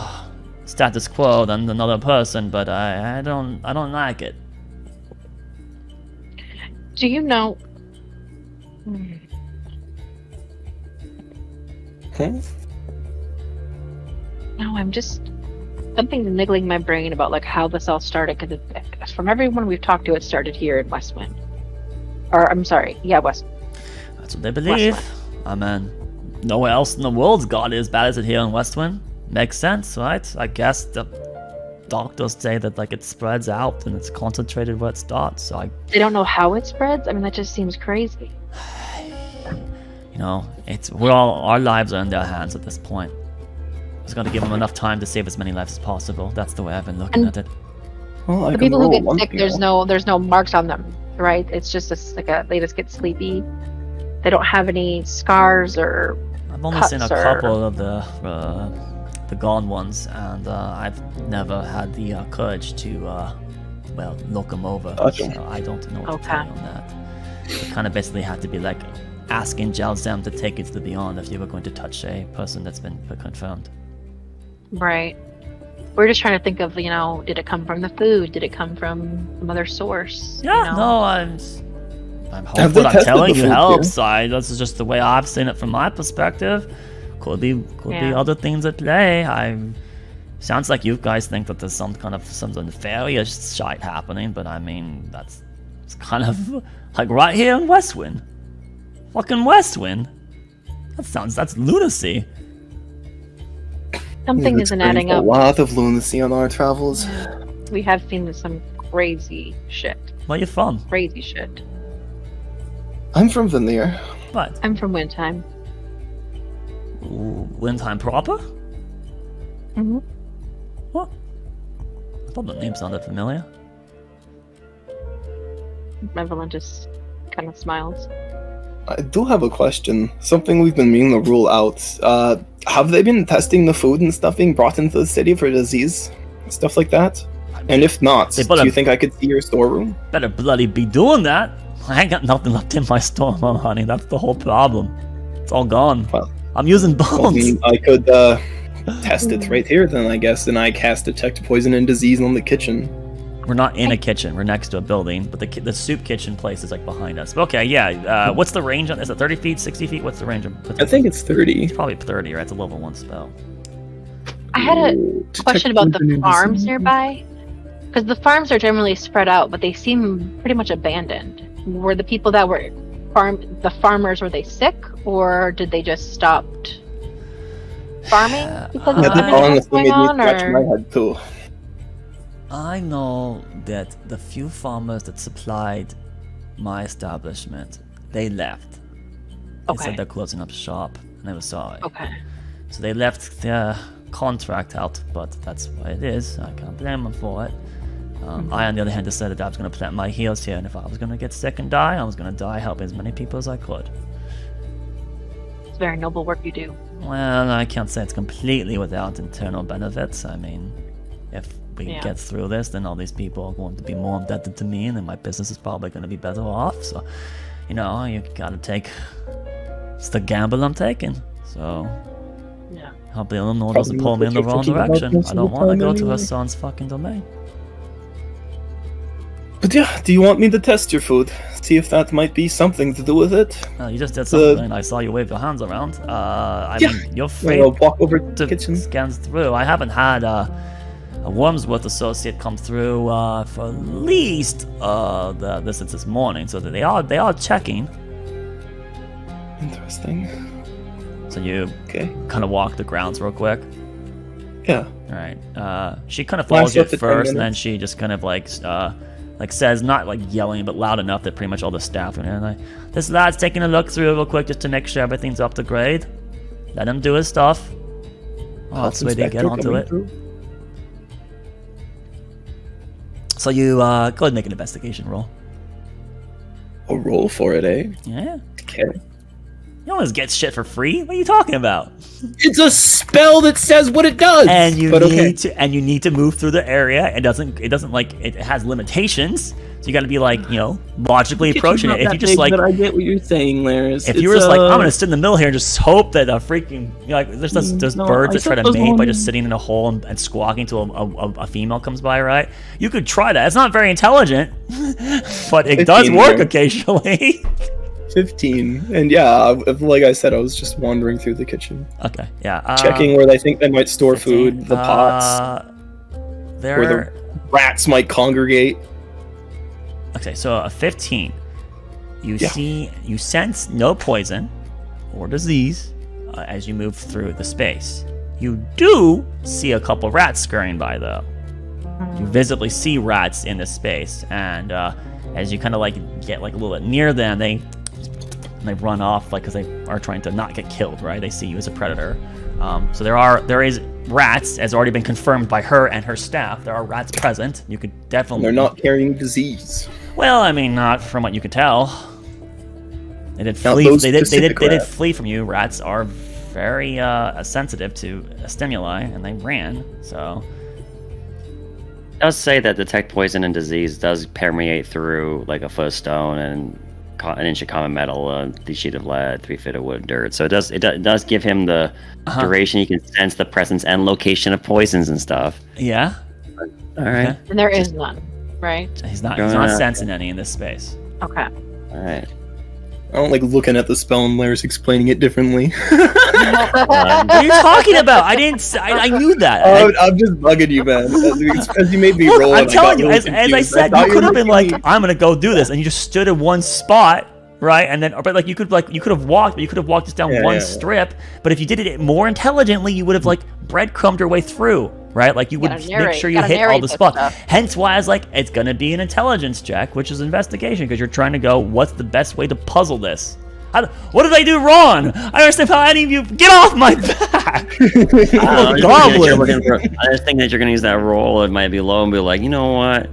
status quo than another person, but I don't like it. Do you know? No, I'm just something's niggling my brain about like how this all started because from everyone we've talked to, it started here in Westwind. Or I'm sorry, yeah, West. That's what they believe. I mean, nowhere else in the world's got it as bad as it here in Westwind. Makes sense, right? I guess the doctors say that like it spreads out and it's concentrated where it starts. So They don't know how it spreads. I mean, that just seems crazy. you know, we're all our lives are in their hands at this point. Just got to give them enough time to save as many lives as possible. That's the way I've been looking at it. Well, I The can people who roll get one sick, thing there's out. no marks on them, right? It's just they just get sleepy. They don't have any scars or I've only cuts seen a or- couple of the gone ones, and I've never had the courage to look them over. Okay. So I don't know what to Okay. tell you on that. You kind of basically have to be like asking Jalzam to take it to the beyond if you were going to touch a person that's been confirmed. right. We're just trying to think of, did it come from the food? Did it come from some other source? Yeah, no, I'm Have hopeful they I'm tested telling the you food helps. This is just the way I've seen it from my perspective. Could be Yeah. other things at play. Sounds like you guys think that there's some nefarious shite happening, but I mean that's It's kind of like right here in Westwind. Fucking Westwind. That's lunacy. Something We've isn't adding experienced up. A lot of lunacy on our travels. We have seen some crazy shit. Where you from? Crazy shit. I'm from Veneer. What? I'm from Windheim. Windheim proper? Mm-hmm. What? I thought the name sounded familiar. Revelant just kind of smiles. I do have a question. Something we've been meaning to rule out. Have they been testing the food and stuff being brought into the city for disease? Stuff like that? And if not, They do better- you think I could see your storeroom? Better bloody be doing that. I ain't got nothing left in my store, honey. That's the whole problem. It's all gone. Well- I'm using Well, bones. I could test it right here then, I guess. And I cast detect poison and disease on the kitchen. We're not in a kitchen. We're next to a building, but the soup kitchen place is like behind us. But okay, yeah. What's the range on? Is it 30 feet, 60 feet? What's the range? I think it's 30. It's probably 30, right? It's a level 1 spell. I had a Detect question about poison the and farms disease. nearby. Because the farms are generally spread out, but they seem pretty much abandoned. Were the people that were the farmers, were they sick, or did they just stop farming because of Yeah, too that many honestly things going made me on? scratch my Or head too. I know that the few farmers that supplied my establishment, they left. They Okay. said they're closing up shop, and I was sorry. okay, So they left their contract out, but that's what it is. I can't blame them for it. I, on the other hand, decided I was going to plant my heels here, and if I was going to get sick and die, I was going to die helping as many people as I could. it's very noble work you do. Well, I can't say it's completely without internal benefits. I mean, if we Yeah. get through this, then all these people are going to be more indebted to me, and then my business is probably going to be better off. So, you know, you gotta take. It's the gamble I'm taking. So, Yeah. hope the Illinois doesn't Probably pull me in the what wrong you're thinking about direction. most I of don't the want to time go to anyway. her son's fucking domain. But yeah, do you want me to test your food? See if that might be something to do with it? You just did something, and I saw you wave your hands around. I Yeah. mean, you're free I'll walk over to the to kitchen. scan through. I haven't had a Wormsworth associate come through for at least since this morning, so that they are checking. Interesting. So you Okay. kind of walk the grounds real quick. Yeah. All right. She kind of follows Last you up at to 10 first, and then minutes. she just kind of like says, not like yelling, but loud enough that pretty much all the staff are like, this lad's taking a look through real quick just to make sure everything's up to grade. Let him do his stuff. Oh, that's the way they get Inspector onto coming it. through. So you go ahead and make an investigation roll. A roll for it, eh? Yeah. Okay. You always get shit for free. What are you talking about? It's a spell that says what it does. And you but need okay. to move through the area. It doesn't like it has limitations. So you got to be like, logically approaching it. If you just like, But I get what you're saying, Laris. if you were just like, I'm gonna sit in the middle here and just hope that a freaking there's No, birds I that try to suppose mate by one- just sitting in a hole and squawking till a female comes by, right? You could try that. It's not very intelligent, but it does 15 work there. occasionally. 15. And yeah, like I said, I was just wandering through the kitchen. Okay, yeah. Checking where they think they might store 15, food, the pots, There. where the rats might congregate. Okay, so a 15. You Yeah. you sense no poison or disease as you move through the space. You do see a couple rats scurrying by, though. You visibly see rats in this space, and as you kind of like get like a little bit near them, they run off, like because they are trying to not get killed, right? They see you as a predator. So there is rats, as already been confirmed by her and her staff. There are rats present. You could definitely. They're not carrying disease. Well, I mean, not from what you could tell. They did Not flee. those They did specific rats. flee from you. Rats are very sensitive to stimuli, and they ran. So It does say that detect poison and disease does permeate through like a foot of stone and an inch of common metal, the sheet of lead, 3 feet of wood, dirt. So it does give him the duration. You can sense the presence and location of poisons and stuff. yeah, All right, Okay. And there is none, right? he's not Going up. sensing any in this space. Okay. all right. I don't like looking at the spell and Lairs explaining it differently. What are you talking about? I didn't. I knew that. I'm just bugging you, man. As you made me Look, roll. I'm and telling you, got as really I confused. said, thought you could have been like, making me- I'm gonna go do this, and you just stood in one spot, right? And then, but like you could have walked, but you could have walked just down one strip. But if you did it more intelligently, you would have like breadcrumbed your way through, right? Like you would make sure you hit all the spots. Hence why I was like, it's gonna be an intelligence check, which is investigation, because you're trying to go, what's the best way to puzzle this? What did I do wrong? I don't understand how any of you get off my back. Goblin. I just think that you're gonna use that roll. It might be low and be like, you know what?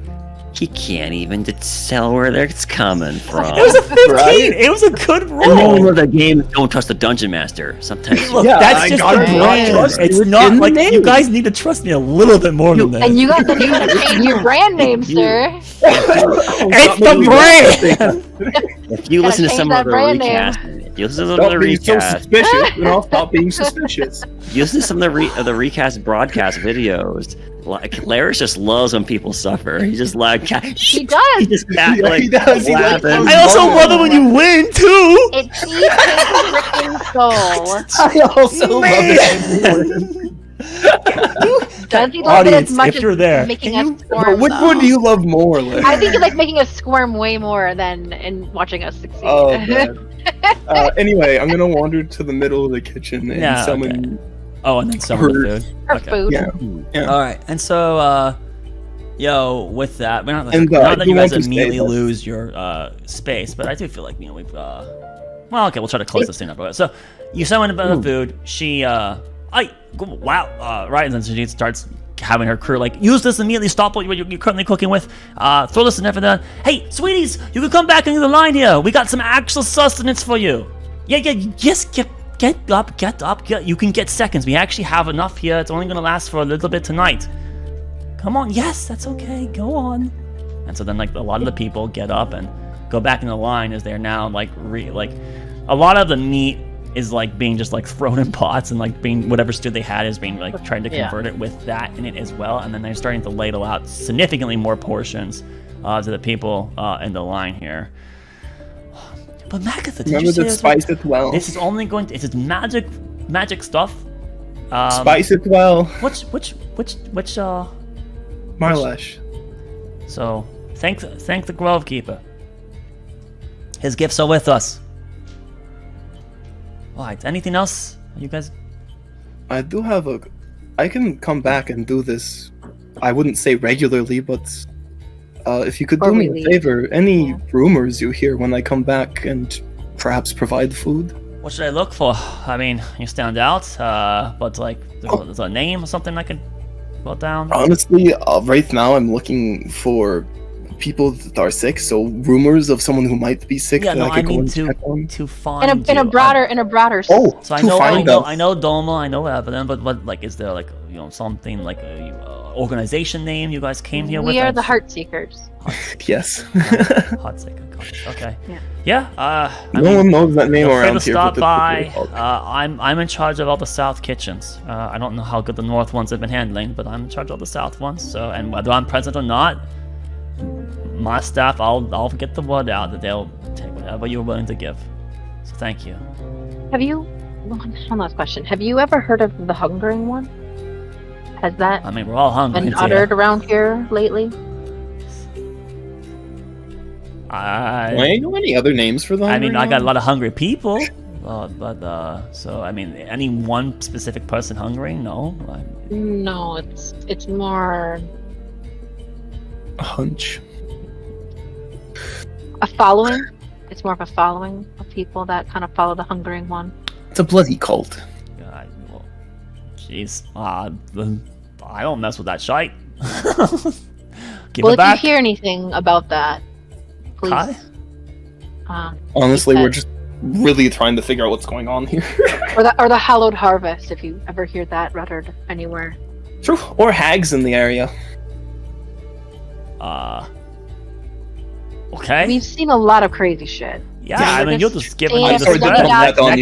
He can't even tell where it's coming from. It was a 15. Right? It was a good roll. And then with the game, don't trust the dungeon master. Sometimes. Look, that's just the brand. It's not like you guys need to trust me a little bit more than that. And you got to change your brand name, sir. It's the brand. If you listen to some of the recast, if you listen to some of the recast, suspicious. Stop being suspicious. You listen to some of the recast broadcast videos. Like Lairs just loves when people suffer. He just like he does. He just he does. I also love it when you win too. It feeds his freaking soul. I also love it. Does he love it as much if you're there, as making us squirm? Which one do you love more, Liz? I think you like making us squirm way more than in watching us succeed. Oh, man. Anyway, I'm gonna wander to the middle of the kitchen and summon. Okay. Oh, and then summon the food. Her food. Yeah. All right, and so, with that, we're not, And, not that you guys want to immediately stay, lose your space, but I do feel like we've. Well, okay, we'll try to close this thing up. So, you summon the food. She, right, and then she starts having her crew like use this immediately. Stop what you're currently cooking with. Throw this in there for that. Hey, sweeties, you can come back into the line here. We got some actual sustenance for you. Get up. You can get seconds. We actually have enough here. It's only going to last for a little bit tonight. Come on. Yes, that's okay. Go on. And so then, like, a lot of the people get up and go back in the line as they're now, like, a lot of the meat is, like, being just, like, thrown in pots and, like, being whatever stew they had is being, like, trying to convert it with that in it as well. And then they're starting to ladle out significantly more portions to the people in the line here. But Magatha, did you say to spice it well? This is only going to. It's magic stuff. Spice it well. Which Marlesh. So thank the Grove Keeper. His gifts are with us. All right. Anything else, you guys? I do have I can come back and do this. I wouldn't say regularly, but. If you could do me a favor, any rumors you hear when I come back and perhaps provide food? What should I look for? I mean, you stand out, but like, there's a name or something I could put down? Honestly, right now I'm looking for people that are sick, so rumors of someone who might be sick. Yeah, that no, I I could mean go and check on. to find in a broader. Oh, so I know Doma, I know Evelyn, but what, like, is there like something like a organization name you guys came here with? We are the Heartseekers. Yes. Heartseeker. Okay. Yeah. No one knows that name around here. Stop by. I'm in charge of all the South kitchens. I don't know how good the North ones have been handling, but I'm in charge of all the South ones. So, and whether I'm present or not, my staff, I'll get the word out that they'll take whatever you're willing to give. So thank you. Have you? One last question. Have you ever heard of the Hungering One? Has that? I mean, we're all hungry. Been uttered around here lately? I know any other names for them. I mean, I got a lot of hungry people, so I mean, any one specific person hungry? No. No, it's more a hunch. A following. It's more of a following of people that kind of follow the Hungering One. It's a bloody cult. Jeez, I don't mess with that shite. Well, if you hear anything about that, please. Honestly, we're just really trying to figure out what's going on here. or the Hallowed Harvest, if you ever hear that uttered anywhere. True. Or hags in the area. Okay. We've seen a lot of crazy shit. Yeah, I mean, you'll just give me the next you,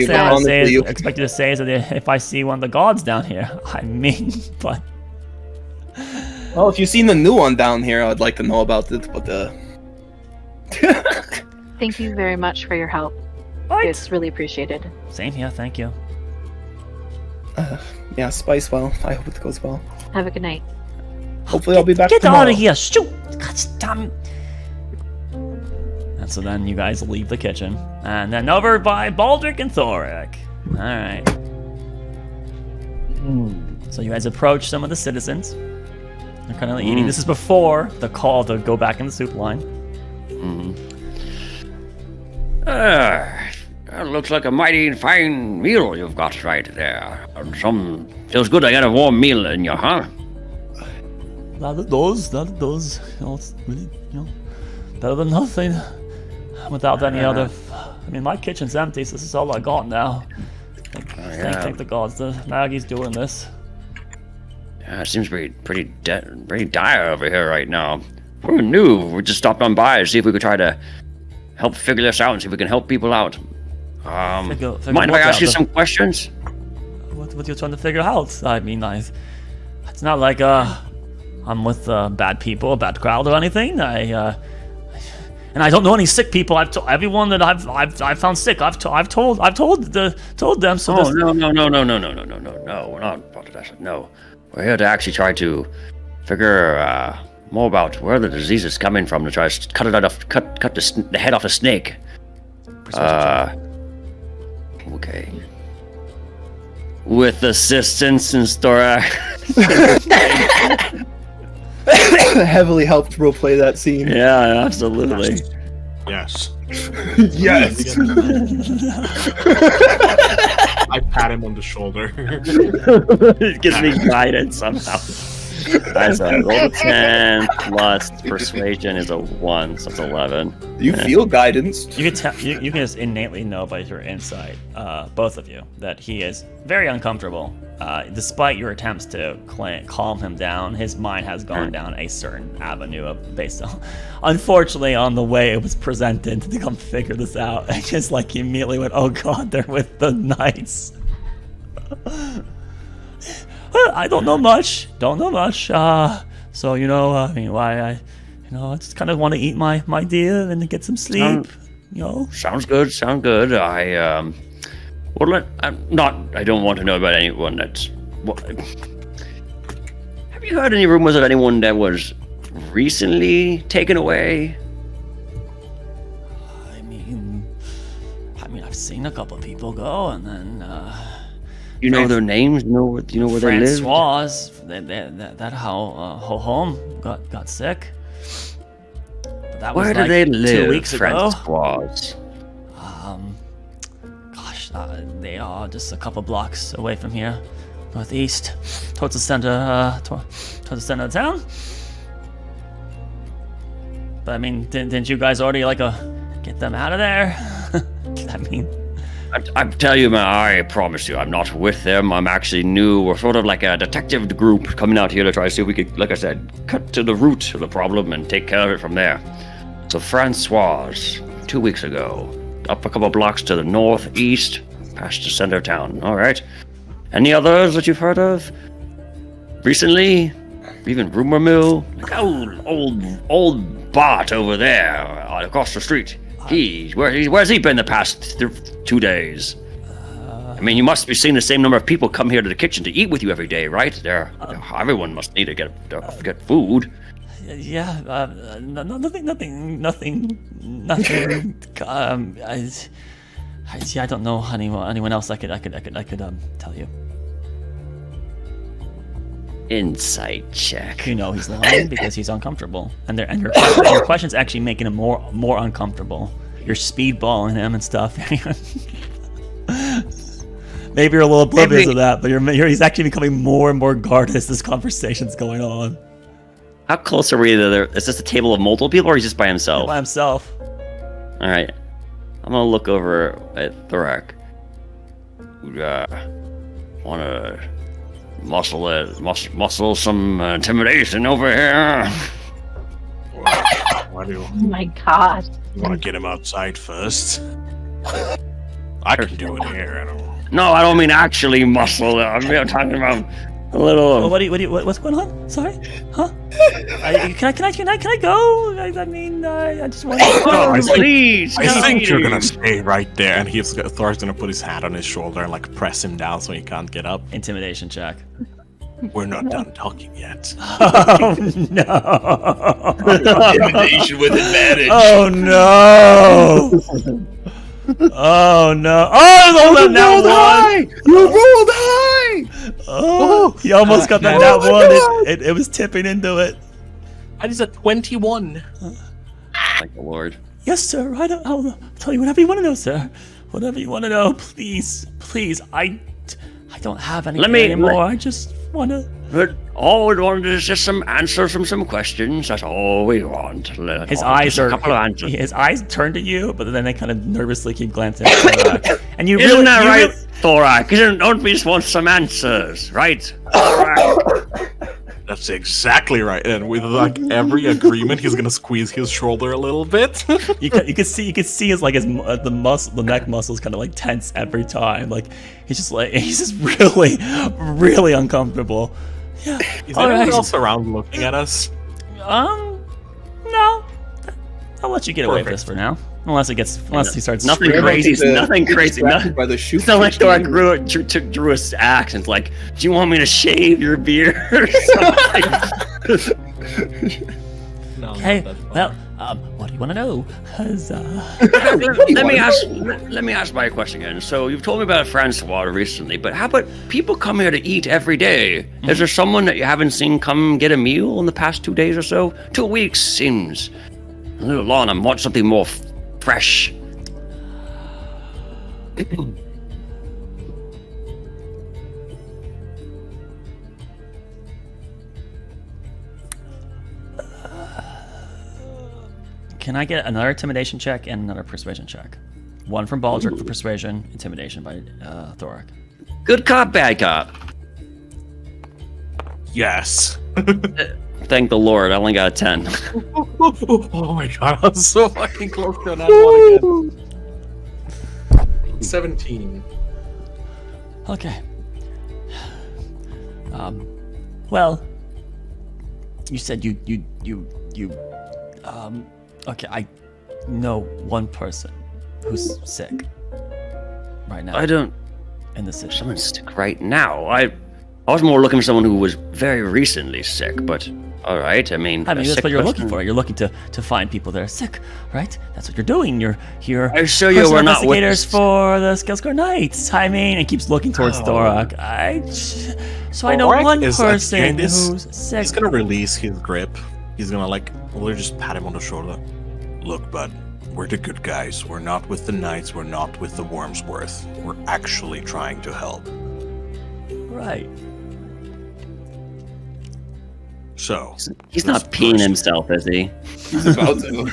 thing I expect you to say is that if I see one of the gods down here, I mean, but... Well, if you've seen the new one down here, I'd like to know about it, but Thank you very much for your help. Right. It's really appreciated. Same here, thank you. Yeah, spice well. I hope it goes well. Have a good night. Hopefully I'll be back Get tomorrow. out of here! Shoot! God damn. And so then you guys leave the kitchen, and then over by Baldric and Thoric. All right. So you guys approach some of the citizens. They're kind of eating. This is before the call to go back in the soup line. That looks like a mighty fine meal you've got right there. Feels good to get a warm meal in you, huh? That it does. You know, it's really, better than nothing. Without any other. I mean, my kitchen's empty, so this is all I got now. Thank the gods. The Maggie's doing this. Yeah, it seems pretty dire over here right now. We're new. We just stopped on by to see if we could try to help figure this out and see if we can help people out. Mind if I ask you some questions? What you're trying to figure out? I mean, it's not like I'm with bad people, a bad crowd or anything. And I don't know any sick people. I've told everyone that I've found sick. I've told them. So no. We're not about that. No, we're here to actually try to figure more about where the disease is coming from to try to cut the head off the snake. Okay. With assistance and Stora. Heavily helped roleplay that scene. Yeah, absolutely. Yes. Yes. I pat him on the shoulder. It gives me guidance somehow. Guys, roll a 10 plus persuasion is a 1, so it's 11. You feel guidance. You can you can just innately know by your insight, both of you, that he is very uncomfortable. Despite your attempts to calm him down, his mind has gone down a certain avenue based on. Unfortunately, on the way it was presented to come figure this out, and just like he immediately went, "Oh God, they're with the knights." I don't know much. So I mean, why I just kind of want to eat my deer and get some sleep. Sounds good. I don't want to know about anyone that's. Have you heard any rumors of anyone that was recently taken away? I mean, I've seen a couple of people go, and then. You know their names? You know where they live? Francois, that how Ho-Home got sick. But that Where was do like they live, 2 weeks ago. Francois? They are just a couple blocks away from here, northeast, towards the center, towards the center of town. But I mean, didn't you guys already get them out of there? I mean. I tell you, man, I promise you, I'm not with them. I'm actually new. We're sort of like a detective group coming out here to try to see if we could, like I said, cut to the root of the problem and take care of it from there. So Francois, 2 weeks ago, up a couple blocks to the northeast, past the center of town. All right. Any others that you've heard of recently? Even rumor mill? Like old Bart over there across the street. Where's he been the past 2 days? I mean, you must be seeing the same number of people come here to the kitchen to eat with you every day, right? Everyone must need to get food. Yeah, nothing. I don't know anyone else I could tell you. Insight check. He's lying because he's uncomfortable, and your questions actually making him more uncomfortable. You're speedballing him and stuff. Maybe you're a little oblivious of that, but he's actually becoming more and more guarded as this conversation's going on. How close are we to there? Is this a table of multiple people, or he's just by himself? By himself. All right, I'm gonna look over at Thorak. Wanna muscle some intimidation over here. Why do you Oh my god. want to get him outside first? I can do it here. No, I don't mean actually muscle. I'm talking about A little. What's going on? Sorry? Huh? Can I go? I mean, I just want to... Please. I think you're gonna stay right there. And Thor's gonna put his hand on his shoulder and like press him down so he can't get up. Intimidation check. We're not done talking yet. Oh, no. Intimidation with advantage. Oh, no. Oh, no. Oh, the nat one. You rolled high! Oh, he almost got that nat one. It was tipping into it. That is a 21. Thank the Lord. Yes, sir. I'll tell you whatever you want to know, sir. Whatever you want to know, please. I don't have anything anymore. I just want to... But all we want is just some answers from some questions. That's all we want. His eyes are... a couple of answers. His eyes turn to you, but then they kind of nervously keep glancing at Thorak. And you Isn't that right, Thorak? Don't we just want some answers, right? Thorak. That's exactly right. And with like every agreement, he's gonna squeeze his shoulder a little bit. you can see the neck muscles kind of like tense every time. Like he's just really, really uncomfortable. Yeah. Is anyone else around looking at us? No. I'll let you get away with this for now. Unless he starts nothing screaming. crazy. Nothing crazy. By the shoot. It's not like Thorak drew his axe and it's like, do you want me to shave your beard or something? No. Okay. Well, what do you want to know? 'Cause, let me ask my question again. So you've told me about Francois recently, but how about people come here to eat every day? Mm-hmm. Is there someone that you haven't seen come get a meal in the past 2 days or so? 2 weeks seems a little long. I want something more fresh. Can I get another intimidation check and another persuasion check? One from Baldric for persuasion, intimidation by Thorak. Good cop, bad cop. Yes. Thank the Lord, I only got a 10. Oh my god, I was so fucking close to that one again. 17. Okay. Well, you said you okay, I know one person who's sick right now. I don't... In the city. Someone's sick right now. I was more looking for someone who was very recently sick, but alright, I mean that's what you're looking for. You're looking to find people that are sick, right? That's what you're doing. You're I assure you we're not investigators for the Scalescore Knights. I mean, it keeps looking towards Thorak. So I know one person who's sick. He's gonna release his grip. He's gonna literally just pat him on the shoulder. Look, bud, we're the good guys. We're not with the Knights. We're not with the Wormsworth. We're actually trying to help. Right. So... He's not peeing himself, is he? He's about to.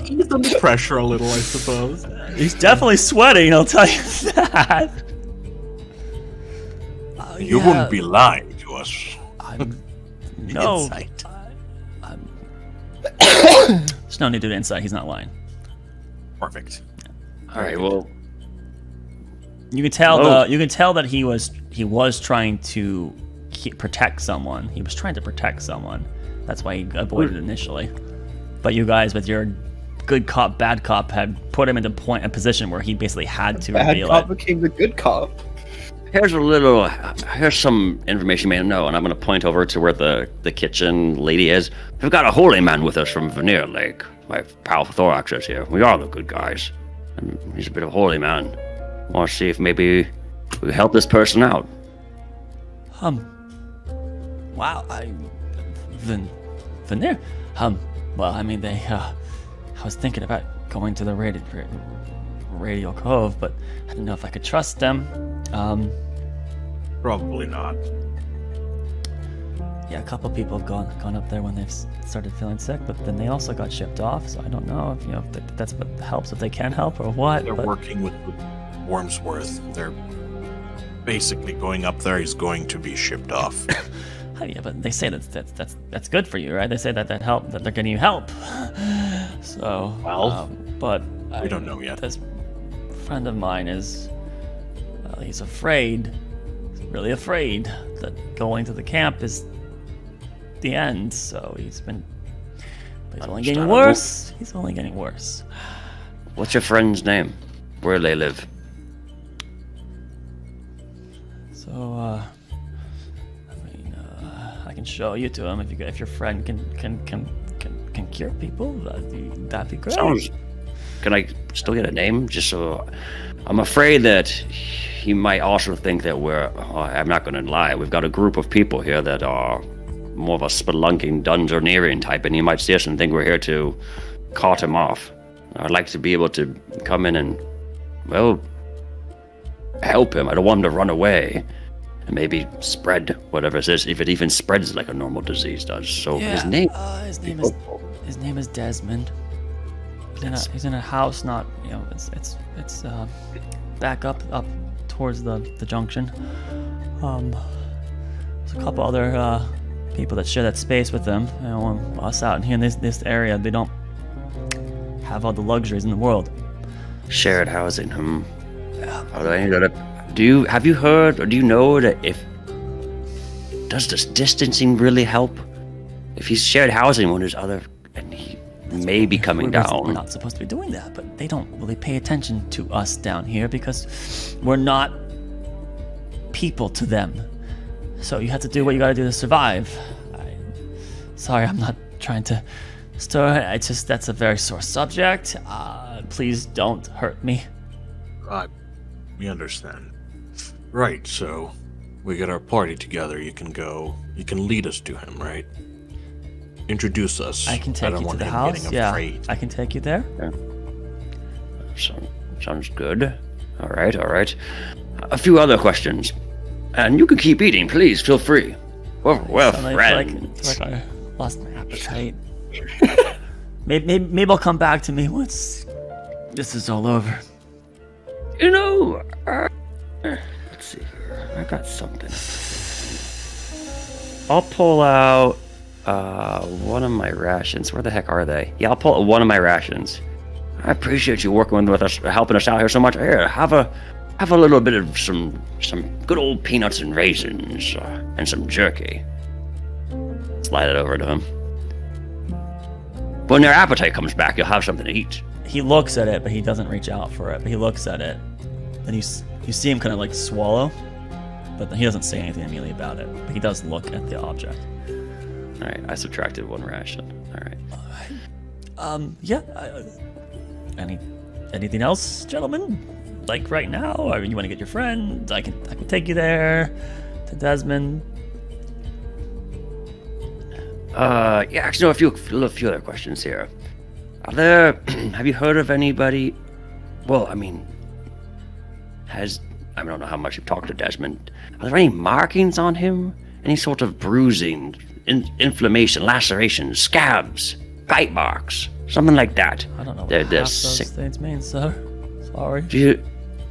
He's under pressure a little, I suppose. He's definitely sweating, I'll tell you that. You wouldn't be lying to us. No. Insight. There's no need to do insight. He's not lying. Perfect. All right. Well, you can tell you can tell that he was trying to protect someone. He was trying to protect someone. That's why he avoided initially. But you guys, with your good cop, bad cop, had put him into a position where he basically had to reveal it. Bad cop became the good cop. Here's some information you may know, and I'm going to point over to where the kitchen lady is. We've got a holy man with us from Veneer Lake. My pal Thorax is here. We are the good guys. And he's a bit of a holy man. Want to see if maybe we can help this person out. Wow, Veneer? Well, I mean, I was thinking about going to the Radial Cove, but I didn't know if I could trust them. Probably not. Yeah, a couple people have gone up there when they've started feeling sick, but then they also got shipped off, so I don't know if that's what helps, if they can help or what. They're working with Wormsworth. They're basically going up there. He's going to be shipped off. Yeah, but they say that's good for you, right? They say that help, that they're getting you help. So, but we don't know yet. This friend of mine is, he's afraid really afraid that going to the camp is the end. So he's only getting worse. He's only getting worse. What's your friend's name? Where do they live? So, I can show you to him if your friend can cure people. That'd be great. Can I still get a name? Just so I'm afraid that he might also think that I'm not going to lie. We've got a group of people here that are more of a spelunking dungeoneering type, and he might see us and think we're here to cart him off. I'd like to be able to come in and, well, help him. I don't want him to run away and maybe spread whatever it is, if it even spreads like a normal disease does. So his name is Desmond. He's in a house, not it's back up towards the junction. There's a couple other people that share that space with them. Us out here in this area, they don't have all the luxuries in the world. Shared housing. Have you heard, or do you know that does this distancing really help? If he's shared housing when there's other, and he may be coming down. We're not supposed to be doing that, but they don't really pay attention to us down here because we're not people to them. So you have to do what you gotta do to survive. Sorry, I'm not trying to stir it. That's a very sore subject. Please don't hurt me. We understand. Right, so we get our party together. You can lead us to him, right? Introduce us. I can take you to the house. Yeah, I can take you there. Yeah. Sounds good. All right. A few other questions, and you can keep eating. Please feel free. We're friends. Like I lost my appetite. maybe I'll come back to me once this is all over. Let's see here. I got something. I'll pull out one of my rations. Where the heck are they? Yeah, I'll pull out one of my rations. I appreciate you working with us, helping us out here so much. Here, have a little bit of some good old peanuts and raisins and some jerky. Slide it over to him. When your appetite comes back, you'll have something to eat. He looks at it, but he doesn't reach out for it. But he looks at it, and you see him kind of like swallow, but he doesn't say anything immediately about it. But he does look at the object. All right, I subtracted one ration. All right. Yeah. Anything else, gentlemen? Like right now, or you want to get your friend? I can take you there to Desmond. Yeah, actually, a few other questions here. Have you heard of anybody? Well, I don't know how much you've talked to Desmond. Are there any markings on him? Any sort of bruising, inflammation, lacerations, scabs, bite marks, something like that? I don't know what half those things mean, sir. Sorry.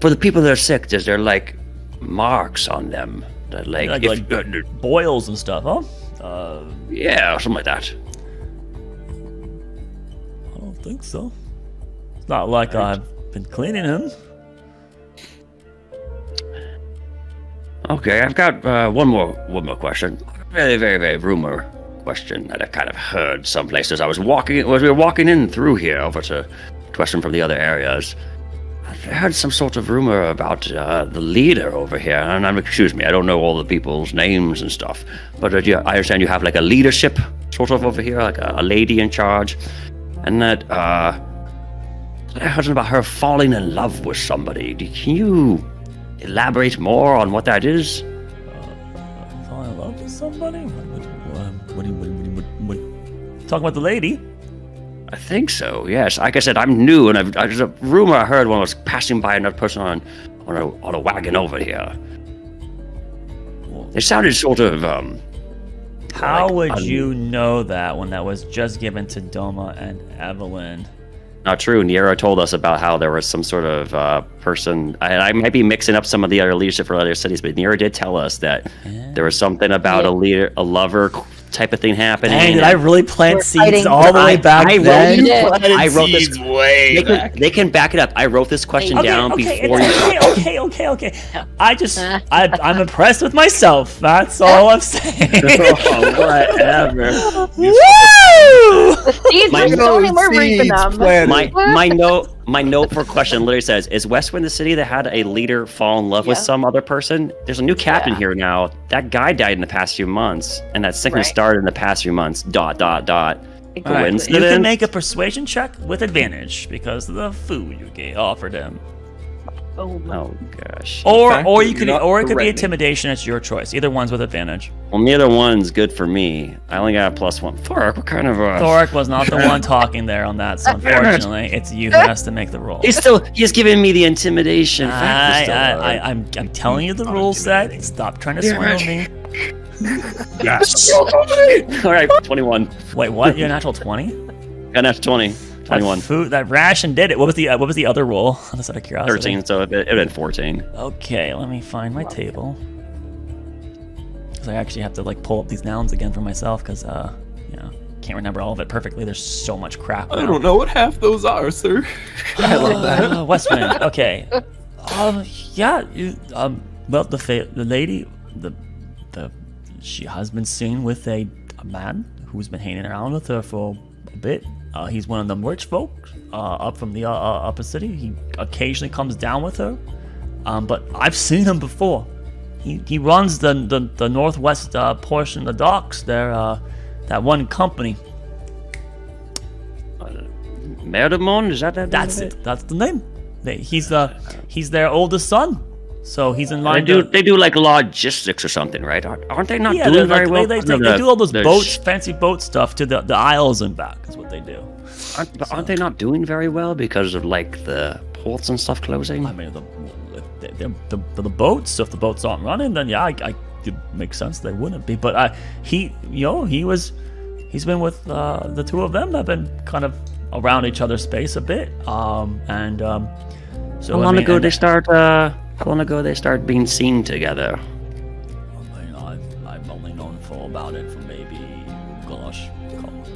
For the people that are sick, is there like marks on them? That like boils and stuff, huh? Yeah, something like that. I don't think so. It's not like I've been cleaning him. Okay, I've got one more question. Very, very, very rumor question that I kind of heard some places. As we were walking in through here over to Western from the other areas, I heard some sort of rumor about the leader over here. And excuse me, I don't know all the people's names and stuff, but I understand you have like a leadership sort of over here, like a lady in charge, and that I heard about her falling in love with somebody. Can you elaborate more on what that is? Fall in love with somebody? What? Talking about the lady? I think so. Yes. Like I said, I'm new, and there's a rumor I heard when I was passing by another person on a wagon over here. It sounded sort of. How would you know that when that was just given to Doma and Evelyn? Not true. Niera told us about how there was some sort of person. I might be mixing up some of the other leadership for other cities, but Niera did tell us that there was something about a lover type of thing happening. Dang, did I really plant We're seeds fighting- all the way back I then? wrote, I wrote this. Seeds way back. They can back it up. I wrote this question down before you. Okay. I'm impressed with myself. That's all I'm saying. Whatever. Woo! The seeds are sowing, we're reaping them. My note for question literally says, is Westwind the city that had a leader fall in love with some other person? There's a new captain here now. That guy died in the past few months, and that sickness started in the past few months. ... Coincidence? You can make a persuasion check with advantage because of the food you offered him. Oh gosh. Or you could, not or it could be threatening. intimidation. It's your choice. Either one's with advantage. Well, neither one's good for me. I only got a +1. Thork, what kind of a... Thork was not the one talking there on that, so unfortunately, it's you who has to make the roll. He's giving me the intimidation. I'm telling you the rule set. Stop trying to swindle me. Yes. All right, 21. Wait, what? You're a natural 20? Got an 20. 21. That ration did it. What was the other roll? Just out of curiosity. 13, so it would have been 14. Okay, let me find my table. Because I actually have to like pull up these nouns again for myself because can't remember all of it perfectly. There's so much crap. I don't know what half those are, sir. I love that. Westwind. Okay. Well, the lady, she has been seen with a man who's been hanging around with her for a bit. He's one of them rich folks up from the upper city. He occasionally comes down with her, but I've seen him before. He runs the northwest portion of the docks there. That one company. Merdemon, is that That's it. That's the name. He's their oldest son. So he's in line. They do like logistics or something, right? Aren't they not doing very well? They do all those boats, fancy boat stuff to the Isles and back is what they do. Aren't they not doing very well because of like the ports and stuff closing? I mean, the boats. So if the boats aren't running, then it makes sense they wouldn't be. But he's been with the two of them. Have been kind of around each other's space a bit. So how long ago they start? How long ago they start being seen together? I mean, I've only known about it for maybe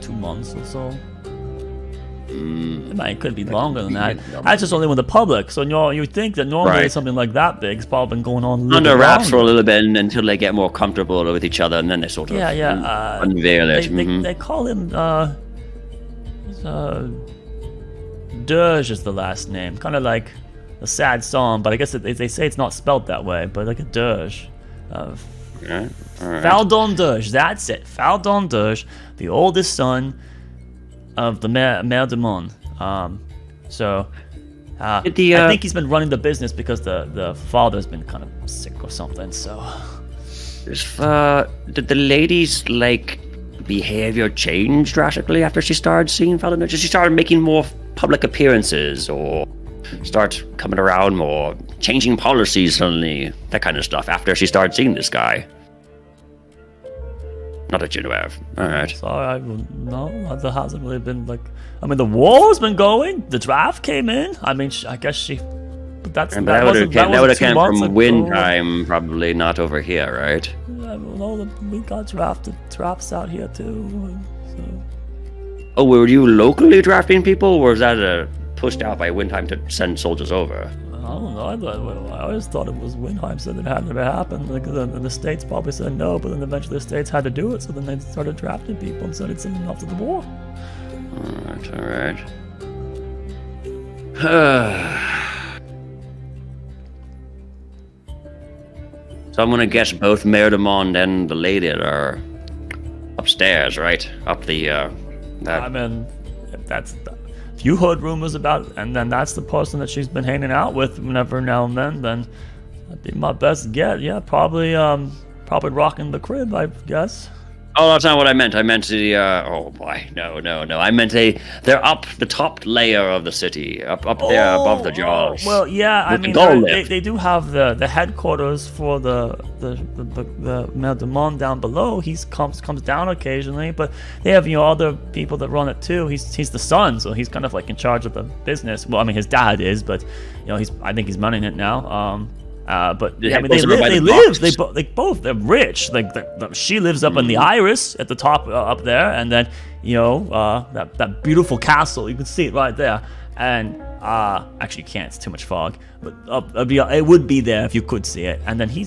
2 months or so. It could be longer than that. That's just only with the public. So you would think that normally something like that big has probably been going on Under wraps for a little bit until they get more comfortable with each other, and then they sort of unveil it. They call him Dirge is the last name, kind of like a sad song, but I guess they say it's not spelled that way, but like a dirge. Faldon Dirge, that's it. Faldon Dirge, the oldest son of the Maire de Mon. I think he's been running the business because the father's been kind of sick or something. So, did the lady's behavior change drastically after she started seeing Faldon Dirge? Did she start making more public appearances or start coming around more, changing policies suddenly, that kind of stuff after she started seeing this guy? Not that you know of. Alright. Sorry, no, there hasn't really been the war's been going, the draft came in, I guess she, but that would have come from Windheim, probably not over here, right? Yeah, well, we got drafts out here too, so. Oh, were you locally drafting people, or was that pushed out by Windheim to send soldiers over? I don't know. I always thought it was Windheim said it had never happened. The states probably said no, but then eventually the states had to do it, so then they started drafting people and started sending them off to the war. Alright. So I'm gonna guess both Maire de Monde and the lady are upstairs, right? Up the if that's if you heard rumors about it, and then that's the person that she's been hanging out with whenever now and then that'd be my best guess. Yeah, probably rocking the crib, I guess. Oh, that's not what I meant. I meant the oh boy, no. I meant they're up the top layer of the city, up there above the jaws. Well, yeah, they do have the headquarters for the Maire de Monde down below. He comes down occasionally, but they have other people that run it too. He's the son, so he's kind of in charge of the business. Well, his dad is, but I think he's running it now. But Yeah, yeah, I mean, closer by they the live. box. They both. They're rich. Like she lives up in the Iris at the top up there, and then that beautiful castle. You can see it right there. And actually, you can't. It's too much fog. But it would be there if you could see it. And then he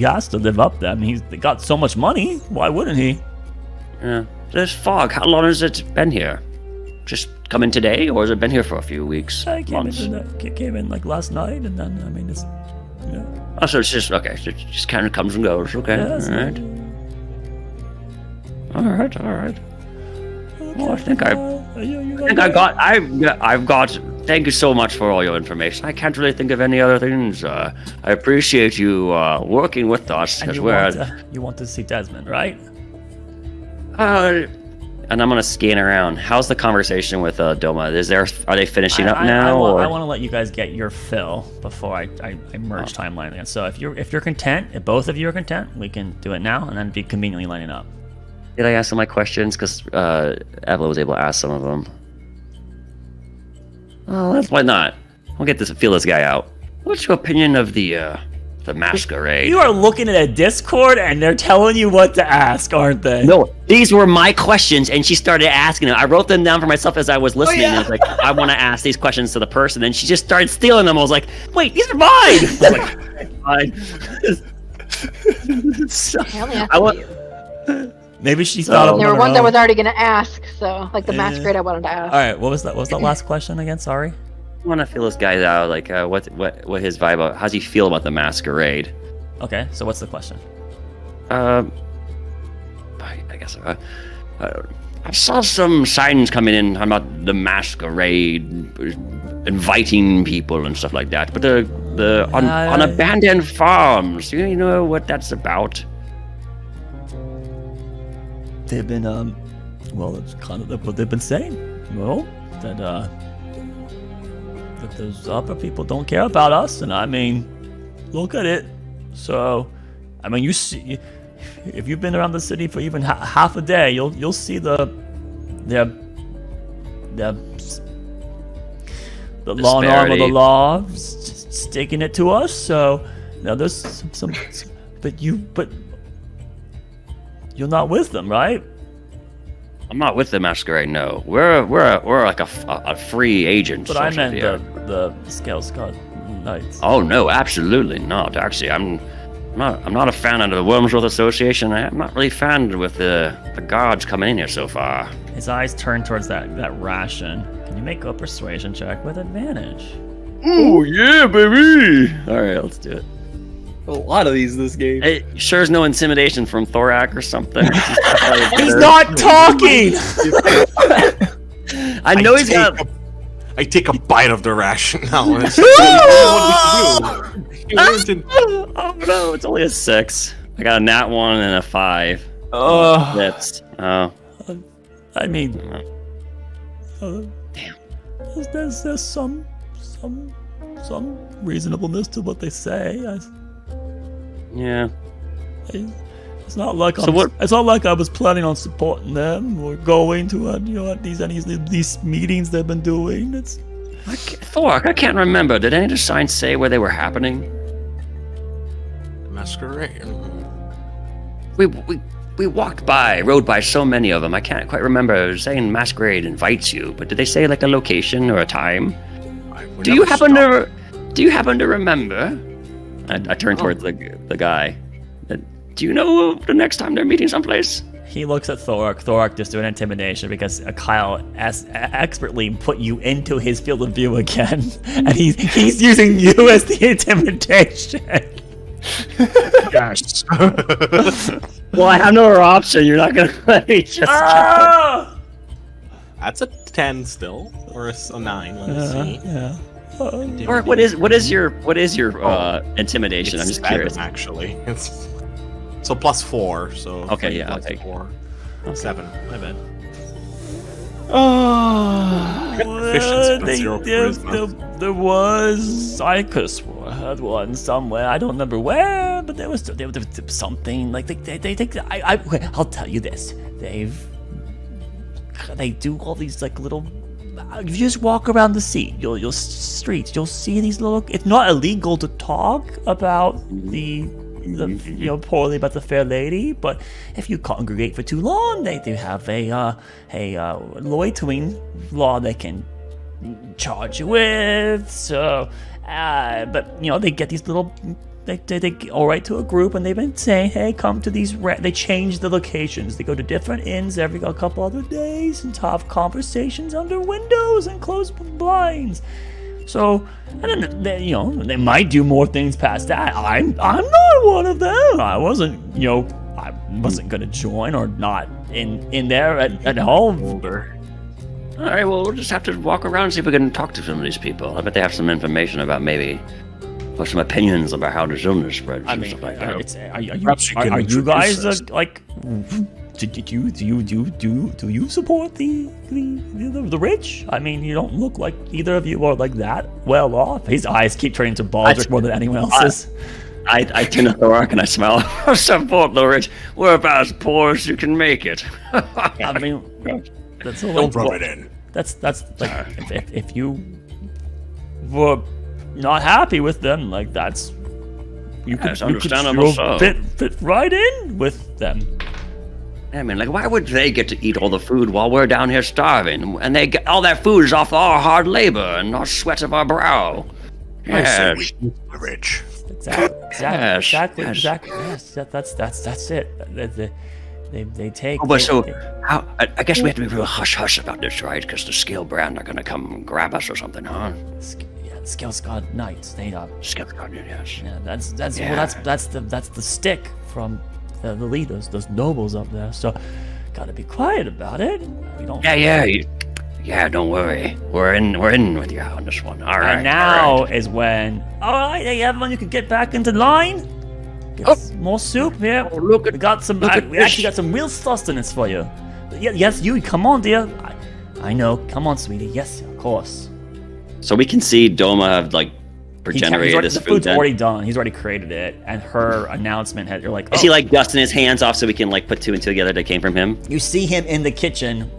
has to live up there. I mean, they got so much money. Why wouldn't he? Yeah. There's fog. How long has it been here? Just come in today, or has it been here for a few weeks? I months? came in like last night, and then I mean, it's Oh, so it's just okay. So it just kind of comes and goes. Okay. Yeah, All right. Well, I think I I've got. Thank you so much for all your information. I can't really think of any other things. I appreciate you working with us And because you want to see Desmond, right? And I'm gonna scan around. How's the conversation with Doma? Are they finishing up now? I want to let you guys get your fill before I merge timeline again. So if you're content, if both of you are content, we can do it now and then be conveniently lining up. Did I ask some of my questions? Because Evelyn was able to ask some of them. Oh, why not? I'll feel this guy out. What's your opinion of the masquerade? You are looking at a Discord and they're telling you what to ask, aren't they? No, these were my questions, and she started asking them. I wrote them down for myself as I was listening. And I was like, I want to ask these questions to the person. And she just started stealing them. I was like, wait, these are mine. I was like, fine. So, I only asked I want. you. Maybe she thought of There one were ones her I was own. already gonna ask, so like the masquerade I wanted to ask. All right, what was that? What was that last question again? Sorry. I want to feel this guy out. Like, what his vibe? How's he feel about the masquerade? Okay, so what's the question? I guess I saw some signs coming in about the masquerade, inviting people and stuff like that. But on abandoned farms, do you know what that's about? They've been well, it's kind of what they've been saying. Well, that those upper people don't care about us, and I mean, look at it. So, I mean, you see, if you've been around the city for even half a day, you'll see the law and arm of the law sticking it to us. So now there's some but you're not with them, right? I'm not with the masquerade. No, we're like a free agent. But I meant the Scale Scott Knights. Oh no, absolutely not. Actually, I'm not a fan of the Wormsworth Association. I'm not really a fan with the guards coming in here so far. His eyes turn towards that ration. Can you make a persuasion check with advantage? Oh yeah, baby! All right, let's do it. A lot of these this game. Hey, sure is no intimidation from Thorak or something. He's not talking. I know he's got. I take a bite of the ration now. And it's Oh no, it's only a 6. I got a nat 1 and a 5. Oh, That's I mean, damn. There's some reasonableness to what they say. Yeah. It's not like it's not like I was planning on supporting them or going to these meetings they've been doing. Thorak, I can't remember. Did any of the signs say where they were happening? Masquerade. We rode by so many of them. I can't quite remember saying masquerade invites you, but did they say like a location or a time? Do you happen to remember? I turn towards the guy. Do you know the next time they're meeting someplace? He looks at Thorak. Thorak just doing intimidation because Kyle expertly put you into his field of view again, and he's using you as the intimidation. Yes. Well, I have no other option. You're not gonna let me just. That's a 10 still, or a 9. Let me see. Yeah. Thorak, what is your intimidation? I'm just curious. Actually, it's so +4. So Okay, yeah, I'll plus take 4. 7. My bad. There was I could have swore I heard one somewhere. I don't remember where, but there was something like I'll tell you this. They do all these like little if you just walk around the streets, you'll see these little. It's not illegal to talk about the poorly about the fair lady, but if you congregate for too long, they do have a loitering law they can charge you with. So, but they get these little. They all right to a group, and they've been saying, hey, come to these. They change the locations. They go to different inns every couple other days and have conversations under windows and closed blinds. So, and then they might do more things past that. I'm not one of them. I wasn't gonna join or not in there at all. All right, well, we'll just have to walk around and see if we can talk to some of these people. I bet they have some information about or some opinions about how this illness spreads. I mean, stuff like that. are you guys like? Do you support the rich? I mean, you don't look like either of you are like that well off. His eyes keep turning to Baldric more than anyone else's. I turn to Thorak and I smile. Support the rich. We're about as poor as you can make it. I mean, that's all. Don't rub it in. That's like if you were not happy with them, like that's you could fit right in with them. I mean, like, why would they get to eat all the food while we're down here starving? And they get all that food is off our hard labor and our sweat of our brow. I say we the rich. Exactly. Yes, that's it. They take. Oh, but I guess we have to be real hush about this, right? Because the Scale Brand are gonna come grab us or something, huh? Scale Squad Knights. They Scale Squad, yes. Yeah, that's the stick from the leaders, those nobles up there. So, gotta be quiet about it. We don't. Yeah. Don't worry. We're in with you on this one. All right. And now is when. All right, hey, everyone, you can get back into line. Get more soup here. Oh, look at. We got some. We actually got some real sustenance for you. Yes, you. Come on, dear. I know. Come on, sweetie. Yes, of course. So we can see Doma have generated this the food. Food's already done. He's already created it, and her announcement had. You're like, is he dusting his hands off so we can put two and two together that came from him? You see him in the kitchen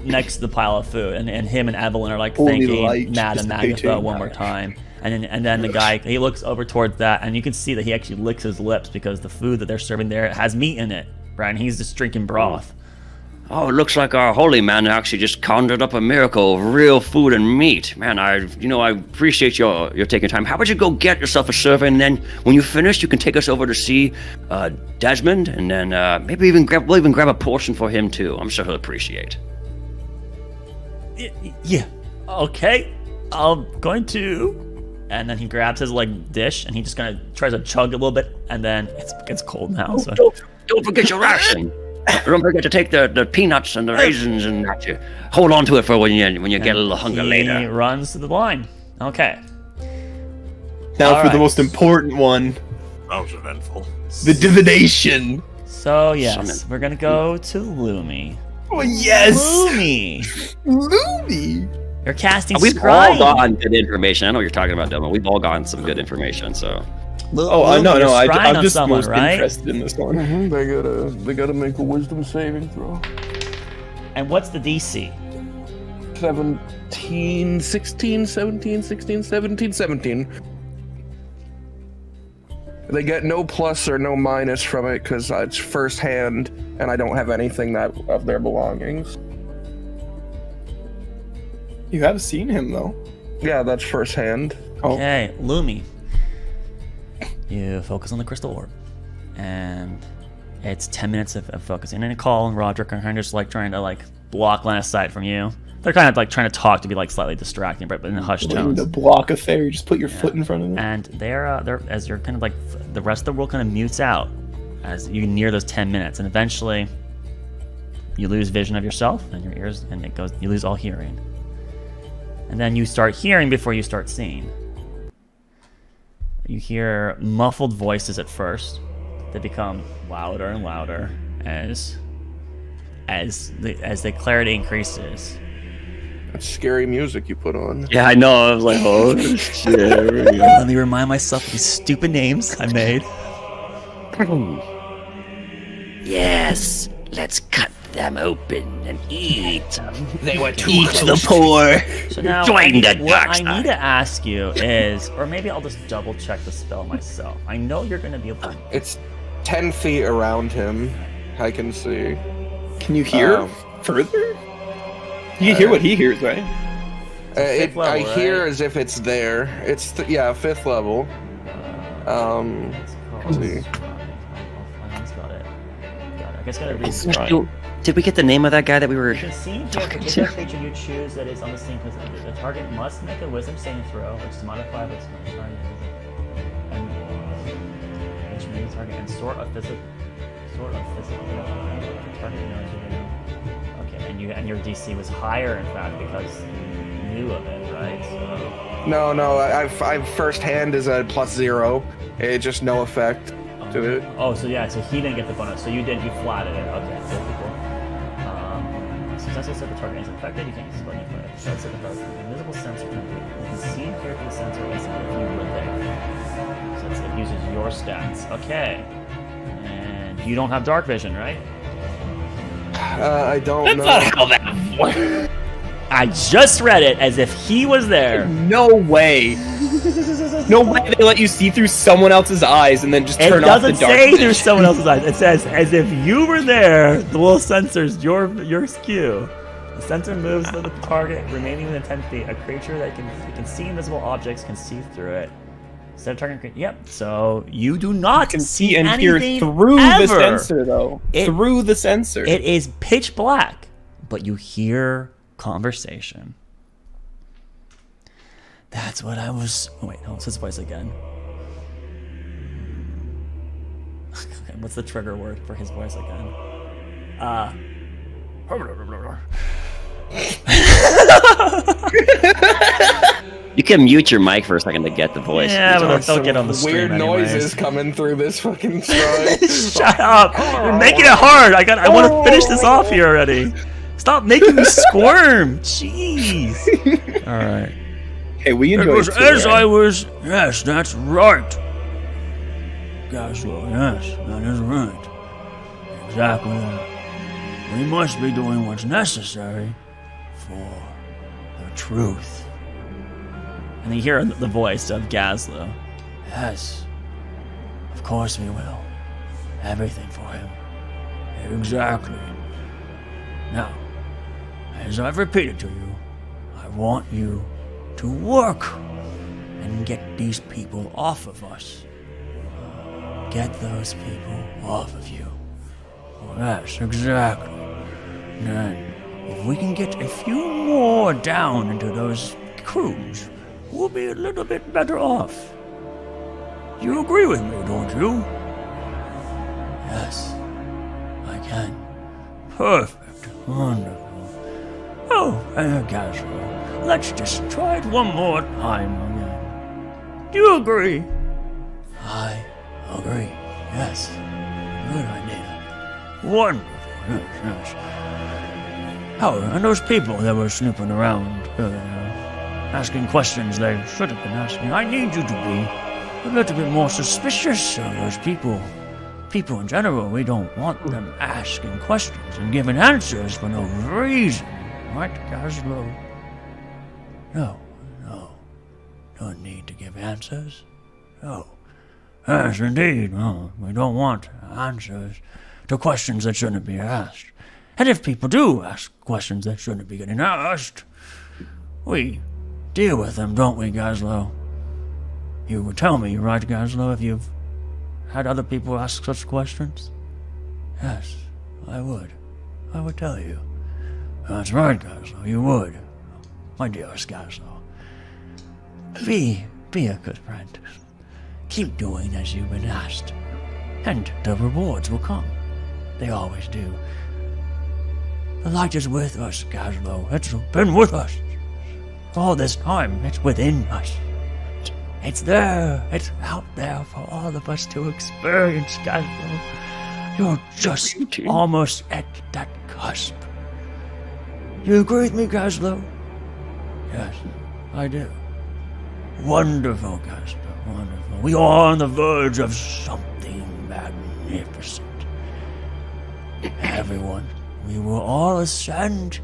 next to the pile of food, and him and Evelyn are thanking Madame Agatha one more time. And then the guy, he looks over towards that, and you can see that he actually licks his lips because the food that they're serving there has meat in it, right? And he's just drinking broth. Oh, it looks like our holy man actually just conjured up a miracle of real food and meat. Man, I appreciate your taking time. How about you go get yourself a server, and then when you finish, you can take us over to see Desmond, and then maybe we'll even grab a portion for him too. I'm sure he'll appreciate. Yeah. Okay. I'm going to. And then he grabs his dish, and he just kind of tries to chug a little bit, and then it's cold now. So don't forget your ration. Don't forget to take the peanuts and the raisins and hold on to it for when you get a little hunger later. He runs to the line. Okay. Now for the most important one. That was eventful. The divination. So yes, we're gonna go to Lumi. Oh yes. Lumi. You're casting We've scrying. all gotten good information. I know what you're talking about, Doma. We've all gotten some good information, so. No, I'm just most right? interested in this one. Mm-hmm. They gotta make a wisdom saving throw. And what's the DC? 17, 16, 17, 16, 17, 17. They get no plus or no minus from it because it's first hand, and I don't have anything of their belongings. You have seen him though. Yeah, that's first hand. Okay, Lumi. You focus on the crystal orb, and it's 10 minutes of focusing. And Call and Roderick are kind of just trying to block line of sight from you. They're kind of trying to talk to be slightly distracting, but in hushed tones. The block affair, you just put your foot in front of them. And they're as you're kind of the rest of the world kind of mutes out as you near those 10 minutes, and eventually you lose vision of yourself and your ears, and you lose all hearing. And then you start hearing before you start seeing. You hear muffled voices at first that become louder and louder as the clarity increases. That's scary music you put on. Yeah, I know. I was like, oh shit. Let me remind myself of these stupid names I made. Yes, let's cut them open and eat. They were too Eat the poor. So now, Join the what dark I side. need to ask you is, or maybe I'll just double check the spell myself. I know you're going to be able to. It's 10 feet around him. I can see. Can you hear further? You can hear what he hears, right? fifth level, I hear right? as if it's there. It's 5th level. Let's see. Got it. I guess gotta read. Did we get the name of that guy that we were? You can see here the particular creature you choose that is on the scene. The target must make a wisdom saving throw, which is modified by its target, which means the target and sort of physical. The target knows you. Okay, and your DC was higher in fact because you knew of it, right? So, No. I've first hand is a +0. It just no effect to it. oh, so he didn't get the bonus. So you flatted it. Okay, so cool. Successfully set the target is infected. You can't use spell for it. So set the target. The invisible sensor. You can see and hear through the sensor as if you were there. So it uses your stats. Okay. And you don't have dark vision, right? I don't know. That's not how that works. I just read it as if he was there. No way. No way they let you see through someone else's eyes and then just turn off the dark. It doesn't say through someone else's eyes. It says as if you were there. The little sensor's your skew. The sensor moves to the target, remaining within 10 feet. A creature that can see invisible objects can see through it. Instead of targeting, yep. So you do not can see and hear anything through ever. the sensor, though. Through the sensor. It is pitch black, but you hear conversation. That's what I was. Oh, wait, no, it's his voice again. Okay, what's the trigger word for his voice again? You can mute your mic for a second to get the voice. Yeah, but There's they'll some get on the stream weird anyways. noises coming through this fucking shrine. Shut up! You're making it hard. I want to finish this off here already. Stop making me squirm. Jeez. All right. Hey, we It enjoyed was it. as I was. Yes, that's right. Gaslo, yes, that is right. Exactly that. We must be doing what's necessary for the truth. And you hear the voice of Gaslo. Yes, of course we will. Everything for him. Exactly. Now, as I've repeated to you, I want you to work and get these people off of us. Get those people off of you. Yes, exactly. Then, if we can get a few more down into those crews, we'll be a little bit better off. You agree with me, don't you? Yes, I can. Perfect. Wonderful. Oh, Gaslo, let's just try it one more time again. Do you agree? I agree. Yes. Good idea. Wonderful. Yes. Oh, and those people that were snooping around, asking questions they should have been asking, I need you to be a little bit more suspicious of those people. People in general, we don't want them asking questions and giving answers for no reason. Right, Gaslo? No. Don't need to give answers. No. Yes, indeed. No, we don't want answers to questions that shouldn't be asked. And if people do ask questions that shouldn't be getting asked, we deal with them, don't we, Gaslo? You would tell me, right, Gaslo, if you've had other people ask such questions? Yes, I would. I would tell you. That's right, Gaslo, you would. My dearest Gaslo. Be a good friend. Keep doing as you've been asked. And the rewards will come. They always do. The light is with us, Gaslo. It's been with us. All this time, it's within us. It's there. It's out there for all of us to experience, Gaslo. You're just almost at that cusp. You agree with me, Gaslo? Yes, I do. Wonderful, Gaslo. Wonderful. We are on the verge of something magnificent. Everyone we will all ascend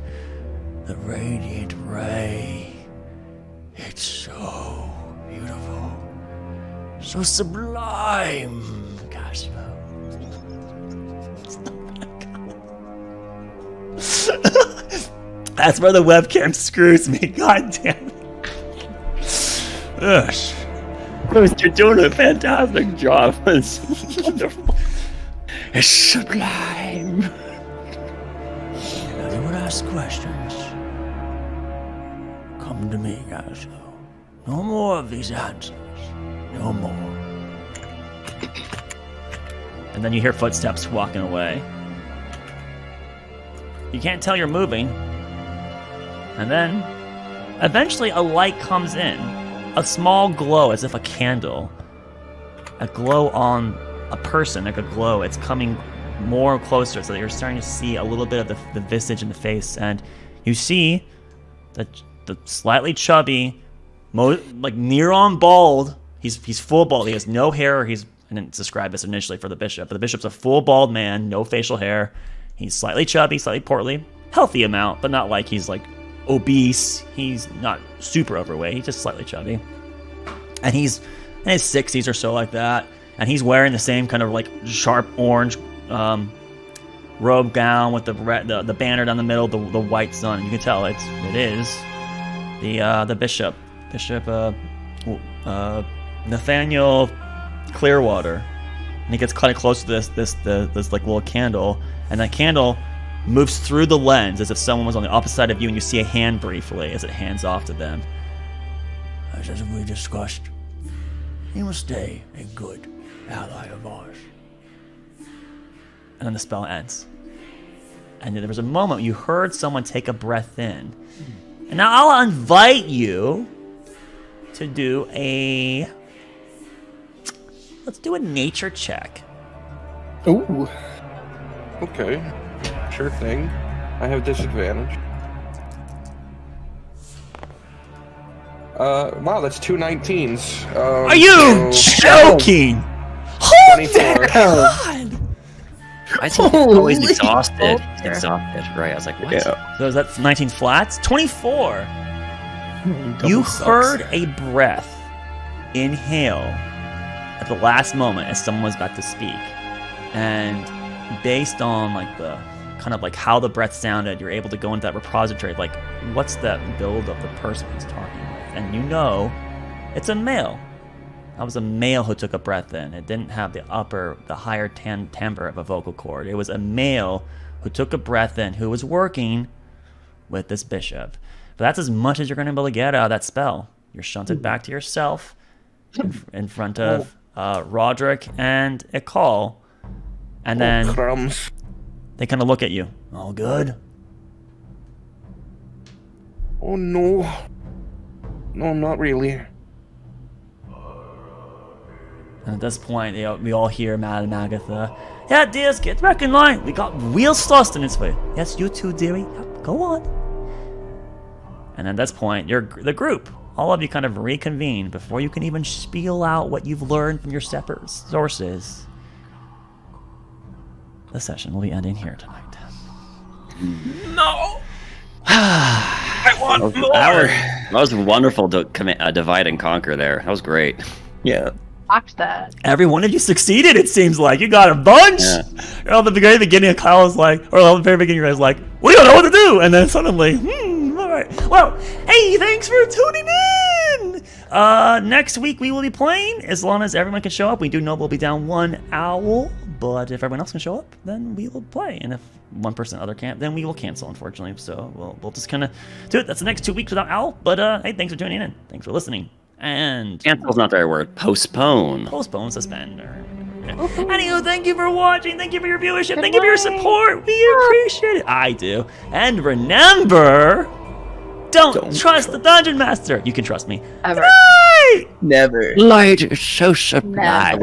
the radiant ray. It's so beautiful, so sublime, Gaspo. That's where the webcam screws me. God damn it. Yes. You're doing a fantastic job. It's wonderful. It's sublime. If anyone asks questions, come to me, guys. No more of these answers. No more. And then you hear footsteps walking away. You can't tell you're moving. And then, eventually a light comes in. A small glow, as if a candle. A glow on a person, like a glow. It's coming more closer, so that you're starting to see a little bit of the visage in the face. And you see the slightly chubby, like near on bald. He's full bald. He has no hair. I didn't describe this initially for the bishop, but the bishop's a full bald man, no facial hair. He's slightly chubby, slightly portly, healthy amount, but not like he's like obese. He's not super overweight. He's just slightly chubby, and he's in his 60s or so, like that. And he's wearing the same kind of like sharp orange robe gown with the banner down the middle, the white sun. You can tell it is the bishop, Nathaniel Clearwater. And he gets kind of close to this like little candle, and that candle moves through the lens as if someone was on the opposite side of you, and you see a hand briefly as it hands off to them. As we discussed, he will stay a good ally of ours. And then the spell ends. And there was a moment you heard someone take a breath in. And now I'll invite you to do let's do a nature check. Ooh. Okay. Sure thing. I have disadvantage. Wow, that's 2 19s. Are you joking? Holy 24. God! I think he's always exhausted. He's exhausted, right? I was like, what? Yeah. So that's 19 flats? 24! You heard a breath inhale at the last moment as someone was about to speak. And based on like the kind of like how the breath sounded, you're able to go into that repository, like what's that build of the person who's talking with? And you know it's a male. That was a male who took a breath in. It didn't have the higher timbre of a vocal cord. It was a male who took a breath in, who was working with this bishop. But that's as much as you're going to be able to get out of that spell. You're shunted back to yourself in front of Roderick and Ekal. And then Crumbs. they kind of look at you. All good? Oh no. No, not really. And at this point, we all hear Madame Agatha. Yeah, dears, get back in line. We got real sauce in its way. Yes, you too, dearie. Yep, go on. And at this point, the group, all of you kind of reconvene before you can even spiel out what you've learned from your separate sources. The session will be ending here tonight. No! I want more! That was wonderful to divide and conquer there. That was great. Yeah. Watch that. Every one of you succeeded, it seems like. You got a bunch! Yeah. At the very beginning, Kyle was like, or at the very beginning, you guys like, we don't know what to do! And then suddenly, alright. Well, hey, thanks for tuning in! Next week we will be playing, as long as everyone can show up. We do know we'll be down one owl, but if everyone else can show up, then we will play. And if one person other can't, then we will cancel, unfortunately. So we'll just kind of do it. That's the next 2 weeks without owl. But hey, thanks for tuning in. Thanks for listening. And Cancel's not the right word. Postpone. Suspend. Anywho, thank you for watching. Thank you for your viewership. Thank you for your support. We appreciate it. I do. And remember, don't trust the Dungeon Master. You can trust me. Ever. Good night! Never. Light is so sublime.